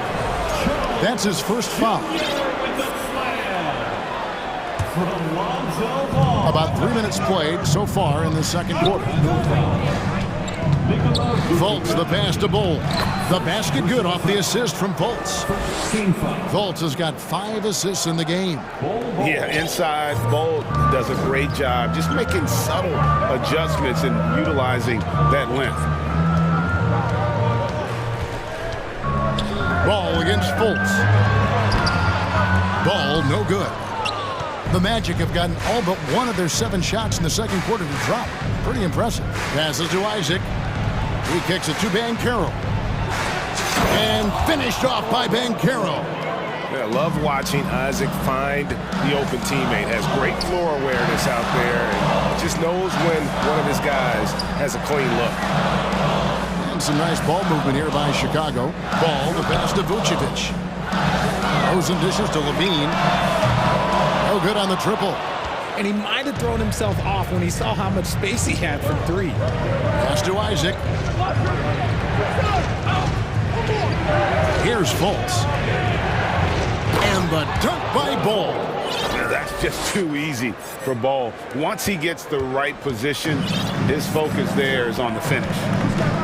That's his first foul. About 3 minutes played so far in the second quarter. Fultz, the pass to Bull. The basket good off the assist from Fultz. Fultz has got 5 assists in the game. Yeah, inside, Bull does a great job just making subtle adjustments and utilizing that length. Ball against Fultz. Ball no good. The Magic have gotten all but 1 of their 7 shots in the second quarter to drop. Pretty impressive. Passes to Isaac. He kicks it to Banchero. And finished off by Banchero. Yeah, love watching Isaac find the open teammate. Has great floor awareness out there and just knows when one of his guys has a clean look. And some nice ball movement here by Chicago. Ball, the pass to Vucevic. Those and dishes to Levine. No good on the triple. And he might have thrown himself off when he saw how much space he had from 3. Pass to Isaac. Here's Fultz. And the dunk by Ball. That's just too easy for Ball. Once he gets the right position, his focus there is on the finish.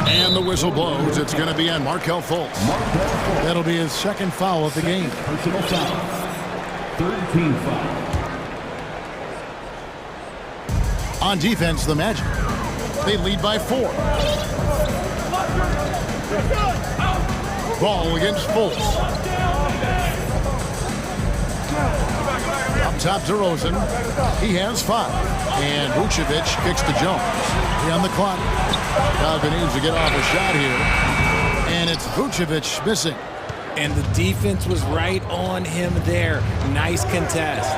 And the whistle blows. It's going to be on Markelle Fultz. That'll be his second foul of the game. Personal foul. 13 foul. On defense, the Magic. They lead by 4. Ball against Fultz. Up top to Rosen. He has 5. And Vucevic kicks to Jones. He on the clock. Falcon needs to get off a shot here. And it's Vucevic missing. And the defense was right on him there. Nice contest.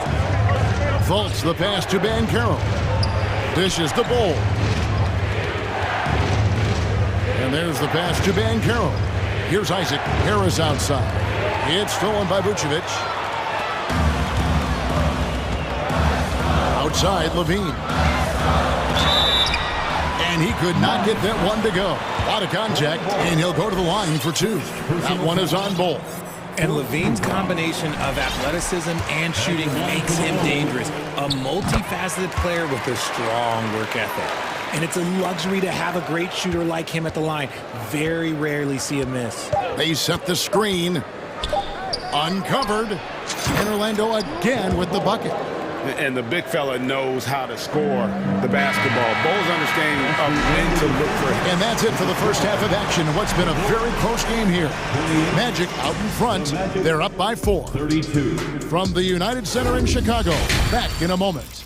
Fultz, the pass to Banchero. Dishes the Bull. And there's the pass to Banchero. Here's Isaac. Harris outside. It's stolen by Vucevic. Outside, Levine. And he could not get that one to go. Out of contact, and he'll go to the line for 2. That one is on Bull. And Levine's combination of athleticism and shooting makes him dangerous. A multifaceted player with a strong work ethic. And it's a luxury to have a great shooter like him at the line. Very rarely see a miss. They set the screen. Uncovered. And Orlando again with the bucket. And the big fella knows how to score the basketball. Bulls understanding of when to look for him. And that's it for the first half of action. What's been a very close game here. Magic out in front. They're up by 4. 32. From the United Center in Chicago. Back in a moment.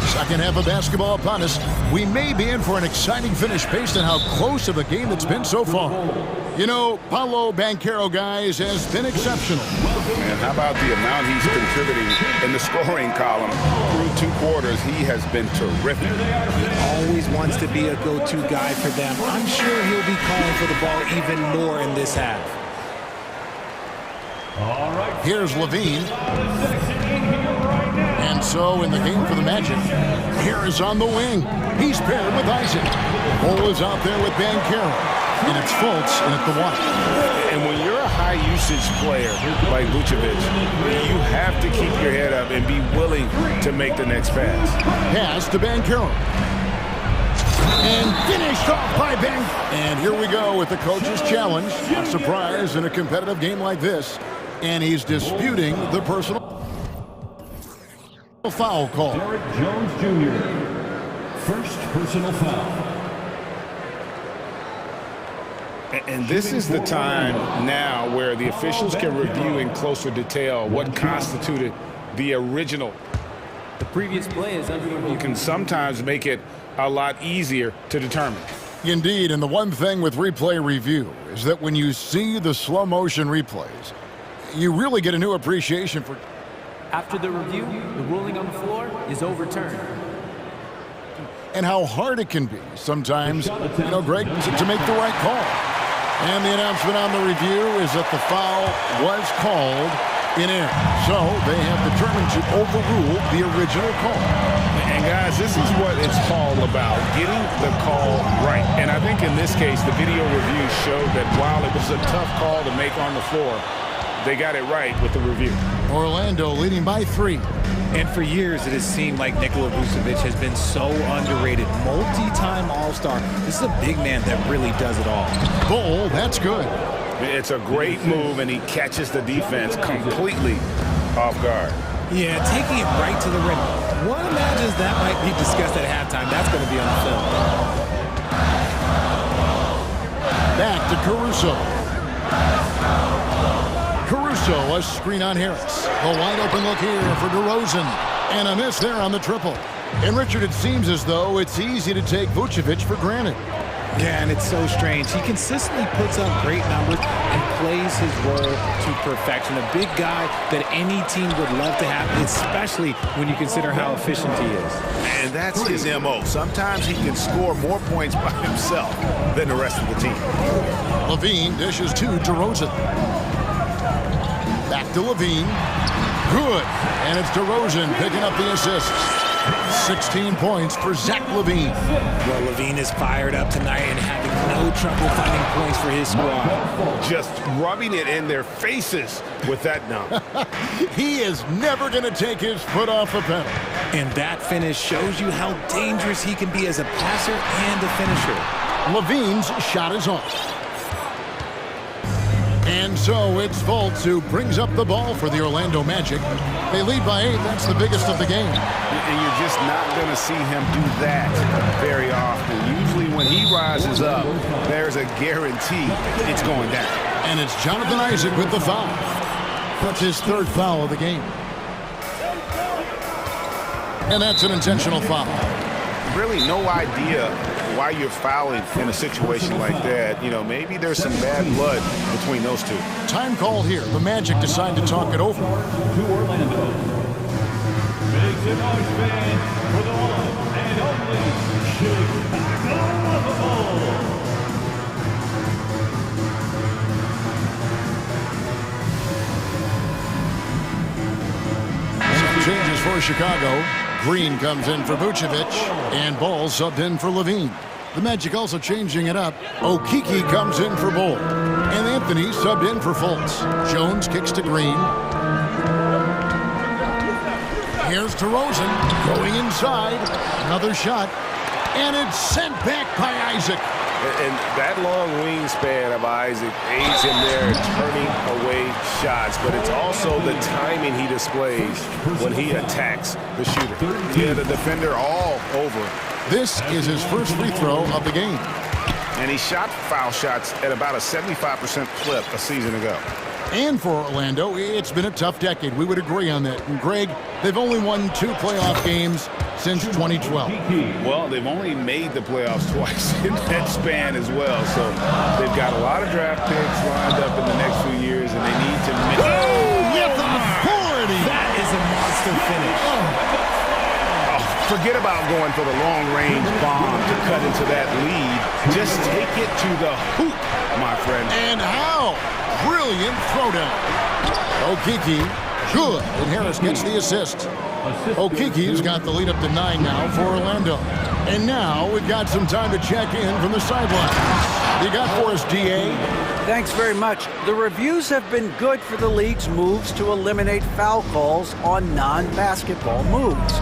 Second half of basketball upon us. We may be in for an exciting finish based on how close of a game it's been so far. You know, Paolo Banchero, guys, has been exceptional. And how about the amount he's contributing in the scoring column? Through 2 quarters, he has been terrific. He always wants to be a go-to guy for them. I'm sure he'll be calling for the ball even more in this half. All right. Here's Levine. And so in the game for the Magic, here is on the wing. He's paired with Isaac. Bull is out there with Banchero. And it's Fultz in at the 1. And when you're a high-usage player like Vucevic, you have to keep your head up and be willing to make the next pass. Pass to Banchero. And finished off by And here we go with the coach's challenge. A surprise in a competitive game like this. And he's disputing the personal foul call. Derek Jones Jr. First personal foul. And this is the time now where the officials can review in closer detail what constituted the original. The previous play is under review. Can sometimes make it a lot easier to determine. Indeed, and the one thing with replay review is that when you see the slow motion replays, you really get a new appreciation for. After the review, the ruling on the floor is overturned. And how hard it can be sometimes, Greg, to make the right call. And the announcement on the review is that the foul was called in air. So they have determined to overrule the original call. And guys, this is what it's all about, getting the call right. And I think in this case, the video review showed that while it was a tough call to make on the floor, they got it right with the review. Orlando leading by 3. And for years, it has seemed like Nikola Vucevic has been so underrated. Multi-time All-Star. This is a big man that really does it all. Bull, that's good. It's a great move, and he catches the defense completely off guard. Yeah, taking it right to the rim. One imagines that might be discussed at halftime. That's going to be on the film. Back to Caruso. Caruso, a screen on Harris. A wide open look here for DeRozan. And a miss there on the triple. And Richard, it seems as though it's easy to take Vucevic for granted. Yeah, and it's so strange. He consistently puts up great numbers and plays his role to perfection. A big guy that any team would love to have, especially when you consider how efficient he is. And that's his MO. Sometimes he can score more points by himself than the rest of the team. Levine dishes to DeRozan. Back to Levine. Good. And it's DeRozan picking up the assist. 16 points for Zach Levine. Well, Levine is fired up tonight and having no trouble finding points for his squad. Just rubbing it in their faces with that dunk. He is never going to take his foot off the pedal. And that finish shows you how dangerous he can be as a passer and a finisher. Levine's shot is off. And so it's Fultz who brings up the ball for the Orlando Magic. They lead by 8. That's the biggest of the game. And you're just not going to see him do that very often. Usually when he rises up, there's a guarantee it's going down. And it's Jonathan Isaac with the foul. That's his 3rd foul of the game. And that's an intentional foul. Really no idea why you're fouling in a situation like that. Maybe there's some bad blood between those two. Time called here. The Magic decide to talk it over. To Orlando. Make some noise, fans, for the one and only Chicago Bulls. Some changes for Chicago. Green comes in for Vucevic, and Ball subbed in for Levine. The Magic also changing it up. Okiki comes in for Ball, and Anthony subbed in for Fultz. Jones kicks to Green. Here's DeRozan going inside. Another shot, and it's sent back by Isaac. And that long wingspan of Isaac aids him there turning away shots, but it's also the timing he displays when he attacks the shooter. Yeah, the defender all over him. This is his first free throw of the game. And he shot foul shots at about a 75% clip a season ago. And for Orlando, it's been a tough decade. We would agree on that. And Greg, they've only won 2 playoff games since 2012. Well, they've only made the playoffs twice in that span as well. So they've got a lot of draft picks lined up in the next few years, and they need to make with authority. That is a monster finish. Forget about going for the long-range bomb to cut into that lead. Just take it to the hoop, my friend. And how? Brilliant throwdown. Okiki, good. And Harris gets the assist. Okiki's got the lead up to 9 now for Orlando. And now we've got some time to check in from the sidelines. You got for us, DA? Thanks very much. The reviews have been good for the league's moves to eliminate foul calls on non-basketball moves.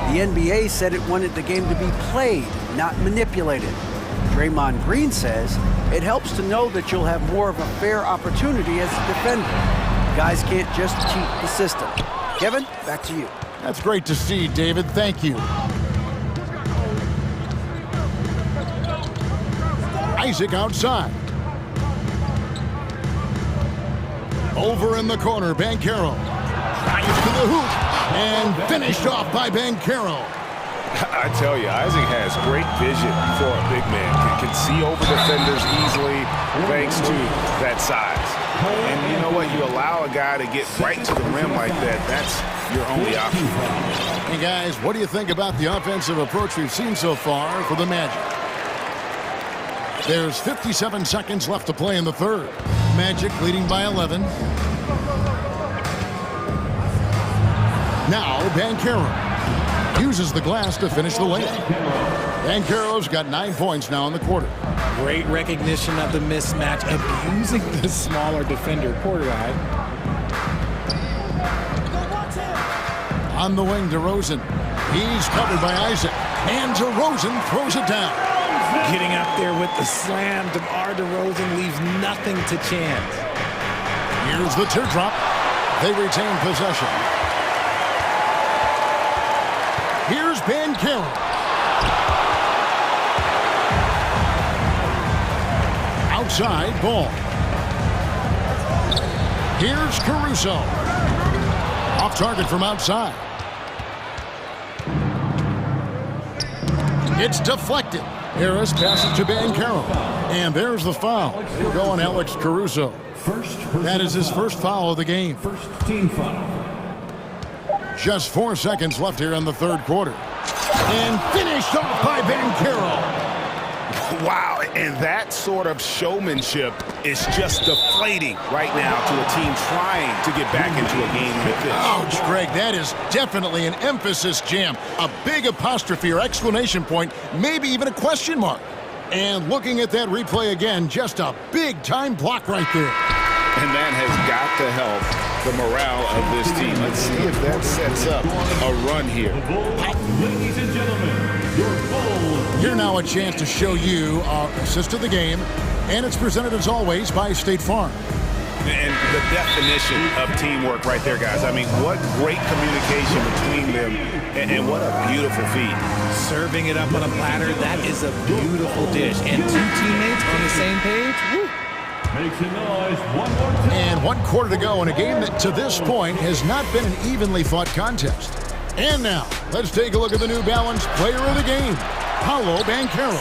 The NBA said it wanted the game to be played, not manipulated. Draymond Green says it helps to know that you'll have more of a fair opportunity as a defender. Guys can't just cheat the system. Kevin, back to you. That's great to see, David. Thank you. Isaac outside. Over in the corner, Banchero. Drives to the hoop and finished off by Banchero. I tell you, Isaac has great vision for a big man. Can see over defenders easily thanks to that size. And you know what? You allow a guy to get right to the rim like that, that's your only option. Hey, guys, what do you think about the offensive approach we've seen so far for the Magic? There's 57 seconds left to play in the third. Magic leading by 11. Now, Banchero uses the glass to finish the layup. Banchero's got 9 points now in the quarter. Great recognition of the mismatch, abusing the smaller defender. Poor guy. On the wing, DeRozan. He's covered by Isaac. And DeRozan throws it down. Getting up there with the slam. DeMar DeRozan leaves nothing to chance. Here's the teardrop. They retain possession. Here's Banchero. Outside ball. Here's Caruso. Off target from outside. It's deflected. Harris passes to Banchero. And there's the foul. We're going Alex Caruso. That is his first foul of the game. First team foul. Just 4 seconds left here in the third quarter. And finished off by Banchero. Wow, and that sort of showmanship is just deflating right now to a team trying to get back into a game like this. Ouch, Greg, that is definitely an emphasis jam. A big apostrophe or exclamation point, maybe even a question mark. And looking at that replay again, just a big-time block right there. And that has got to help the morale of this team. Let's see if that sets up a run here. Ladies and gentlemen, your Bulls. Here now a chance to show you our assist of the game, and it's presented as always by State Farm. And the definition of teamwork right there, guys. I mean, what great communication between them, and what a beautiful feed. Serving it up on a platter, that is a beautiful dish. And two teammates on the same page, woo. Make some noise one more time. And 1 quarter to go in a game that to this point has not been an evenly fought contest. And now, let's take a look at the New Balance player of the game, Paolo Banchero.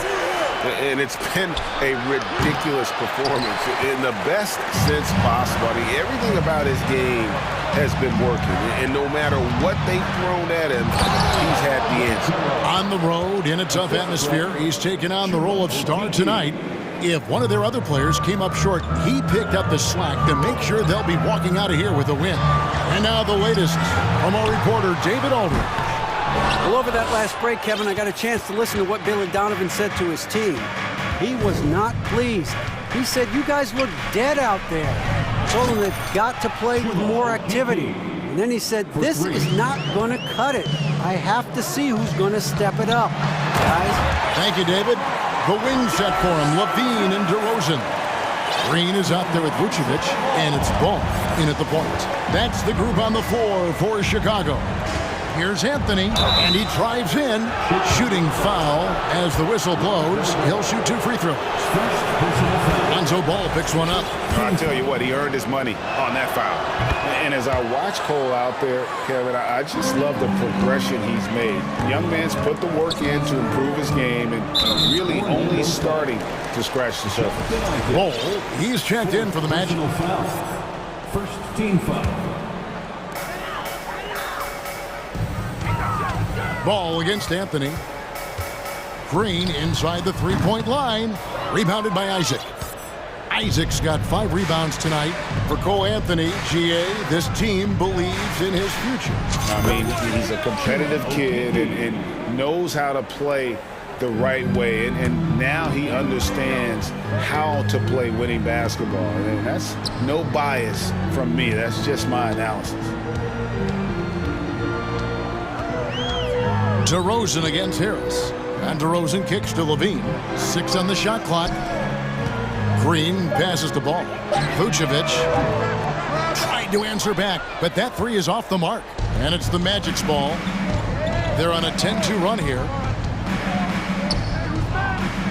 And it's been a ridiculous performance in the best sense possible. I mean, everything about his game has been working. And no matter what they've thrown at him, he's had the answer. On the road, in a tough atmosphere, he's taken on the role of star tonight. If one of their other players came up short, he picked up the slack to make sure they'll be walking out of here with a win. And now the latest from our reporter, David Aldridge. Well, over that last break, Kevin, I got a chance to listen to what Billy Donovan said to his team. He was not pleased. He said, you guys look dead out there. Told them they've got to play with more activity. And then he said, this is not going to cut it. I have to see who's going to step it up. Guys. Thank you, David. The wing set for him, Levine and DeRozan. Green is out there with Vucevic, and it's Ball in at the point. That's the group on the floor for Chicago. Here's Anthony, and he drives in. Shooting foul as the whistle blows. He'll shoot 2 free throws. Lonzo Ball picks one up. I'll tell you what, he earned his money on that foul. And as I watch Cole out there, Kevin, I just love the progression he's made. Young man's put the work in to improve his game and really only starting to scratch the surface. Ball, he's checked in for the Magic. First team foul. Ball against Anthony. Green inside the three-point line. Rebounded by Isaac. Isaac's got 5 rebounds tonight. For Cole Anthony, GA, this team believes in his future. I mean, he's a competitive kid and knows how to play the right way. And now he understands how to play winning basketball. And that's no bias from me. That's just my analysis. DeRozan against Harris. And DeRozan kicks to Levine. 6 on the shot clock. Green passes the ball. Vucevic trying Tried to answer back, but that three is off the mark. And it's the Magic's ball. They're on a 10-2 run here.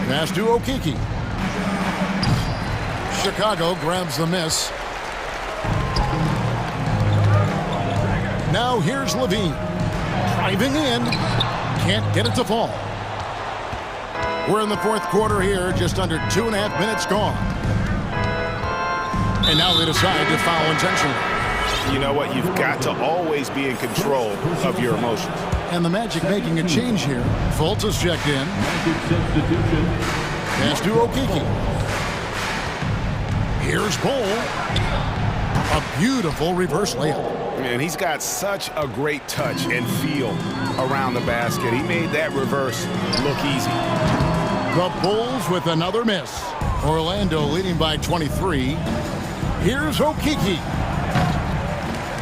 Pass to Okiki. Chicago grabs the miss. Now here's Levine. Driving in. Can't get it to fall. We're in the fourth quarter here. Just under 2.5 minutes gone. And now they decide to foul intentionally. You know what? You've got to always be in control of your emotions. And the Magic making a change here. Fultz is checked in. Pass to Okiki. Here's Bol. A beautiful reverse layup. And he's got such a great touch and feel around the basket. He made that reverse look easy. The Bulls with another miss. Orlando leading by 23. Here's Okiki.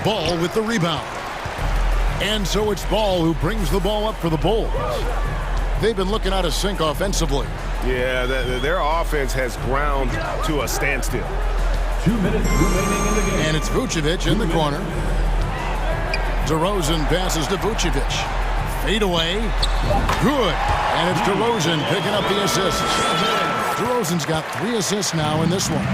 Ball with the rebound. And so it's Ball who brings the ball up for the Bulls. They've been looking out of sync offensively. Yeah, their offense has ground to a standstill. 2 minutes remaining in the game. And it's Vucevic in the corner. DeRozan passes to Vucevic. Fade away. Good. And it's DeRozan picking up the assist. DeRozan's got 3 assists now in this one.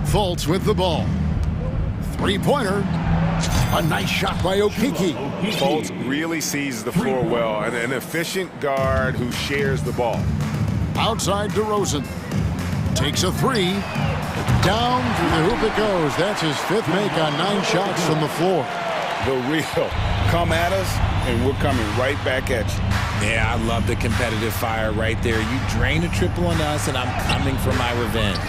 Fultz with the ball. Three-pointer. A nice shot by Okiki. Fultz really sees the floor well. An efficient guard who shares the ball. Outside DeRozan. Takes a three. Down through the hoop it goes. That's his 5th make on 9 shots from the floor. The real come at us, and we're coming right back at you. Yeah, I love the competitive fire right there. You drain a triple on us, and I'm coming for my revenge.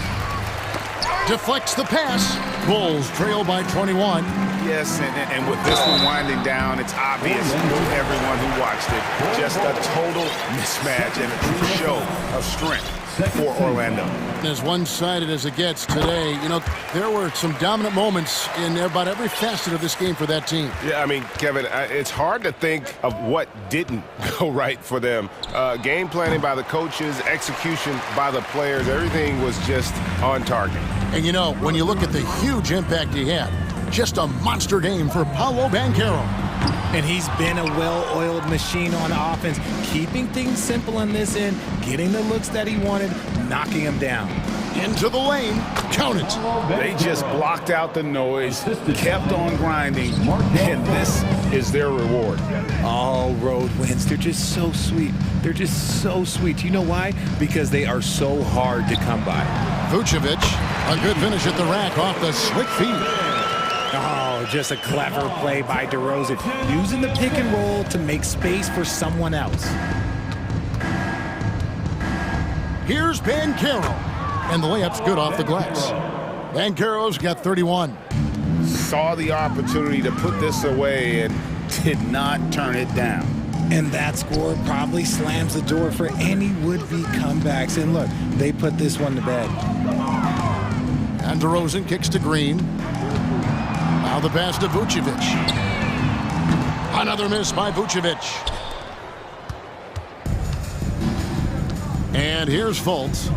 Deflects the pass. Bulls trail by 21. Yes, and with this one winding down, it's obvious to everyone who watched it. Just a total mismatch and a true show of strength for Orlando. As one-sided as it gets today, you know, there were some dominant moments in about every facet of this game for that team. Yeah, I mean, Kevin, it's hard to think of what didn't go right for them. Game planning by the coaches, execution by the players, everything was just on target. And you know, when you look at the huge impact he had, just a monster game for Paolo Banchero. And he's been a well-oiled machine on offense, keeping things simple on this end, getting the looks that he wanted, knocking them down. Into the lane, count it. They just blocked out the noise, kept on grinding, and this is their reward. All road wins, they're just so sweet. They're just so sweet. You know why? Because they are so hard to come by. Vucevic, a good finish at the rack off the slick feed. Oh, just a clever play by DeRozan, using the pick and roll to make space for someone else. Here's Banchero, and the layup's good off the glass. Banchero's got 31. Saw the opportunity to put this away and did not turn it down. And that score probably slams the door for any would-be comebacks. And look, they put this one to bed. And DeRozan kicks to Green. Now the pass to Vucevic. Another miss by Vucevic. And here's Fultz.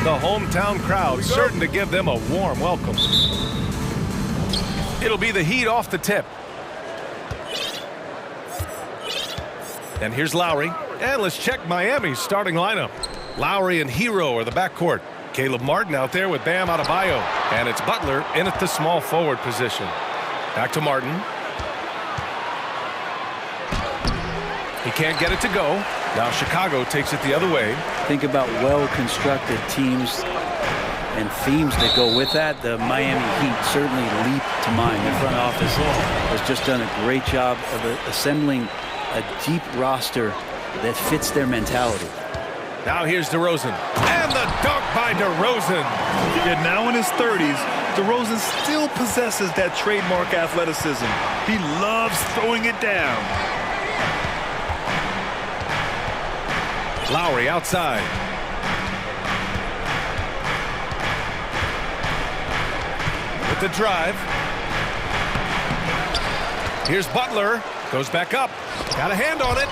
The hometown crowd certain to give them a warm welcome. It'll be the Heat off the tip. And here's Lowry. And let's check Miami's starting lineup. Lowry and Hero are the backcourt. Caleb Martin out there with Bam Adebayo. And it's Butler in at the small forward position. Back to Martin. He can't get it to go. Now Chicago takes it the other way. Think about well-constructed teams and themes that go with that. The Miami Heat certainly leap to mind. Their front office has just done a great job of assembling a deep roster that fits their mentality. Now here's DeRozan. And the dunk by DeRozan. Yet now in his 30s, DeRozan still possesses that trademark athleticism. He loves throwing it down. Lowry outside. With the drive. Here's Butler. Goes back up. Got a hand on it.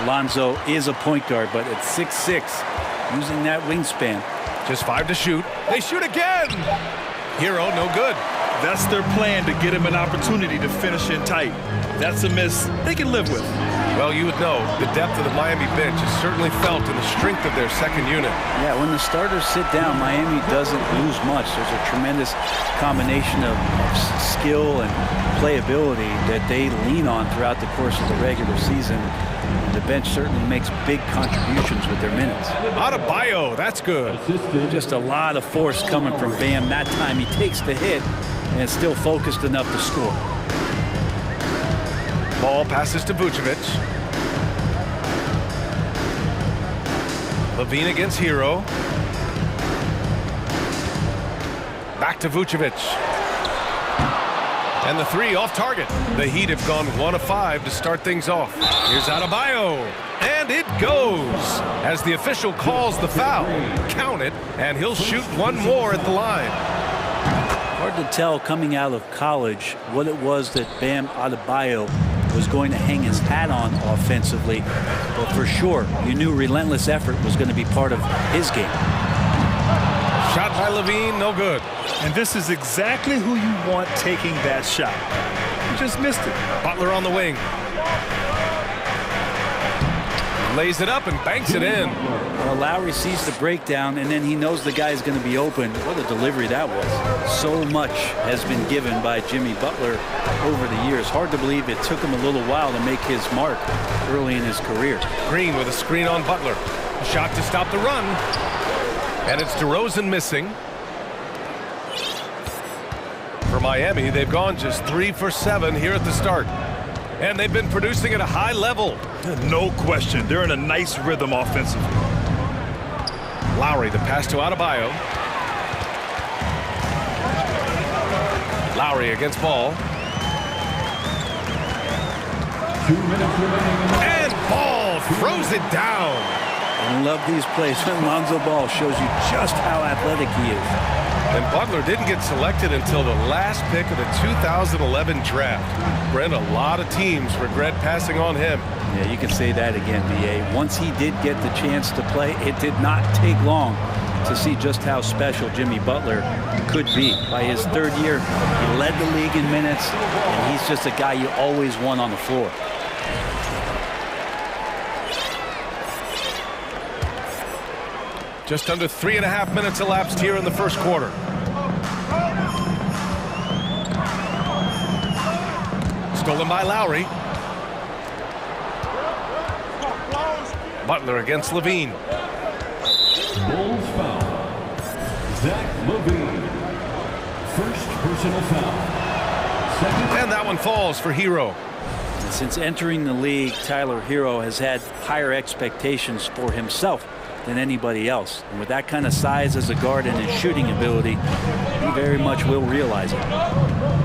Lonzo is a point guard, but at 6'6", using that wingspan. Just 5 to shoot. They shoot again. Hero, no good. That's their plan, to get him an opportunity to finish in tight. That's a miss they can live with. Well, you would know the depth of the Miami bench is certainly felt in the strength of their second unit. Yeah, when the starters sit down, Miami doesn't lose much. There's a tremendous combination of skill and playability that they lean on throughout the course of the regular season. The bench certainly makes big contributions with their minutes. Adebayo, that's good. Just a lot of force coming from Bam. That time he takes the hit and is still focused enough to score. Ball passes to Vucevic. Levine against Hero. Back to Vucevic. And the three off target. The Heat have gone 1 of 5 to start things off. Here's Adebayo. And it goes. As the official calls the foul. Count it, and he'll shoot one more at the line. Hard to tell coming out of college what it was that Bam Adebayo was going to hang his hat on offensively. But for sure, you knew relentless effort was going to be part of his game. Shot by Levine, no good. And this is exactly who you want taking that shot. He just missed it. Butler on the wing. Lays it up and banks it in. Well, Lowry sees the breakdown, and then he knows the guy is going to be open. What a delivery that was. So much has been given by Jimmy Butler over the years. Hard to believe it took him a little while to make his mark early in his career. Green with a screen on Butler. A shot to stop the run. And it's DeRozan missing. For Miami, they've gone just 3 for 7 here at the start. And they've been producing at a high level. No question. They're in a nice rhythm offensively. Lowry, the pass to Adebayo. Lowry against Ball. 2 minutes remaining. And Ball throws it down. I love these plays when Lonzo Ball shows you just how athletic he is. And Butler didn't get selected until the last pick of the 2011 draft. Brent, a lot of teams regret passing on him. Yeah, you can say that again, B.A. Once he did get the chance to play, it did not take long to see just how special Jimmy Butler could be. By his third year, he led the league in minutes, and he's just a guy you always want on the floor. Just under 3.5 minutes elapsed here in the first quarter. Stolen by Lowry. Butler against Levine. Bulls foul. Zach Levine. First personal foul. Second. And that one falls for Hero. Since entering the league, Tyler Hero has had higher expectations for himself than anybody else. And with that kind of size as a guard and his shooting ability, he very much will realize it.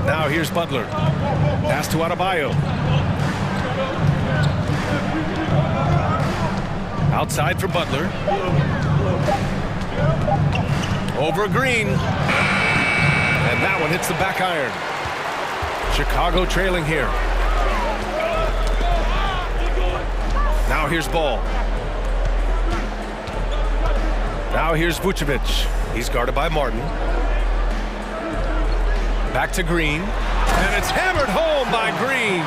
Now here's Butler. Pass to Adebayo. Outside for Butler. Over Green. And that one hits the back iron. Chicago trailing here. Now here's Ball. Now here's Vucevic. He's guarded by Martin. Back to Green. And it's hammered home by Green.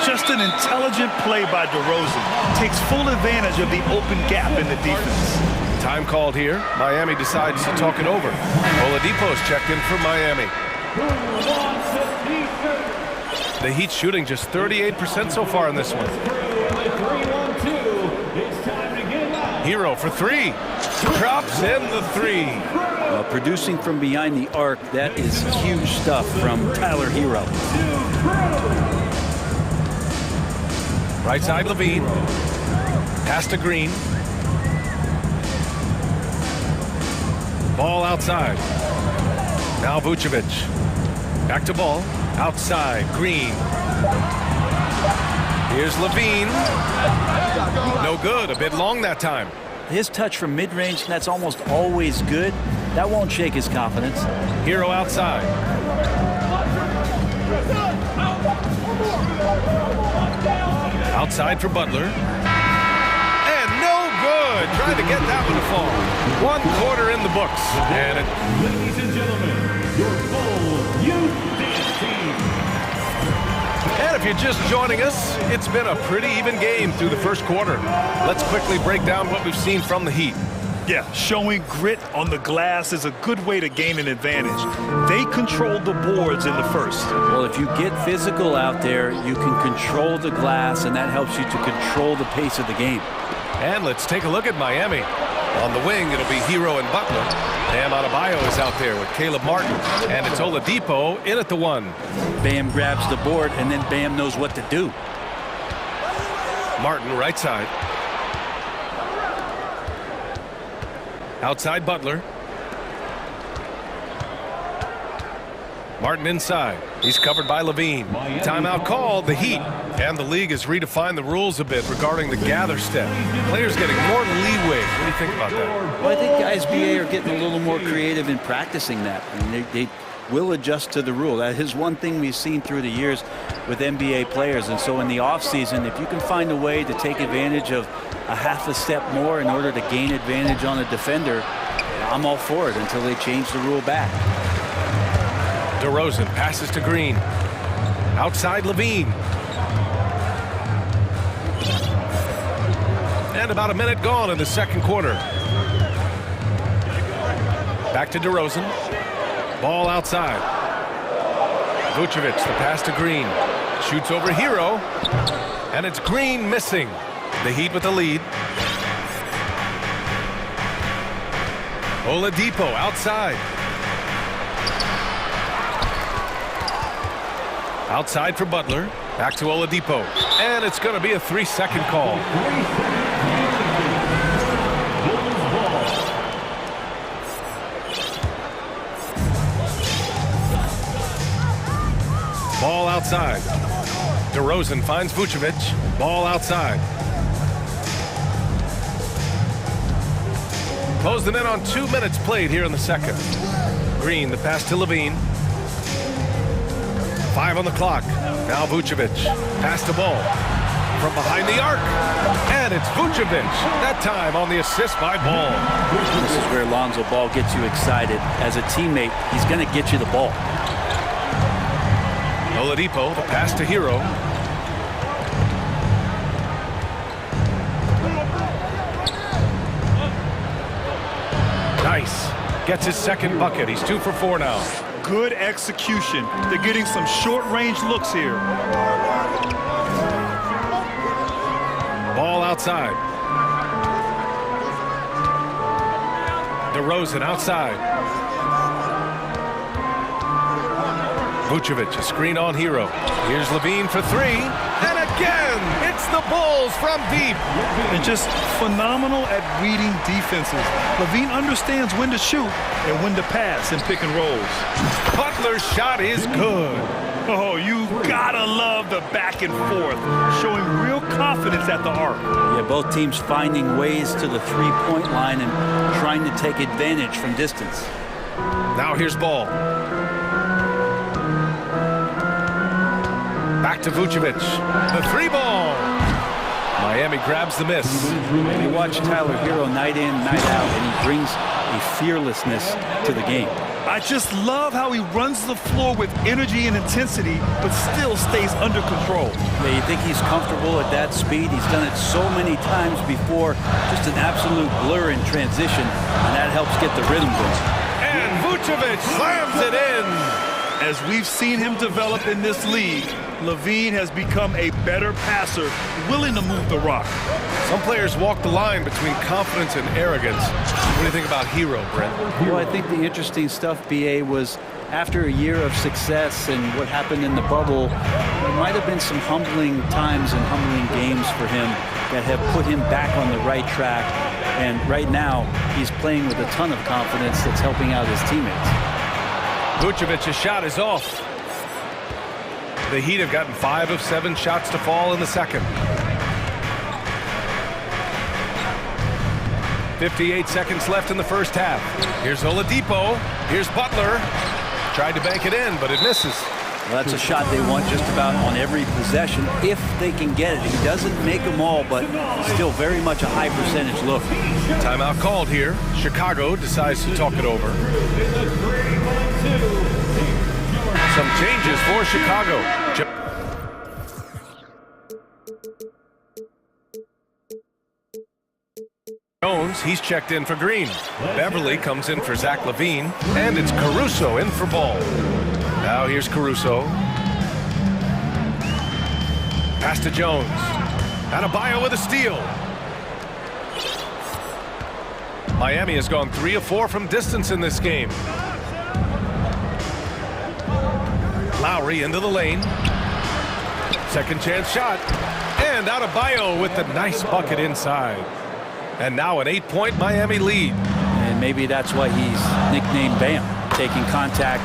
Just an intelligent play by DeRozan. Takes full advantage of the open gap in the defense. Time called here. Miami decides to talk it over. Oladipo's checked in for Miami. The Heat shooting just 38% so far in this one. Hero for three. Drops in the three. Producing from behind the arc, that is huge stuff from Tyler Hero. Right side Levine. Pass to Green. Ball outside. Now Vucevic. Back to Ball. Outside. Green. Here's Levine. No good. A bit long that time. His touch from mid-range, that's almost always good. That won't shake his confidence. Hero outside. Outside for Butler. And no good. Trying to get that one to fall. 1 quarter in the books. And ladies and gentlemen, your full youth dance team. And if you're just joining us, it's been a pretty even game through the first quarter. Let's quickly break down what we've seen from the Heat. Yeah, showing grit on the glass is a good way to gain an advantage. They controlled the boards in the first. Well, if you get physical out there, you can control the glass, and that helps you to control the pace of the game. And let's take a look at Miami. On the wing, it'll be Hero and Butler. Bam Adebayo is out there with Caleb Martin. And it's Oladipo in at the 1. Bam grabs the board, and then Bam knows what to do. Martin, right side. Outside Butler. Martin inside. He's covered by Levine. Timeout called, the Heat. And the league has redefined the rules a bit regarding the gather step. Players getting more leeway. What do you think about that? Well, I think guys BA are getting a little more creative in practicing that. I mean, they will adjust to the rule. That is one thing we've seen through the years with NBA players. And so in the offseason, if you can find a way to take advantage of a half a step more in order to gain advantage on a defender, I'm all for it until they change the rule back. DeRozan passes to Green. Outside Levine. And about a minute gone in the second quarter. Back to DeRozan. Ball outside. Vucevic, the pass to Green. Shoots over Hero. And it's Green missing. The Heat with the lead. Oladipo outside. Outside for Butler. Back to Oladipo. And it's going to be a 3-second call. Ball outside. DeRozan finds Vucevic. Ball outside. Closed it in on 2 minutes played here in the second. Green, the pass to Levine. 5 on the clock. Now Vucevic. Pass the ball. From behind the arc. And it's Vucevic. That time on the assist by Ball. This is where Lonzo Ball gets you excited. As a teammate, he's going to get you the ball. Oladipo, the pass to Hero. Nice. Gets his second bucket. He's 2 for 4 now. Good execution. They're getting some short-range looks here. Ball outside. DeRozan outside. Vucevic, a screen on Hero. Here's Levine for 3. And again, it's the Bulls from deep. And just phenomenal at reading defenses. Levine understands when to shoot and when to pass in pick and rolls. Butler's shot is good. Oh, you gotta love the back and forth, showing real confidence at the arc. Yeah, both teams finding ways to the three-point line and trying to take advantage from distance. Now here's Ball. Back to Vucevic. The 3 ball. Miami grabs the miss. We watch Tyler Hero night in, night out, and he brings a fearlessness to the game. I just love how he runs the floor with energy and intensity, but still stays under control. Yeah, you think he's comfortable at that speed? He's done it so many times before. Just an absolute blur in transition, and that helps get the rhythm going. And Vucevic slams it in. As we've seen him develop in this league, Levine has become a better passer, willing to move the rock. Some players walk the line between confidence and arrogance. What do you think about Hero, Brent? Well, I think the interesting stuff, BA, was after a year of success and what happened in the bubble, there might have been some humbling times and humbling games for him that have put him back on the right track. And right now, he's playing with a ton of confidence that's helping out his teammates. Vucevic's shot is off. The Heat have gotten 5 of 7 shots to fall in the second. 58 seconds left in the first half. Here's Oladipo. Here's Butler. Tried to bank it in, but it misses. Well, that's a shot they want just about on every possession if they can get it. He doesn't make them all, but still very much a high percentage look. Timeout called here. Chicago decides to talk it over. Some changes for Chicago. Jones, he's checked in for Green. Beverly comes in for Zach LaVine. And it's Caruso in for Ball. Now here's Caruso. Pass to Jones. Adebayo with a steal. Miami has gone 3 of 4 from distance in this game. Lowry into the lane. Second chance shot. And Adebayo with the nice bucket inside. And now an 8-point Miami lead. And maybe that's why he's nicknamed Bam. Taking contact,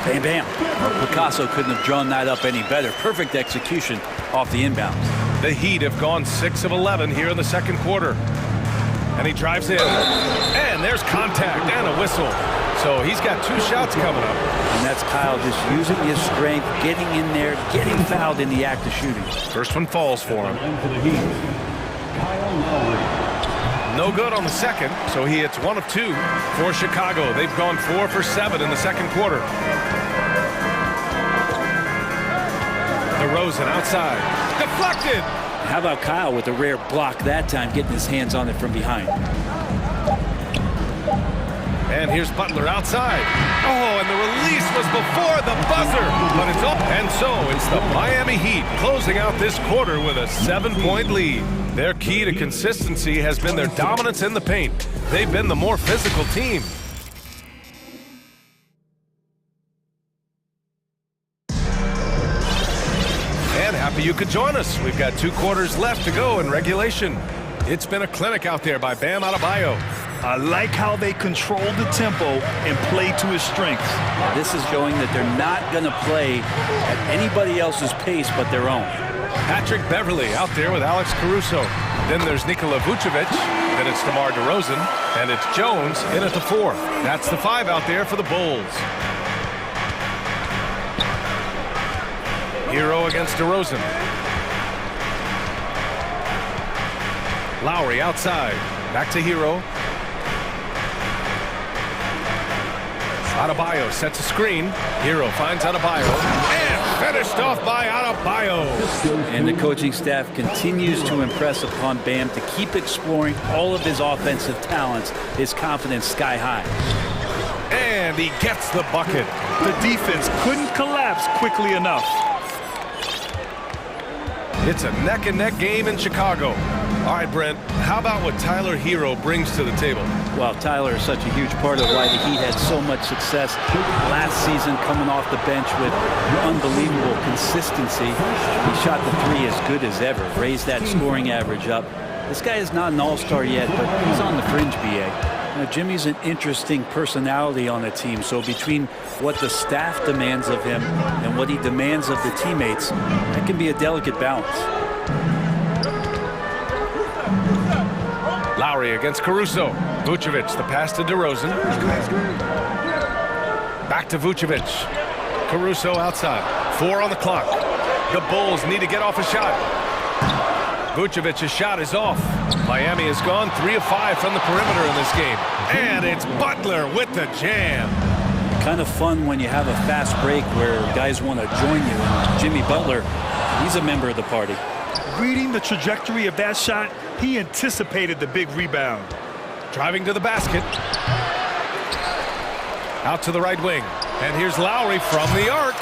bam, bam. Well, Picasso couldn't have drawn that up any better. Perfect execution off the inbounds. The Heat have gone 6 of 11 here in the second quarter. And he drives in. And there's contact and a whistle. So he's got 2 shots coming up. And that's Kyle just using his strength, getting in there, getting fouled in the act of shooting. First one falls for him. No good on the second, so he hits 1 of 2 for Chicago. They've gone 4 for 7 in the second quarter. DeRozan outside. Deflected! How about Kyle with a rare block that time, getting his hands on it from behind. And here's Butler outside. Oh, and the release was before the buzzer. But it's up. And so it's the Miami Heat closing out this quarter with a 7-point lead. Their key to consistency has been their dominance in the paint. They've been the more physical team. And happy you could join us. We've got 2 quarters left to go in regulation. It's been a clinic out there by Bam Adebayo. I like how they control the tempo and play to his strengths. This is showing that they're not going to play at anybody else's pace but their own. Patrick Beverly out there with Alex Caruso. Then there's Nikola Vucevic. Then it's DeMar DeRozan. And it's Jones in at the 4. That's the 5 out there for the Bulls. Hero against DeRozan. Lowry outside. Back to Hero. Adebayo sets a screen. Hero finds Adebayo. And finished off by Adebayo. And the coaching staff continues to impress upon Bam to keep exploring all of his offensive talents. His confidence sky high. And he gets the bucket. The defense couldn't collapse quickly enough. It's a neck-and-neck game in Chicago. All right, Brent, how about what Tyler Hero brings to the table? Well, Tyler is such a huge part of why the Heat had so much success last season, coming off the bench with unbelievable consistency. He shot the 3 as good as ever, raised that scoring average up. This guy is not an all-star yet, but he's on the fringe, BA. Now, Jimmy's an interesting personality on the team, so between what the staff demands of him and what he demands of the teammates, that can be a delicate balance. Lowry against Caruso. Vucevic, the pass to DeRozan. Back to Vucevic. Caruso outside. 4 on the clock. The Bulls need to get off a shot. Vucevic's shot is off. Miami has gone 3 of 5 from the perimeter in this game. And it's Butler with the jam. Kind of fun when you have a fast break where guys want to join you. And Jimmy Butler, he's a member of the party. Reading the trajectory of that shot, he anticipated the big rebound. Driving to the basket. Out to the right wing. And here's Lowry from the arc.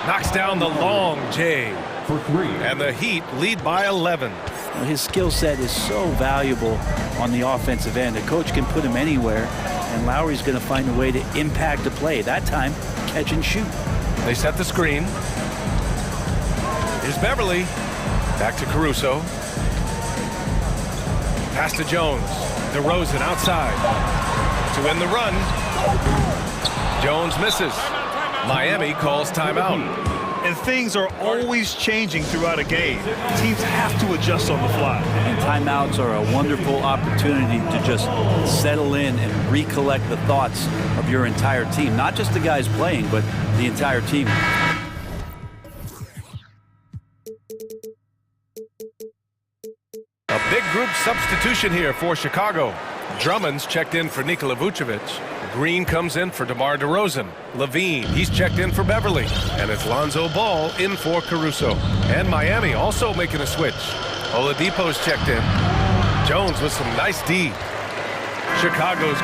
Knocks down the long J. For 3. And the Heat lead by 11. His skill set is so valuable on the offensive end. The coach can put him anywhere, and Lowry's going to find a way to impact the play. That time, catch and shoot. They set the screen. Here's Beverly. Back to Caruso. Pass to Jones. DeRozan outside. To end the run. Jones misses. Miami calls timeout. And things are always changing throughout a game. Teams have to adjust on the fly. And timeouts are a wonderful opportunity to just settle in and recollect the thoughts of your entire team. Not just the guys playing, but the entire team. A big group substitution here for Chicago. Drummond's checked in for Nikola Vucevic. Green comes in for DeMar DeRozan. Levine, he's checked in for Beverly. And it's Lonzo Ball in for Caruso. And Miami also making a switch. Oladipo's checked in. Jones with some nice D. Chicago's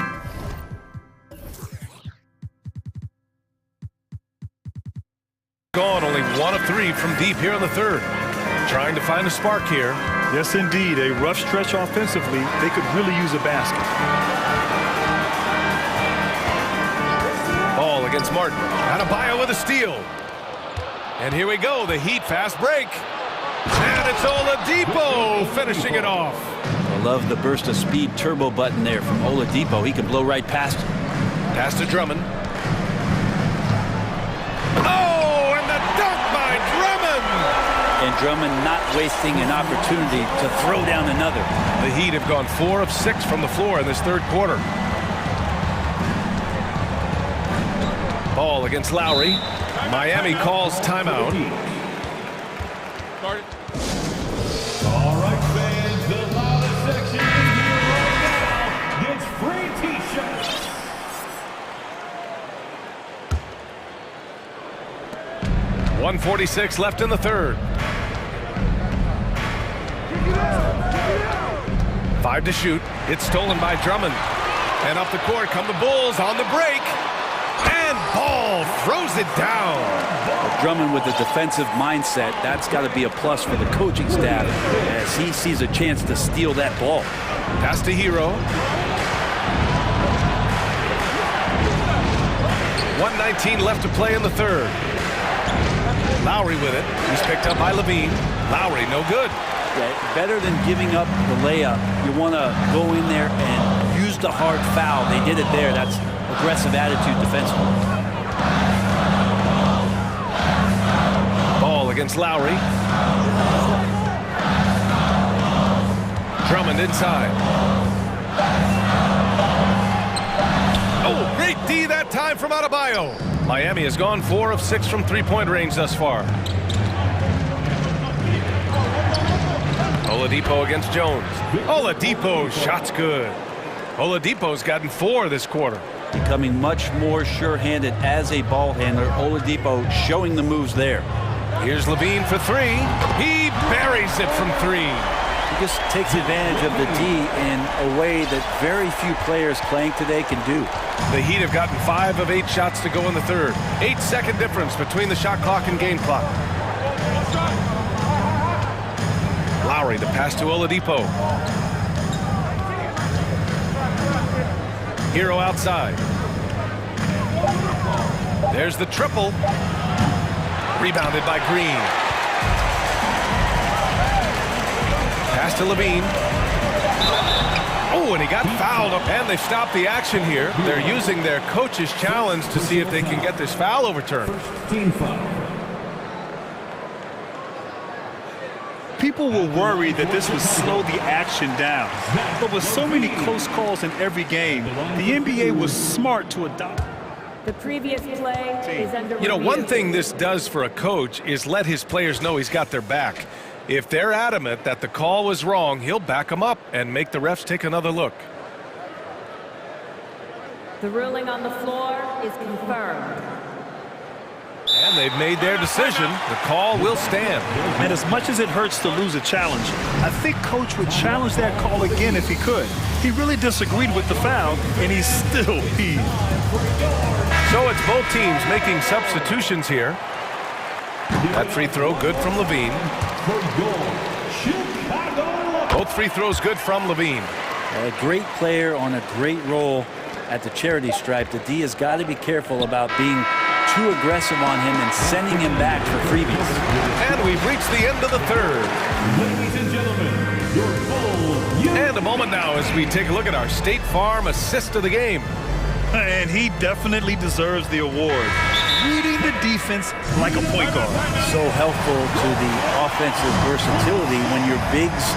gone only 1 of 3 from deep here in the third. Trying to find a spark here. Yes, indeed. A rough stretch offensively. They could really use a basket. Ball against Martin. Adebayo with a steal. And here we go. The Heat fast break. And it's Oladipo finishing it off. I love the burst of speed turbo button there from Oladipo. He can blow right past him. Pass to Drummond. Oh, and the dunk by Drummond. And Drummond not wasting an opportunity to throw down another. The Heat have gone 4 of 6 from the floor in this third quarter. Ball against Lowry. Miami calls timeout. All right, fans, the loudest section is here right now. It's free T-shirts. .146 left in the third. 5 to shoot. It's stolen by Drummond. And up the court come the Bulls on the break. And Ball throws it down. Drummond with the defensive mindset, that's got to be a plus for the coaching staff as he sees a chance to steal that ball. Pass to Hero. 1:19 left to play in the third. Lowry with it. He's picked up by Levine. Lowry, no good. Yeah, better than giving up the layup, you want to go in there and use the hard foul. They did it there. That's aggressive attitude defensively. Ball against Lowry. Drummond inside. Oh, great D that time from Adebayo. Miami has gone 4 of 6 from three-point range thus far. Oladipo against Jones. Oladipo, shot's good. Oladipo's gotten 4 this quarter. Becoming much more sure-handed as a ball handler. Oladipo showing the moves there. Here's Levine for 3. He buries it from 3. He just takes advantage of the D in a way that very few players playing today can do. The Heat have gotten 5 of 8 shots to go in the third. 8-second difference between the shot clock and game clock. Lowry, the pass to Oladipo. Hero outside. There's the triple. Rebounded by Green. Pass to Levine. Oh, and he got fouled up, and they stopped the action here. They're using their coach's challenge to see if they can get this foul overturned. Team foul. People were worried that this would slow the action down. But with so many close calls in every game, the NBA was smart to adopt. The previous play is under You know, review. one thing this does for a coach is let his players know he's got their back. If they're adamant that the call was wrong, he'll back them up and make the refs take another look. The ruling on the floor is confirmed. And they've made their decision. The call will stand. And as much as it hurts to lose a challenge, I think Coach would challenge that call again if he could. He really disagreed with the foul, and he's still peeved. So it's both teams making substitutions here. That free throw good from Levine. Both free throws good from Levine. A great player on a great role at the charity stripe. The D has got to be careful about being too aggressive on him and sending him back for freebies. And we've reached the end of the third. Ladies and gentlemen, your full... And a moment now as we take a look at our State Farm assist of the game. And he definitely deserves the award. Reading the defense like a point guard. So helpful to the offensive versatility when your bigs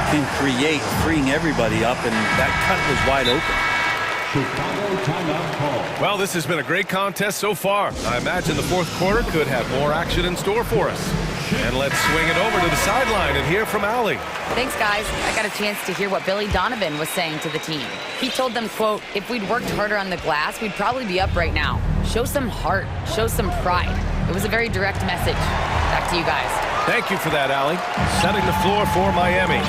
can create, freeing everybody up, and that cut was wide open. Well, this has been a great contest so far. I imagine the fourth quarter could have more action in store for us. And let's swing it over to the sideline and hear from Allie. Thanks, guys. I got a chance to hear what Billy Donovan was saying to the team. He told them, quote, if we'd worked harder on the glass, we'd probably be up right now. Show some heart. Show some pride. It was a very direct message. Back to you guys. Thank you for that, Allie. Setting the floor for Miami.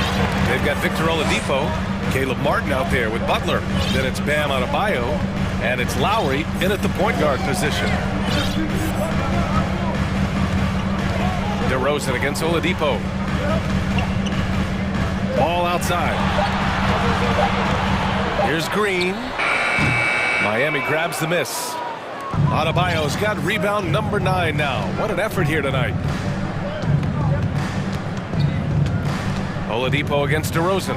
They've got Victor Oladipo, Caleb Martin out there with Butler. Then it's Bam Adebayo, and it's Lowry in at the point guard position. DeRozan against Oladipo. Ball outside. Here's Green. Miami grabs the miss. Adebayo's got rebound number 9 now. What an effort here tonight. Oladipo against DeRozan.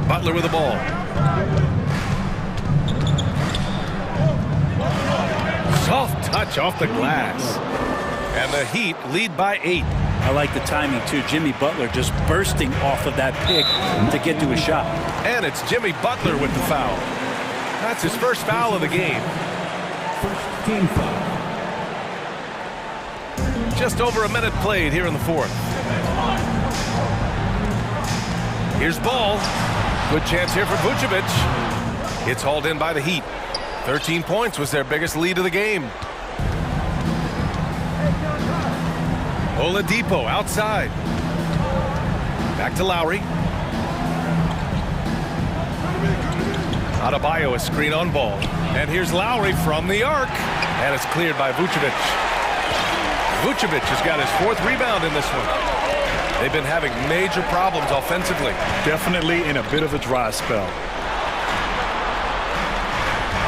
Butler with the ball. Soft touch off the glass. And the Heat lead by 8. I like the timing, too. Jimmy Butler just bursting off of that pick to get to a shot. And it's Jimmy Butler with the foul. That's his first foul of the game. First team foul. Just over a minute played here in the fourth. Here's Ball. Good chance here for Vucevic. It's hauled in by the Heat. 13 points was their biggest lead of the game. Oladipo outside. Back to Lowry. Adebayo a screen on Ball. And here's Lowry from the arc. And it's cleared by Vucevic. Vucevic has got his 4th rebound in this one. They've been having major problems offensively. Definitely in a bit of a dry spell.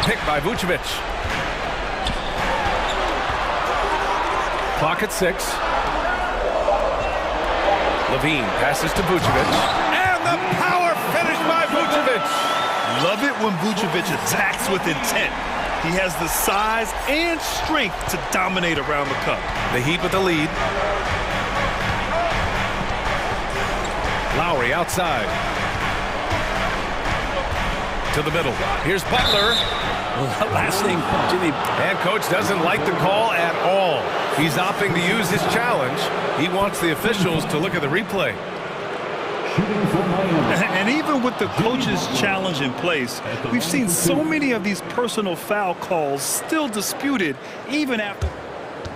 Picked by Vucevic. Clock at 6. Levine passes to Vucevic. And the power finish by Vucevic. Love it when Vucevic attacks with intent. He has the size and strength to dominate around the cup. The Heat with the lead. Lowry outside. To the middle. Here's Butler. Last thing, Jimmy. And coach doesn't like the call at all. He's opting to use his challenge. He wants the officials to look at the replay. And even with the coach's challenge in place, we've seen so many of these personal foul calls still disputed even after.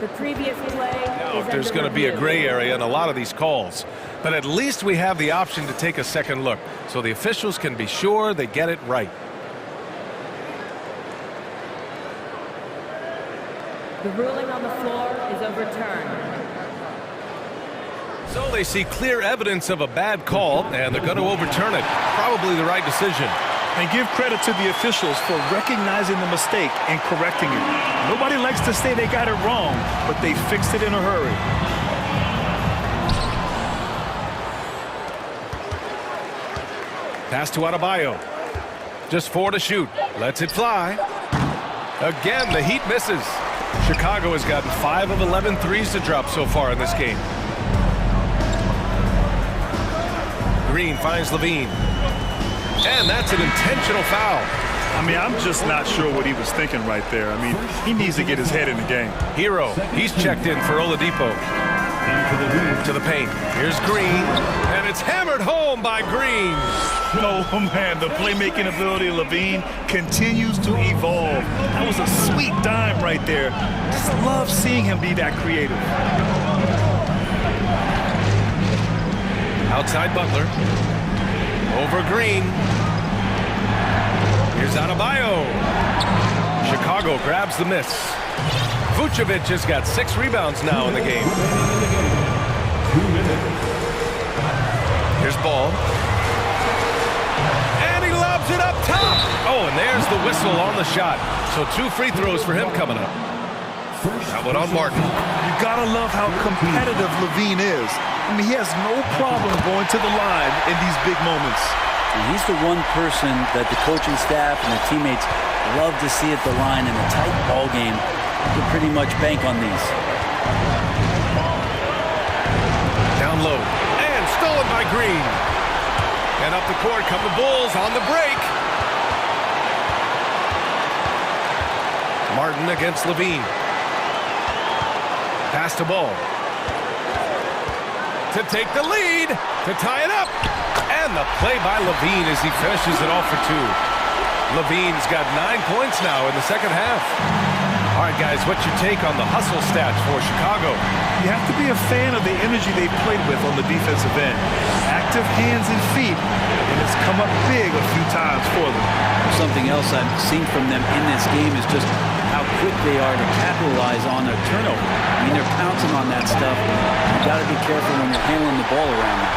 The previous play is There's going to be a gray area in a lot of these calls. But at least we have the option to take a second look so the officials can be sure they get it right. The ruling on the floor is overturned. So they see clear evidence of a bad call, and they're going to overturn it. Probably the right decision. And give credit to the officials for recognizing the mistake and correcting it. Nobody likes to say they got it wrong, but they fixed it in a hurry. Pass to Adebayo. Just 4 to shoot. Lets it fly. Again, the Heat misses. Chicago has gotten 5 of 11 threes to drop so far in this game. Green finds Levine. And that's an intentional foul. I mean, I'm just not sure what he was thinking right there. I mean, he needs to get his head in the game. Hero, he's checked in for Oladipo. To the paint. Here's Green, and it's hammered home by Green. Oh, man, the playmaking ability of Levine continues to evolve. That was a sweet dime right there. Just love seeing him be that creative. Outside Butler. Over Green. Here's Adebayo. Chicago grabs the miss. Vucevic has got 6 rebounds now in the game. Here's Ball. And he lobs it up top. Oh, and there's the whistle on the shot. So 2 free throws for him coming up. That one on Martin. You gotta love how competitive Levine is. I mean, he has no problem going to the line in these big moments. And he's the one person that the coaching staff and the teammates love to see at the line in a tight ball game. You can pretty much bank on these. Down low. And stolen by Green. And up the court come the Bulls on the break. Martin against Levine. Pass to Ball. To take the lead. To tie it up. And the play by Levine as he finishes it off for 2. Levine's got 9 points now in the second half. All right, guys, what's your take on the hustle stats for Chicago? You have to be a fan of the energy they've played with on the defensive end. Active hands and feet, and it's come up big a few times for them. Something else I've seen from them in this game is just how quick they are to capitalize on a turnover. I mean, they're pouncing on that stuff. You got to be careful when you're handling the ball around them.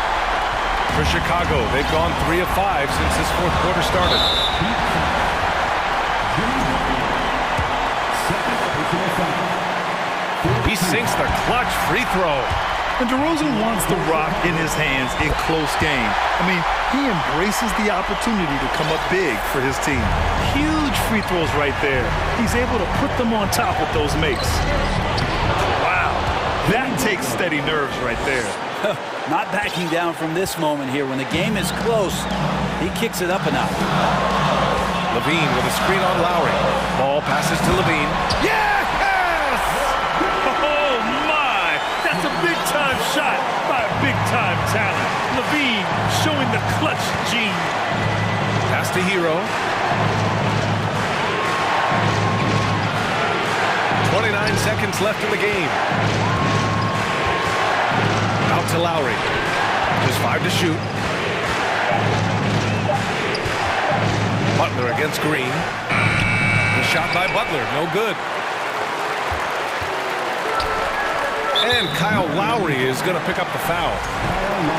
For Chicago, they've gone 3 of 5 since this fourth quarter started. He sinks the clutch free throw. And DeRozan wants the rock in his hands in close game. I mean, he embraces the opportunity to come up big for his team. Huge free throws right there. He's able to put them on top with those makes. Wow, that takes steady nerves right there. Not backing down from this moment here. When the game is close, he kicks it up a notch. Levine with a screen on Lowry. Ball passes to Levine. Yes! Oh, my! That's a big-time shot by a big-time talent. Levine showing the clutch gene. Pass to Hero. 29 seconds left in the game. Out to Lowry. Just 5 to shoot. Butler against Green. The shot by Butler, no good. And Kyle Lowry is going to pick up the foul.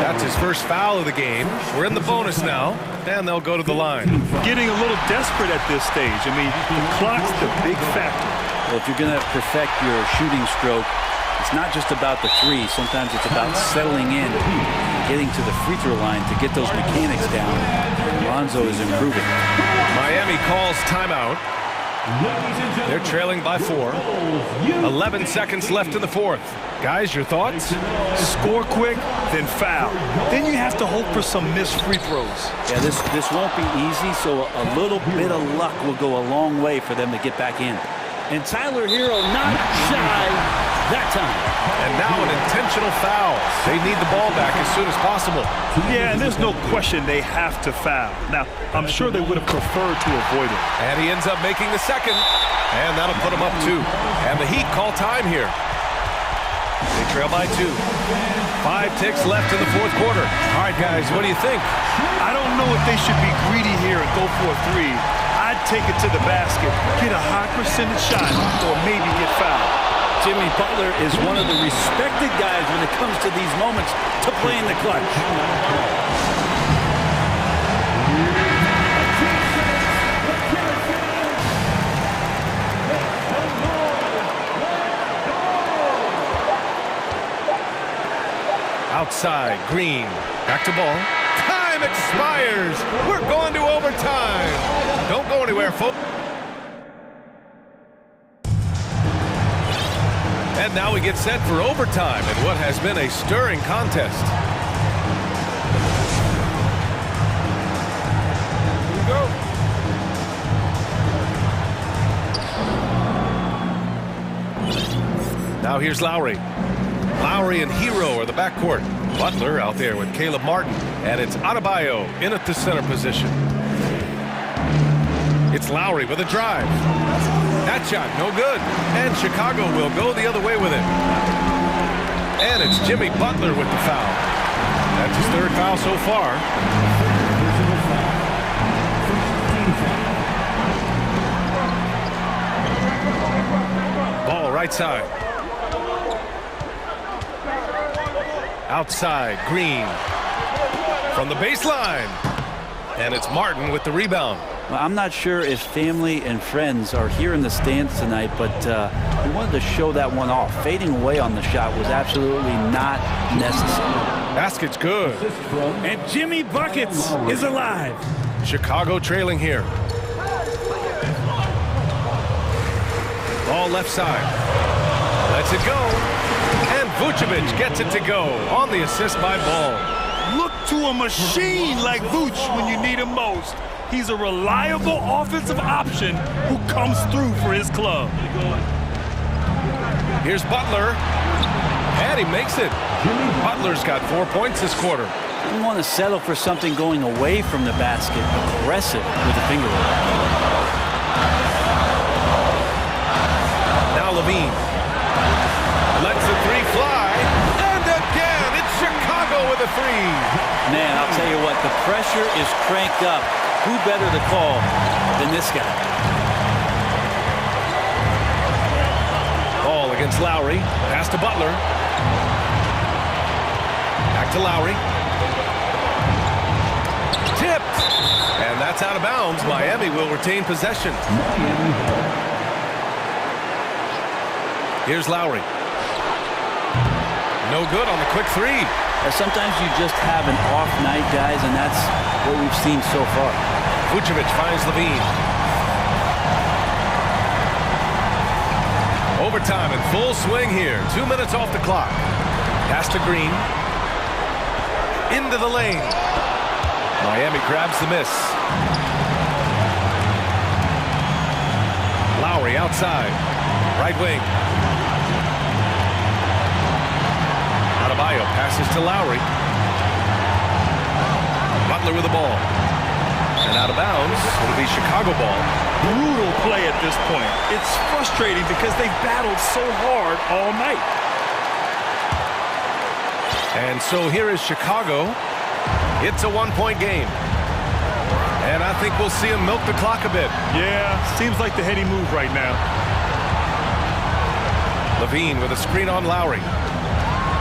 That's his first foul of the game. We're in the bonus now, and they'll go to the line. Getting a little desperate at this stage. I mean, the clock's the big factor. Well, if you're going to perfect your shooting stroke, it's not just about the 3. Sometimes it's about settling in, getting to the free throw line to get those mechanics down. Lonzo is improving. Miami calls timeout. They're trailing by 4. 11 seconds left in the fourth. Guys, your thoughts? Score quick, then foul. Then you have to hope for some missed free throws. Yeah, this won't be easy, so a little bit of luck will go a long way for them to get back in. And Tyler Hero not shy that time. And now an intentional foul. They need the ball back as soon as possible. Yeah, and there's no question they have to foul. Now, I'm sure they would have preferred to avoid it. And he ends up making the second. And that'll put him up 2. And the Heat call time here. They trail by 2. 5 ticks left in the fourth quarter. All right, guys, what do you think? I don't know if they should be greedy here and go for a 3. I'd take it to the basket, get a high percentage shot, or maybe get fouled. Jimmy Butler is one of the respected guys when it comes to these moments to play in the clutch. Outside, Green. Back to Ball. Time expires. We're going to overtime. Don't go anywhere, folks. And now we get set for overtime in what has been a stirring contest. Here we go. Now here's Lowry. Lowry and Hero are the backcourt. Butler out there with Caleb Martin. And it's Adebayo in at the center position. It's Lowry with a drive. That shot, no good. And Chicago will go the other way with it. And it's Jimmy Butler with the foul. That's his third foul so far. Ball right side. Outside, Green. From the baseline. And it's Martin with the rebound. Well, I'm not sure if family and friends are here in the stands tonight, but we wanted to show that one off. Fading away on the shot was absolutely not necessary. Basket's good. And Jimmy Buckets is alive. Chicago trailing here. Ball left side. Lets it go. And Vucevic gets it to go on the assist by Ball. Look to a machine like Vooch when you need him most. He's a reliable offensive option who comes through for his club. Here's Butler. And he makes it. Butler's got 4 points this quarter. You want to settle for something going away from the basket. Aggressive with the finger roll. Now Levine. Lets the three fly. And again, it's Chicago with a three. Man, I'll tell you what, the pressure is cranked up. Who better to call than this guy? Ball against Lowry. Pass to Butler. Back to Lowry. Tipped. And that's out of bounds. Miami will retain possession. Here's Lowry. No good on the quick three. Sometimes you just have an off night, guys, and that's what we've seen so far. Vucevic finds Levine. Overtime in full swing here. 2 minutes off the clock. Pass to Green. Into the lane. Miami grabs the miss. Lowry outside. Right wing. Adebayo passes to Lowry. Butler with the ball. And out of bounds, it'll be Chicago ball. Brutal play at this point. It's frustrating because they've battled so hard all night. And so here is Chicago. It's a 1-point game. And I think we'll see him milk the clock a bit. Yeah, seems like the heady move right now. Levine with a screen on Lowry.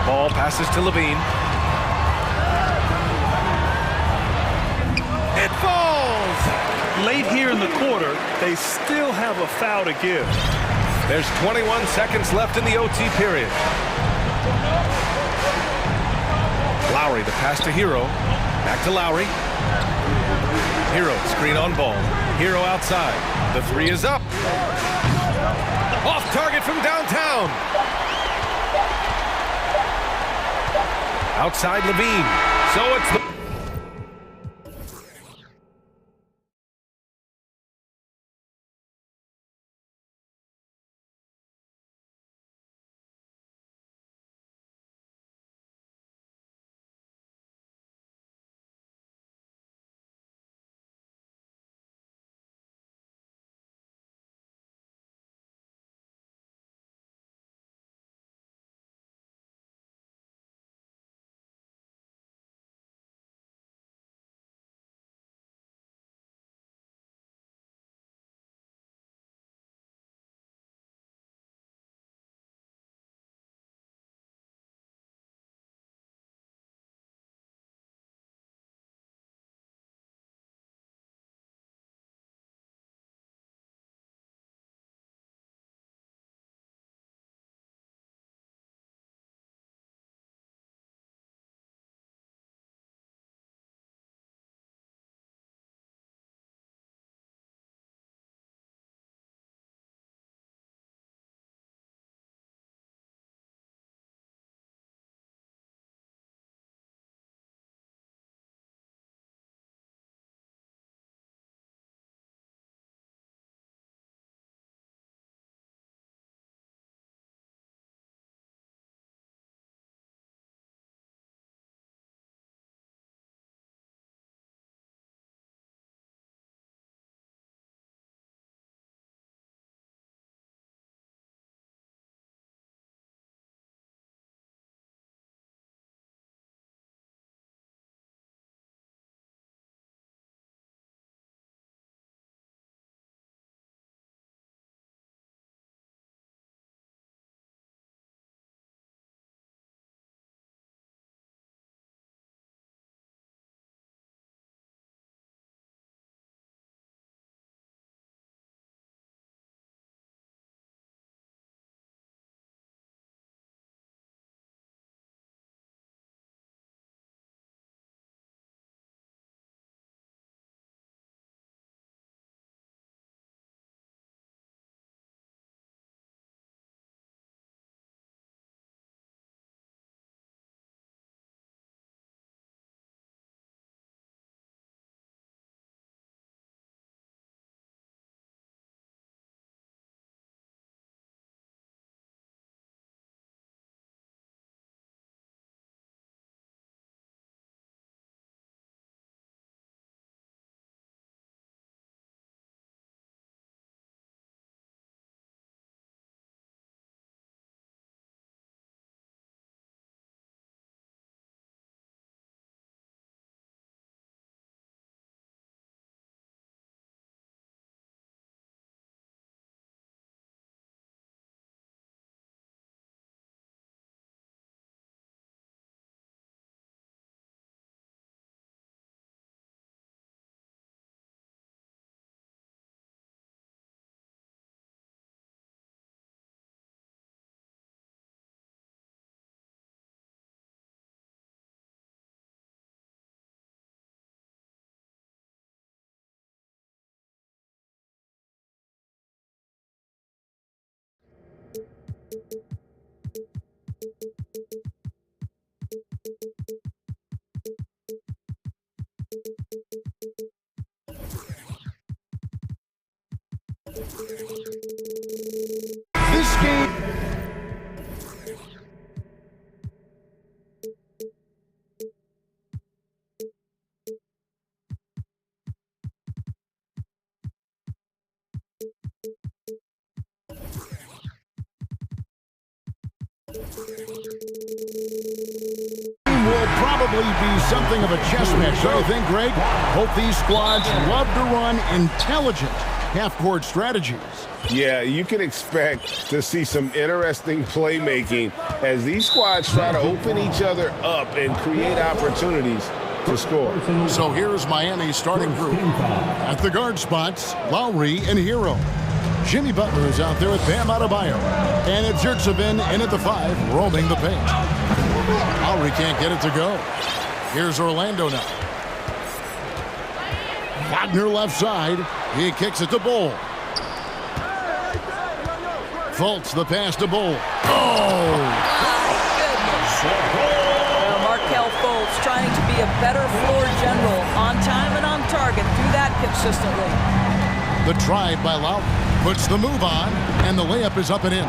Ball passes to Levine. It falls! Late here in the quarter, they still have a foul to give. There's 21 seconds left in the OT period. Lowry, the pass to Hero. Back to Lowry. Hero, screen on Ball. Hero outside. The three is up. Off target from downtown. Outside Levine. So it's the This game... will probably be something of a chess match, don't you think, Greg? Both these squads love to run intelligent half-court strategies. Yeah, you can expect to see some interesting playmaking as these squads try to open each other up and create opportunities to score. So here's Miami's starting group. At the guard spots, Lowry and Hero. Jimmy Butler is out there with Bam Adebayo. And it's Yurtsevin in at the 5, roaming the paint. Lowry can't get it to go. Here's Orlando now. Wagner left side. He kicks it to Bull. Fultz the pass to Bull. Oh! Well, Markelle Fultz trying to be a better floor general, on time and on target. Do that consistently. The drive by Lowry puts the move on, and the layup is up and in.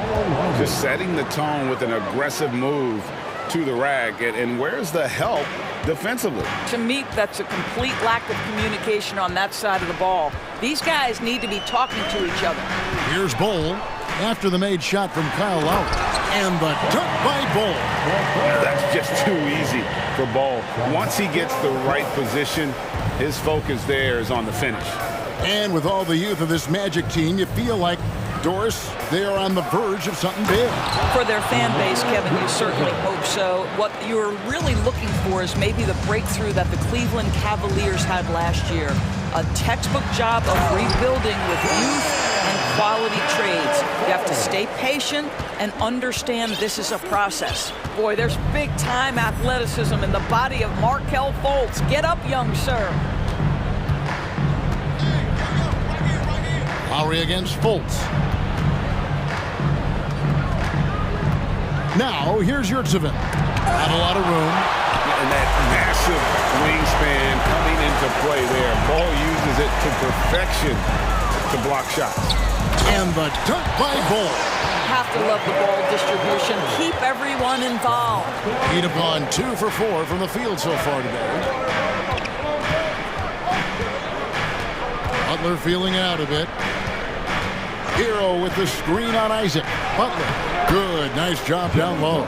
Just setting the tone with an aggressive move to the rack. And where's the help defensively? To me, that's a complete lack of communication on that side of the ball. These guys need to be talking to each other. Here's Bull after the made shot from Kyle Lowry. And the dunk by Bull. That's just too easy for Bull. Once he gets the right position, his focus there is on the finish. And with all the youth of this Magic team, you feel like, Doris, they are on the verge of something big. For their fan base, Kevin, you certainly hope so. What you're really looking for is maybe the breakthrough that the Cleveland Cavaliers had last year. A textbook job of rebuilding with youth and quality trades. You have to stay patient and understand this is a process. Boy, there's big-time athleticism in the body of Markelle Fultz. Get up, young sir. Lowry against Fultz. Now, here's Yurtsevin. Not a lot of room. And that massive wingspan coming into play there. Ball uses it to perfection to block shots. And the dunk by Bull. Have to love the ball distribution. Keep everyone involved. Heat upon 2 for 4 from the field so far today. Butler feeling out a bit. Hero with the screen on Isaac. Butler. Good. Nice job down low.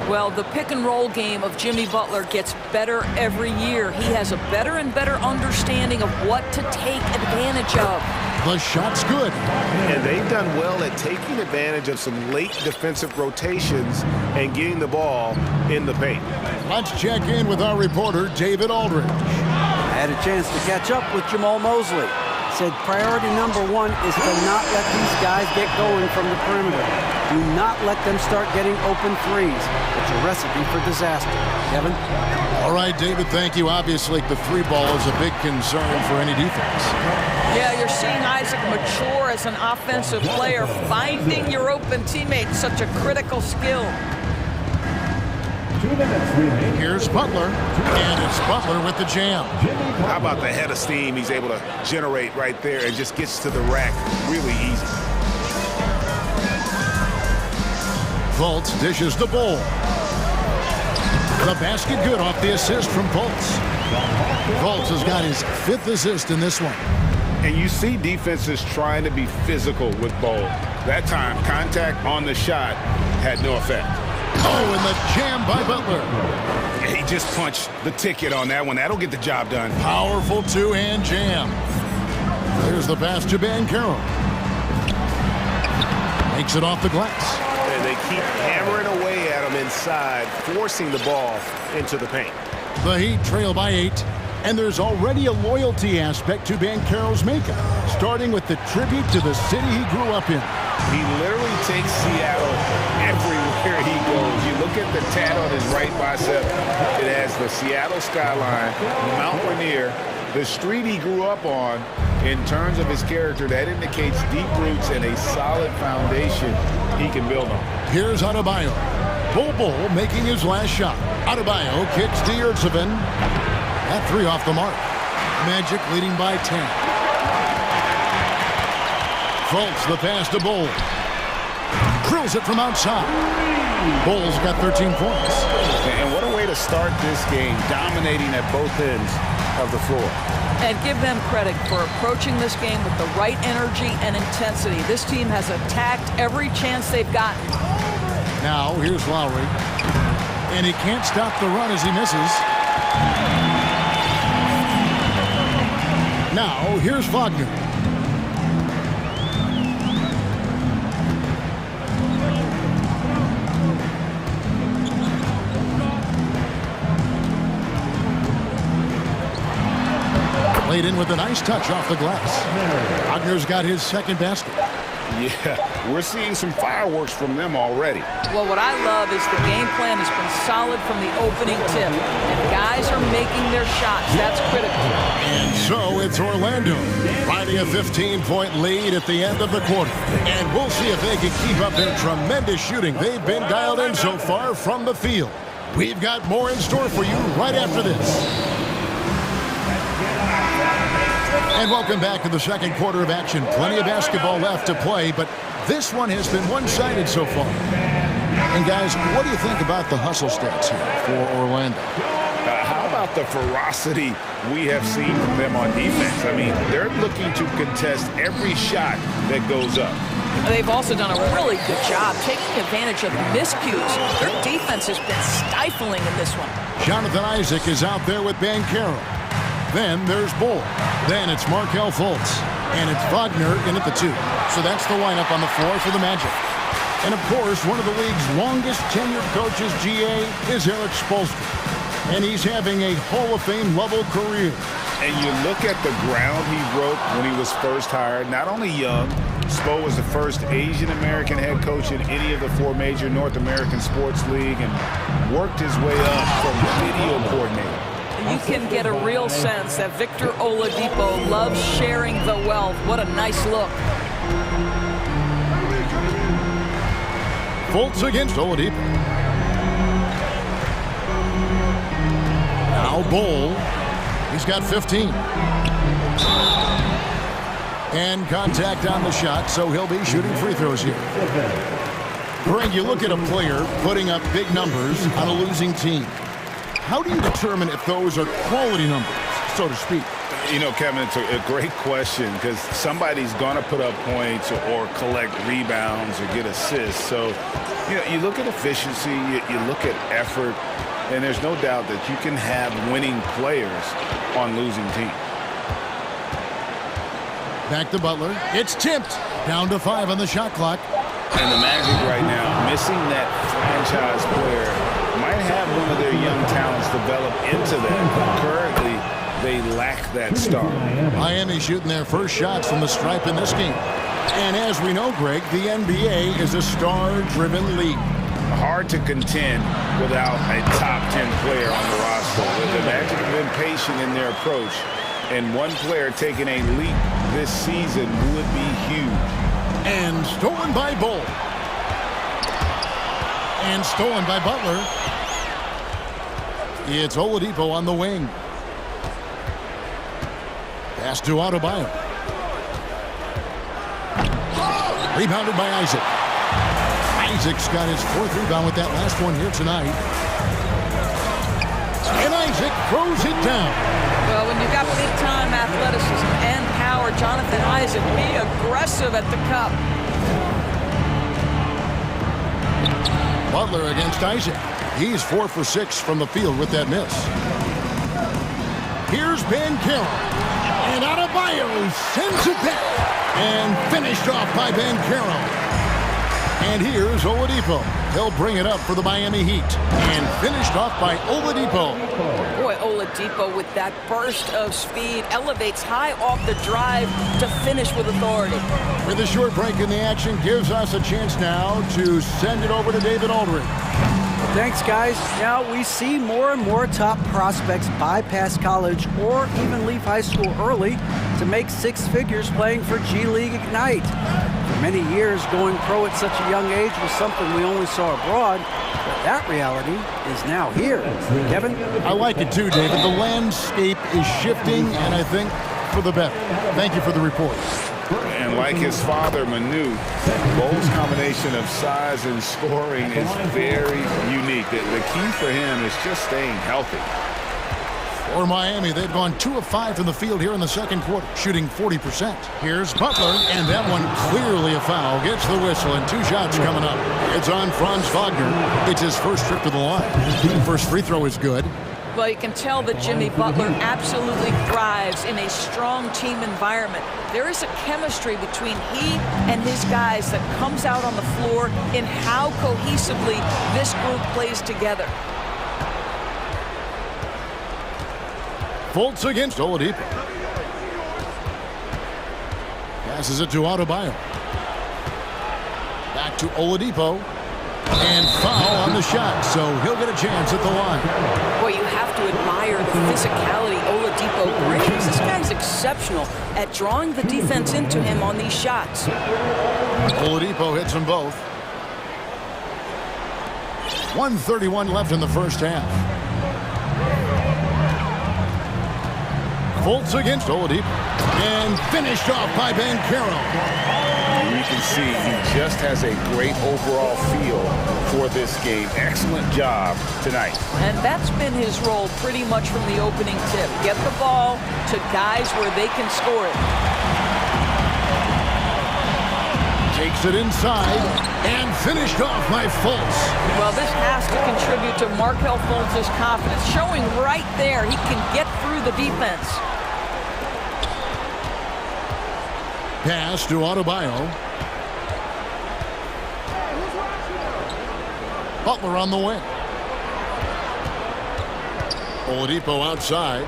Well, the pick and roll game of Jimmy Butler gets better every year. He has a better and better understanding of what to take advantage of. The shot's good. And they've done well at taking advantage of some late defensive rotations and getting the ball in the paint. Let's check in with our reporter, David Aldridge. I had a chance to catch up with Jamal Mosley. Said priority number 1 is to not let these guys get going from the perimeter. Do not let them start getting open threes. It's a recipe for disaster. Kevin? All right, David, thank you. Obviously, the 3-ball is a big concern for any defense. Yeah, you're seeing Isaac mature as an offensive player. Finding your open teammate, such a critical skill. 2 minutes remaining. Here's Butler, and it's Butler with the jam. How about the head of steam he's able to generate right there and just gets to the rack really easy. Fultz dishes the Bull. The basket good off the assist from Fultz. Fultz has got his 5th assist in this one. And you see defenses trying to be physical with Bull. That time, contact on the shot had no effect. Oh, and the jam by Butler. He just punched the ticket on that one. That'll get the job done. Powerful 2-hand jam. There's the pass to Banchero. Makes it off the glass. And they keep hammering away at him inside, forcing the ball into the paint. The Heat trail by 8. And there's already a loyalty aspect to Banchero's makeup, starting with the tribute to the city he grew up in. He literally takes Seattle everywhere he goes. You look at the tat on his right bicep. It has the Seattle skyline, Mount Rainier, the street he grew up on. In terms of his character, that indicates deep roots and a solid foundation he can build on. Here's Adebayo. Bull making his last shot. Adebayo kicks to Yurtsevin. That 3 off the mark. Magic leading by 10. Fultz, the pass to Bull. Drills it from outside. Bull's got 13 points. And what a way to start this game, dominating at both ends of the floor. And give them credit for approaching this game with the right energy and intensity. This team has attacked every chance they've gotten. Now, here's Lowry. And he can't stop the run as he misses. Now, here's Wagner. Played in with a nice touch off the glass. Wagner's got his second basket. Yeah, we're seeing some fireworks from them already. Well, what I love is the game plan has been solid from the opening tip. And guys are making their shots. That's critical. And so it's Orlando riding a 15-point lead at the end of the quarter. And we'll see if they can keep up their tremendous shooting they've been dialed in so far from the field. We've got more in store for you right after this. And welcome back to the second quarter of action. Plenty of basketball left to play, but this one has been one-sided so far. And guys, what do you think about the hustle stats here for Orlando? How about the ferocity we have seen from them on defense? I mean, they're looking to contest every shot that goes up. They've also done a really good job taking advantage of miscues. Their defense has been stifling in this one. Jonathan Isaac is out there with Bankero. Then there's Bull. Then it's Markelle Fultz. And it's Wagner in at the 2. So that's the lineup on the floor for the Magic. And of course, one of the league's longest tenured coaches, GA, is Eric Spoelstra. And he's having a Hall of Fame level career. And you look at the ground he broke when he was first hired. Not only young, Spo was the first Asian American head coach in any of the 4 major North American sports league and worked his way up from video coordinator. You can get a real sense that Victor Oladipo loves sharing the wealth. What a nice look. Fultz against Oladipo. Now Bull. He's got 15. And contact on the shot, so he'll be shooting free throws here. Greg, you look at a player putting up big numbers on a losing team. How do you determine if those are quality numbers, so to speak? You know, Kevin, it's a great question because somebody's going to put up points or collect rebounds or get assists. So, you know, you look at efficiency, you look at effort, and there's no doubt that you can have winning players on losing teams. Back to Butler. It's tipped. Down to 5 on the shot clock. And the Magic right now, missing that franchise player, might have one of their young talents develop into that, but currently they lack that star. Miami shooting their first shots from the stripe in this game. And as we know, Greg, the NBA is a star-driven league. Hard to contend without a top 10 player on the roster. The Magic have been patient in their approach, and one player taking a leap this season would be huge. And stolen by Bull. And stolen by Butler. It's Oladipo on the wing. Pass to Adebayo. Rebounded by Isaac. Isaac's got his 4th rebound with that last one here tonight. And Isaac throws it down. Well, when you've got big-time athleticism and power, Jonathan Isaac, be aggressive at the cup. Butler against Isaac. He's 4 for 6 from the field with that miss. Here's Bankero. And Adebayo sends it back. And finished off by Bankero. And here's Oladipo. He'll bring it up for the Miami Heat. And finished off by Oladipo. Boy, Oladipo with that burst of speed elevates high off the drive to finish with authority. With a short break in the action, gives us a chance now to send it over to David Aldridge. Thanks, guys. Now we see more and more top prospects bypass college or even leave high school early to make 6 figures playing for G League Ignite. For many years, going pro at such a young age was something we only saw abroad, but that reality is now here. Kevin? I like it too, David. The landscape is shifting, and I think for the better. Thank you for the report. And And like his father, Manu, Bo's combination of size and scoring is very unique. The key for him is just staying healthy. For Miami, they've gone 2 of 5 from the field here in the second quarter, shooting 40%. Here's Butler, and that one clearly a foul. Gets the whistle, and 2 shots coming up. It's on Franz Wagner. It's his first trip to the line. First free throw is good. Well, you can tell that Jimmy Butler absolutely thrives in a strong team environment. There is a chemistry between he and his guys that comes out on the floor in how cohesively this group plays together. Fultz against Oladipo. Passes it to Adebayo. Back to Oladipo. And foul on the shot, so he'll get a chance at the line. Boy, you have to admire the physicality Oladipo brings. This guy's exceptional at drawing the defense into him on these shots. Oladipo hits them both. 1:31 left in the first half. Fultz against Oladipo. And finished off by Banchero. You can see he just has a great overall feel for this game. Excellent job tonight. And that's been his role pretty much from the opening tip. Get the ball to guys where they can score it. Takes it inside and finished off by Fultz. Well, this has to contribute to Markelle Fultz's confidence, showing right there he can get through the defense. Pass to Adebayo. Butler on the wing. Oladipo outside.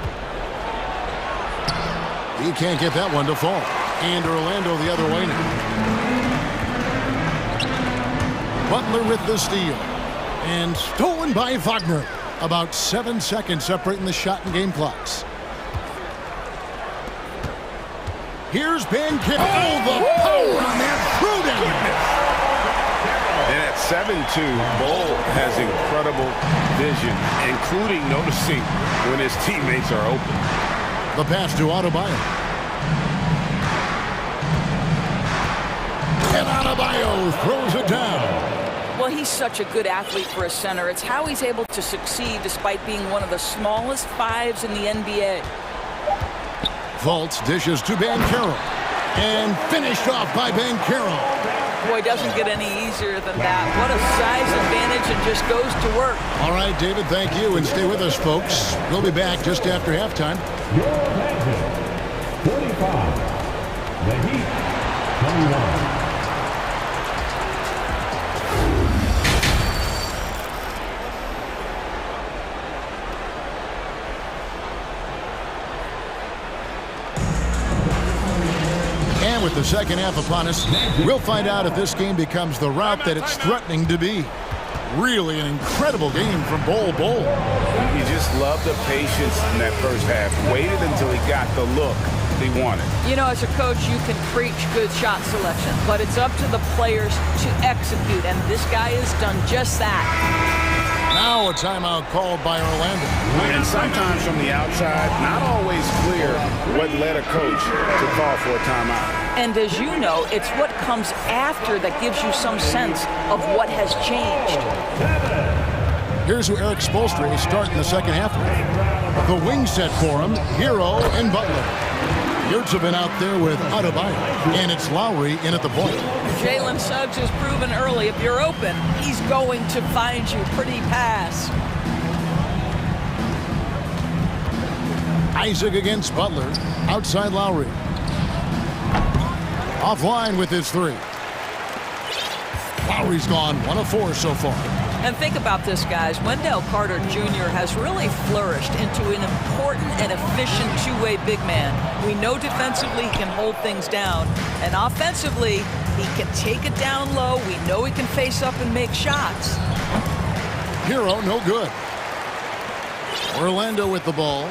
He can't get that one to fall. And Orlando the other way now. Butler with the steal. And stolen by Wagner. About 7 seconds separating the shot and game clocks. Here's Banchero. Oh, the power on that throwdown. And at 7'2", Bo has incredible vision, including noticing when his teammates are open. The pass to Adebayo. And Adebayo throws it down. Well, he's such a good athlete for a center. It's how he's able to succeed despite being one of the smallest 5s in the NBA. Fultz dishes to Banchero. And finished off by Banchero. Boy, it doesn't get any easier than that. What a size advantage, and just goes to work. All right, David, thank you. And stay with us, folks. We'll be back just after halftime. Your legend, 45. The Heat, 21. With the second half upon us, we'll find out if this game becomes the route that it's threatening to be. Really an incredible game from Bol. You just love the patience in that first half. Waited until he got the look he wanted. You know, as a coach, you can preach good shot selection, but it's up to the players to execute, and this guy has done just that. Now a timeout called by Orlando. And sometimes from the outside, not always clear what led a coach to call for a timeout. And as you know, it's what comes after that gives you some sense of what has changed. Here's who Eric Spoelstra is starting the second half with. The wing set for him, Hero and Butler. Yurts have been out there with Adebayo, and it's Lowry in at the point. Jalen Suggs has proven early, if you're open, he's going to find you. Pretty pass. Isaac against Butler. Outside Lowry. Offline with his 3. Lowry's gone 1 of 4 so far. And think about this, guys. Wendell Carter Jr. has really flourished into an important and efficient two-way big man. We know defensively he can hold things down. And offensively, he can take it down low. We know he can face up and make shots. Hero, no good. Orlando with the ball.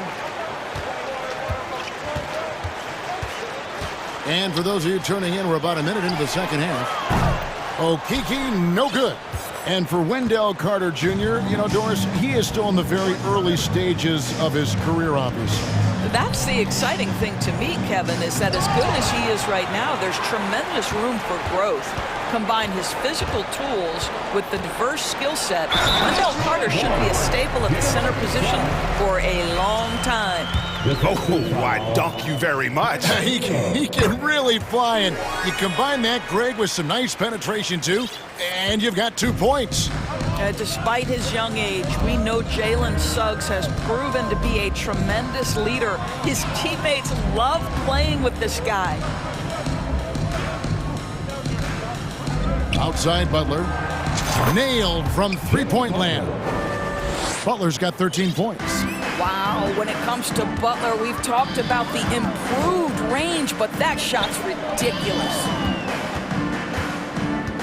And for those of you turning in, we're about a minute into the second half. Okeke, no good. And for Wendell Carter Jr., you know, Doris, he is still in the very early stages of his career, obviously. That's the exciting thing to me, Kevin, is that as good as he is right now, there's tremendous room for growth. Combine his physical tools with the diverse skill set, Wendell Carter should be a staple at the center position for a long time. Oh, I dunk you very much. He can really fly, and you combine that, Greg, with some nice penetration, too, and you've got 2 points. Despite his young age, we know Jalen Suggs has proven to be a tremendous leader. His teammates love playing with this guy. Outside Butler. Nailed from three-point land. Butler's got 13 points. Wow, when it comes to Butler, we've talked about the improved range, but that shot's ridiculous.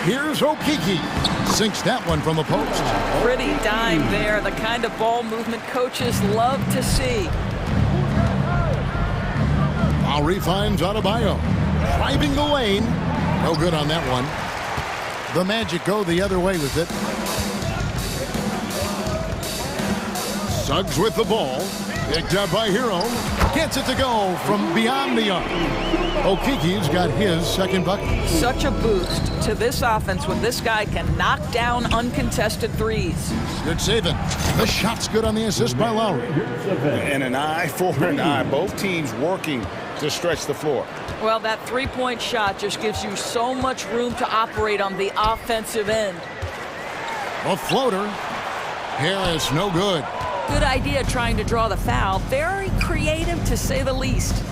Here's Okiki. Sinks that one from the post. Pretty dime there, the kind of ball movement coaches love to see. Lowry finds Adebayo. Driving the lane. No good on that one. The Magic go the other way with it. Suggs with the ball. Picked up by Hero. Gets it to go from beyond the arc. Okiki's got his second bucket. Such a boost to this offense when this guy can knock down uncontested threes. Good saving. The shot's good on the assist by Lowry. And an eye for an eye. Both teams working to stretch the floor. Well, that three-point shot just gives you so much room to operate on the offensive end. A floater. Harris, no good. Good idea trying to draw the foul. Very creative, to say the least.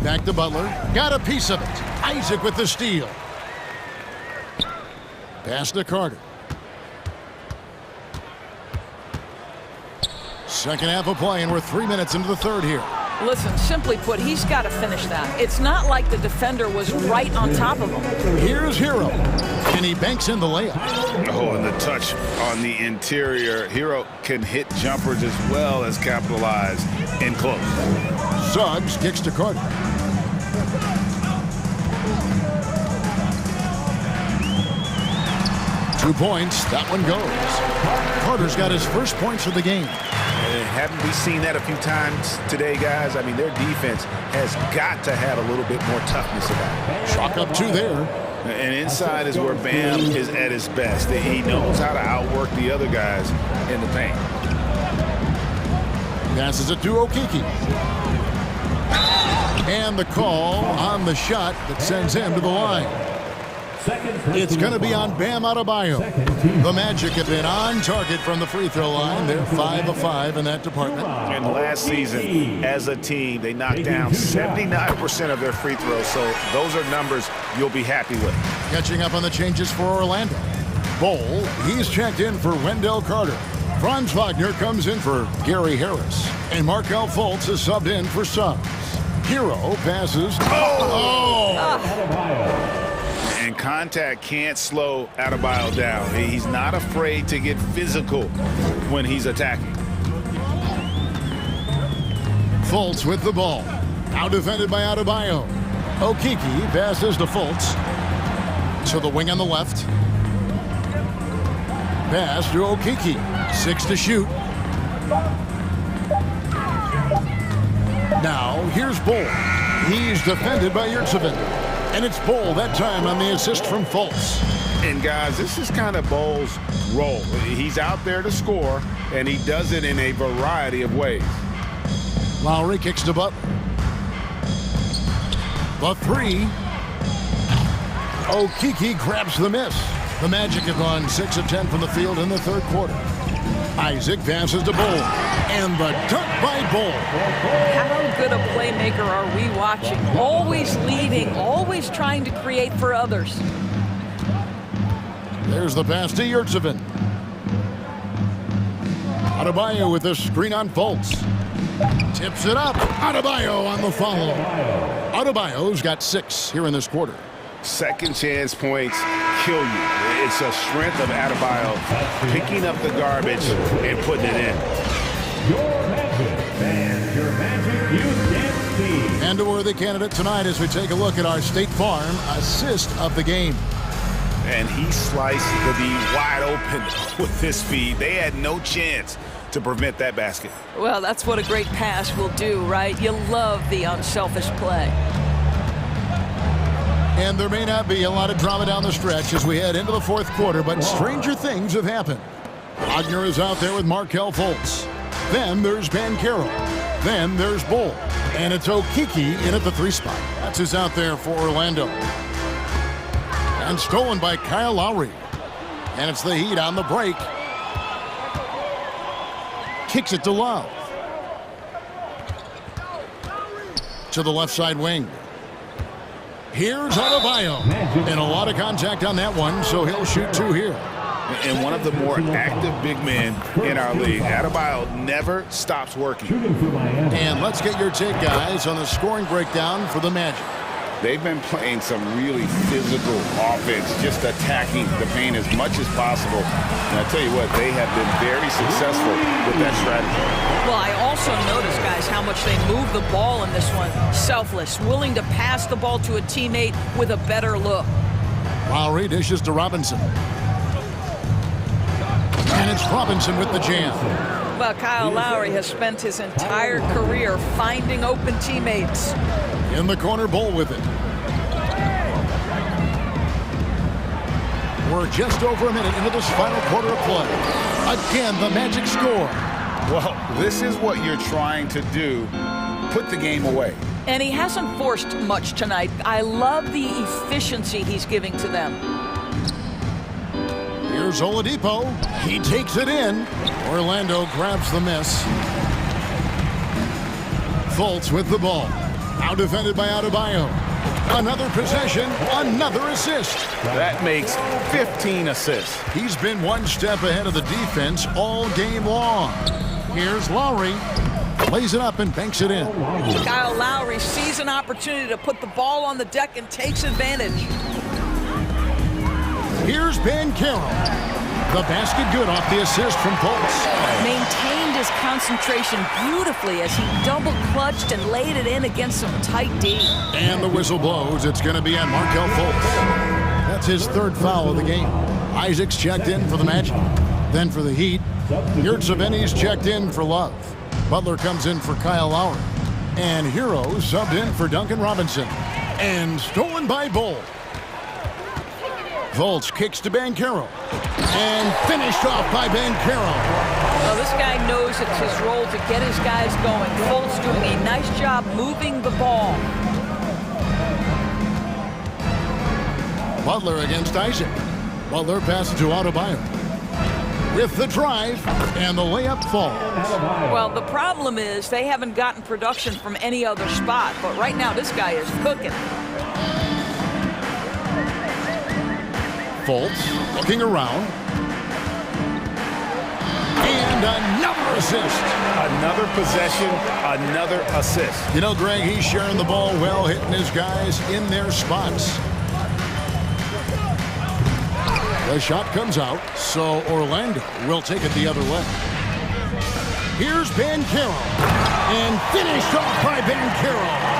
Back to Butler. Got a piece of it. Isaac with the steal. Pass to Carter. Second half of play, and we're 3 minutes into the third here. Listen, simply put, he's got to finish that. It's not like the defender was right on top of him. Here's Hero. And he banks in the layup. Oh, and the touch on the interior. Hero can hit jumpers as well as capitalize in close. Suggs kicks to Carter. Two points. That one goes. Carter's got his first points of the game. Haven't we seen that a few times today, guys? I mean, their defense has got to have a little bit more toughness about it. Chalk up two there. And inside is where Bam is at his best. He knows how to outwork the other guys in the paint. Passes it to Okiki. And the call on the shot that sends him to the line. It's going to be on Bam Adebayo. The Magic have been on target from the free throw line. They're 5 of 5 in that department. And last season, as a team, they knocked down 79% of their free throws. So those are numbers you'll be happy with. Catching up on the changes for Orlando. Bol, he's checked in for Wendell Carter. Franz Wagner comes in for Gary Harris. And Markelle Fultz is subbed in for Suggs. Hero passes. And contact can't slow Adebayo down. He's not afraid to get physical when he's attacking. Fultz with the ball. Now defended by Adebayo. Okiki passes to Fultz. To the wing on the left. Pass to Okiki. 6 to shoot. Now here's Bol. He's defended by Yurtseven. And it's Bol that time on the assist from Fultz. And guys, this is kind of Bol's role. He's out there to score, and he does it in a variety of ways. Lowry kicks to Butler. The three. Okiki grabs the miss. The Magic have gone 6 of 10 from the field in the third quarter. Isaac passes to Bol. And the dunk by Bol. How good a playmaker are we watching? Always leading, always trying to create for others. There's the pass to Yurtseven. Adebayo with the screen on Fultz. Tips it up. Adebayo on the follow. Adebayo's got 6 here in this quarter. Second chance points kill you. It's a strength of Adebayo picking up the garbage and putting it in. Your Magic Youth Dance Team. And a worthy candidate tonight as we take a look at our State Farm assist of the game. And he sliced the D wide open with his speed. They had no chance to prevent that basket. Well, that's what a great pass will do, right? You love the unselfish play. And there may not be a lot of drama down the stretch as we head into the fourth quarter, but stranger things have happened. Wagner is out there with Markelle Fultz. Then there's Banchero. Then there's Bull. And it's Okiki in at the 3 spot. That's who's out there for Orlando. And stolen by Kyle Lowry. And it's the Heat on the break. Kicks it to Love. To the left side wing. Here's Adebayo. And a lot of contact on that one, so he'll shoot 2 here. And one of the more active big men in our league. Adebayo never stops working. And let's get your take, guys, on the scoring breakdown for the Magic. They've been playing some really physical offense, just attacking the paint as much as possible. And I tell you what, they have been very successful with that strategy. Well, I also noticed, guys, how much they move the ball in this one. Selfless, willing to pass the ball to a teammate with a better look. Lowry dishes to Robinson. And it's Robinson with the jam. Well, Kyle Lowry has spent his entire career finding open teammates. In the corner, Bull with it. We're just over a minute into this final quarter of play. Again, the Magic score. Well, this is what you're trying to do. Put the game away. And he hasn't forced much tonight. I love the efficiency he's giving to them. Here's Oladipo. He takes it in. Orlando grabs the miss. Fultz with the ball. Now defended by Adebayo. Another possession, another assist. That makes 15 assists. He's been one step ahead of the defense all game long. Here's Lowry. Plays it up and banks it in. Kyle Lowry sees an opportunity to put the ball on the deck and takes advantage. Here's Banchero. The basket good off the assist from Fultz. Maintained his concentration beautifully as he double clutched and laid it in against some tight D. And the whistle blows. It's going to be on Markelle Fultz. That's his 3rd foul of the game. Isaac's checked in for the Magic. Then for the Heat, Yurtseveni's checked in for Love. Butler comes in for Kyle Lowry. And Hero subbed in for Duncan Robinson. And stolen by Bull. Fultz kicks to Banchero. And finished off by Banchero. Well, this guy knows it's his role to get his guys going. Fultz doing a nice job moving the ball. Butler against Isaac. Butler passes to Adebayo. With the drive, and the layup falls. Well, the problem is they haven't gotten production from any other spot, but right now this guy is cooking. Fultz looking around. And another assist. Another possession, another assist. You know, Greg, he's sharing the ball well, hitting his guys in their spots. The shot comes out, so Orlando will take it the other way. Here's Banchero. And finished off by Banchero.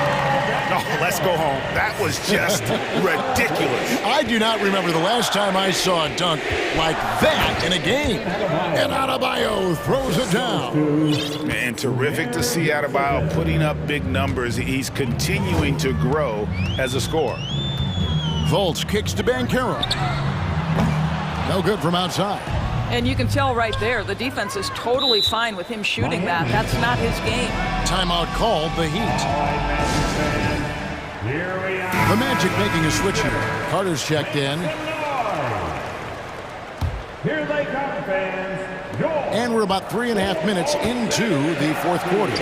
Oh, let's go home. That was just ridiculous. I do not remember the last time I saw a dunk like that in a game. And Adebayo throws it down. Man, terrific to see Adebayo putting up big numbers. He's continuing to grow as a scorer. Fultz kicks to Banchero. No good from outside. And you can tell right there, the defense is totally fine with him shooting that. That's not his game. Timeout called, the Heat. The Magic making a switch here. Carter's checked in. Here they come, fans. And we're about 3.5 minutes into the fourth quarter.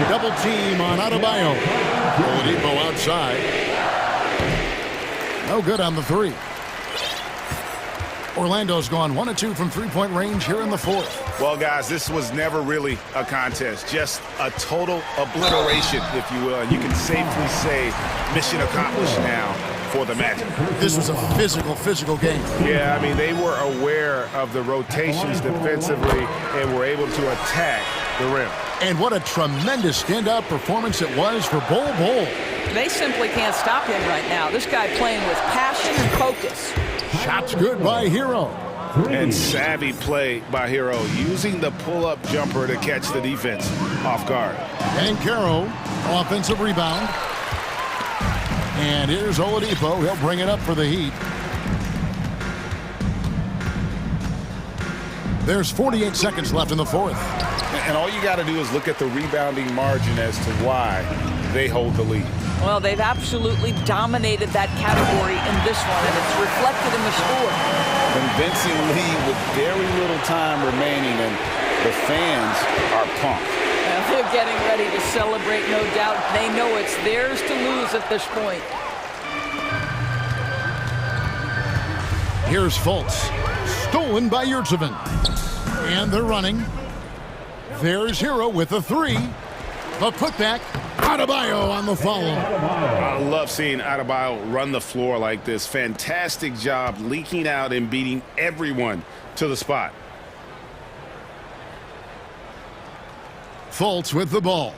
Double team on Adebayo. Oladipo outside. No good on the 3. Orlando's gone 1 of 2 from 3-point range here in the fourth. Well, guys, this was never really a contest, just a total obliteration, if you will. And you can safely say mission accomplished now for the Magic. This was a physical game. Yeah, I mean, they were aware of the rotations defensively and were able to attack the rim. And what a tremendous standout performance it was for Bull. They simply can't stop him right now. This guy playing with passion and focus. Shots good by Hero. And savvy play by Hero, using the pull-up jumper to catch the defense off guard. And Caro, offensive rebound. And here's Oladipo. He'll bring it up for the Heat. There's 48 seconds left in the fourth. And all you got to do is look at the rebounding margin as to why they hold the lead. Well, they've absolutely dominated that category in this one, and it's reflected in the score. Convincing lead with very little time remaining, and the fans are pumped. They're getting ready to celebrate, no doubt. They know it's theirs to lose at this point. Here's Fultz. Stolen by Yurtseven. And they're running. There's Hero with the three. The putback. Adebayo on the follow. I love seeing Adebayo run the floor like this. Fantastic job leaking out and beating everyone to the spot. Fultz with the ball.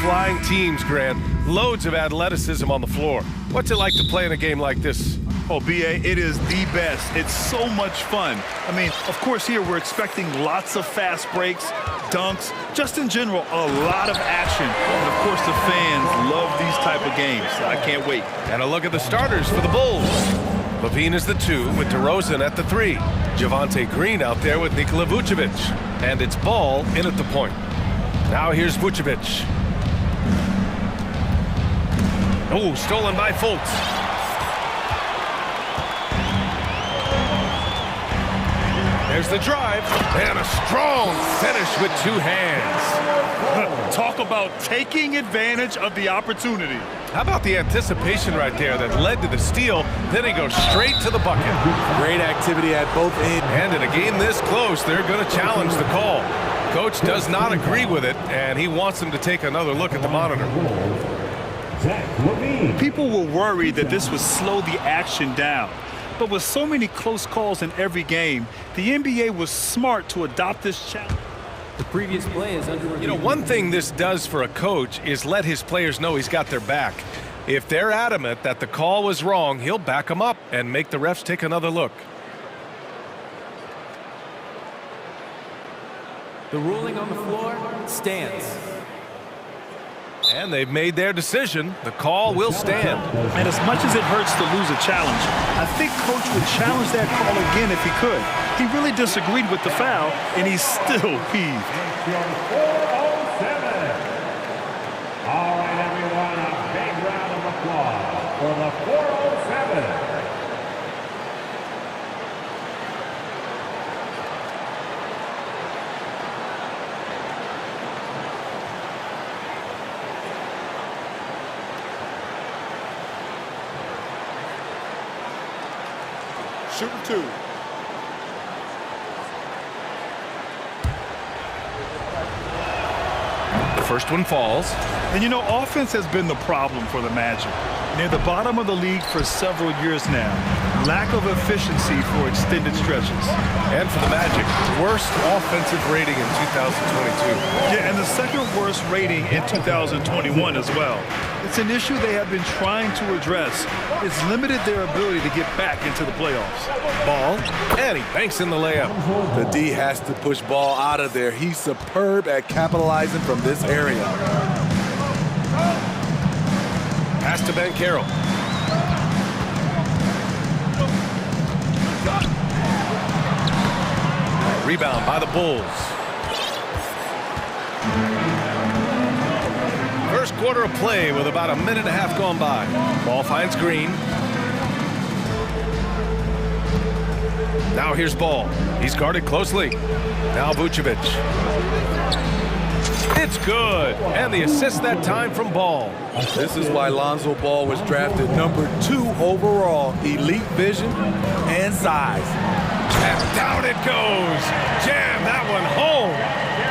high-flying teams, Grant. Loads of athleticism on the floor. What's it like to play in a game like this? Oh, B.A., it is the best. It's so much fun. I mean, of course, here we're expecting lots of fast breaks, dunks, just in general, a lot of action. And, of course, the fans love these type of games. I can't wait. And a look at the starters for the Bulls. Levine is the 2 with DeRozan at the 3. Javonte Green out there with Nikola Vucevic. And it's Ball in at the point. Now here's Vucevic. Oh, stolen by Fultz. There's the drive, and a strong finish with 2 hands. Talk about taking advantage of the opportunity. How about the anticipation right there that led to the steal, then he goes straight to the bucket. Great activity at both ends. And in a game this close, they're going to challenge the call. Coach does not agree with it, and he wants them to take another look at the monitor. People were worried that this would slow the action down. But with so many close calls in every game, the NBA was smart to adopt this challenge. The previous play is under review. You know, one thing this does for a coach is let his players know he's got their back. If they're adamant that the call was wrong, he'll back them up and make the refs take another look. The ruling on the floor stands. And they've made their decision. The call will stand. And as much as it hurts to lose a challenge, I think Coach would challenge that call again if he could. He really disagreed with the foul, and he's still peeved. All right, everyone, a big round of applause for the 407. Shooting 2. The first one falls. And you know, offense has been the problem for the Magic. Near the bottom of the league for several years now. Lack of efficiency for extended stretches. And for the Magic, worst offensive rating in 2022. Yeah, and the second worst rating in 2021 as well. It's an issue they have been trying to address. It's limited their ability to get back into the playoffs. Ball, and he banks in the layup. The D has to push Ball out of there. He's superb at capitalizing from this area. Pass to Banchero. Rebound by the Bulls. First quarter of play with about a minute and a half gone by. Ball finds Green. Now here's Ball. He's guarded closely. Now Vucevic. It's good. And the assist that time from Ball. This is why Lonzo Ball was drafted number 2 overall. Elite vision and size. And down it goes. Jam that one home.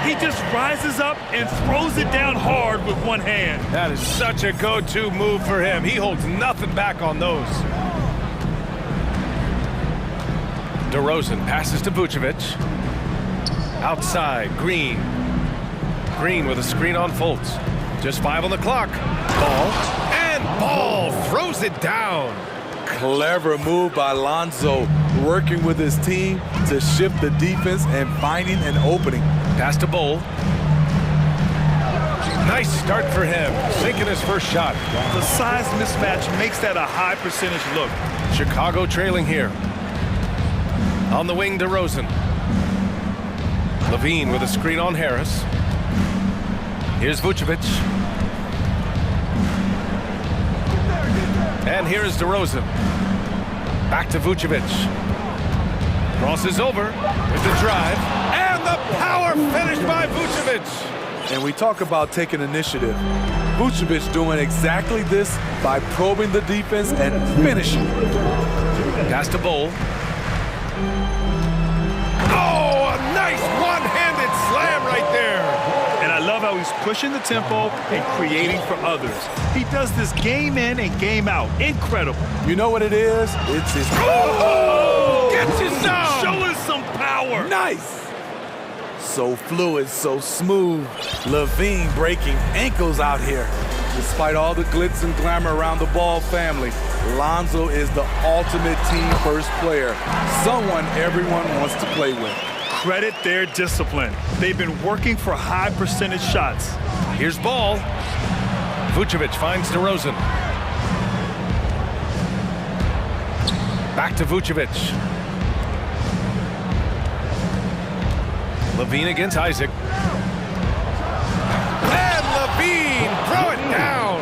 He just rises up and throws it down hard with one hand. That is such a go-to move for him. He holds nothing back on those. DeRozan passes to Vucevic. Outside, Green. Green with a screen on Fultz. Just 5 on the clock. Ball. And Ball throws it down. Clever move by Lonzo, working with his team to shift the defense and finding an opening. Pass to Bull. Nice start for him, sinking his first shot. The size mismatch makes that a high percentage look. Chicago trailing here. On the wing, DeRozan. Levine with a screen on Harris. Here's Vucevic. And here's DeRozan. Back to Vucevic. Crosses over with the drive. And the power finish by Vucevic. And we talk about taking initiative. Vucevic doing exactly this by probing the defense and finishing. Pass to Bull. Oh, a nice one-handed slam right there. And I love how he's pushing the tempo and creating for others. He does this game in and game out. Incredible. You know what it is? It's his... Oh! Gets you some! Showing some power. Nice! So fluid, so smooth. Levine breaking ankles out here. Despite all the glitz and glamour around the Ball family, Lonzo is the ultimate team-first player, someone everyone wants to play with. Credit their discipline. They've been working for high percentage shots. Here's Ball. Vucevic finds DeRozan. Back to Vucevic. Levine against Isaac. And Levine, throw it down.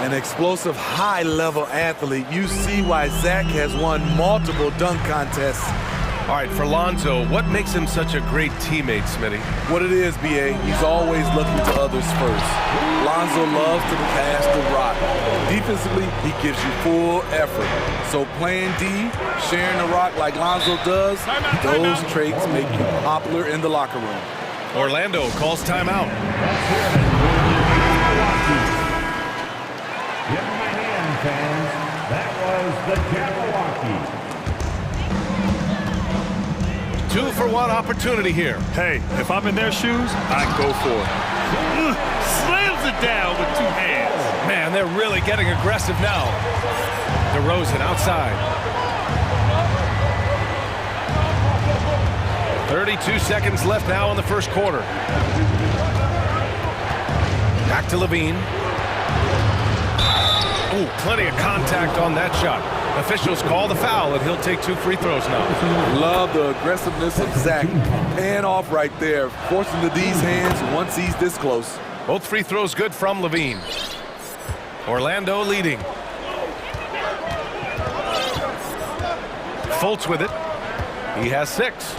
An explosive, high-level athlete. You see why Zach has won multiple dunk contests. All right, for Lonzo, what makes him such a great teammate, Smitty? What it is, B.A., he's always looking to others first. Lonzo loves to pass the rock. Defensively, he gives you full effort. So playing D, sharing the rock like Lonzo does, those traits make you popular in the locker room. Orlando calls timeout. Give him a hand, fans. That was the Jabberwocky. 2-for-1 opportunity here. Hey, if I'm in their shoes, I'd go for it. Slams it down with two hands. Man, they're really getting aggressive now. DeRozan outside. 32 seconds left now in the first quarter. Back to Levine. Ooh, plenty of contact on that shot. Officials call the foul, and he'll take 2 free throws now. Love the aggressiveness of Zach. Paying off right there, forcing the D's hands once he's this close. Both free throws good from Levine. Orlando leading. Fultz with it. He has 6.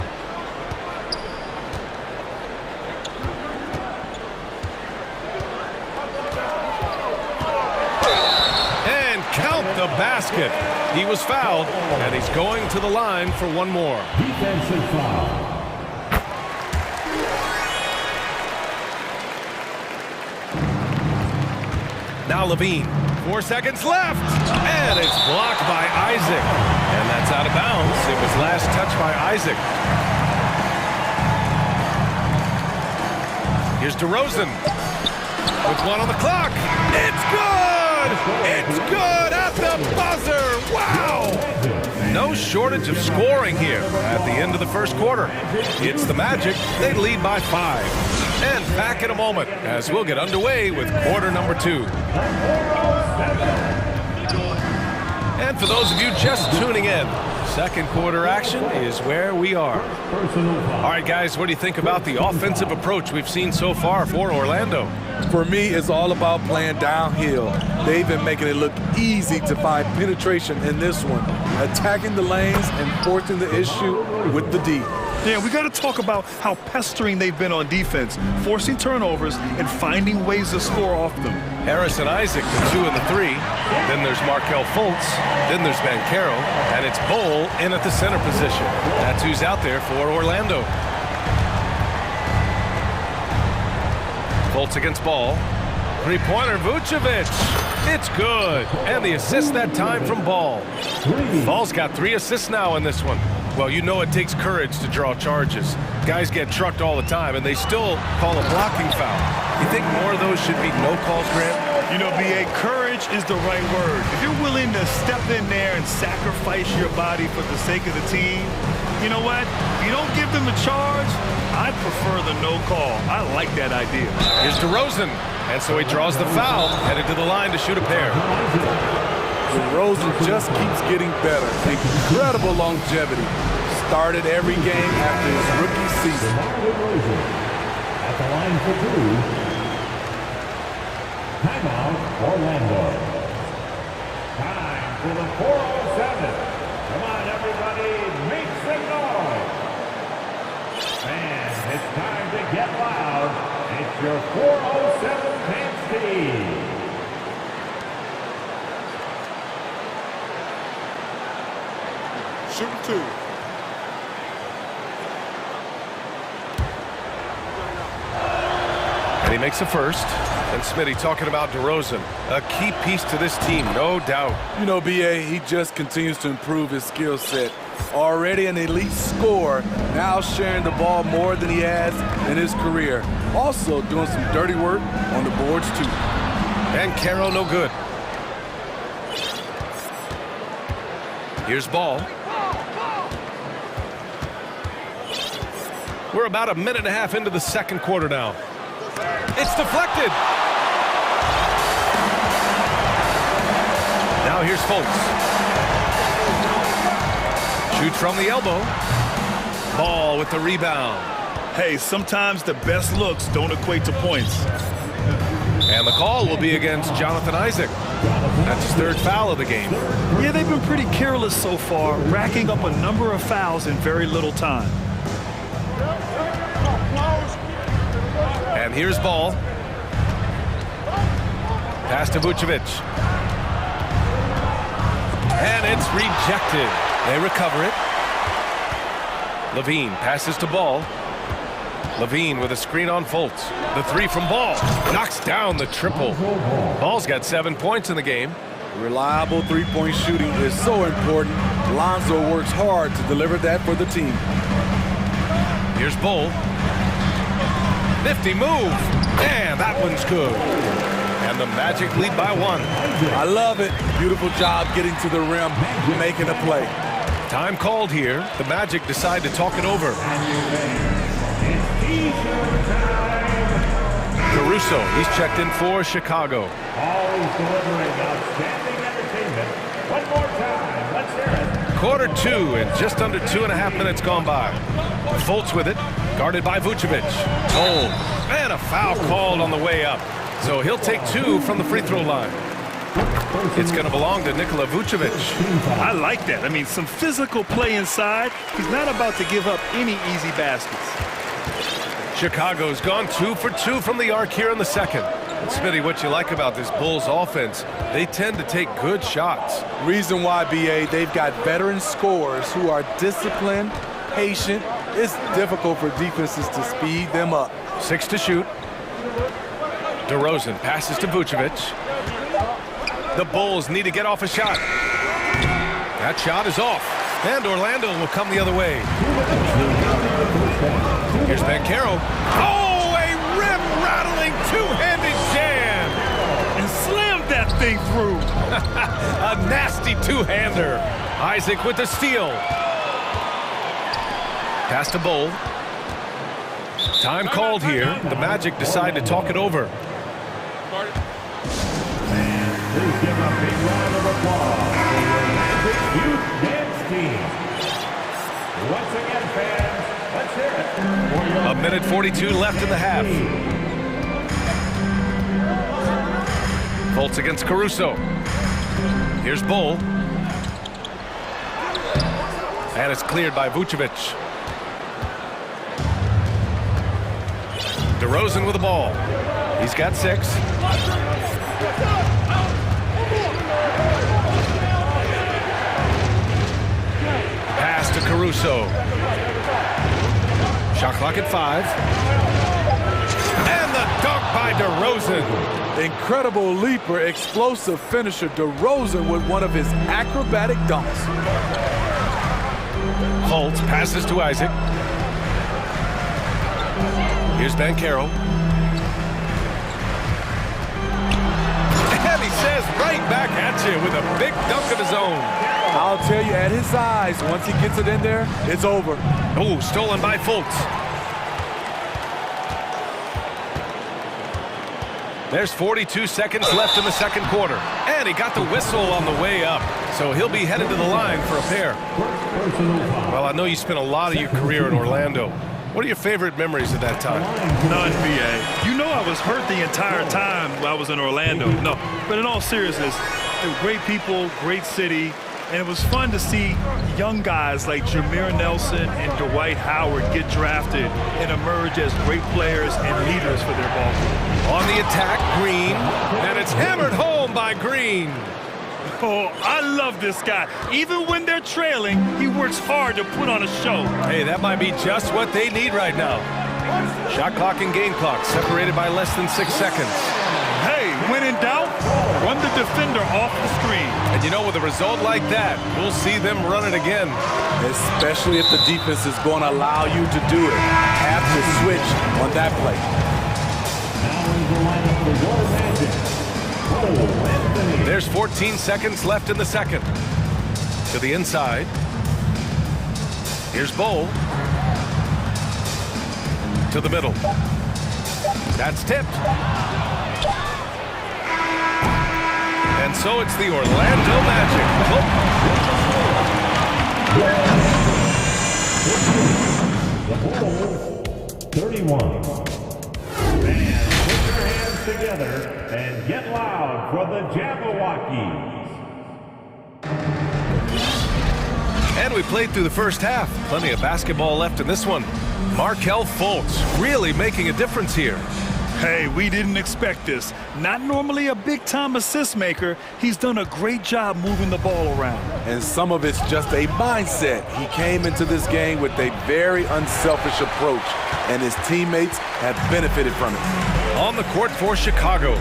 And count the basket. He was fouled, and he's going to the line for one more. Defensive foul. Now Levine. 4 seconds left. And it's blocked by Isaac. And that's out of bounds. It was last touched by Isaac. Here's DeRozan. With 1 on the clock. It's good! It's good at the buzzer! Wow! No shortage of scoring here at the end of the first quarter. It's the Magic. They lead by 5. And back in a moment as we'll get underway with quarter number 2. And for those of you just tuning in, second quarter action is where we are. All right, guys, what do you think about the offensive approach we've seen so far for Orlando? For me, it's all about playing downhill. They've been making it look easy to find penetration in this one, attacking the lanes and forcing the issue with the D. Yeah, we got to talk about how pestering they've been on defense, forcing turnovers and finding ways to score off them. Harris and Isaac, the 2 and the 3. Then there's Markelle Fultz. Then there's Banchero. And it's Bol in at the center position. That's who's out there for Orlando. Fultz against Ball. Three-pointer, Vucevic. It's good. And the assist that time from Ball. Ball's got 3 assists now in this one. Well, you know it takes courage to draw charges. Guys get trucked all the time, and they still call a blocking foul. You think more of those should be no calls, Grant? You know, B.A., courage is the right word. If you're willing to step in there and sacrifice your body for the sake of the team, you know what? If you don't give them a charge, I prefer the no call. I like that idea. Here's DeRozan, and so he draws the foul, headed to the line to shoot a pair. DeRozan just keeps getting better. Incredible longevity. Started every game after his rookie season. At the line for 2. Timeout, Orlando. Time for the 407. Come on, everybody, make some noise. And it's time to get loud. It's your 407 Pants team. Shooting 2. And he makes a first. And Smitty talking about DeRozan, a key piece to this team, no doubt. You know, B.A., he just continues to improve his skill set. Already an elite scorer, now sharing the ball more than he has in his career. Also doing some dirty work on the boards, too. And Caro no good. Here's ball. We're about a minute and a half into the second quarter now. It's deflected. Now here's Fultz. Shoots from the elbow. Ball with the rebound. Hey, sometimes the best looks don't equate to points. And the call will be against Jonathan Isaac. That's his third foul of the game. Yeah, they've been pretty careless so far, racking up a number of fouls in very little time. And here's ball. Pass to Vucevic. And it's rejected. They recover it. Levine passes to Ball. Levine with a screen on Fultz. The three from Ball. Knocks down the triple. Ball's got 7 points in the game. Reliable three-point shooting is so important. Lonzo works hard to deliver that for the team. Here's Bull. Nifty move. And that one's good. And the Magic lead by 1. I love it. Beautiful job getting to the rim, making a play. Time called here. The Magic decide to talk it over. Caruso, he's checked in for Chicago. Always delivering outstanding entertainment. One more time, let's hear it. Quarter 2 and just under 2.5 minutes gone by. Fultz with it, guarded by Vucevic. Oh, and a foul called on the way up. So he'll take 2 from the free throw line. It's going to belong to Nikola Vucevic. I like that. I mean, some physical play inside. He's not about to give up any easy baskets. Chicago's gone 2 for 2 from the arc here in the second. And Smitty, what you like about this Bulls offense, they tend to take good shots. Reason why, B.A., they've got veteran scorers who are disciplined, patient. It's difficult for defenses to speed them up. 6 to shoot. DeRozan passes to Vucevic. The Bulls need to get off a shot. That shot is off. And Orlando will come the other way. Here's Bancaro. Oh, a rim-rattling two-handed jam. And slammed that thing through. A nasty two-hander. Isaac with the steal. Pass to Bull. Time called here. The Magic decide to talk it over. Please give a big round of applause for the youth dance team. Once again, fans, let's hear it. A minute 42 left in the half. Fultz against Caruso. Here's Bull. And it's cleared by Vucevic. DeRozan with the ball. He's got 6. Pass to Caruso. Shot clock at 5. And the dunk by DeRozan. Incredible leaper, explosive finisher. DeRozan with one of his acrobatic dunks. Fultz passes to Isaac. Here's Bancaro. And he says right back at you with a big dunk of his own. I'll tell you, at his size, once he gets it in there, it's over. Oh, stolen by Fultz. There's 42 seconds left in the second quarter. And he got the whistle on the way up. So he'll be headed to the line for a pair. Well, I know you spent a lot of your career in Orlando. What are your favorite memories of that time? None, B.A. You know I was hurt the entire time I was in Orlando. No, but in all seriousness, they were great people, great city, and it was fun to see young guys like Jameer Nelson and Dwight Howard get drafted and emerge as great players and leaders for their ball team. On the attack, Green, and it's hammered home by Green. Oh, I love this guy. Even when they're trailing, he works hard to put on a show. Hey, that might be just what they need right now. Shot clock and game clock separated by less than 6 seconds. when in doubt, run the defender off the screen. And you know, with a result like that, we'll see them run it again. Especially if the defense is going to allow you to do it. Have to switch on that play. There's 14 seconds left in the second. To the inside. Here's Bowl. To the middle. That's tipped. And so it's the Orlando Magic. 31. Fans, put your hands together and get loud for the Jabberwockies. And we played through the first half. Plenty of basketball left in this one. Markelle Fultz really making a difference here. Hey, we didn't expect this. Not normally a big-time assist maker, he's done a great job moving the ball around. And some of it's just a mindset. He came into this game with a very unselfish approach, and his teammates have benefited from it. On the court for Chicago.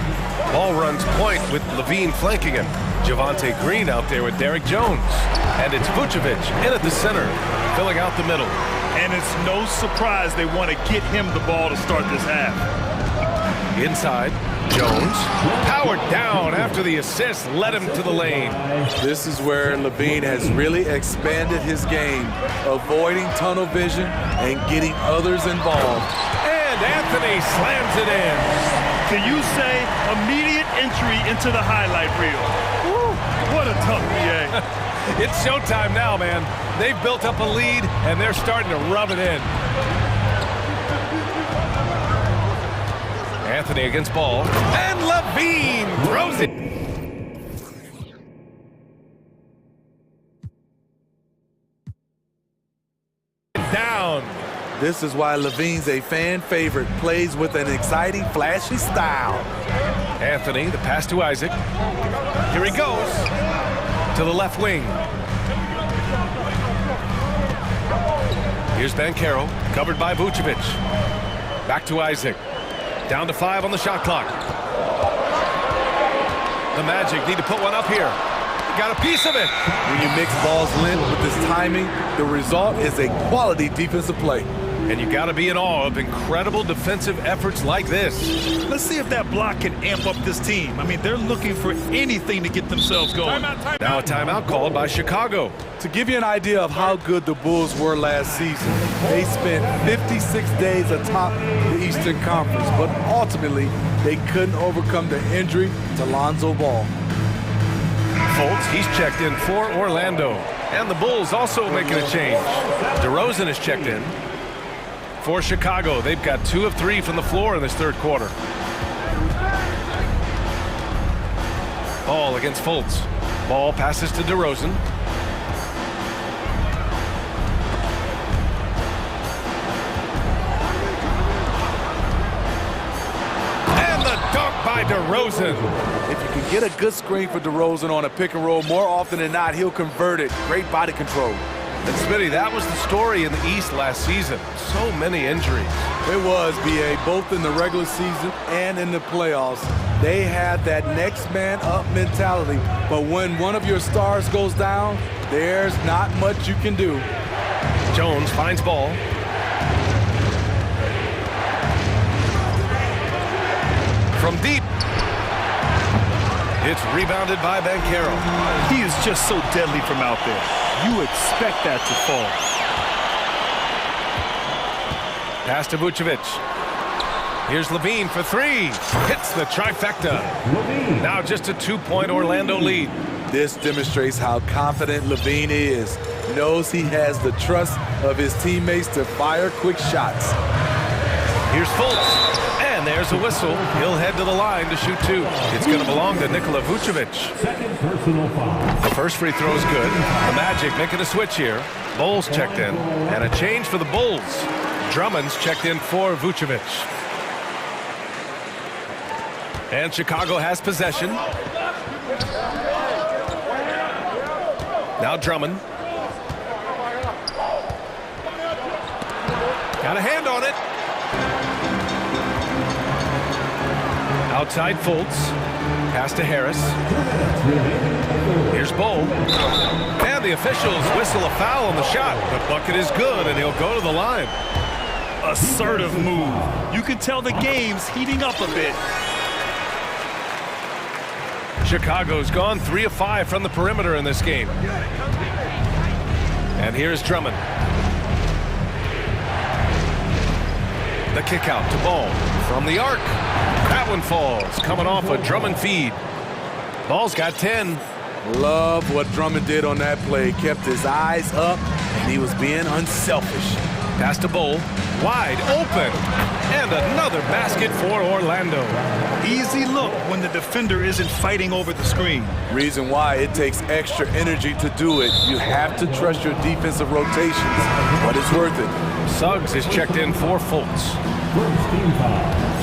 Ball runs point with Levine flanking him. Javonte Green out there with Derrick Jones. And it's Vucevic in at the center, filling out the middle. And it's no surprise they want to get him the ball to start this half. Inside, Jones. Powered down after the assist led him to the lane. This is where Levine has really expanded his game, avoiding tunnel vision and getting others involved. And Anthony slams it in. Can you say immediate entry into the highlight reel? Woo, what a tough BA. It's showtime now, man. They've built up a lead, and they're starting to rub it in. Anthony against Ball. And Levine throws it. Down. This is why Levine's a fan favorite. Plays with an exciting, flashy style. Anthony, the pass to Isaac. Here he goes. To the left wing. Here's Banchero, covered by Vucevic. Back to Isaac. Down to 5 on the shot clock. The Magic need to put one up here. Got a piece of it. When you mix Ball's length with his timing, the result is a quality defensive play. And you got to be in awe of incredible defensive efforts like this. Let's see if that block can amp up this team. I mean, they're looking for anything to get themselves going. Now a timeout called by Chicago. To give you an idea of how good the Bulls were last season, they spent 56 days atop the Eastern Conference, but ultimately they couldn't overcome the injury to Lonzo Ball. Fultz, he's checked in for Orlando. And the Bulls also making a change. DeRozan is checked in. For Chicago, they've got 2 of 3 from the floor in this third quarter. Ball against Fultz. Ball passes to DeRozan. And the dunk by DeRozan. If you can get a good screen for DeRozan on a pick and roll, more often than not, he'll convert it. Great body control. And Smitty, that was the story in the East last season. So many injuries. It was, B.A., both in the regular season and in the playoffs. They had that next man up mentality. But when one of your stars goes down, there's not much you can do. Jones finds Ball. From deep. It's rebounded by Banchero. He is just so deadly from out there. You expect that to fall. Pass to Vucevic. Here's Levine for 3. Hits the trifecta. Now just a 2-point Orlando lead. This demonstrates how confident Levine is. Knows he has the trust of his teammates to fire quick shots. Here's Fultz. And there's a whistle. He'll head to the line to shoot 2. It's going to belong to Nikola Vucevic. Second personal foul. The first free throw is good. The Magic making a switch here. Bulls checked in. And a change for the Bulls. Drummond's checked in for Vucevic. And Chicago has possession. Now Drummond. Got a hand on it. Outside Fultz. Pass to Harris. Here's Bowl. And the officials whistle a foul on the shot. The bucket is good, and he'll go to the line. Assertive move. You can tell the game's heating up a bit. Chicago's gone 3 of 5 from the perimeter in this game. And here's Drummond. The kick out to Ball from the arc. That one falls, coming off a Drummond feed. Ball's got 10. Love what Drummond did on that play. Kept his eyes up, and he was being unselfish. Pass to Bowl, wide open, and another basket for Orlando. Easy look when the defender isn't fighting over the screen. Reason why it takes extra energy to do it. You have to trust your defensive rotations, but it's worth it. Suggs is checked in for Fultz.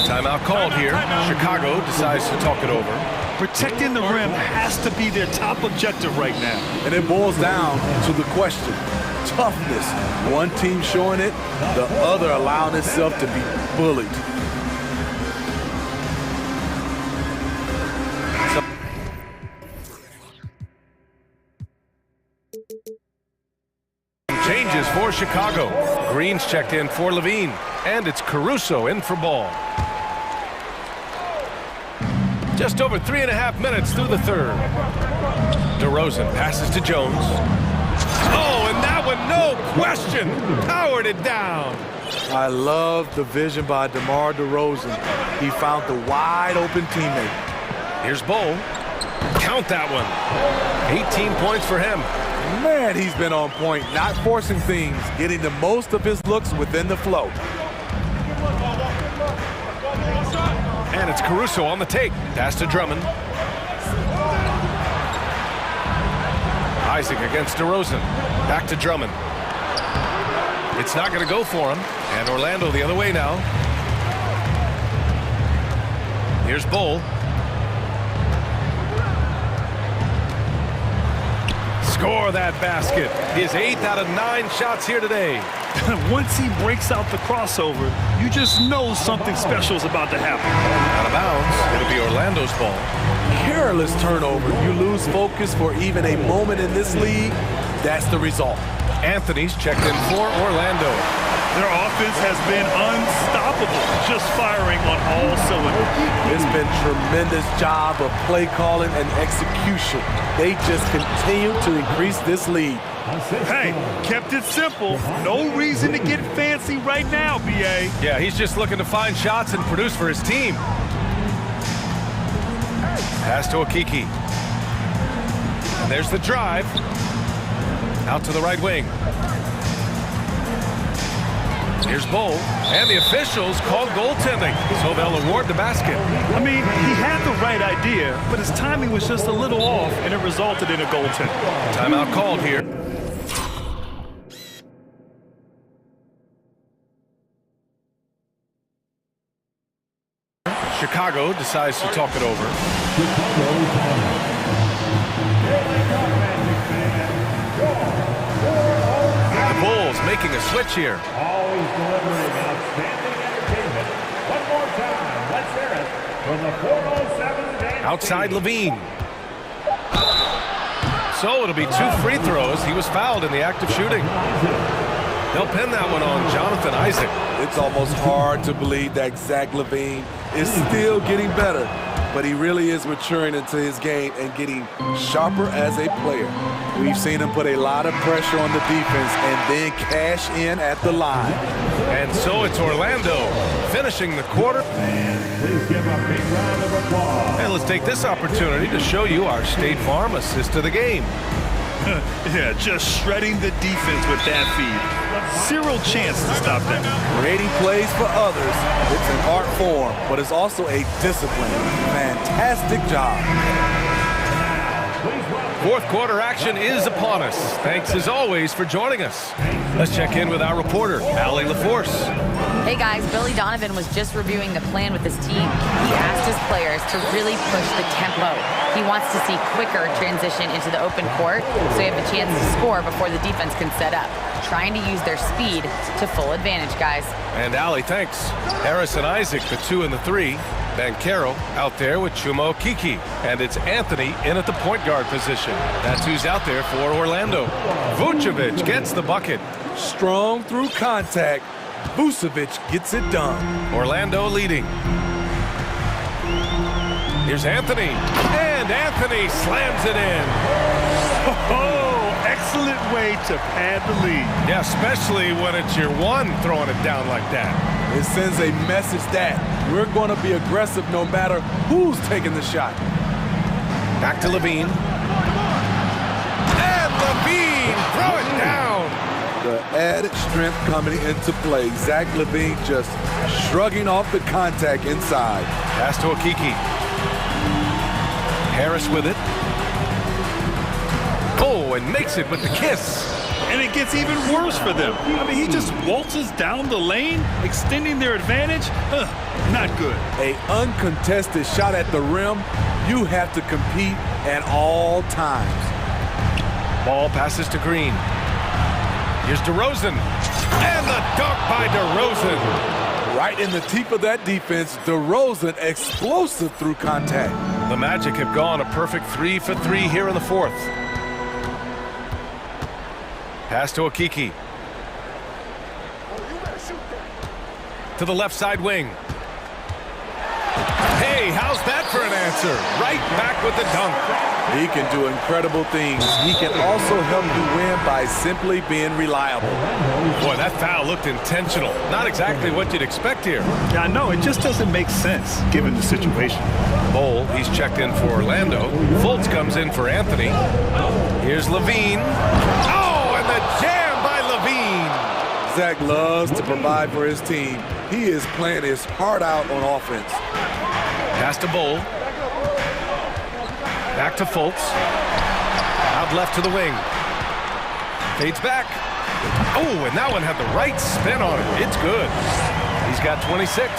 Timeout called here. Chicago decides to talk it over. Protecting the rim has to be their top objective right now. And it boils down to the question. Toughness. One team showing it, the other allowing itself to be bullied. Changes for Chicago. Green's checked in for Levine, and it's Caruso in for Ball. Just over 3.5 minutes through the third. DeRozan passes to Jones. Oh, and that one, no question, powered it down. I love the vision by DeMar DeRozan. He found the wide open teammate. Here's Bowl. Count that one. 18 points for him. Man, he's been on point, not forcing things, getting the most of his looks within the flow. And it's Caruso on the take. Pass to Drummond. Isaac against DeRozan. Back to Drummond. It's not going to go for him. And Orlando the other way now. Here's Bowl. Score that basket. His 8th out of 9 shots here today. Once he breaks out the crossover, you just know something special is about to happen. Out of bounds. It'll be Orlando's ball. Careless turnover. You lose focus for even a moment in this league. That's the result. Anthony's checked in for Orlando. Their offense has been unstoppable, just firing on all cylinders. It's been tremendous job of play calling and execution. They just continue to increase this lead. Hey, kept it simple. No reason to get fancy right now, B.A. Yeah, he's just looking to find shots and produce for his team. Pass to Okiki. And there's the drive. Out to the right wing. Here's Bowl, and the officials called goaltending, so they'll award the basket. I mean, he had the right idea, but his timing was just a little off, and it resulted in a goaltending. Timeout called here. Chicago decides to talk it over. The Bulls making a switch here. Always delivering outstanding entertainment. One more time, let's hear it from the 407 dance Outside team. Levine. So it'll be 2 free throws. He was fouled in the act of shooting. They'll pin that one on Jonathan Isaac. It's almost hard to believe that Zach LaVine is still getting better, but he really is maturing into his game and getting sharper as a player. We've seen him put a lot of pressure on the defense and then cash in at the line. And so it's Orlando finishing the quarter. Please give a big round of applause. And let's take this opportunity to show you our State Farm assist of the game. Yeah, just shredding the defense with that feed. Zero chance to stop them. Creating plays for others, it's an art form, but it's also a discipline. Fantastic job. Fourth quarter action is upon us. Thanks as always for joining us. Let's check in with our reporter, Allie LaForce. Hey guys, Billy Donovan was just reviewing the plan with his team. He asked his players to really push the tempo. He wants to see quicker transition into the open court so they have a chance to score before the defense can set up. Trying to use their speed to full advantage, guys. And Allie, thanks. Harris and Isaac, the 2 and the 3. Bankero out there with Chuma Okeke. And it's Anthony in at the point guard position. That's who's out there for Orlando. Vucevic gets the bucket. Strong through contact. Vucevic gets it done. Orlando leading. Here's Anthony. And Anthony slams it in. Oh, excellent way to pad the lead. Yeah, especially when it's your one throwing it down like that. It sends a message that we're going to be aggressive no matter who's taking the shot. Back to Levine. And Levine, throw it down. The added strength coming into play. Zach Levine just shrugging off the contact inside. Pass to Okeke. Harris with it. Oh, and makes it with the kiss. And it gets even worse for them. I mean, he just waltzes down the lane, extending their advantage. Not good. An uncontested shot at the rim. You have to compete at all times. Ball passes to Green. Here's DeRozan. And the dunk by DeRozan. Right in the teeth of that defense, DeRozan explosive through contact. The Magic have gone a perfect 3 for 3 here in the fourth. Pass to Okeke. To the left side wing. Hey, how's that for an answer? Right back with the dunk. He can do incredible things. He can also help you win by simply being reliable. Boy, that foul looked intentional. Not exactly what you'd expect here. Yeah, I know. It just doesn't make sense given the situation. Bol, he's checked in for Orlando. Fultz comes in for Anthony. Here's Levine. Oh, and the jam by Levine. Zach loves to provide for his team. He is playing his heart out on offense. Pass to Bol. Back to Fultz. Out left to the wing. Fades back. Oh, and that one had the right spin on it. It's good. He's got 26.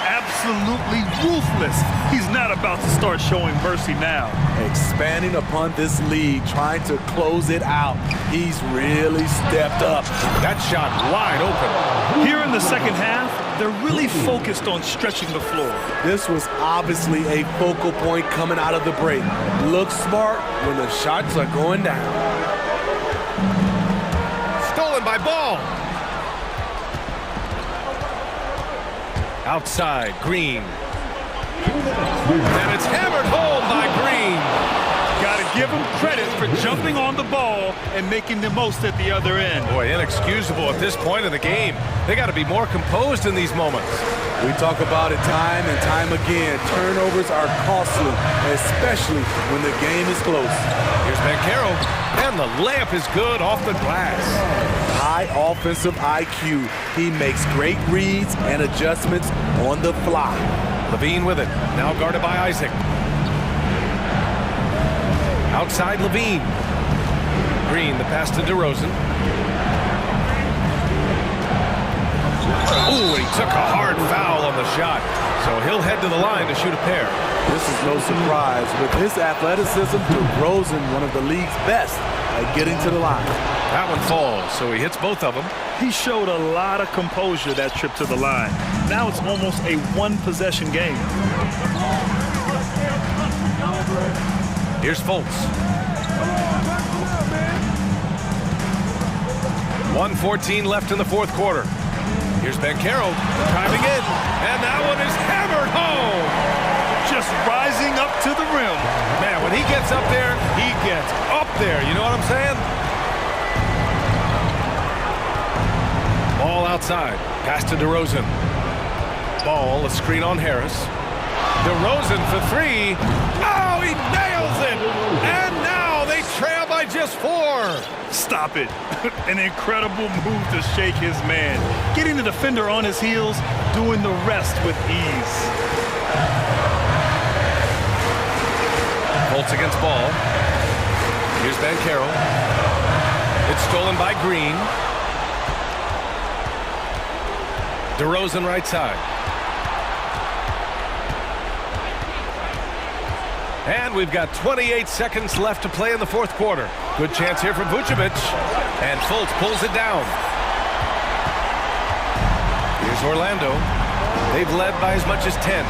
Absolutely ruthless. He's not about to start showing mercy now. Expanding upon this lead, trying to close it out. He's really stepped up. That shot wide open. Here in the second half, they're really focused on stretching the floor. This was obviously a focal point coming out of the break. Look smart when the shots are going down. Stolen by Ball. Outside, Green. And it's hammered home by Green. Got to give him credit for jumping on the ball and making the most at the other end. Boy, inexcusable at this point in the game. They got to be more composed in these moments. We talk about it time and time again. Turnovers are costly, especially when the game is close. Here's Bankero, and the layup is good off the glass. High offensive IQ. He makes great reads and adjustments on the fly. Levine with it, now guarded by Isaac. Outside Levine. Green, the pass to DeRozan. Ooh, and he took a hard foul on the shot. So he'll head to the line to shoot a pair. This is no surprise. With his athleticism, DeRozan, one of the league's best at getting to the line. That one falls, so he hits both of them. He showed a lot of composure that trip to the line. Now it's almost a one-possession game. Here's Fultz. 1:14 left in the fourth quarter. Here's Bankero driving in, and that one is hammered home. Just rising up to the rim. Man, when he gets up there, he gets up there. You know what I'm saying? Ball outside. Pass to DeRozan. Ball, a screen on Harris. DeRozan for three. Oh, he nails it! And now they trail by just 4. Stop it. An incredible move to shake his man. Getting the defender on his heels, doing the rest with ease. Fultz against Ball. Here's Bankero. It's stolen by Green. DeRozan right side. And we've got 28 seconds left to play in the fourth quarter. Good chance here for Vucevic. And Fultz pulls it down. Here's Orlando. They've led by as much as 10.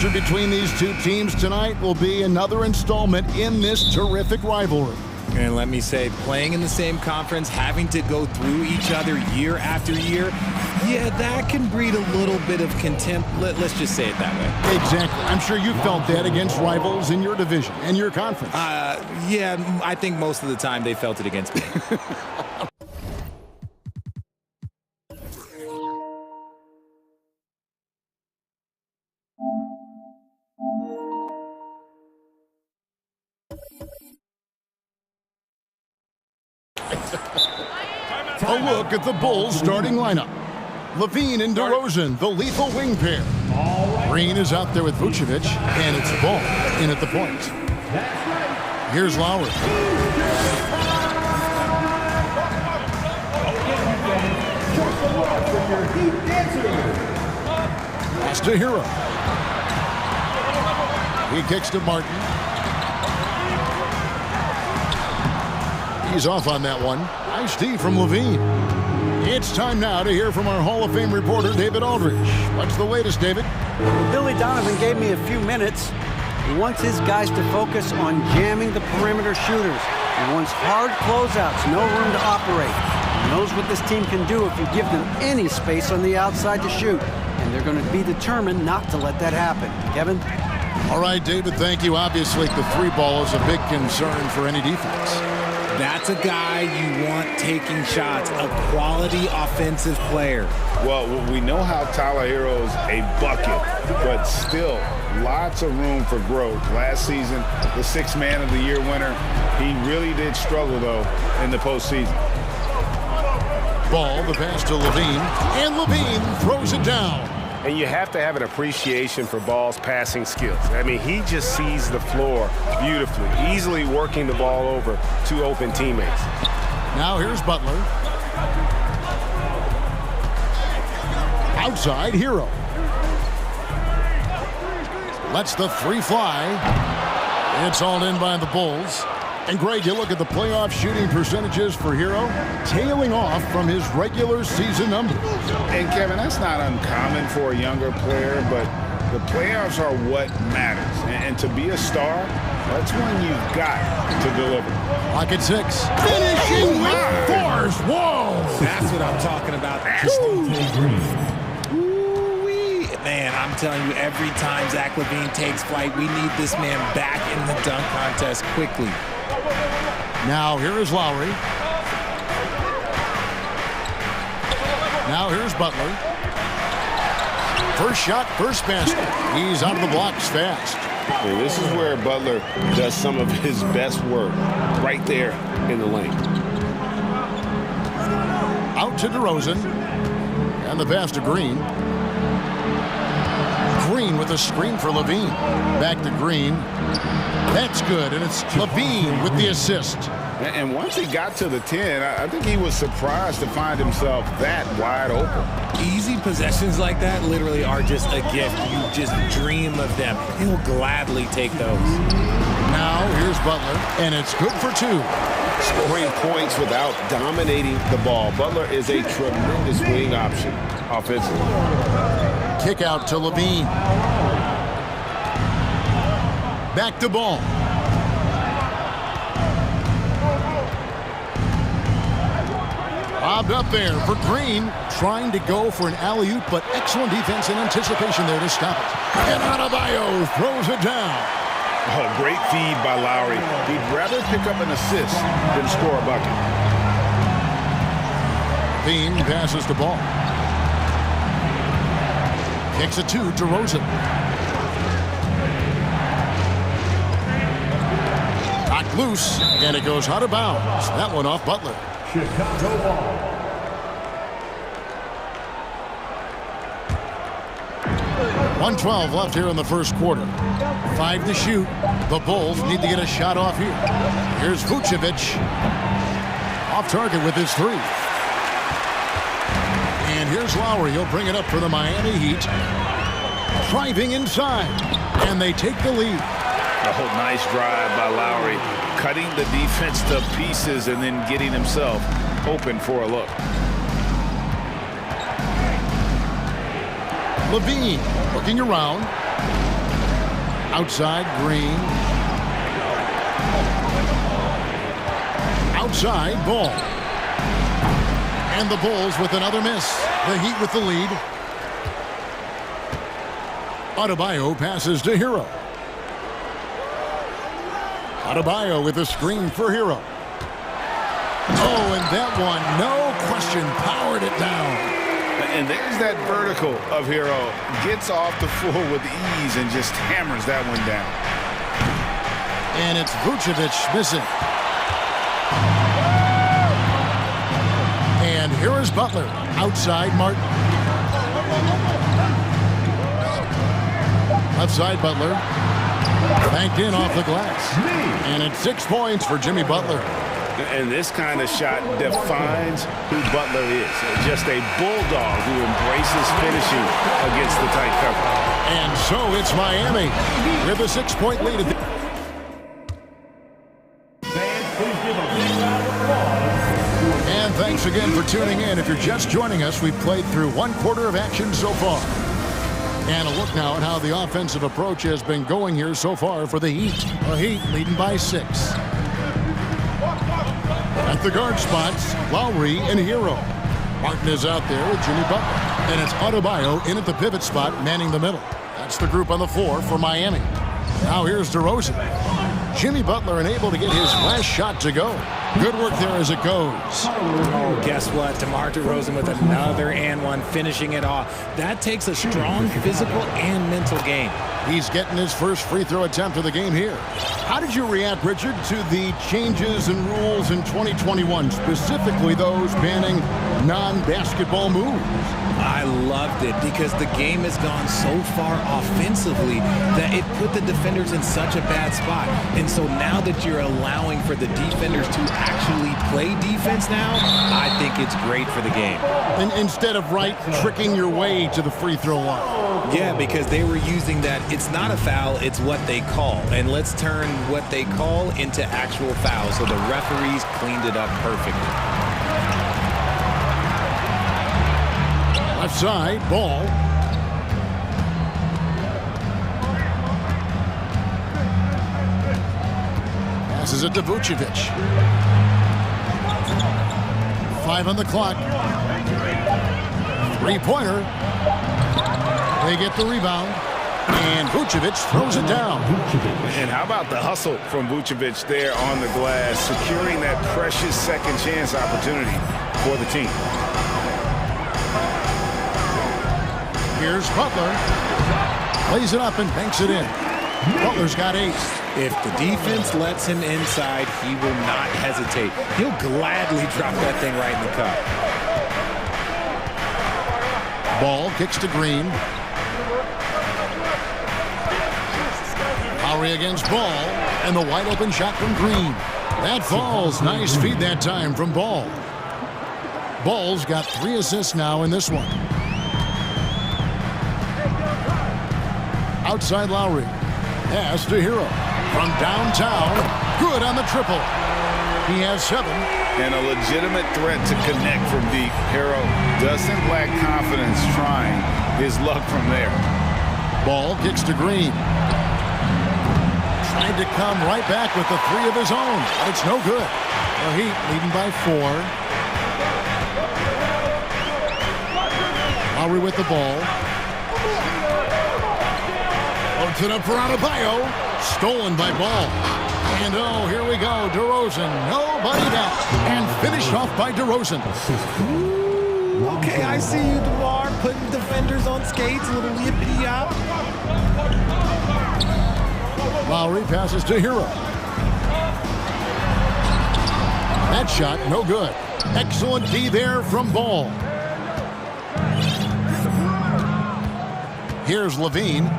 matchup between these two teams tonight will be another installment in this terrific rivalry. And let me say, playing in the same conference, having to go through each other year after year, yeah, that can breed a little bit of contempt. Let's just say it that way. Exactly. I'm sure you felt that against rivals in your division and your conference. Yeah, I think most of the time they felt it against me. A look at the Bulls' starting lineup. Levine and DeRozan, the lethal wing pair. Green is out there with Vucevic, and it's Ball in at the point. Here's Lowry. Pass to Hero. He kicks to Martin. He's off on that one. Nice D from Levine. It's time now to hear from our Hall of Fame reporter, David Aldridge. What's the latest, David? Well, Billy Donovan gave me a few minutes. He wants his guys to focus on jamming the perimeter shooters. He wants hard closeouts, no room to operate. He knows what this team can do if you give them any space on the outside to shoot. And they're going to be determined not to let that happen. Kevin? All right, David, thank you. Obviously, the three ball is a big concern for any defense. That's a guy you want taking shots, a quality offensive player. Well, we know how Tyler Hero's a bucket, but still lots of room for growth. Last season, the Sixth Man of the Year winner, he really did struggle, though, in the postseason. Ball, the pass to Levine, and Levine throws it down. And you have to have an appreciation for Ball's passing skills. I mean, he just sees the floor beautifully, easily working the ball over to open teammates. Now here's Butler. Outside, Hero. Lets the three fly. It's all in by the Bulls. And Greg, you look at the playoff shooting percentages for Hero, tailing off from his regular season numbers. And Kevin, that's not uncommon for a younger player, but the playoffs are what matters. And to be a star, that's when you've got to deliver. Clock at 6. Finishing with force. Whoa! That's what I'm talking about. Man, I'm telling you, every time Zach LaVine takes flight, we need this man back in the dunk contest quickly. Now here is Lowry. Now here's Butler. First shot, first basket. He's out of the blocks fast. Well, this is where Butler does some of his best work, right there in the lane. Out to DeRozan. And the pass to Green. Green with a screen for Levine. Back to Green. That's good, and it's Levine with the assist. And once he got to the 10, I think he was surprised to find himself that wide open. Easy possessions like that literally are just a gift. You just dream of them. He'll gladly take those. Now here's Butler, and it's good for 2. Scoring points without dominating the ball. Butler is a tremendous wing option offensively. Kick out to Levine. Back to Ball. Bobbed up there for Green, trying to go for an alley-oop, but excellent defense and anticipation there to stop it. And Adebayo throws it down. Oh, great feed by Lowry. He'd rather pick up an assist than score a bucket. Bean passes the ball. Kicks it to DeRozan. Knocked loose, and it goes out of bounds. That one off Butler. Chicago ball. 1:12 left here in the first quarter. 5 to shoot. The Bulls need to get a shot off here. Here's Vucevic. Off target with his 3. And here's Lowry. He'll bring it up for the Miami Heat. Driving inside. And they take the lead. Oh, nice drive by Lowry. Cutting the defense to pieces and then getting himself open for a look. Levine looking around. Outside, Green. Outside, Ball. And the Bulls with another miss. The Heat with the lead. Adebayo passes to Hero. Adebayo with a screen for Hero. Oh, and that one, no question, powered it down. And there's that vertical of Hero. Gets off the floor with ease and just hammers that one down. And it's Vucevic missing. And here is Butler. Outside, Martin. Left side, Butler. Banked in off the glass. And it's 6 points for Jimmy Butler. And this kind of shot defines who Butler is. Just a bulldog who embraces finishing against the tight cover. And so it's Miami with a 6-point lead. And thanks again for tuning in. If you're just joining us, we've played through 1 quarter of action so far. And a look now at how the offensive approach has been going here so far for the Heat. The Heat leading by 6. At the guard spots, Lowry and Hero. Martin is out there with Jimmy Butler. And it's Adebayo in at the pivot spot, manning the middle. That's the group on the floor for Miami. Now here's DeRozan. Jimmy Butler unable to get his last shot to go. Good work there as it goes. Oh, guess what? DeMar DeRozan with another and one, finishing it off. That takes a strong physical and mental game. He's getting his first free throw attempt of the game here. How did you react, Richard, to the changes and rules in 2021, specifically those banning non-basketball moves? I loved it because the game has gone so far offensively that it put the defenders in such a bad spot. And so now that you're allowing for the defenders to actually play defense now, I think it's great for the game. And instead of tricking your way to the free throw line. Yeah, because they were using that. It's not a foul, it's what they call. And let's turn what they call into actual fouls. So the referees cleaned it up perfectly. Left side, Ball. Passes it to Vucevic. 5 on the clock. 3-pointer. They get the rebound. And Vucevic throws it down. And how about the hustle from Vucevic there on the glass, securing that precious second chance opportunity for the team. Here's Butler. Plays it up and banks it in. Butler's got 8. If the defense lets him inside, he will not hesitate. He'll gladly drop that thing right in the cup. Ball kicks to Green. Lowry against Ball. And the wide open shot from Green. That falls. Nice feed that time from Ball. Ball's got 3 assists now in this one. Outside Lowry. Pass to Hero. From downtown. Good on the triple. He has 7. And a legitimate threat to connect from deep. Hero doesn't lack confidence trying his luck from there. Ball kicks to Green. Tried to come right back with the 3 of his own. But it's no good. The Heat leading by 4. Lowry with the ball. Opens it up for Adebayo. Stolen by Ball. And oh, here we go. DeRozan. Nobody down. And finished off by DeRozan. Ooh, okay, I see you, DeMar, putting defenders on skates. A little yippity-yop. Lowry passes to Hero. That shot, no good. Excellent D there from Ball. Here's Levine.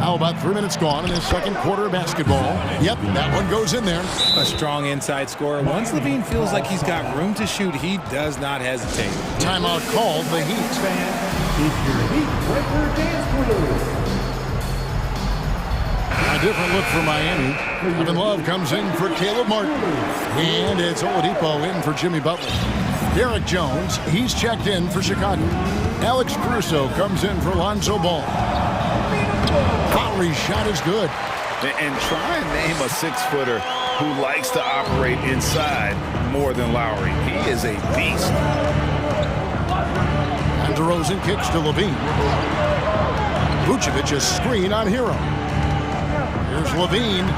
How about 3 minutes gone in the second quarter of basketball? Yep, that one goes in there. A strong inside scorer. Once Levine feels like he's got room to shoot, he does not hesitate. Timeout called the Heat. A different look for Miami. Kevin Love comes in for Caleb Martin. And it's Oladipo in for Jimmy Butler. Derek Jones, he's checked in for Chicago. Alex Caruso comes in for Lonzo Ball. Lowry's shot is good. And try and name a 6-footer who likes to operate inside more than Lowry. He is a beast. And DeRozan kicks to Levine. Vucevic a screen on Hero. Here's Levine,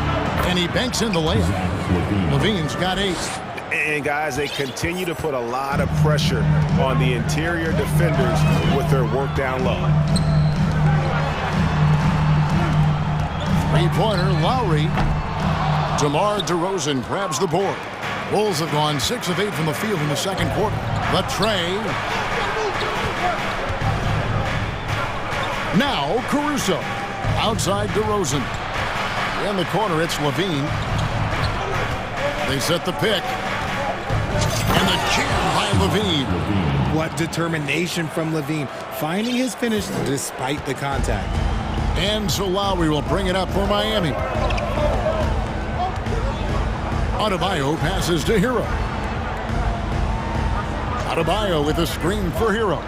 and he banks in the layup. Levine's got 8. And guys, they continue to put a lot of pressure on the interior defenders with their work down low. Three-pointer, Lowry. DeMar DeRozan grabs the board. Bulls have gone 6 of 8 from the field in the second quarter. The tray. Now Caruso. Outside DeRozan. In the corner, it's Levine. They set the pick. And the jam by Levine. What determination from Levine, finding his finish despite the contact. And so Lowry will bring it up for Miami. Adebayo passes to Hero. Adebayo with a screen for Hero.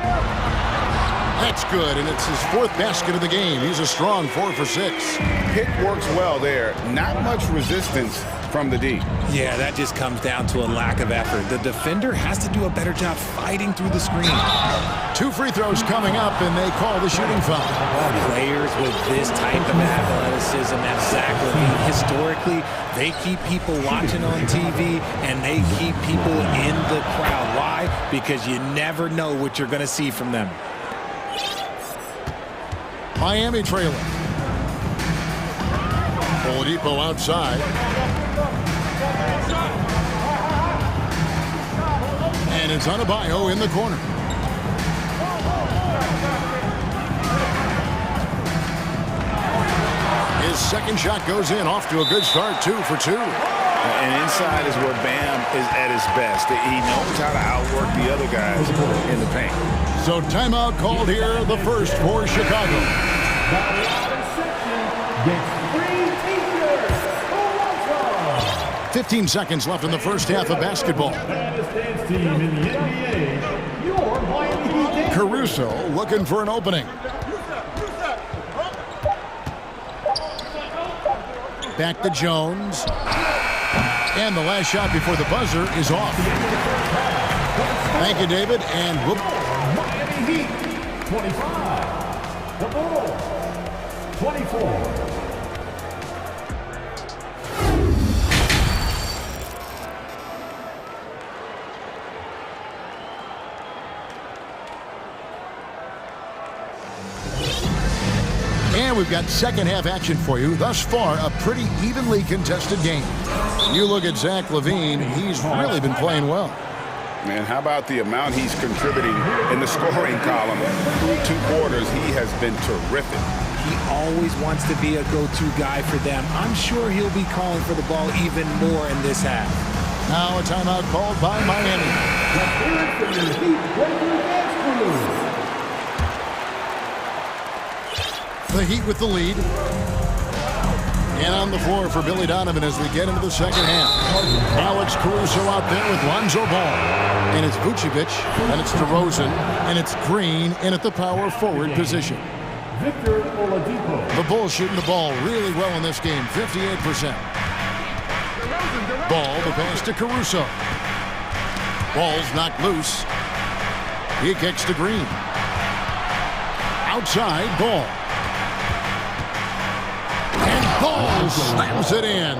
That's good, and it's his 4th basket of the game. He's a strong 4 for 6. Pick works well there. Not much resistance from the D. Yeah, that just comes down to a lack of effort. The defender has to do a better job fighting through the screen. 2 free throws coming up, and they call the shooting foul. Well, players with this type of athleticism at Zach LaVine, historically, they keep people watching on TV, and they keep people in the crowd. Why? Because you never know what you're going to see from them. Miami trailing. Oladipo outside. And it's Adebayo in the corner. His second shot goes in, off to a good start, 2 for 2. And inside is where Bam is at his best. He knows how to outwork the other guys in the paint. So timeout called here, the first for Chicago. 15 seconds left in the first half of basketball. Caruso looking for an opening. Back to Jones. And the last shot before the buzzer is off. Thank you, David. And whoop. Miami Heat, 25. The Bulls, 24. And we've got second half action for you. Thus far, a pretty evenly contested game. You look at Zach LaVine, he's really been playing well. Man, how about the amount he's contributing in the scoring column? Through 2 quarters, he has been terrific. He always wants to be a go-to guy for them. I'm sure he'll be calling for the ball even more in this half. Now a timeout called by Miami. The Heat with the lead. And on the floor for Billy Donovan as we get into the second half. Alex Caruso out there with Lonzo Ball. And it's Vucevic, and it's DeRozan, and it's Green in at the power forward position. The Bulls shooting the ball really well in this game, 58%. Ball, the pass to Caruso. Ball's knocked loose. He kicks to Green. Outside, Ball. And Ball slams it in.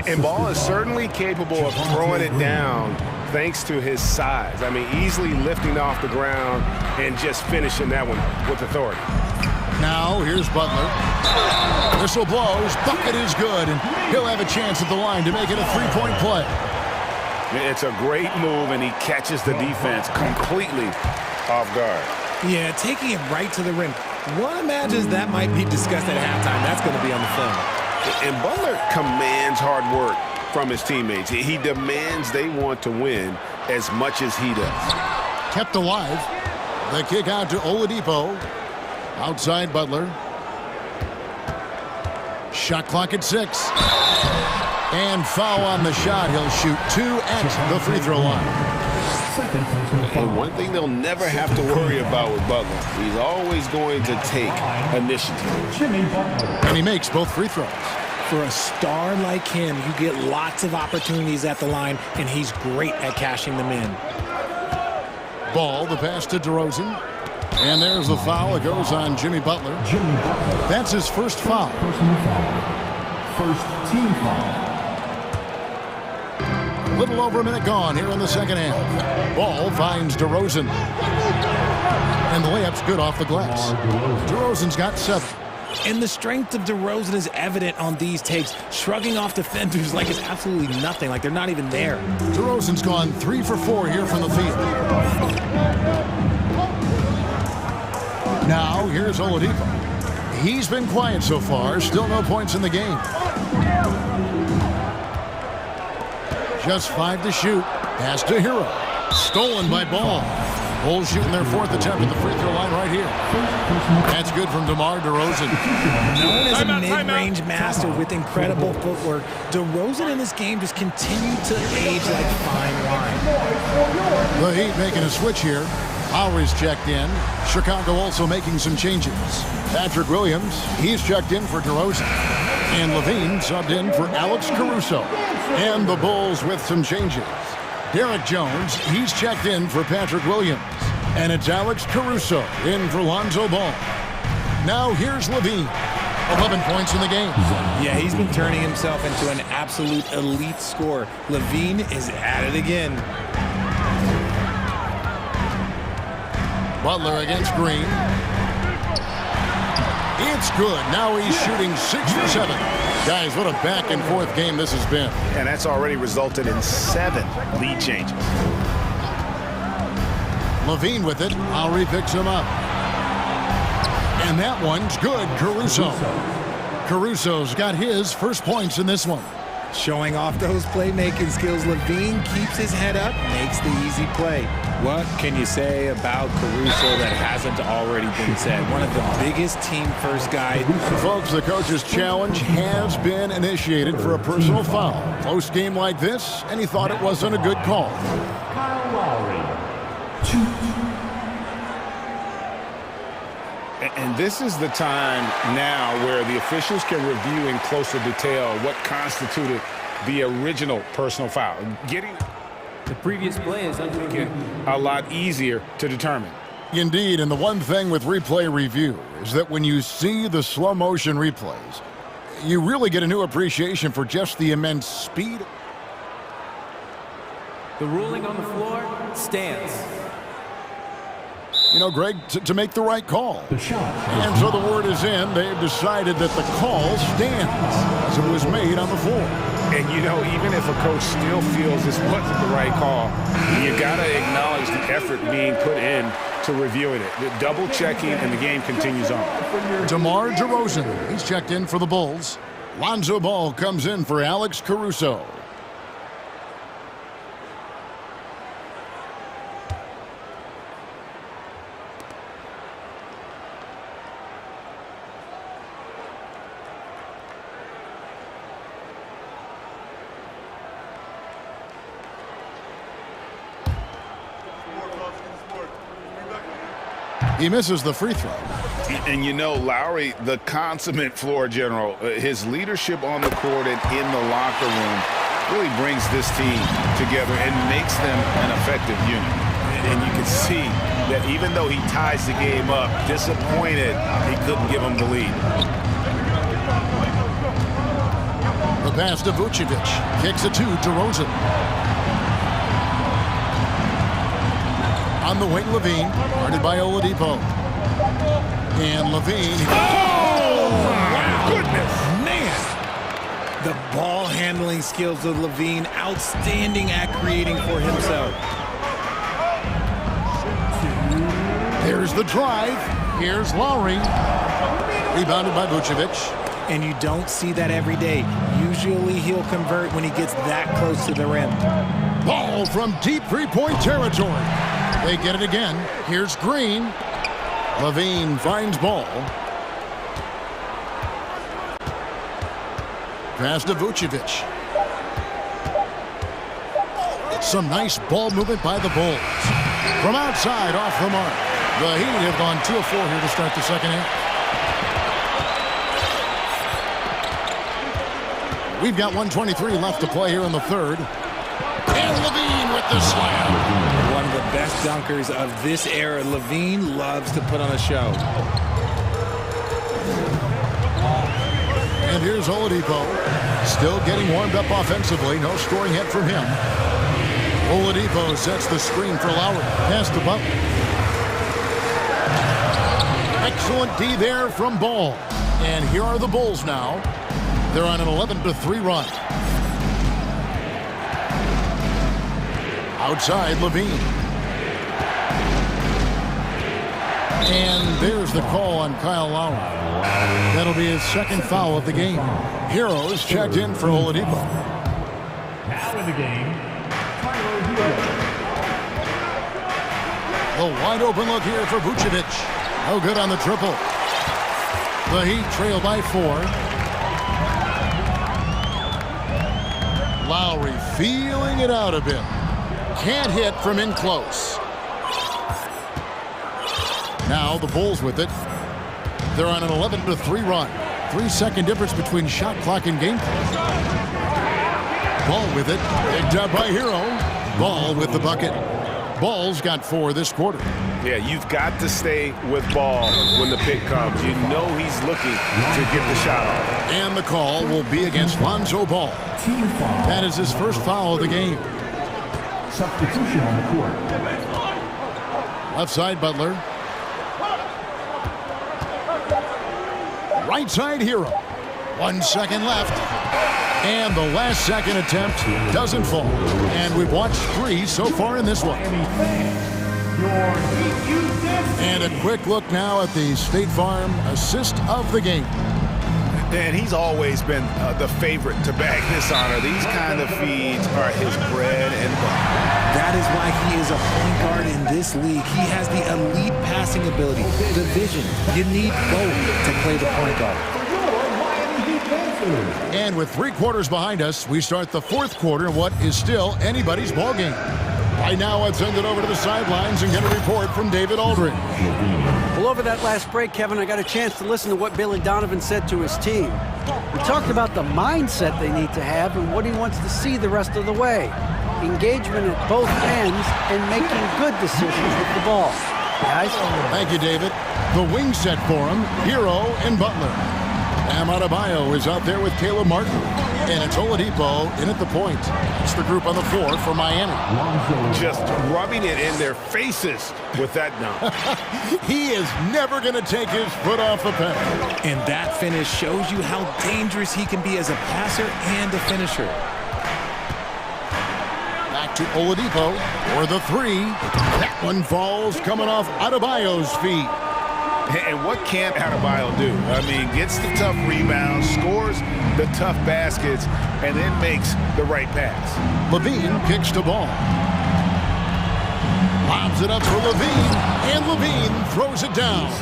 And Ball is certainly capable of throwing it down thanks to his size. I mean, easily lifting off the ground and just finishing that one with authority. Now, here's Butler. Whistle blows. Bucket is good, and he'll have a chance at the line to make it a three-point play. It's a great move, and he catches the defense completely off guard. Yeah, taking it right to the rim. One imagines that might be discussed at halftime. That's going to be on the film. And Butler commands hard work from his teammates. He demands they want to win as much as he does. Kept alive. The kick out to Oladipo. Outside Butler. Shot clock at 6. And foul on the shot. He'll shoot 2 at the free throw line. And one thing they'll never have to worry about with Butler, he's always going to take initiative. And he makes both free throws. For a star like him, you get lots of opportunities at the line, and he's great at cashing them in. Ball, the pass to DeRozan. And there's the foul. It goes on Jimmy Butler. That's his first foul. First team foul. A little over a minute gone here in the second half. Ball finds DeRozan. And the layup's good off the glass. DeRozan's got 7. And the strength of DeRozan is evident on these takes, shrugging off defenders like it's absolutely nothing, like they're not even there. DeRozan's gone 3 for 4 here from the field. Now, here's Oladipo. He's been quiet so far. Still no points in the game. Just 5 to shoot. Pass to Hero. Stolen by Ball. Bulls shooting their 4th attempt at the free throw line right here. That's good from DeMar DeRozan. Known as a mid-range master with incredible footwork, DeRozan in this game just continued to age like fine wine. The Heat making a switch here. Lowry's checked in. Chicago also making some changes. Patrick Williams, he's checked in for DeRozan. And Levine subbed in for Alex Caruso. And the Bulls with some changes. Derek Jones, he's checked in for Patrick Williams. And it's Alex Caruso in for Lonzo Ball. Now here's Levine. 11 points in the game. Yeah, he's been turning himself into an absolute elite scorer. Levine is at it again. Butler against Green. It's good. Now he's shooting 6 for 7. Guys, what a back-and-forth game this has been. And that's already resulted in 7 lead changes. Levine with it. Lowry picks him up. And that one's good. Caruso. Caruso's got his first points in this one. Showing off those playmaking skills, Levine keeps his head up, makes the easy play. What can you say about Caruso that hasn't already been said? One of the biggest team-first guys. Folks, the coach's challenge has been initiated for a personal foul. Close game like this, and he thought it wasn't a good call. Kyle Lowry. 2. And this is the time now where the officials can review in closer detail what constituted the original personal foul. Getting the previous play is a lot easier to determine. Indeed, and the one thing with replay review is that when you see the slow motion replays, you really get a new appreciation for just the immense speed. The ruling on the floor stands. You know, Greg, to make the right call. And so the word is in. They've decided that the call stands as it was made on the floor. And, you know, even if a coach still feels this wasn't the right call, you got to acknowledge the effort being put in to reviewing it. The double checking, and the game continues on. DeMar DeRozan, he's checked in for the Bulls. Lonzo Ball comes in for Alex Caruso. He misses the free throw. And you know, Lowry, the consummate floor general, his leadership on the court and in the locker room really brings this team together and makes them an effective unit. And you can see that even though he ties the game up, disappointed he couldn't give him the lead. The pass to Vucevic. Kicks it to DeRozan. On the wing, Levine, guarded by Oladipo. And Levine. Oh, my goodness, man. The ball handling skills of Levine, outstanding at creating for himself. There's the drive. Here's Lowry. Rebounded by Vucevic. And you don't see that every day. Usually he'll convert when he gets that close to the rim. Ball from deep three-point territory. They get it again. Here's Green. Levine finds Ball. Pass to Vucevic. Some nice ball movement by the Bulls. From outside, off the mark. The Heat have gone 2 of 4 here to start the second half. We've got 1:23 left to play here in the third. And Levine with the slam. One of the best dunkers of this era. Levine loves to put on a show. And here's Oladipo. Still getting warmed up offensively. No scoring hit from him. Oladipo sets the screen for Lowry. Pass to Butler. Excellent D there from Ball. And here are the Bulls now. They're on an 11-3 run. Outside, Levine. And there's the call on Kyle Lowry. That'll be his second foul of the game. Heroes checked in for Oladipo. Now in the game, The wide open look here for Vucevic. No good on the triple. The Heat trail by 4. Lowry feeling it out a bit. Can't hit from in close. Now the Bulls with it. They're on an 11-3 run. 3-second difference between shot clock and game clock. Ball with it. Picked up by Hero. Ball with the bucket. Ball's got 4 this quarter. Yeah, you've got to stay with Ball when the pick comes. You know he's looking to get the shot off. And the call will be against Lonzo Ball. That is his first foul of the game. substitution on the court. Left side, Butler. Right side, Hero. 1 second left. And the last second attempt doesn't fall. And we've watched 3 so far in this one. And a quick look now at the State Farm assist of the game. And he's always been the favorite to bag this honor. These kind of feeds are his bread and butter. That is why he is a point guard in this league. He has the elite passing ability, the vision. You need both to play the point guard. And with 3 quarters behind us, we start the 4th quarter in what is still anybody's ball game. Right now, let's send it over to the sidelines and get a report from David Aldridge. Well, over that last break, Kevin, I got a chance to listen to what Billy Donovan said to his team. He talked about the mindset they need to have and what he wants to see the rest of the way. Engagement at both ends and making good decisions with the ball. Guys? Thank you, David. The wing set for him, Hero and Butler. Bam Adebayo is out there with Caleb Martin. And it's Oladipo in at the point. It's the group on the floor for Miami. Just rubbing it in their faces with that dunk. He is never going to take his foot off the pedal. And that finish shows you how dangerous he can be as a passer and a finisher. Back to Oladipo for the 3. That one falls coming off Adebayo's feet. And what can Adebayo do? I mean, gets the tough rebounds, scores the tough baskets, and then makes the right pass. Levine kicks the ball. Lobs it up for Levine, and Levine throws it down.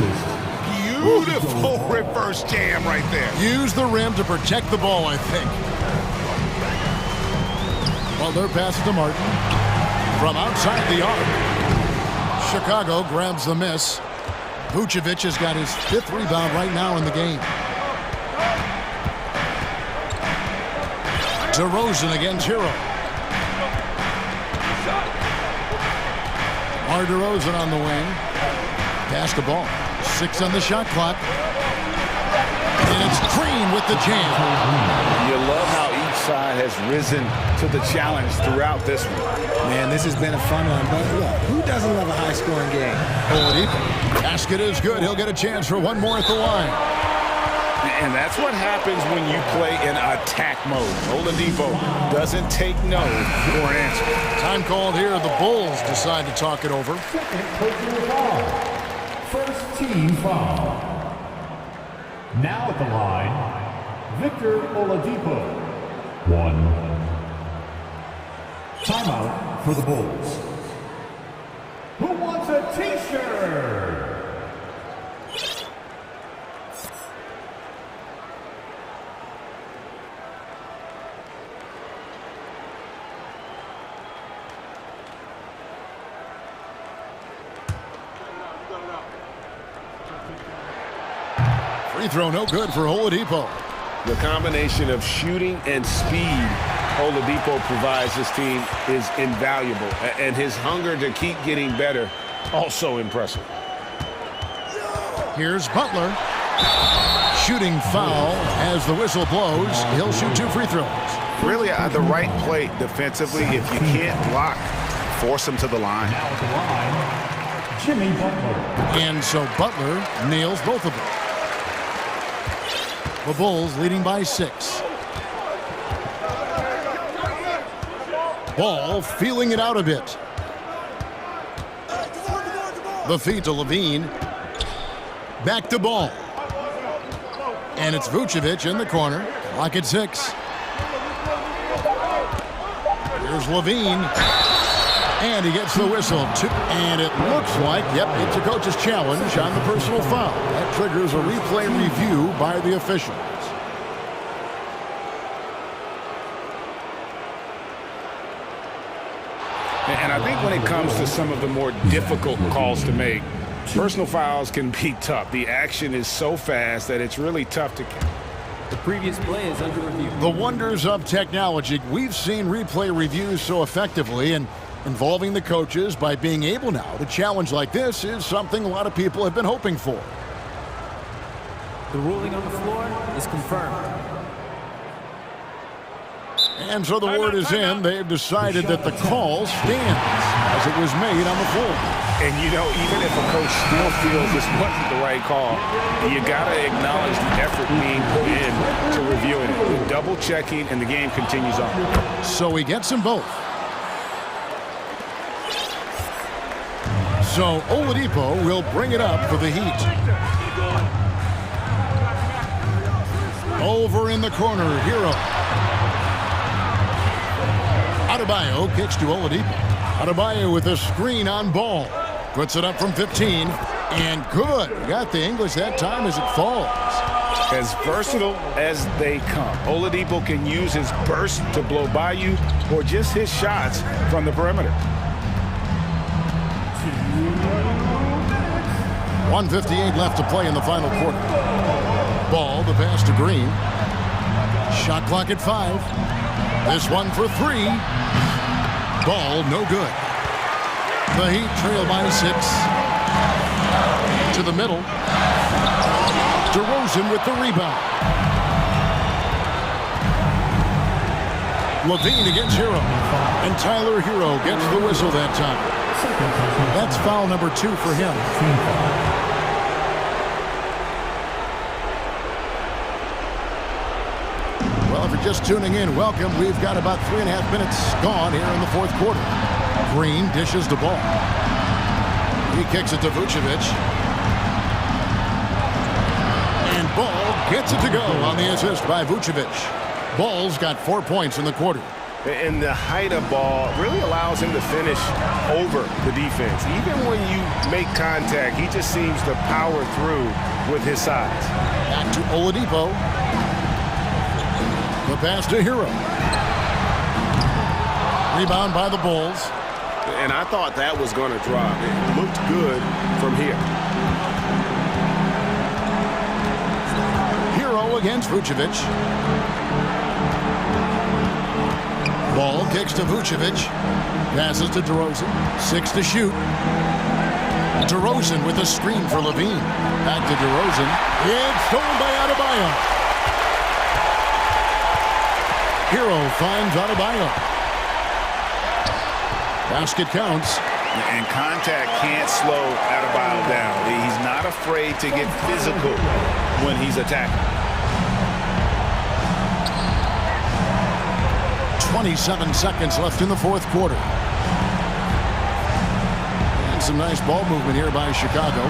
Beautiful reverse jam right there. Use the rim to protect the ball, I think. Butler passes to Martin. From outside the arc. Chicago grabs the miss. Vucevic has got his 5th rebound right now in the game. DeRozan against Hero. DeRozan on the wing. Pass the ball. 6 on the shot clock. And it's Green with the jam. You love how each side has risen to the challenge throughout this one. Man, this has been a fun one. But look, who doesn't love a high-scoring game? Oladipo. Basket is good. He'll get a chance for one more at the line. And that's what happens when you play in attack mode. Oladipo doesn't take no for an answer. Time called here. The Bulls decide to talk it over. First team foul. Now at the line, Victor Oladipo. 1. Timeout for the Bulls. Who wants a t-shirt? Free throw no good for Oladipo. The combination of shooting and speed Oladipo provides this team is invaluable. And his hunger to keep getting better, also impressive. Here's Butler. Shooting foul as the whistle blows. He'll shoot 2 free throws. Really at the right play defensively. If you can't block, force him to the line. Jimmy Butler. And so Butler nails both of them. The Bulls leading by 6. Ball feeling it out a bit. The feed to Levine. Back to Ball. And it's Vucevic in the corner. Clock at 6. Here's Levine. And he gets the whistle. And it looks like, yep, it's a coach's challenge on the personal foul. That triggers a replay review by the officials. And I think when it comes to some of the more difficult calls to make, personal fouls can be tough. The action is so fast that it's really tough to catch. The previous play is under review. The wonders of technology. We've seen replay reviews so effectively, and involving the coaches by being able now to challenge like this is something a lot of people have been hoping for. The ruling on the floor is confirmed. And so the word is in. They've decided that the call stands as it was made on the floor. And, you know, even if a coach still feels this wasn't the right call, you got to acknowledge the effort being put in to reviewing it. Double checking, and the game continues on. So he gets them both. So Oladipo will bring it up for the Heat. Over in the corner, Hero. Adebayo kicks to Oladipo. Adebayo with a screen on Ball. Puts it up from 15. And good. Got the English that time as it falls. As versatile as they come. Oladipo can use his burst to blow by you or just his shots from the perimeter. 1:58 left to play in the final quarter. Ball, the pass to Green. Shot clock at 5. This one for 3. Ball, no good. The Heat trail by 6. To the middle. DeRozan with the rebound. Levine against Hero. And Tyler Hero gets the whistle that time. That's foul number 2 for him. Well, if you're just tuning in, welcome. We've got about 3.5 minutes gone here in the fourth quarter. Green dishes the ball. He kicks it to Vucevic. And Ball gets it to go on the assist by Vucevic. Ball's got 4 points in the quarter. And the height of Ball really allows him to finish over the defense. Even when you make contact, he just seems to power through with his size. Back to Oladipo. The pass to Hero. Rebound by the Bulls. And I thought that was going to drop. It looked good from here. Hero against Vucevic. Ball kicks to Vucevic. Passes to DeRozan. 6 to shoot. DeRozan with a screen for Levine. Back to DeRozan. It's stolen by Adebayo. Hero finds Adebayo. Basket counts. And contact can't slow Adebayo down. He's not afraid to get physical when he's attacking. 27 seconds left in the fourth quarter. And some nice ball movement here by Chicago.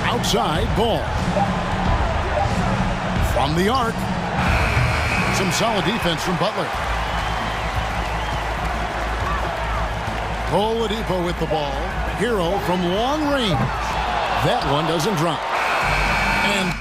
Outside, Ball. From the arc. Some solid defense from Butler. Oladipo with the ball. Hero from long range. That one doesn't drop. And